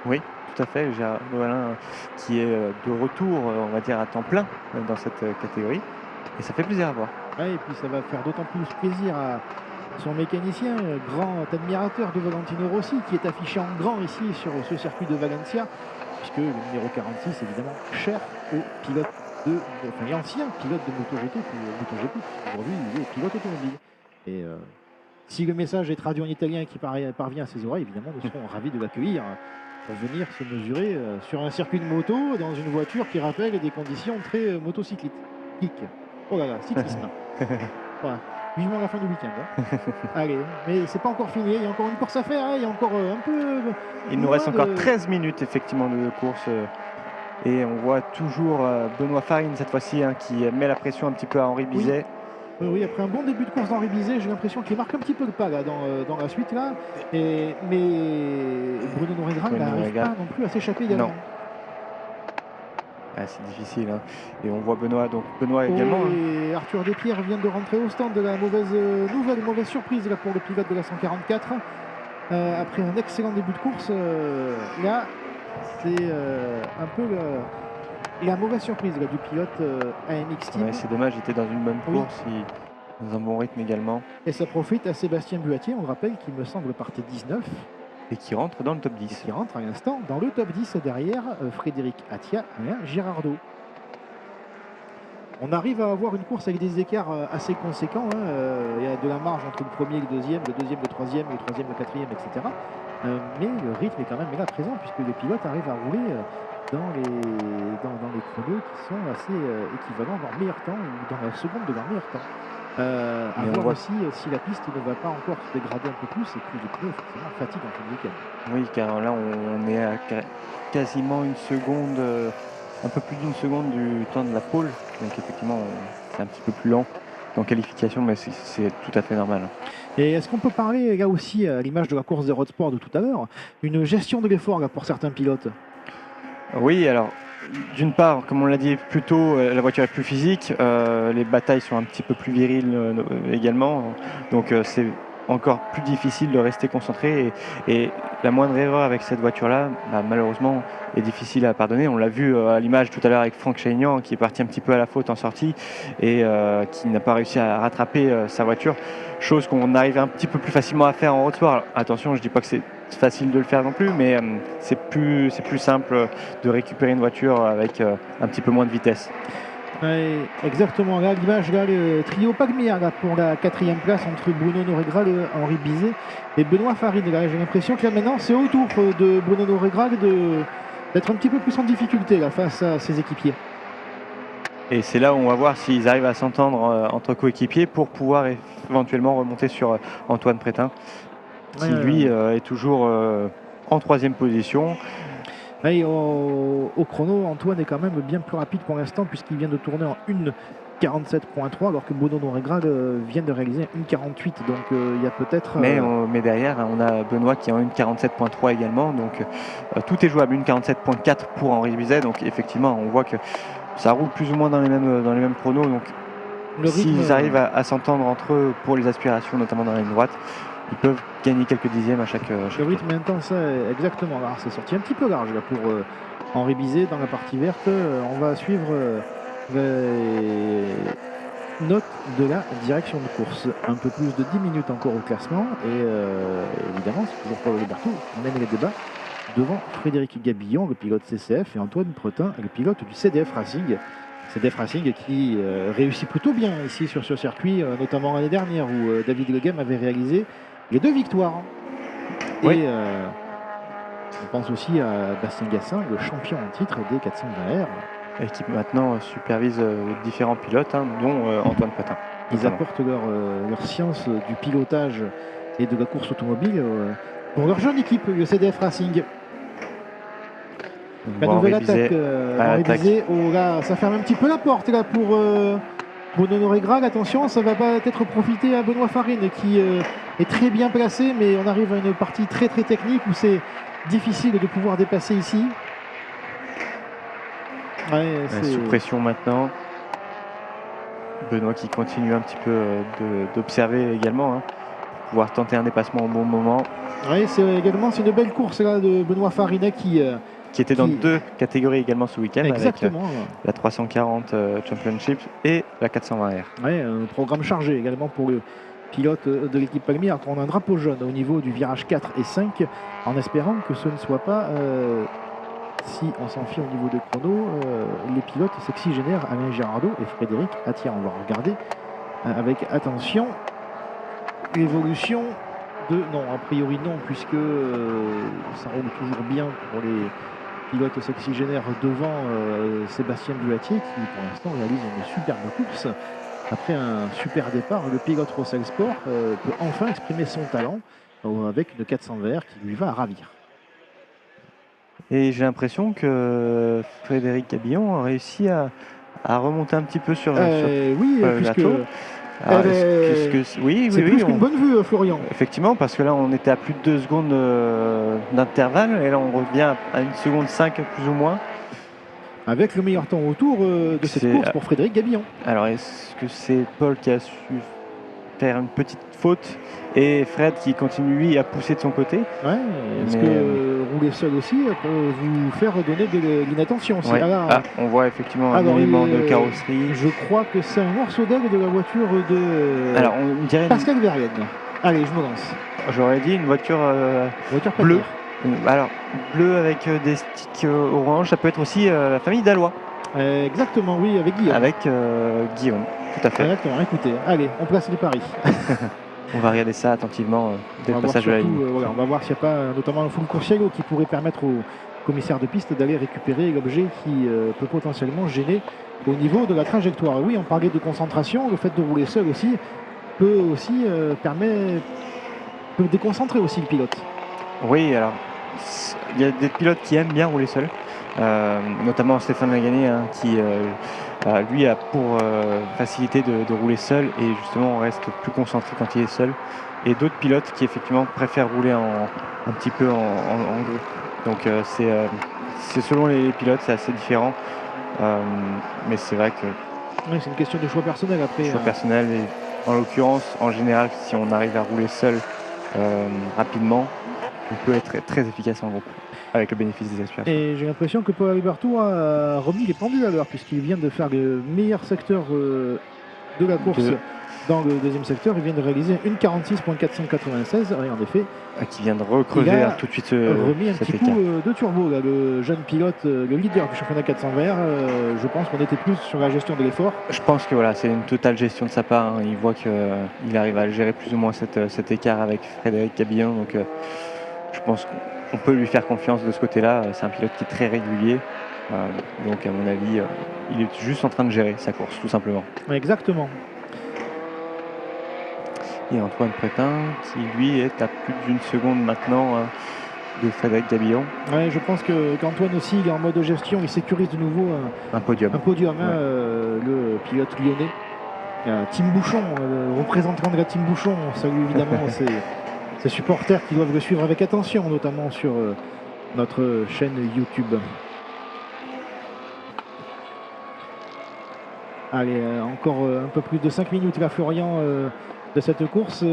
Oui, tout à fait. Gérard Noëlin qui est de retour, on va dire, à temps plein dans cette catégorie. Et ça fait plaisir à voir. Ouais, et puis ça va faire d'autant plus plaisir à son mécanicien, grand admirateur de Valentino Rossi, qui est affiché en grand ici sur ce circuit de Valencia, puisque le numéro 46, évidemment, cher aux pilotes enfin, l'ancien pilote de MotoGP, aujourd'hui il est pilote automobile. Et si le message est traduit en italien qui parvient à ses oreilles, évidemment, nous serons ravis de l'accueillir pour venir se mesurer sur un circuit de moto dans une voiture qui rappelle des conditions très motocycliques. Oh là là, cyclisme. Voilà. Vivement la fin du week-end. Hein. Allez, mais c'est pas encore fini, il y a encore une course à faire, hein. Il y a encore un peu... Il nous reste encore 13 minutes effectivement de course. Et on voit toujours Benoît Farine cette fois-ci qui met la pression un petit peu à Henri Bizet. Oui, après un bon début de course d'Henri Bizet, j'ai l'impression qu'il marque un petit peu le pas là, dans la suite. Là. Mais Bruno Noregra n'arrive pas non plus à s'échapper également. Non. Ah, c'est difficile. Hein. Et on voit Benoît également. Et Arthur Despierres vient de rentrer au stand de la mauvaise surprise là, pour le pilote de la 144. Après un excellent début de course, là, c'est un peu la mauvaise surprise là, du pilote AMX Team. Ouais, c'est dommage, il était dans une bonne course, dans un bon rythme également. Et ça profite à Sébastien Buatier, on rappelle qu'il me semble partait 19. Et qui rentre dans le top 10. Et qui rentre à l'instant dans le top 10 derrière Frédéric Attia et Girardot. On arrive à avoir une course avec des écarts assez conséquents. Hein. Il y a de la marge entre le premier et le deuxième, le troisième, le quatrième, etc. Mais le rythme est quand même là présent puisque les pilotes arrivent à rouler dans les chronos qui sont assez équivalents dans leur meilleur temps ou dans la seconde de leur meilleur temps. À voir aussi si la piste ne va pas encore se dégrader un peu plus et que les pneus forcément fatiguent en fin de week-end. Oui, car là on est à quasiment une seconde, un peu plus d'une seconde du temps de la pole. Donc effectivement c'est un petit peu plus lent en qualification, mais c'est tout à fait normal. Et est-ce qu'on peut parler là aussi, à l'image de la course des road sport de tout à l'heure, une gestion de l'effort là, pour certains pilotes? Oui, alors d'une part, comme on l'a dit plus tôt, la voiture est plus physique, les batailles sont un petit peu plus viriles également, donc c'est encore plus difficile de rester concentré et la moindre erreur avec cette voiture-là, malheureusement, est difficile à pardonner. On l'a vu à l'image tout à l'heure avec Franck Chaignan qui est parti un petit peu à la faute en sortie et qui n'a pas réussi à rattraper sa voiture, chose qu'on arrive un petit peu plus facilement à faire en road sport. Alors, attention, je ne dis pas que c'est facile de le faire non plus, mais c'est plus simple de récupérer une voiture avec un petit peu moins de vitesse. Ouais, exactement, là l'image, là le trio Pagmire là, pour la 4e place entre Bruno Noregra, Henri Bizet et Benoît Farine. Là, j'ai l'impression que là maintenant c'est au tour de Bruno Noregra d'être un petit peu plus en difficulté là, face à ses équipiers. Et c'est là où on va voir s'ils arrivent à s'entendre entre coéquipiers pour pouvoir éventuellement remonter sur Antoine Prétin, qui lui est toujours en 3e position. Et au chrono, Antoine est quand même bien plus rapide pour l'instant puisqu'il vient de tourner en 1:47.3 alors que Bruno Noregra vient de réaliser 1:48. Donc il y a peut-être... Mais derrière, on a Benoît qui est en 1:47.3 également. Donc tout est jouable. 1:47.4 pour Henri Bizet. Donc effectivement, on voit que ça roule plus ou moins dans les mêmes chronos. Donc s'ils arrivent à s'entendre entre eux pour les aspirations, notamment dans la ligne droite, ils peuvent gagner quelques dixièmes à chaque le rythme est intense, exactement. Alors c'est sorti un petit peu large là, pour Henri Bizet dans la partie verte. On va suivre les notes de la direction de course. Un peu plus de 10 minutes encore au classement. Et évidemment, c'est toujours Paul Alberto qui mène les débats devant Frédéric Gabillon, le pilote CCF, et Antoine Pretin, le pilote du CDF Racing. CDF Racing qui réussit plutôt bien ici sur ce circuit, notamment l'année dernière où David Leghem avait réalisé les 2 victoires. Oui. Et on pense aussi à Bastien Gassin, le champion en titre des 420R. Et qui maintenant supervise différents pilotes, dont Antoine Pretin. Ils apportent leur science du pilotage et de la course automobile pour leur jeune équipe, le CDF Racing. La nouvelle attaque, Henri Bizet. Oh là, ça ferme un petit peu la porte là pour Bruno Noregra. Attention, ça va pas être profité à Benoît Farine qui est très bien placé, mais on arrive à une partie très très technique où c'est difficile de pouvoir dépasser ici. Sous pression maintenant. Benoît qui continue un petit peu d'observer également, pour pouvoir tenter un dépassement au bon moment. Oui, c'est une belle course là de Benoît Farinet qui était dans 2 catégories également ce week-end, exactement, avec la 340 Championship et la 420R. Oui, un programme chargé également pour le pilote de l'équipe Palmier. On a un drapeau jaune au niveau du virage 4 et 5, en espérant que ce ne soit pas, si on s'en fie au niveau de chrono, les pilotes s'oxygénaires Alain Girardot et Frédéric Attia. On va regarder avec attention l'évolution de... Non, a priori non, puisque ça roule toujours bien pour les pilotes s'oxygénaires devant Sébastien Buatier, qui pour l'instant réalise une superbe course. Après un super départ, le pilote Rossel Sport peut enfin exprimer son talent avec une 400 VR qui lui va à ravir. Et j'ai l'impression que Frédéric Gabillon a réussi à remonter un petit peu sur oui, le puisque plateau. Alors, oui, c'est plus qu'une bonne vue, Florian. Effectivement, parce que là, on était à plus de 2 secondes d'intervalle, et là, on revient à 1 seconde 5 plus ou moins. Avec le meilleur temps autour de cette course pour Frédéric Gabillon. Alors, est-ce que c'est Paul qui a su faire une petite faute et Fred qui continue, lui, à pousser de son côté? Ouais, est-ce que rouler seul aussi peut vous faire donner de l'inattention aussi? Ouais. On voit effectivement un élément de carrosserie. Je crois que c'est un morceau d'aile de la voiture de Pascal Verlaine. Allez, je me lance. J'aurais dit une voiture bleue. Alors, bleu avec des sticks orange, ça peut être aussi la famille Dallois. Exactement, oui, avec Guillaume. Avec Guillaume, tout à fait. Exactement, écoutez, allez, on place les paris. On va regarder ça attentivement dès le passage de la ligne. Voilà, on va voir s'il n'y a pas notamment un full coursiero qui pourrait permettre au commissaire de piste d'aller récupérer l'objet qui peut potentiellement gêner au niveau de la trajectoire. Oui, on parlait de concentration, le fait de rouler seul aussi peut aussi peut déconcentrer aussi le pilote. Oui, alors il y a des pilotes qui aiment bien rouler seul, notamment Stéphane Lagané qui lui a pour facilité de rouler seul et justement on reste plus concentré quand il est seul, et d'autres pilotes qui effectivement préfèrent rouler un petit peu en groupe. Donc c'est selon les pilotes, c'est assez différent, mais c'est vrai que c'est une question de choix personnel après. Choix personnel, et en l'occurrence, en général, si on arrive à rouler seul rapidement, on peut être très efficace en groupe, avec le bénéfice des expériences. Et j'ai l'impression que Paul Alberto a remis les pendules à l'heure, puisqu'il vient de faire le meilleur secteur de la course dans le deuxième secteur. Il vient de réaliser une 46.496, et en effet... Qui vient de recreuser tout de suite remis un petit coup de turbo. Là, le jeune pilote, le leader du championnat 400 VR, je pense qu'on était plus sur la gestion de l'effort. Je pense que voilà, c'est une totale gestion de sa part. Hein. Il voit qu'il arrive à gérer plus ou moins cet écart avec Frédéric Gabillon. Donc je pense qu'on peut lui faire confiance de ce côté-là. C'est un pilote qui est très régulier. Donc à mon avis, il est juste en train de gérer sa course, tout simplement. Exactement. Et Antoine Prétin qui lui est à plus d'une seconde maintenant de Frédéric Gabillon. Ouais, je pense qu'Antoine aussi il est en mode gestion, il sécurise de nouveau un podium. Le pilote lyonnais. Tim Bouchon, représentant de la Team Bouchon, on salue évidemment ses supporters qui doivent le suivre avec attention, notamment sur notre chaîne YouTube. Allez, encore un peu plus de 5 minutes là, Florian, de cette course.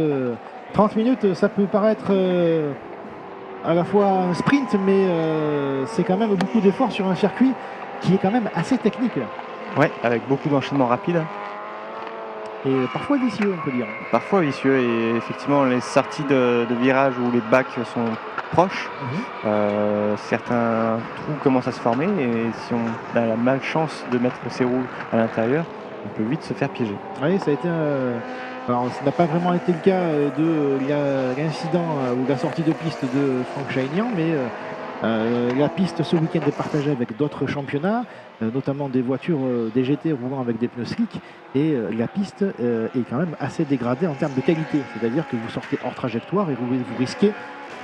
30 minutes, ça peut paraître à la fois un sprint, mais c'est quand même beaucoup d'efforts sur un circuit qui est quand même assez technique. Ouais, avec beaucoup d'enchaînements rapides. Et parfois vicieux, on peut dire. Parfois vicieux, et effectivement les sorties de virage où les bacs sont proches, certains trous commencent à se former, et si on a la malchance de mettre ses roues à l'intérieur, on peut vite se faire piéger. Oui, ça a été alors, ça n'a pas vraiment été le cas de l'incident ou la sortie de piste de Franck Chaignan, mais la piste ce week-end est partagée avec d'autres championnats, notamment des voitures, des GT roulant avec des pneus slick, et la piste est quand même assez dégradée en termes de qualité. C'est-à-dire que vous sortez hors trajectoire et vous risquez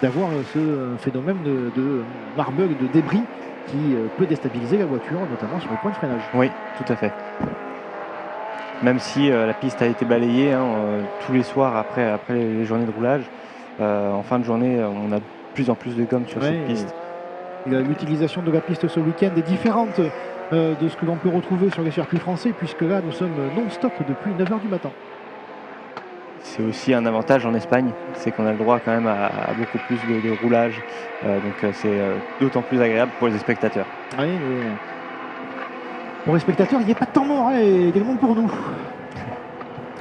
d'avoir ce phénomène de marble, de débris qui peut déstabiliser la voiture, notamment sur le point de freinage. Oui, tout à fait. Même si la piste a été balayée tous les soirs après les journées de roulage, en fin de journée, on a de plus en plus de gomme sur cette piste. L'utilisation de la piste ce week-end est différente de ce que l'on peut retrouver sur les circuits français, puisque là, nous sommes non-stop depuis 9h du matin. c'est aussi un avantage en Espagne, c'est qu'on a le droit quand même à beaucoup plus de roulage, donc c'est d'autant plus agréable pour les spectateurs. Oui, pour les spectateurs, il n'y a pas de temps mort, et également pour nous.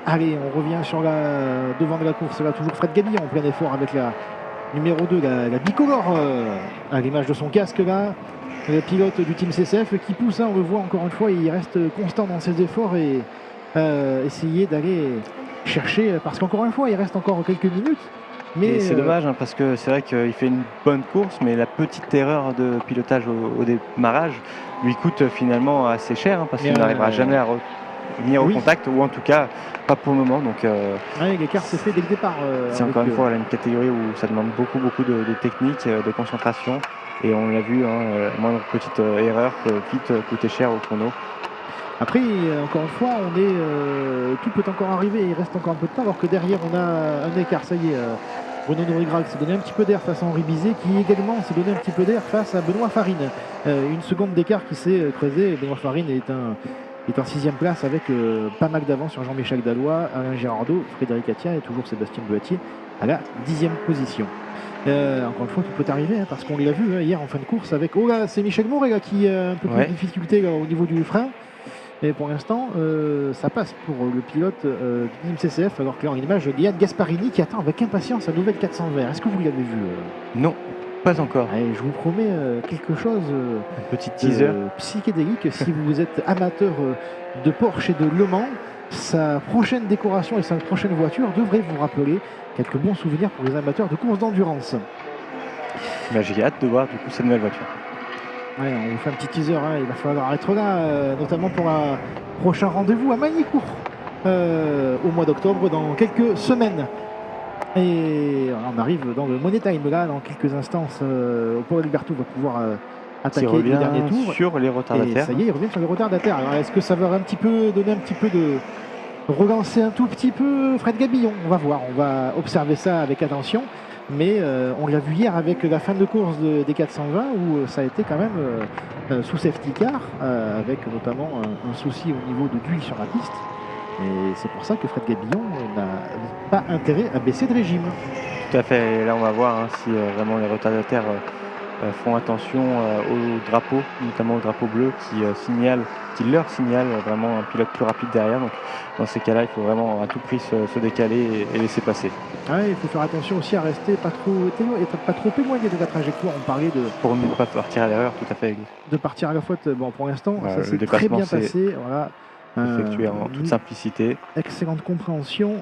Allez, on revient sur devant de la course, là toujours Fred Gabillon en plein effort avec la numéro 2, la bicolore, à l'image de son casque là, le pilote du team CCF qui pousse, on le voit encore une fois, il reste constant dans ses efforts et essayer d'aller chercher, parce qu'encore une fois, il reste encore quelques minutes. Mais c'est dommage parce que c'est vrai qu'il fait une bonne course, mais la petite erreur de pilotage au démarrage lui coûte finalement assez cher parce qu'il n'arrivera jamais à venir au contact, ou en tout cas pas pour le moment. Donc l'écart s'est fait dès le départ. C'est encore une fois une catégorie où ça demande beaucoup de technique, de concentration, et on l'a vu, la moindre petite erreur peut vite coûter cher au chrono. Après, encore une fois, tout peut encore arriver, il reste encore un peu de temps, alors que derrière on a un écart. Ça y est, Bruno Norigral s'est donné un petit peu d'air face à Henri Bizet, qui également s'est donné un petit peu d'air face à Benoît Farine. Une seconde d'écart qui s'est creusé. Benoît Farine est en 6e place avec pas mal d'avance sur Jean-Michel Dallois, Alain Girardot, Frédéric Atia et toujours Sébastien Boatier à la 10e position. Encore une fois, tout peut arriver, parce qu'on l'a vu hier en fin de course avec... Oh là, c'est Michel Moret qui a un peu plus de difficulté au niveau du frein. Et pour l'instant, ça passe pour le pilote du team CCF, alors que là, on a une image de Yann Gasparini qui attend avec impatience la nouvelle 400 vert. Est-ce que vous l'avez vu Non, pas encore. Allez, je vous promets quelque chose un petit teaser psychédélique. Si vous êtes amateur de Porsche et de Le Mans, sa prochaine décoration et sa prochaine voiture devrait vous rappeler quelques bons souvenirs pour les amateurs de courses d'endurance. J'ai hâte de voir du coup cette nouvelle voiture. Ouais, on vous fait un petit teaser, il va falloir être là, notamment pour un prochain rendez-vous à Magny-Cours au mois d'octobre, dans quelques semaines. Et on arrive dans le Money Time là, dans quelques instants. Paul Alberto va pouvoir attaquer le dernier tour. Sur les retardataires. Et ça y est, il revient sur les retardataires. Alors est-ce que ça va donner un petit peu de... relancer un tout petit peu Fred Gabillon? On va voir, on va observer ça avec attention. Mais on l'a vu hier avec la fin de course des 420 où ça a été quand même sous safety car, avec notamment un souci au niveau de d'huile sur la piste. Et c'est pour ça que Fred Gabillon n'a pas intérêt à baisser de régime. Tout à fait, et là on va voir si vraiment les retardataires font attention au drapeau, notamment au drapeau bleu qui leur signale vraiment un pilote plus rapide derrière. Donc dans ces cas-là, il faut vraiment à tout prix se décaler et laisser passer. Il faut faire attention aussi à rester pas trop éloigné de la trajectoire. On parlait de... Pour ne pas partir à l'erreur, tout à fait. De partir à la faute. Bon, pour l'instant, ça s'est très bien passé. Voilà. Effectué en toute simplicité. Excellente compréhension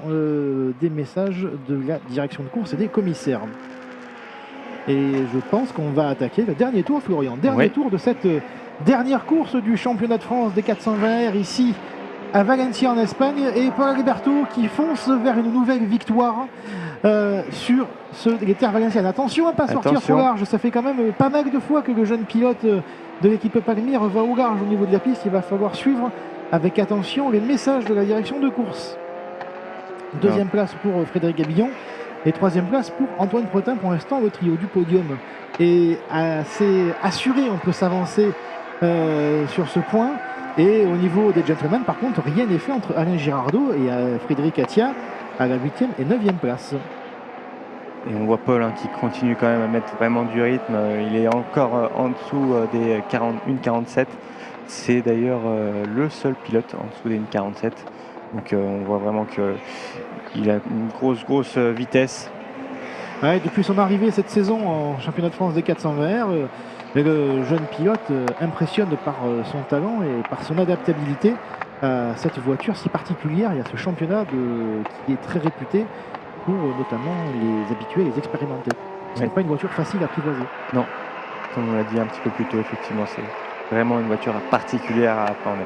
des messages de la direction de course et des commissaires. Et je pense qu'on va attaquer le dernier tour, Florian. Dernier tour de cette dernière course du championnat de France des 420R ici à Valencia en Espagne. Et Paul Alberto qui fonce vers une nouvelle victoire sur les terres valenciennes. Attention à ne pas sortir trop large. Ça fait quand même pas mal de fois que le jeune pilote de l'équipe Palmyre va au large au niveau de la piste. Il va falloir suivre avec attention les messages de la direction de course. Deuxième place pour Frédéric Gabillon. Et troisième place pour Antoine Protin. Pour l'instant, le trio du podium est assez assuré. On peut s'avancer sur ce point. Et au niveau des gentlemen, par contre, rien n'est fait entre Alain Girardot et Frédéric Atia à la 8e et 9e place. Et on voit Paul qui continue quand même à mettre vraiment du rythme. Il est encore en dessous des 1,47. C'est d'ailleurs le seul pilote en dessous des 1,47. Donc on voit vraiment qu'il a une grosse vitesse. Depuis son arrivée cette saison en championnat de France des 420R, le jeune pilote impressionne par son talent et par son adaptabilité à cette voiture si particulière. Il y a ce championnat qui est très réputé pour notamment les habitués, les expérimentés. Ce n'est pas une voiture facile à apprivoiser. Non, comme on l'a dit un petit peu plus tôt, effectivement, c'est vraiment une voiture particulière à apprendre.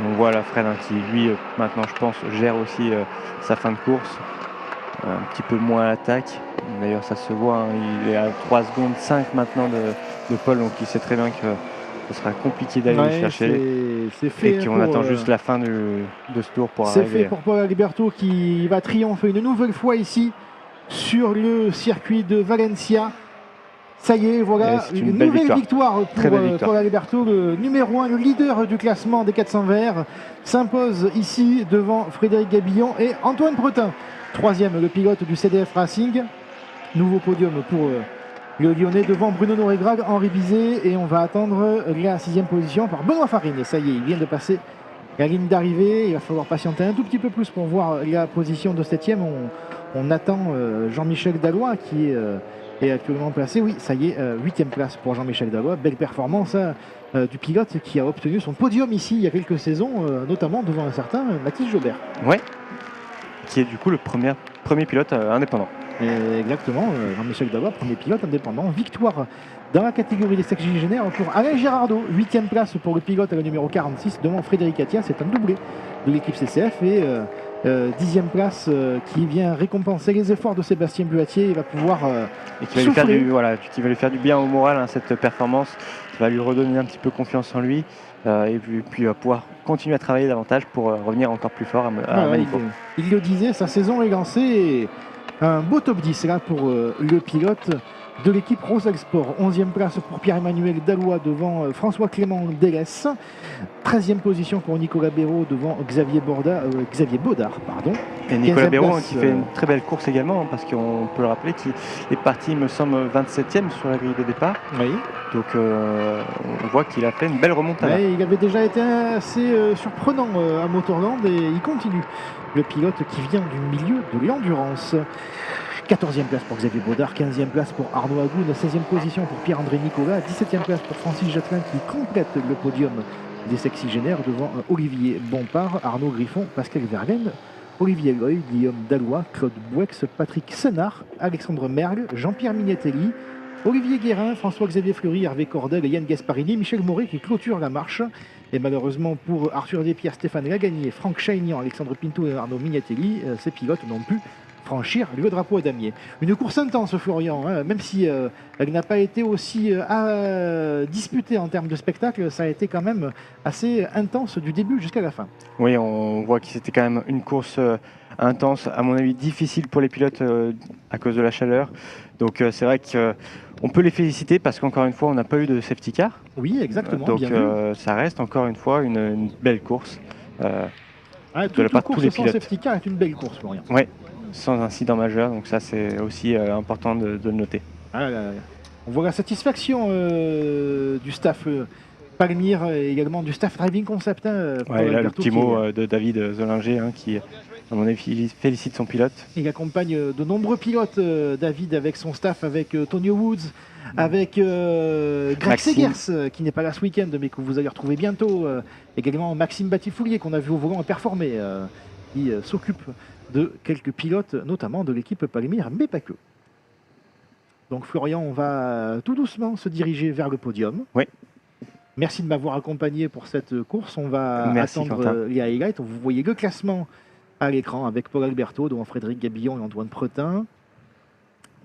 On voit là Fred qui, lui, maintenant, je pense, gère aussi sa fin de course. Un petit peu moins à l'attaque. D'ailleurs, ça se voit, il est à 3 secondes 5 maintenant de Paul, donc il sait très bien que ce sera compliqué d'aller le chercher. C'est fait. Et qu'on attend juste la fin de ce tour pour arriver. C'est fait pour Paul Alberto qui va triompher une nouvelle fois ici sur le circuit de Valencia. Ça y est, voilà, c'est une belle nouvelle victoire Très belle pour victoire. Paul Alberto, le numéro 1, le leader du classement des 400 verts, s'impose ici devant Frédéric Gabillon et Antoine Pretin. Troisième, le pilote du CDF Racing. Nouveau podium pour le Lyonnais devant Bruno Noregrag, Henri Bizet, et on va attendre la 6e position par Benoît Farine. Ça y est, il vient de passer la ligne d'arrivée. Il va falloir patienter un tout petit peu plus pour voir la position de 7e. On attend Jean-Michel Dallois qui est actuellement placé. Oui, ça y est, 8e place pour Jean-Michel Dallois. Belle performance du pilote qui a obtenu son podium ici il y a quelques saisons, notamment devant un certain Mathis Jobert. Ouais, qui est du coup le premier pilote indépendant. Exactement, Jean-Michel Dallois, premier pilote indépendant. Victoire dans la catégorie des sexagénaires pour Alain Girardot. 8e place pour le pilote à la numéro 46 devant Frédéric Attia. C'est un doublé de l'équipe CCF. Et 10e place qui vient récompenser les efforts de Sébastien Buatier. Il va pouvoir et qui va lui faire du bien au moral, hein, cette performance. Ça va lui redonner un petit peu confiance en lui. Et puis va pouvoir continuer à travailler davantage pour revenir encore plus fort à Manico. Il le disait, sa saison est lancée. Et un beau top 10 là pour le pilote de l'équipe Rosal Sport. 11e place pour Pierre-Emmanuel Dallois devant François Clément Délès. 13e position pour Nicolas Béraud devant Xavier Baudard. Et Nicolas Béraud qui fait une très belle course également, hein, parce qu'on peut le rappeler qu'il est parti, il me semble, 27e sur la grille de départ. Oui. Donc on voit qu'il a fait une belle remontada. Ouais, il avait déjà été assez surprenant à Motorland et il continue. Le pilote qui vient du milieu de l'endurance. 14e place pour Xavier Baudard, 15e place pour Arnaud Agoun, 16e position pour Pierre-André Nicolas, 17e place pour Francis Jacquelin qui complète le podium des sexygénaires devant Olivier Bompard, Arnaud Griffon, Pascal Verlaine, Olivier Loy, Guillaume Dallois, Claude Bouex, Patrick Senard, Alexandre Merle, Jean-Pierre Mignatelli, Olivier Guérin, François-Xavier Fleury, Hervé Cordel, Yann Gasparini, Michel Moret qui clôture la marche. Et malheureusement pour Arthur Despierres, Stéphane Lagagné, Franck Chaignan, Alexandre Pinto et Arnaud Mignatelli, ces pilotes n'ont pu franchir le drapeau à damier. Une course intense, Florian, hein, même si elle n'a pas été aussi disputée en termes de spectacle, ça a été quand même assez intense du début jusqu'à la fin. Oui, on voit que c'était quand même une course intense, à mon avis difficile pour les pilotes à cause de la chaleur. Donc c'est vrai qu'on peut les féliciter parce qu'encore une fois, on n'a pas eu de safety car. Oui, exactement. Donc bien vu. ça reste encore une fois une belle course. Toute course sans safety car est une belle course, Florian. Oui, sans incident majeur, donc ça c'est aussi important de le noter. On voit la satisfaction du staff Palmyre et également du staff Driving Concept. Le petit mot de David Zollinger qui, à mon avis, félicite son pilote. Il accompagne de nombreux pilotes, David, avec son staff, avec Tonio Woods, avec Greg Segers, qui n'est pas là ce week-end, mais que vous allez retrouver bientôt. Également Maxime Batifoulier, qu'on a vu au volant performer, qui s'occupe de quelques pilotes, notamment de l'équipe Palmyre, mais pas que. Donc Florian, on va tout doucement se diriger vers le podium. Oui. Merci de m'avoir accompagné pour cette course. On va attendre Quentin. les highlights. Vous voyez le classement à l'écran avec Paul Alberto devant Frédéric Gabillon et Antoine Pretin.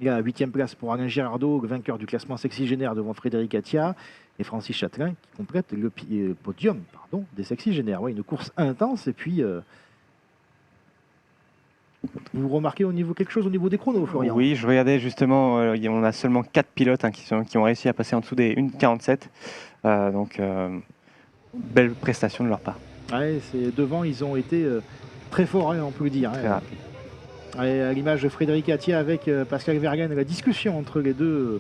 La 8e place pour Alain Girardot, le vainqueur du classement sexygénaire devant Frédéric Attia. Et Francis Châtelain qui complète le podium des sexygénaires. Ouais, une course intense. Et puis, vous remarquez quelque chose au niveau des chronos, Florian? Oui, je regardais justement, on a seulement 4 pilotes qui ont réussi à passer en dessous des 1,47. Donc, belle prestation de leur part. Ouais, devant, ils ont été très forts, on peut le dire. Très rapide. Et à l'image de Frédéric Attia avec Pascal Verlaine, la discussion entre les deux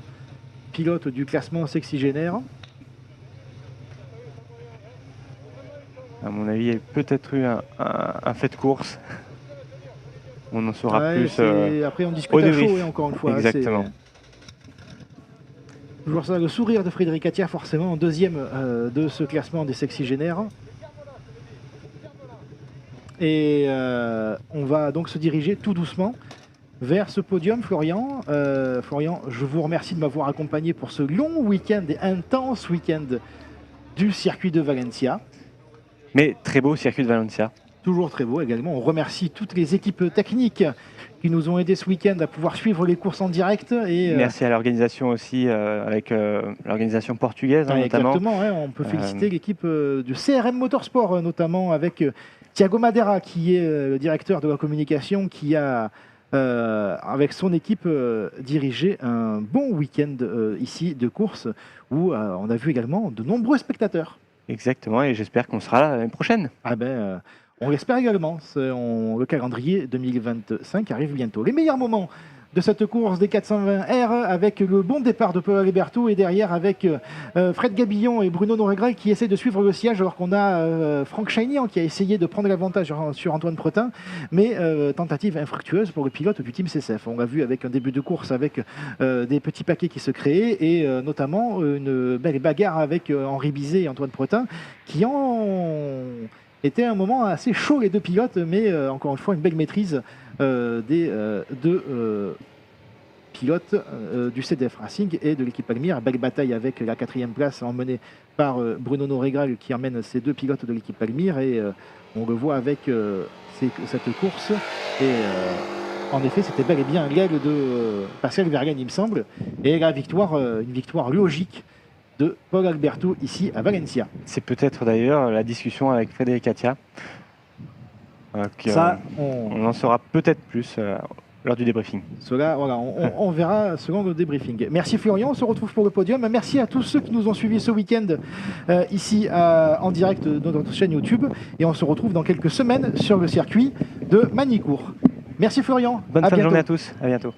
pilotes du classement sexygénaire. À mon avis, il y a peut-être eu un fait de course. On en saura plus. Après, on discute à chaud, encore une fois. Exactement. Toujours ça, le sourire de Frédéric Attia, forcément, en deuxième de ce classement des sexygénaires. Et on va donc se diriger tout doucement vers ce podium, Florian. Florian, je vous remercie de m'avoir accompagné pour ce long week-end et intense week-end du circuit de Valencia. Mais très beau circuit de Valencia. Toujours très beau également. On remercie toutes les équipes techniques qui nous ont aidés ce week-end à pouvoir suivre les courses en direct. Et, merci à l'organisation aussi, avec l'organisation portugaise notamment. Exactement, on peut féliciter l'équipe du CRM Motorsport, notamment avec Thiago Madeira, qui est le directeur de la communication, qui a avec son équipe, diriger un bon week-end ici de course où on a vu également de nombreux spectateurs. Exactement, et j'espère qu'on sera là l'année prochaine. Ah ben, on l'espère également. Le calendrier 2025 arrive bientôt. Les meilleurs moments de cette course des 420R avec le bon départ de Paul Alberto et derrière avec Fred Gabillon et Bruno Noregral qui essaient de suivre le sillage alors qu'on a Franck Chaignan qui a essayé de prendre l'avantage sur Antoine Pretin, mais tentative infructueuse pour le pilote du Team CSF. On l'a vu avec un début de course avec des petits paquets qui se créaient et notamment une belle bagarre avec Henri Bizet et Antoine Pretin qui ont été un moment assez chaud les deux pilotes, mais encore une fois une belle maîtrise des deux pilotes du CDF Racing et de l'équipe Palmyre. Belle bataille avec la 4e place emmenée par Bruno Noregral qui emmène ces deux pilotes de l'équipe Palmyre et on le voit avec cette course et en effet c'était bel et bien l'aile de Pascal Verlaine il me semble et la victoire, une victoire logique de Paul Alberto ici à Valencia. C'est peut-être d'ailleurs la discussion avec Frédéric Katia. Ça, on en saura peut-être plus lors du débriefing. Cela, voilà, on verra selon le débriefing. Merci Florian, on se retrouve pour le podium. Merci à tous ceux qui nous ont suivis ce week-end ici en direct de notre chaîne YouTube. Et on se retrouve dans quelques semaines sur le circuit de Magny-Cours. Merci Florian. Bonne fin de journée à tous. À bientôt.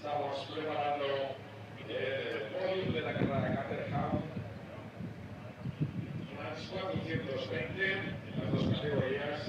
Estamos preparando el podio de la carrera de CATERHAM, unas 420 en las dos categorías.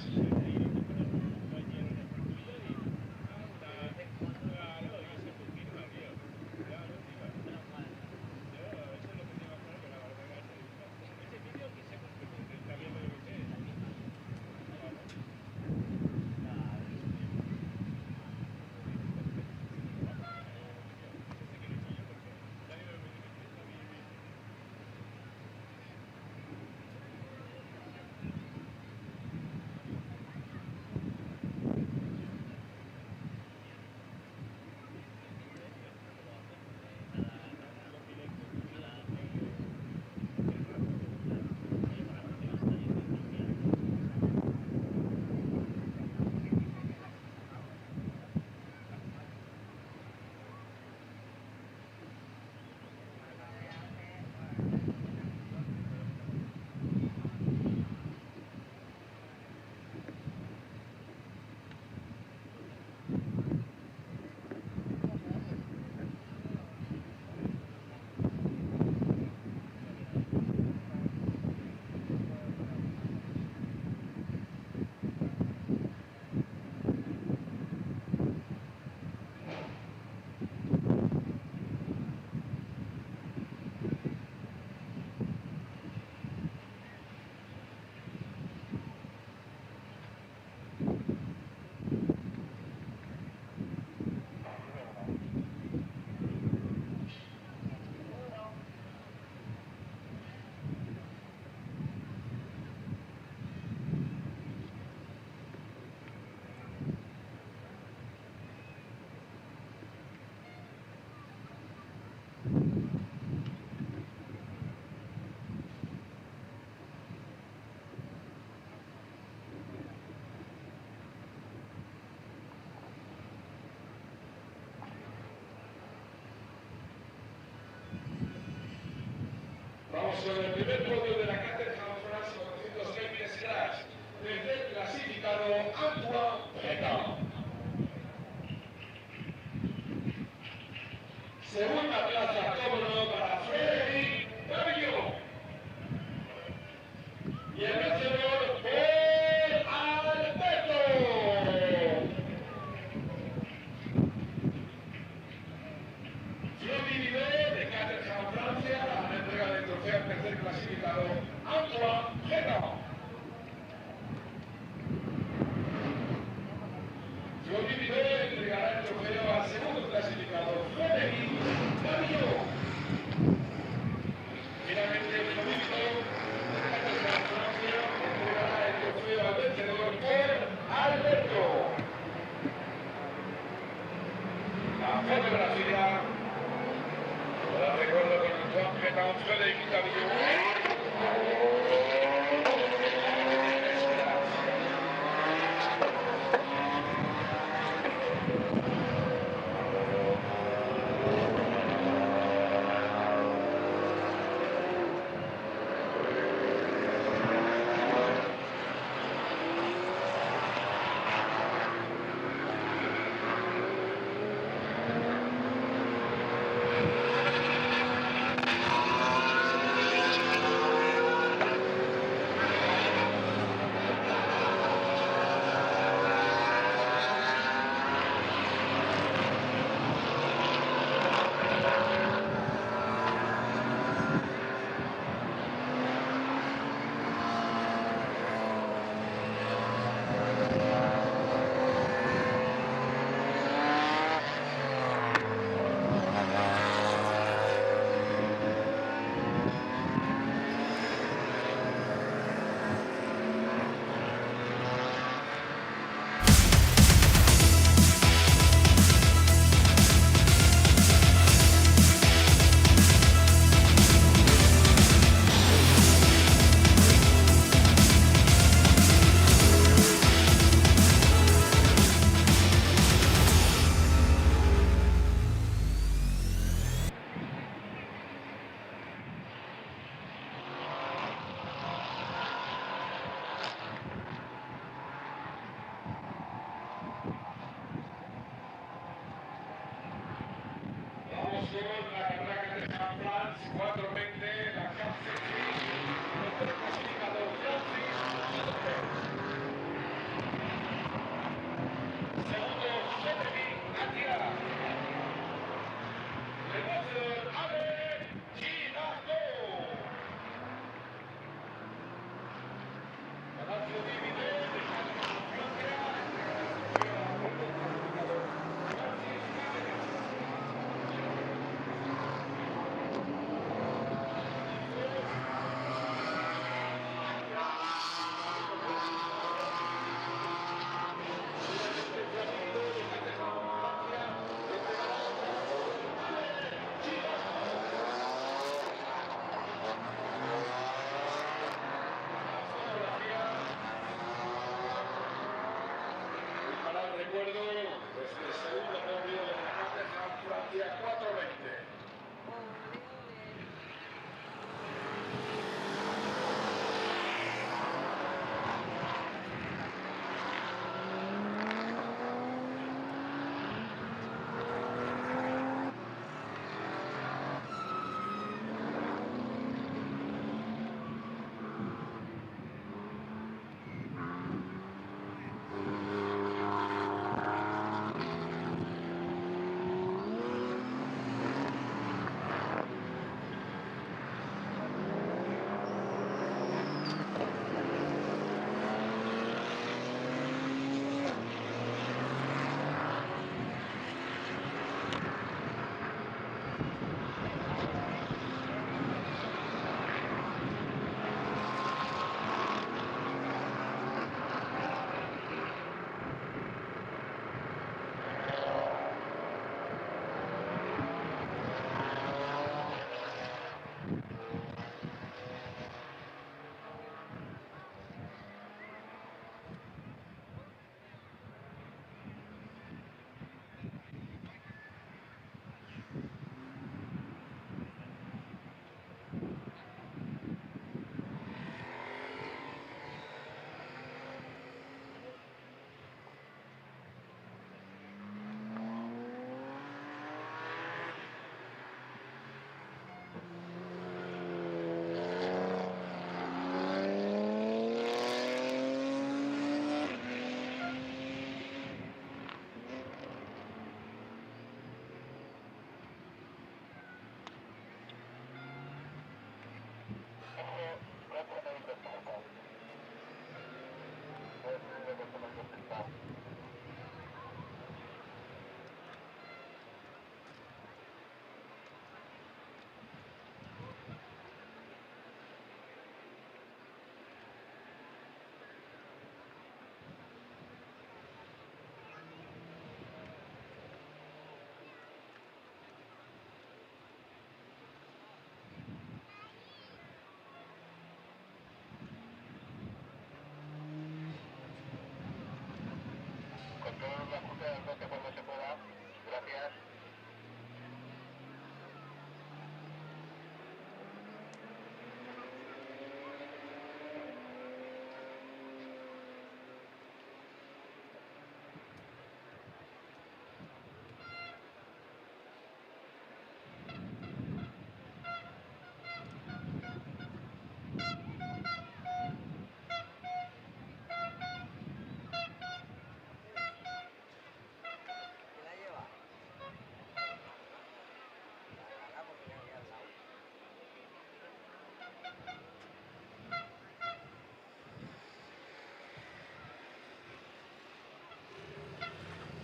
con el primer podio de la CATERHAM Racing 400 Games Crash del clasificado Antoine Breton. Segunda plaza, cómo no, para Frederic Davillon. Y el vencedor, Paul Alberto. Flot individual de CATERHAM Francia, la entrega del trofeo al tercer clasificado, Antoine Breton. Flot individual entregará el trofeo al segundo clasificado, Frederic Davillon.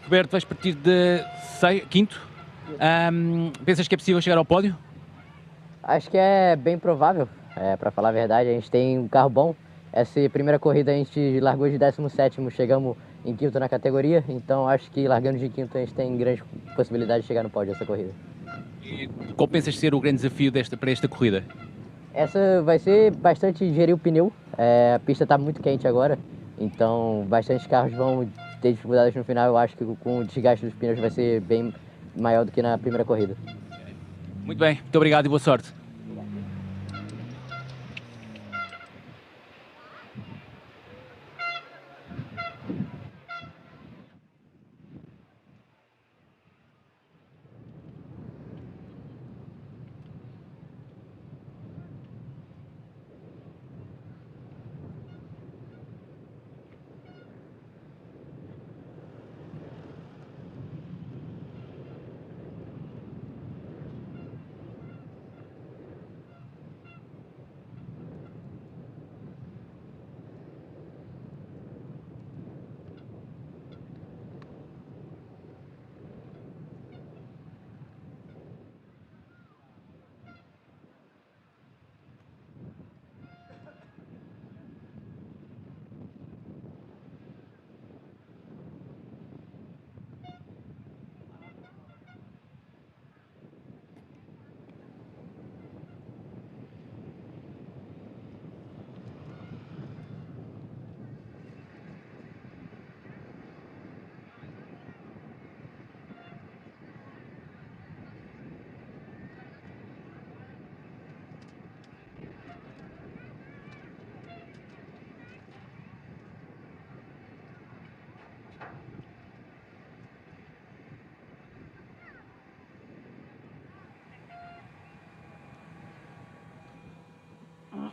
Roberto, vais partir de quinto. Pensas que é possível chegar ao pódio? Acho que é bem provável, para falar a verdade. A gente tem um carro bom. Essa primeira corrida a gente largou de 17º, chegamos em quinto na categoria. Então acho que largando de quinto a gente tem grande possibilidade de chegar no pódio dessa corrida. E qual pensas ser o grande desafio para esta corrida? Essa vai ser bastante gerir o pneu. A pista está muito quente agora, então bastante carros vão ter dificuldades no final. Eu acho que com o desgaste dos pneus vai ser bem maior do que na primeira corrida. Muito bem, muito obrigado e boa sorte.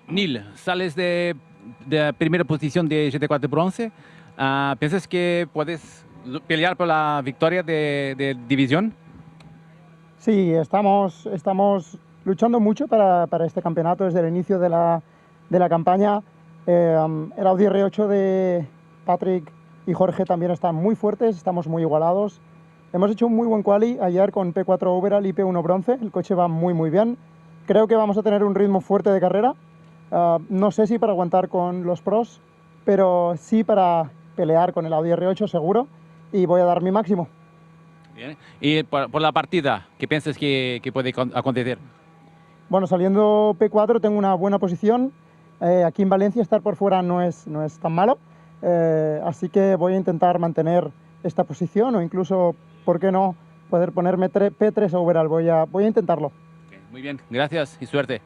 Nil, sales de primera posición de GT4 bronce. ¿Piensas que puedes pelear por la victoria de división? Sí, estamos luchando mucho para este campeonato desde el inicio de la campaña. El Audi R8 de Patrick y Jorge también están muy fuertes, estamos muy igualados. Hemos hecho un muy buen quali ayer con P4 overall y P1 bronce, el coche va muy bien. Creo que vamos a tener un ritmo fuerte de carrera. No sé si para aguantar con los pros, pero sí para pelear con el Audi R8 seguro, y voy a dar mi máximo. Bien. Y por la partida, ¿qué piensas que puede acontecer? Bueno, saliendo P4 tengo una buena posición. Aquí en Valencia estar por fuera no es tan malo, así que voy a intentar mantener esta posición o incluso, ¿por qué no?, poder ponerme P3 overall. Voy a intentarlo. Okay, muy bien, gracias y suerte.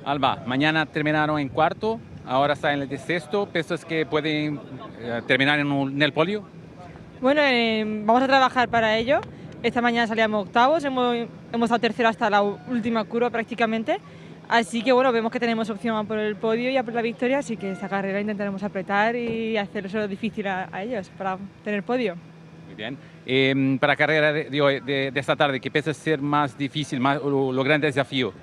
Alba, mañana terminaron en cuarto, ahora están en el sexto. ¿Piensas que pueden terminar en el podio? Bueno, vamos a trabajar para ello. Esta mañana salíamos octavos, hemos estado tercero hasta la última curva prácticamente. Así que bueno, vemos que tenemos opción por el podio y a por la victoria, así que esta carrera intentaremos apretar y hacer eso difícil a ellos para tener podio. Muy bien. Para la carrera de esta tarde, ¿qué piensas ser más difícil, lo grande desafío?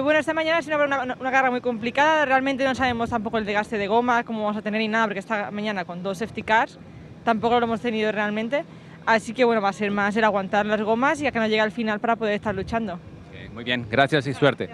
Bueno, esta mañana ha sido una carrera muy complicada. Realmente no sabemos tampoco el desgaste de goma, cómo vamos a tener ni nada, porque esta mañana con 2 safety cars tampoco lo hemos tenido realmente. Así que bueno, va a ser más el aguantar las gomas y a que no llegue al final para poder estar luchando. Muy bien, gracias y suerte.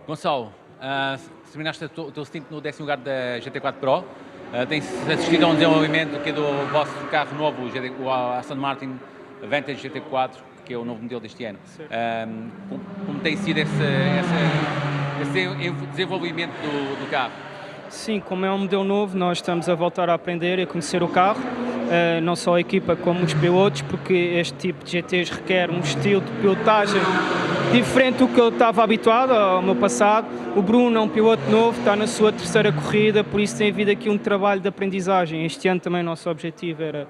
Gonçalo, terminaste o teu stint no 10º lugar da GT4 Pro. Tem-se assistido a um desenvolvimento aqui do vosso carro novo, o Aston Martin Vantage GT4, que é o novo modelo deste ano. Como tem sido esse desenvolvimento do carro? Sim, como é um modelo novo, nós estamos a voltar a aprender e a conhecer o carro, não só a equipa como os pilotos, porque este tipo de GTs requer um estilo de pilotagem diferente do que eu estava habituado ao meu passado. O Bruno é um piloto novo, está na sua 3ª corrida, por isso tem havido aqui um trabalho de aprendizagem. Este ano também o nosso objetivo era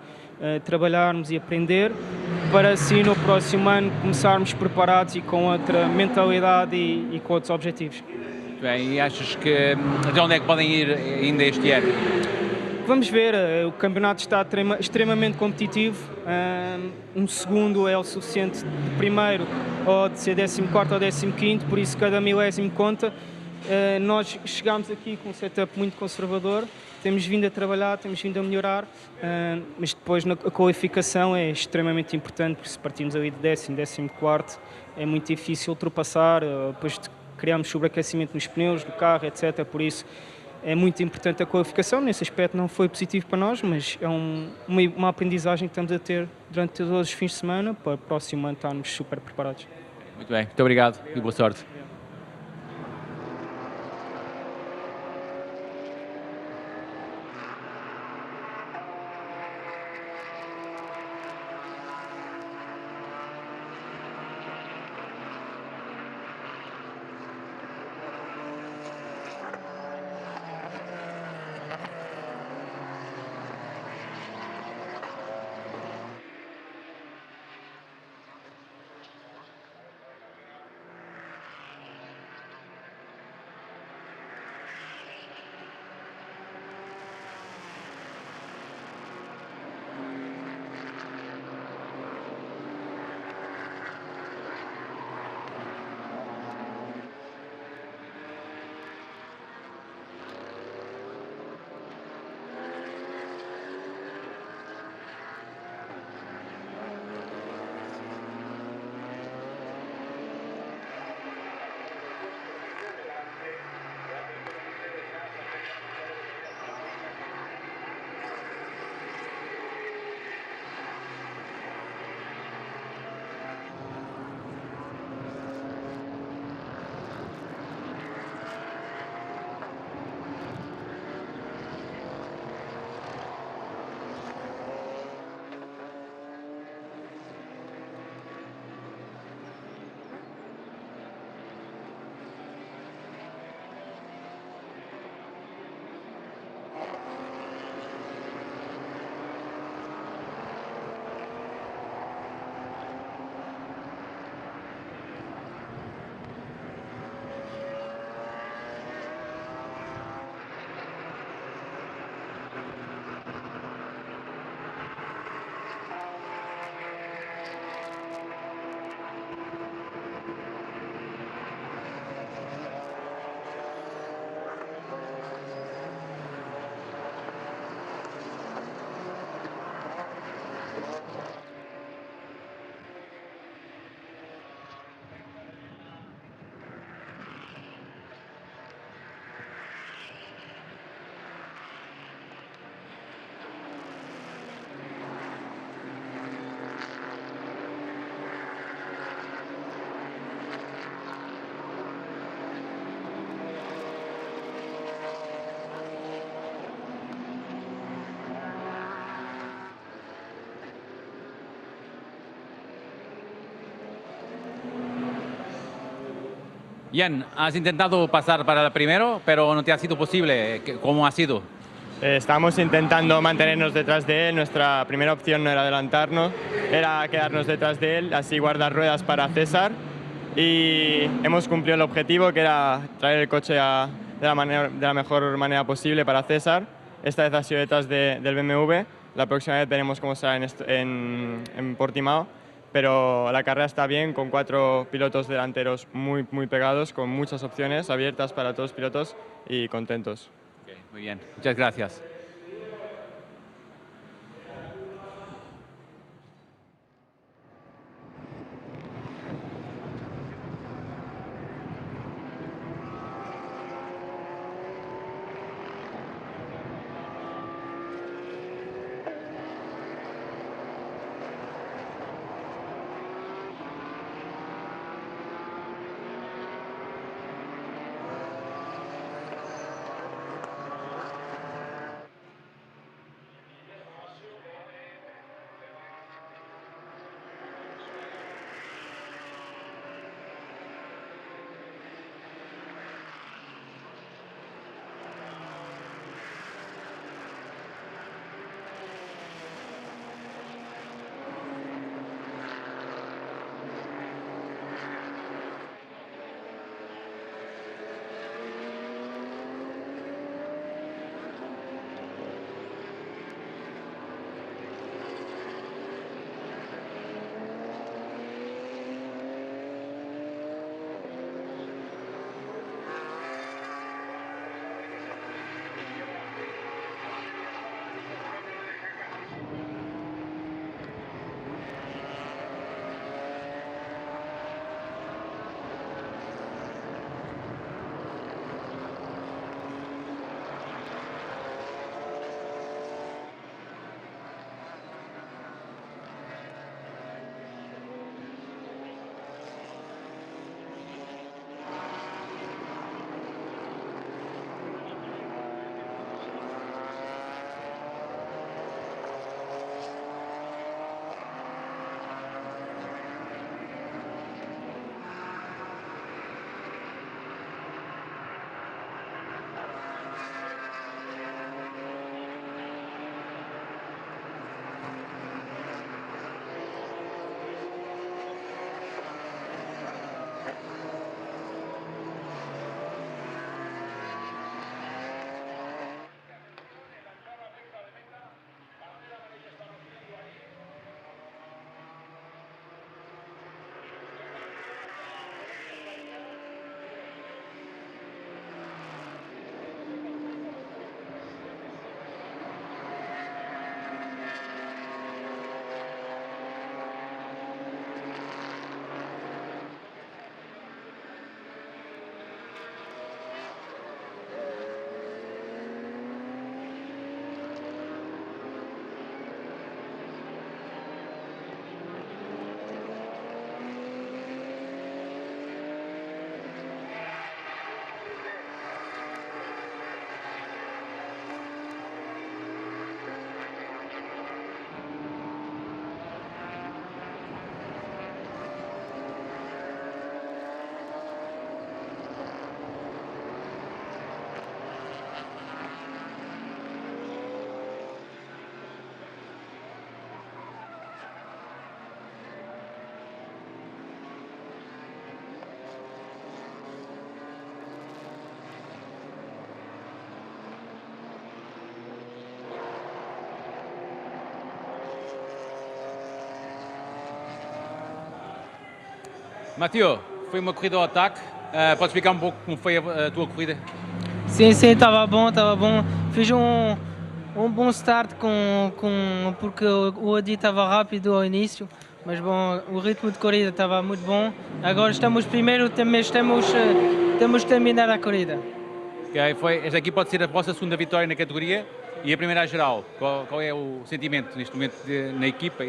trabalharmos e aprender, para assim no próximo ano começarmos preparados e com outra mentalidade e com outros objetivos. Bem, e achas que até onde é que podem ir ainda este ano? Vamos ver, o campeonato está extremamente competitivo, um segundo é o suficiente de primeiro ou de ser 14º ou 15º, por isso cada milésimo conta. Nós chegámos aqui com um setup muito conservador, temos vindo a trabalhar, temos vindo a melhorar, mas depois a qualificação é extremamente importante, porque se partimos ali de 10º, 14º, é muito difícil ultrapassar, depois criamos sobreaquecimento nos pneus do carro, etc. Por isso é muito importante a qualificação. Nesse aspecto não foi positivo para nós, mas é uma aprendizagem que estamos a ter durante todos os fins de semana para o próximo ano estarmos super preparados. Muito bem, muito obrigado e boa sorte. Jan, has intentado pasar para el primero, pero no te ha sido posible. ¿Cómo ha sido? Estamos intentando mantenernos detrás de él. Nuestra primera opción no era adelantarnos, era quedarnos detrás de él, así guardar ruedas para César. Y hemos cumplido el objetivo, que era traer el coche de la mejor manera posible para César. Esta vez ha sido detrás del BMW. La próxima vez veremos cómo será en Portimao. Pero la carrera está bien, con 4 pilotos delanteros muy pegados, con muchas opciones abiertas para todos los pilotos y contentos. Okay, muy bien, muchas gracias. Mateo, foi uma corrida ao ataque. Podes explicar um pouco como foi a tua corrida? Sim, estava bom. Fiz um bom start porque o Adi estava rápido ao início, mas bom, o ritmo de corrida estava muito bom. Agora estamos primeiro, temos de terminar a corrida. Okay, esta aqui pode ser a vossa segunda vitória na categoria e a primeira geral. Qual é o sentimento neste momento na equipa?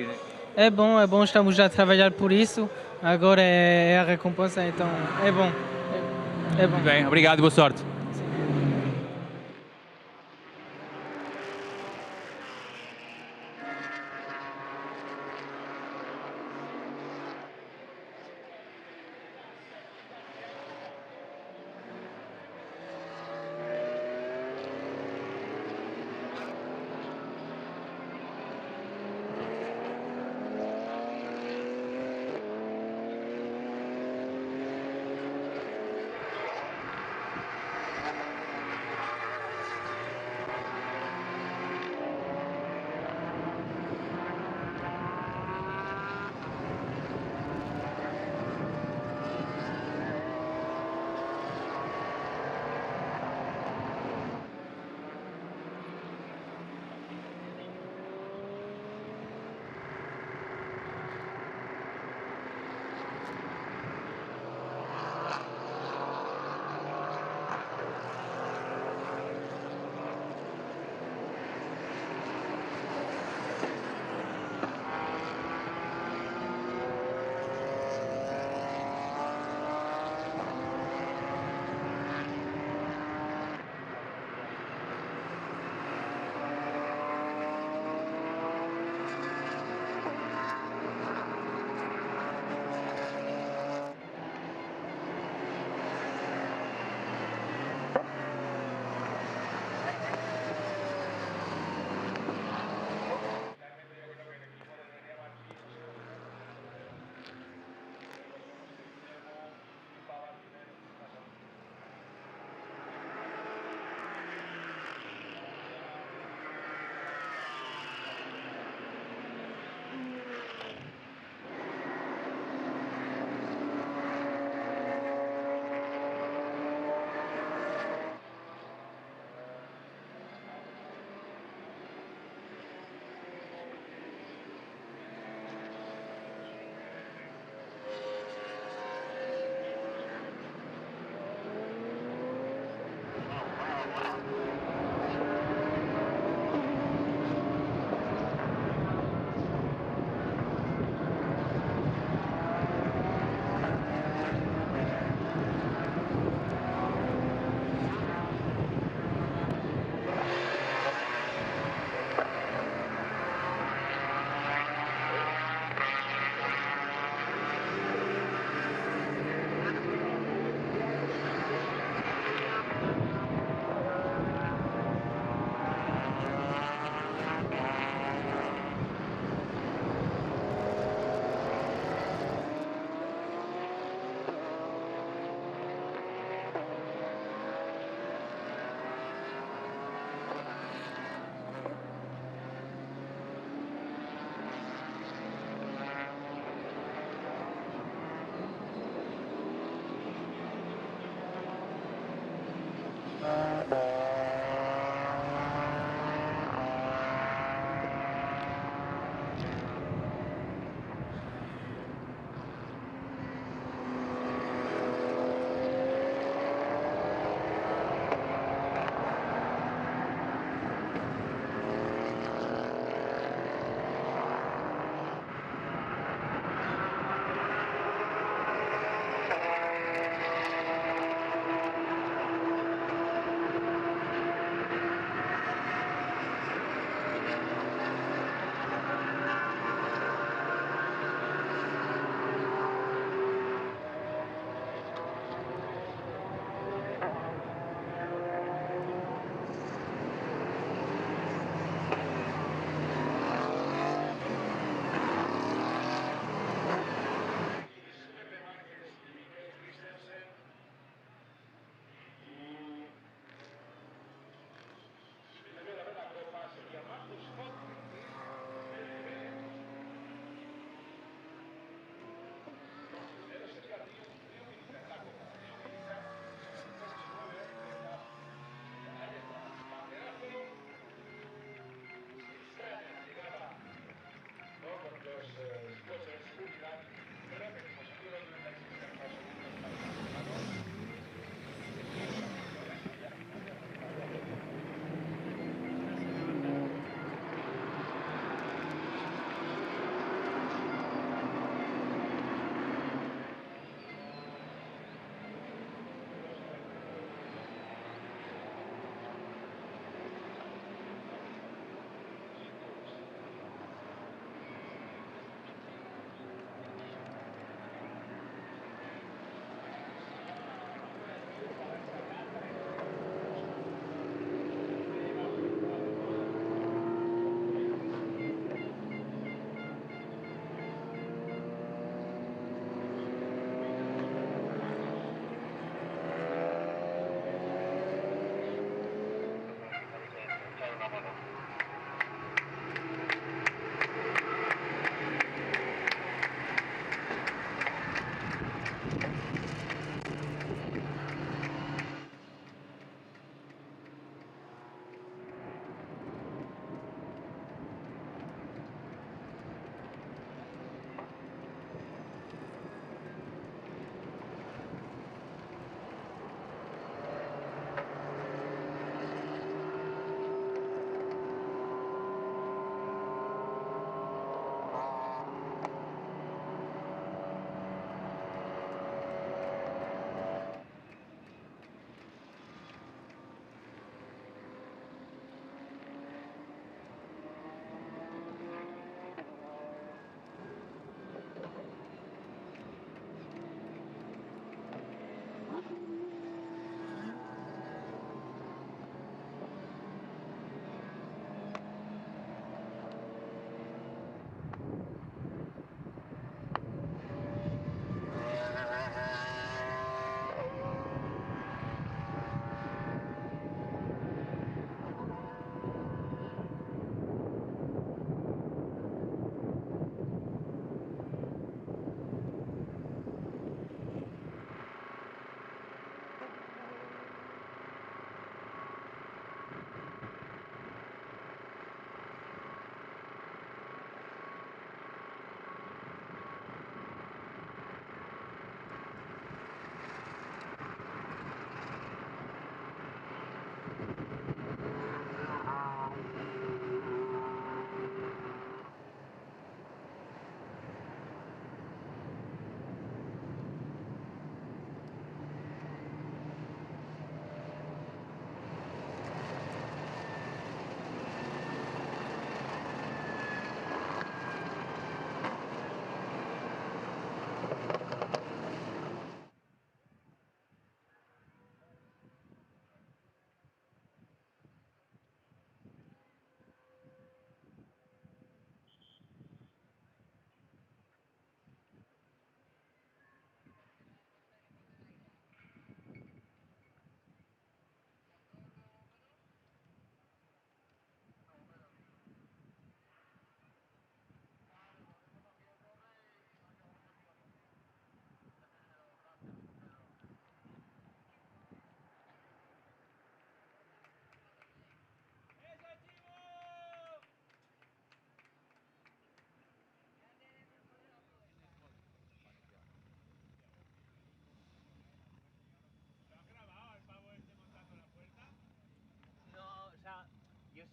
É bom, estamos já a trabalhar por isso. Agora é a recompensa, então é bom. É bom. Muito bem, obrigado e boa sorte.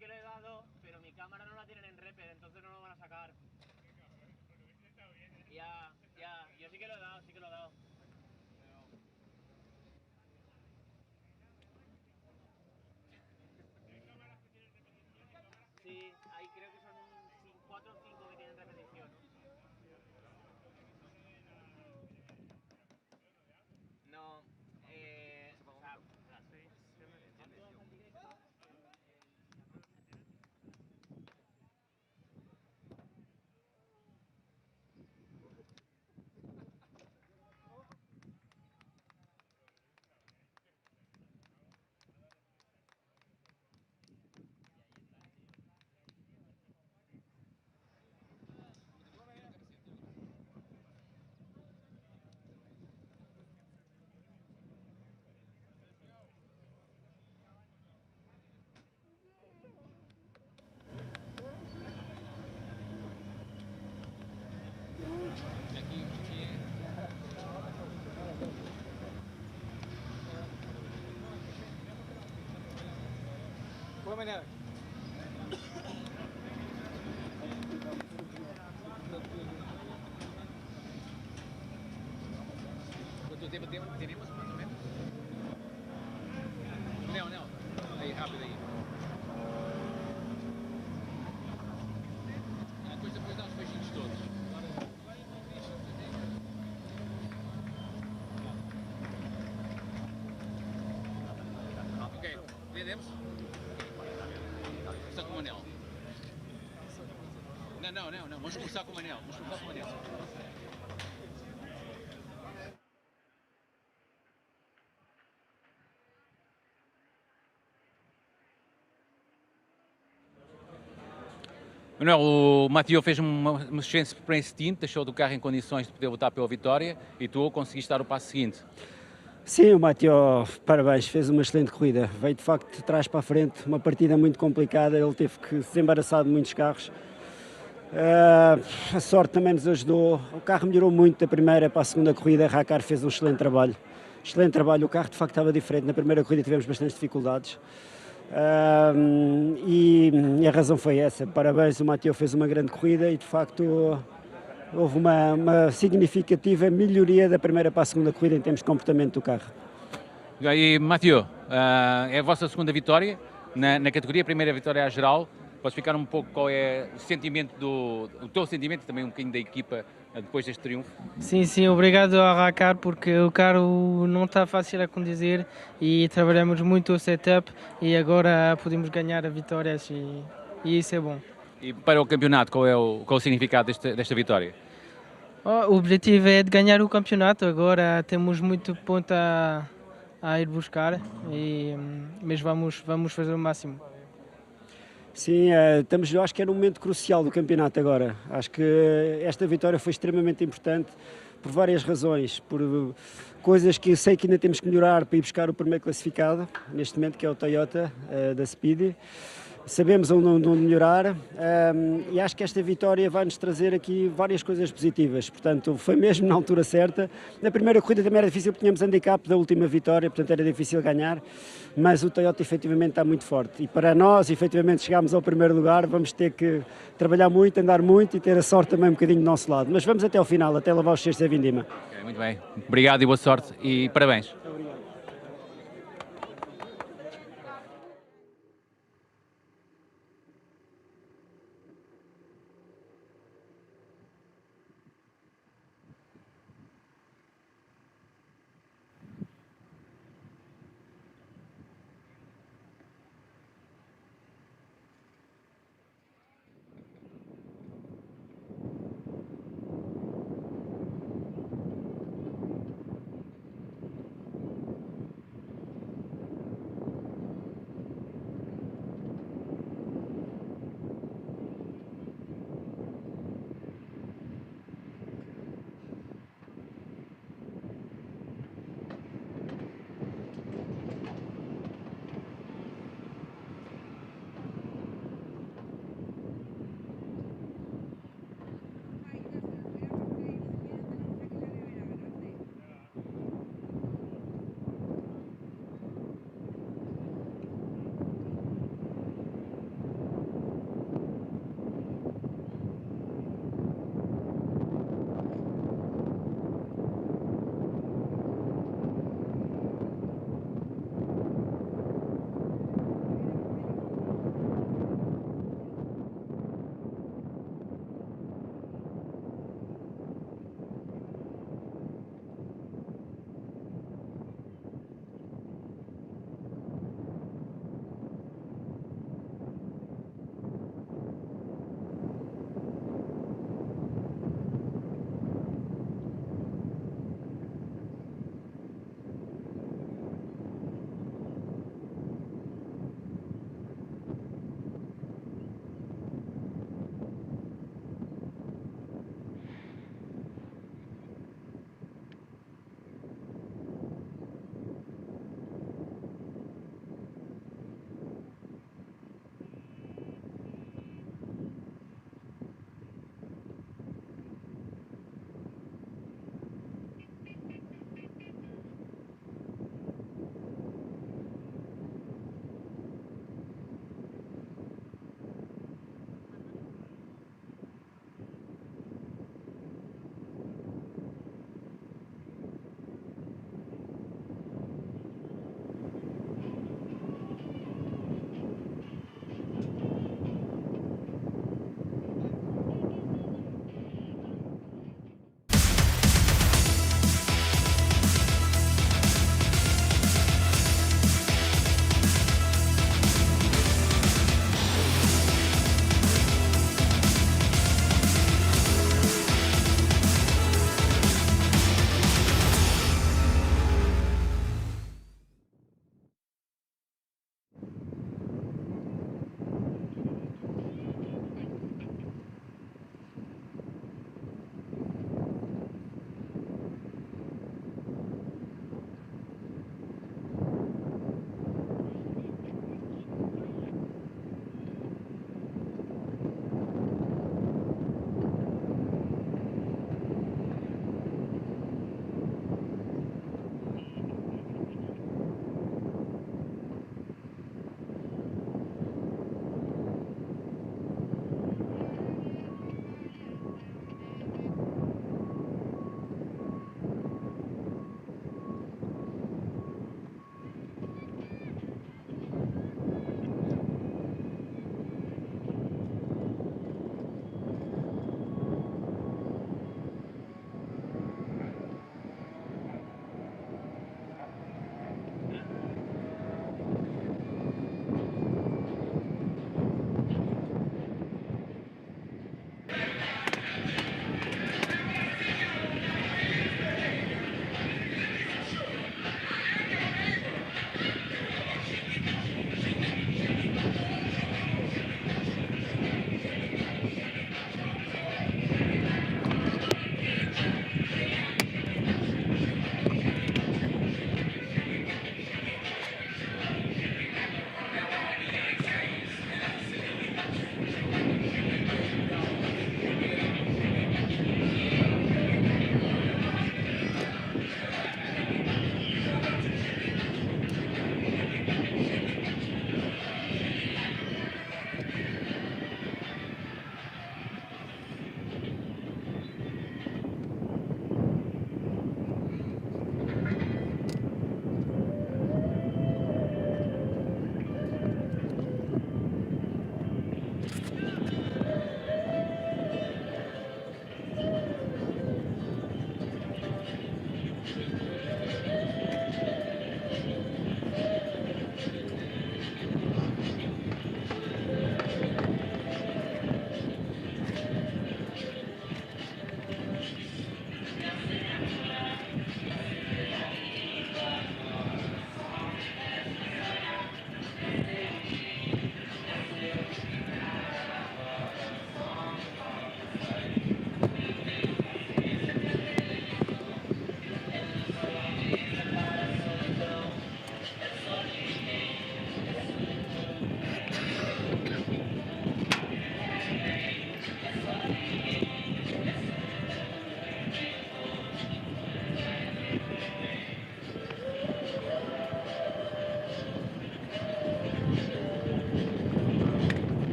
que lo he dado, pero mi cámara no la tienen en reper, entonces no lo van a sacar. Ya, yo sí que lo he dado, sí que lo he dado. Sí, ahí creo que son 4 o 5 que tienen repetición. No, o sea, Boa maneira. ¿Cuánto tiempo tenemos más o menos? Não. Aí, rápido aí. Depois dá os beijinhos todos. Ok, entendemos? Começar com o Manel. Não. Vamos começar com o Manel. Manuel, o Matheus fez uma excelente experiência stint, deixou do carro em condições de poder lutar pela vitória e tu conseguiste dar o passo seguinte. Sim, o Matheus, parabéns, fez uma excelente corrida. Veio de facto de trás para a frente, uma partida muito complicada, ele teve que se embaraçar de muitos carros. A sorte também nos ajudou, o carro melhorou muito da primeira para a segunda corrida, a Racar fez um excelente trabalho. O carro de facto estava diferente, na primeira corrida tivemos bastantes dificuldades. E a razão foi essa, parabéns, o Matheus fez uma grande corrida e de facto houve uma significativa melhoria da primeira para a segunda corrida em termos de comportamento do carro. E Matheus, é a vossa segunda vitória na categoria, a primeira vitória à geral. Podes explicar um pouco qual é o sentimento o teu sentimento e também um bocadinho da equipa depois deste triunfo? Sim, obrigado a Racar porque o carro não está fácil a conduzir e trabalhamos muito o setup e agora podemos ganhar vitórias e isso é bom. E para o campeonato, qual é o significado desta vitória? O objetivo é de ganhar o campeonato, agora temos muito ponto a ir buscar, mas vamos fazer o máximo. Sim, eu acho que é num momento crucial do campeonato agora. Acho que esta vitória foi extremamente importante por várias razões, por coisas que sei que ainda temos que melhorar para ir buscar o primeiro classificado, neste momento, que é o Toyota da Speed. Sabemos onde melhorar e acho que esta vitória vai-nos trazer aqui várias coisas positivas, portanto foi mesmo na altura certa. Na primeira corrida também era difícil porque tínhamos handicap da última vitória, portanto era difícil ganhar, mas o Toyota efetivamente está muito forte e para nós efetivamente chegarmos ao primeiro lugar vamos ter que trabalhar muito, andar muito e ter a sorte também um bocadinho do nosso lado, mas vamos até ao final, até levar os cestos à vindima. Okay, muito bem, obrigado e boa sorte e parabéns.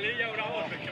final ella, bravo, perché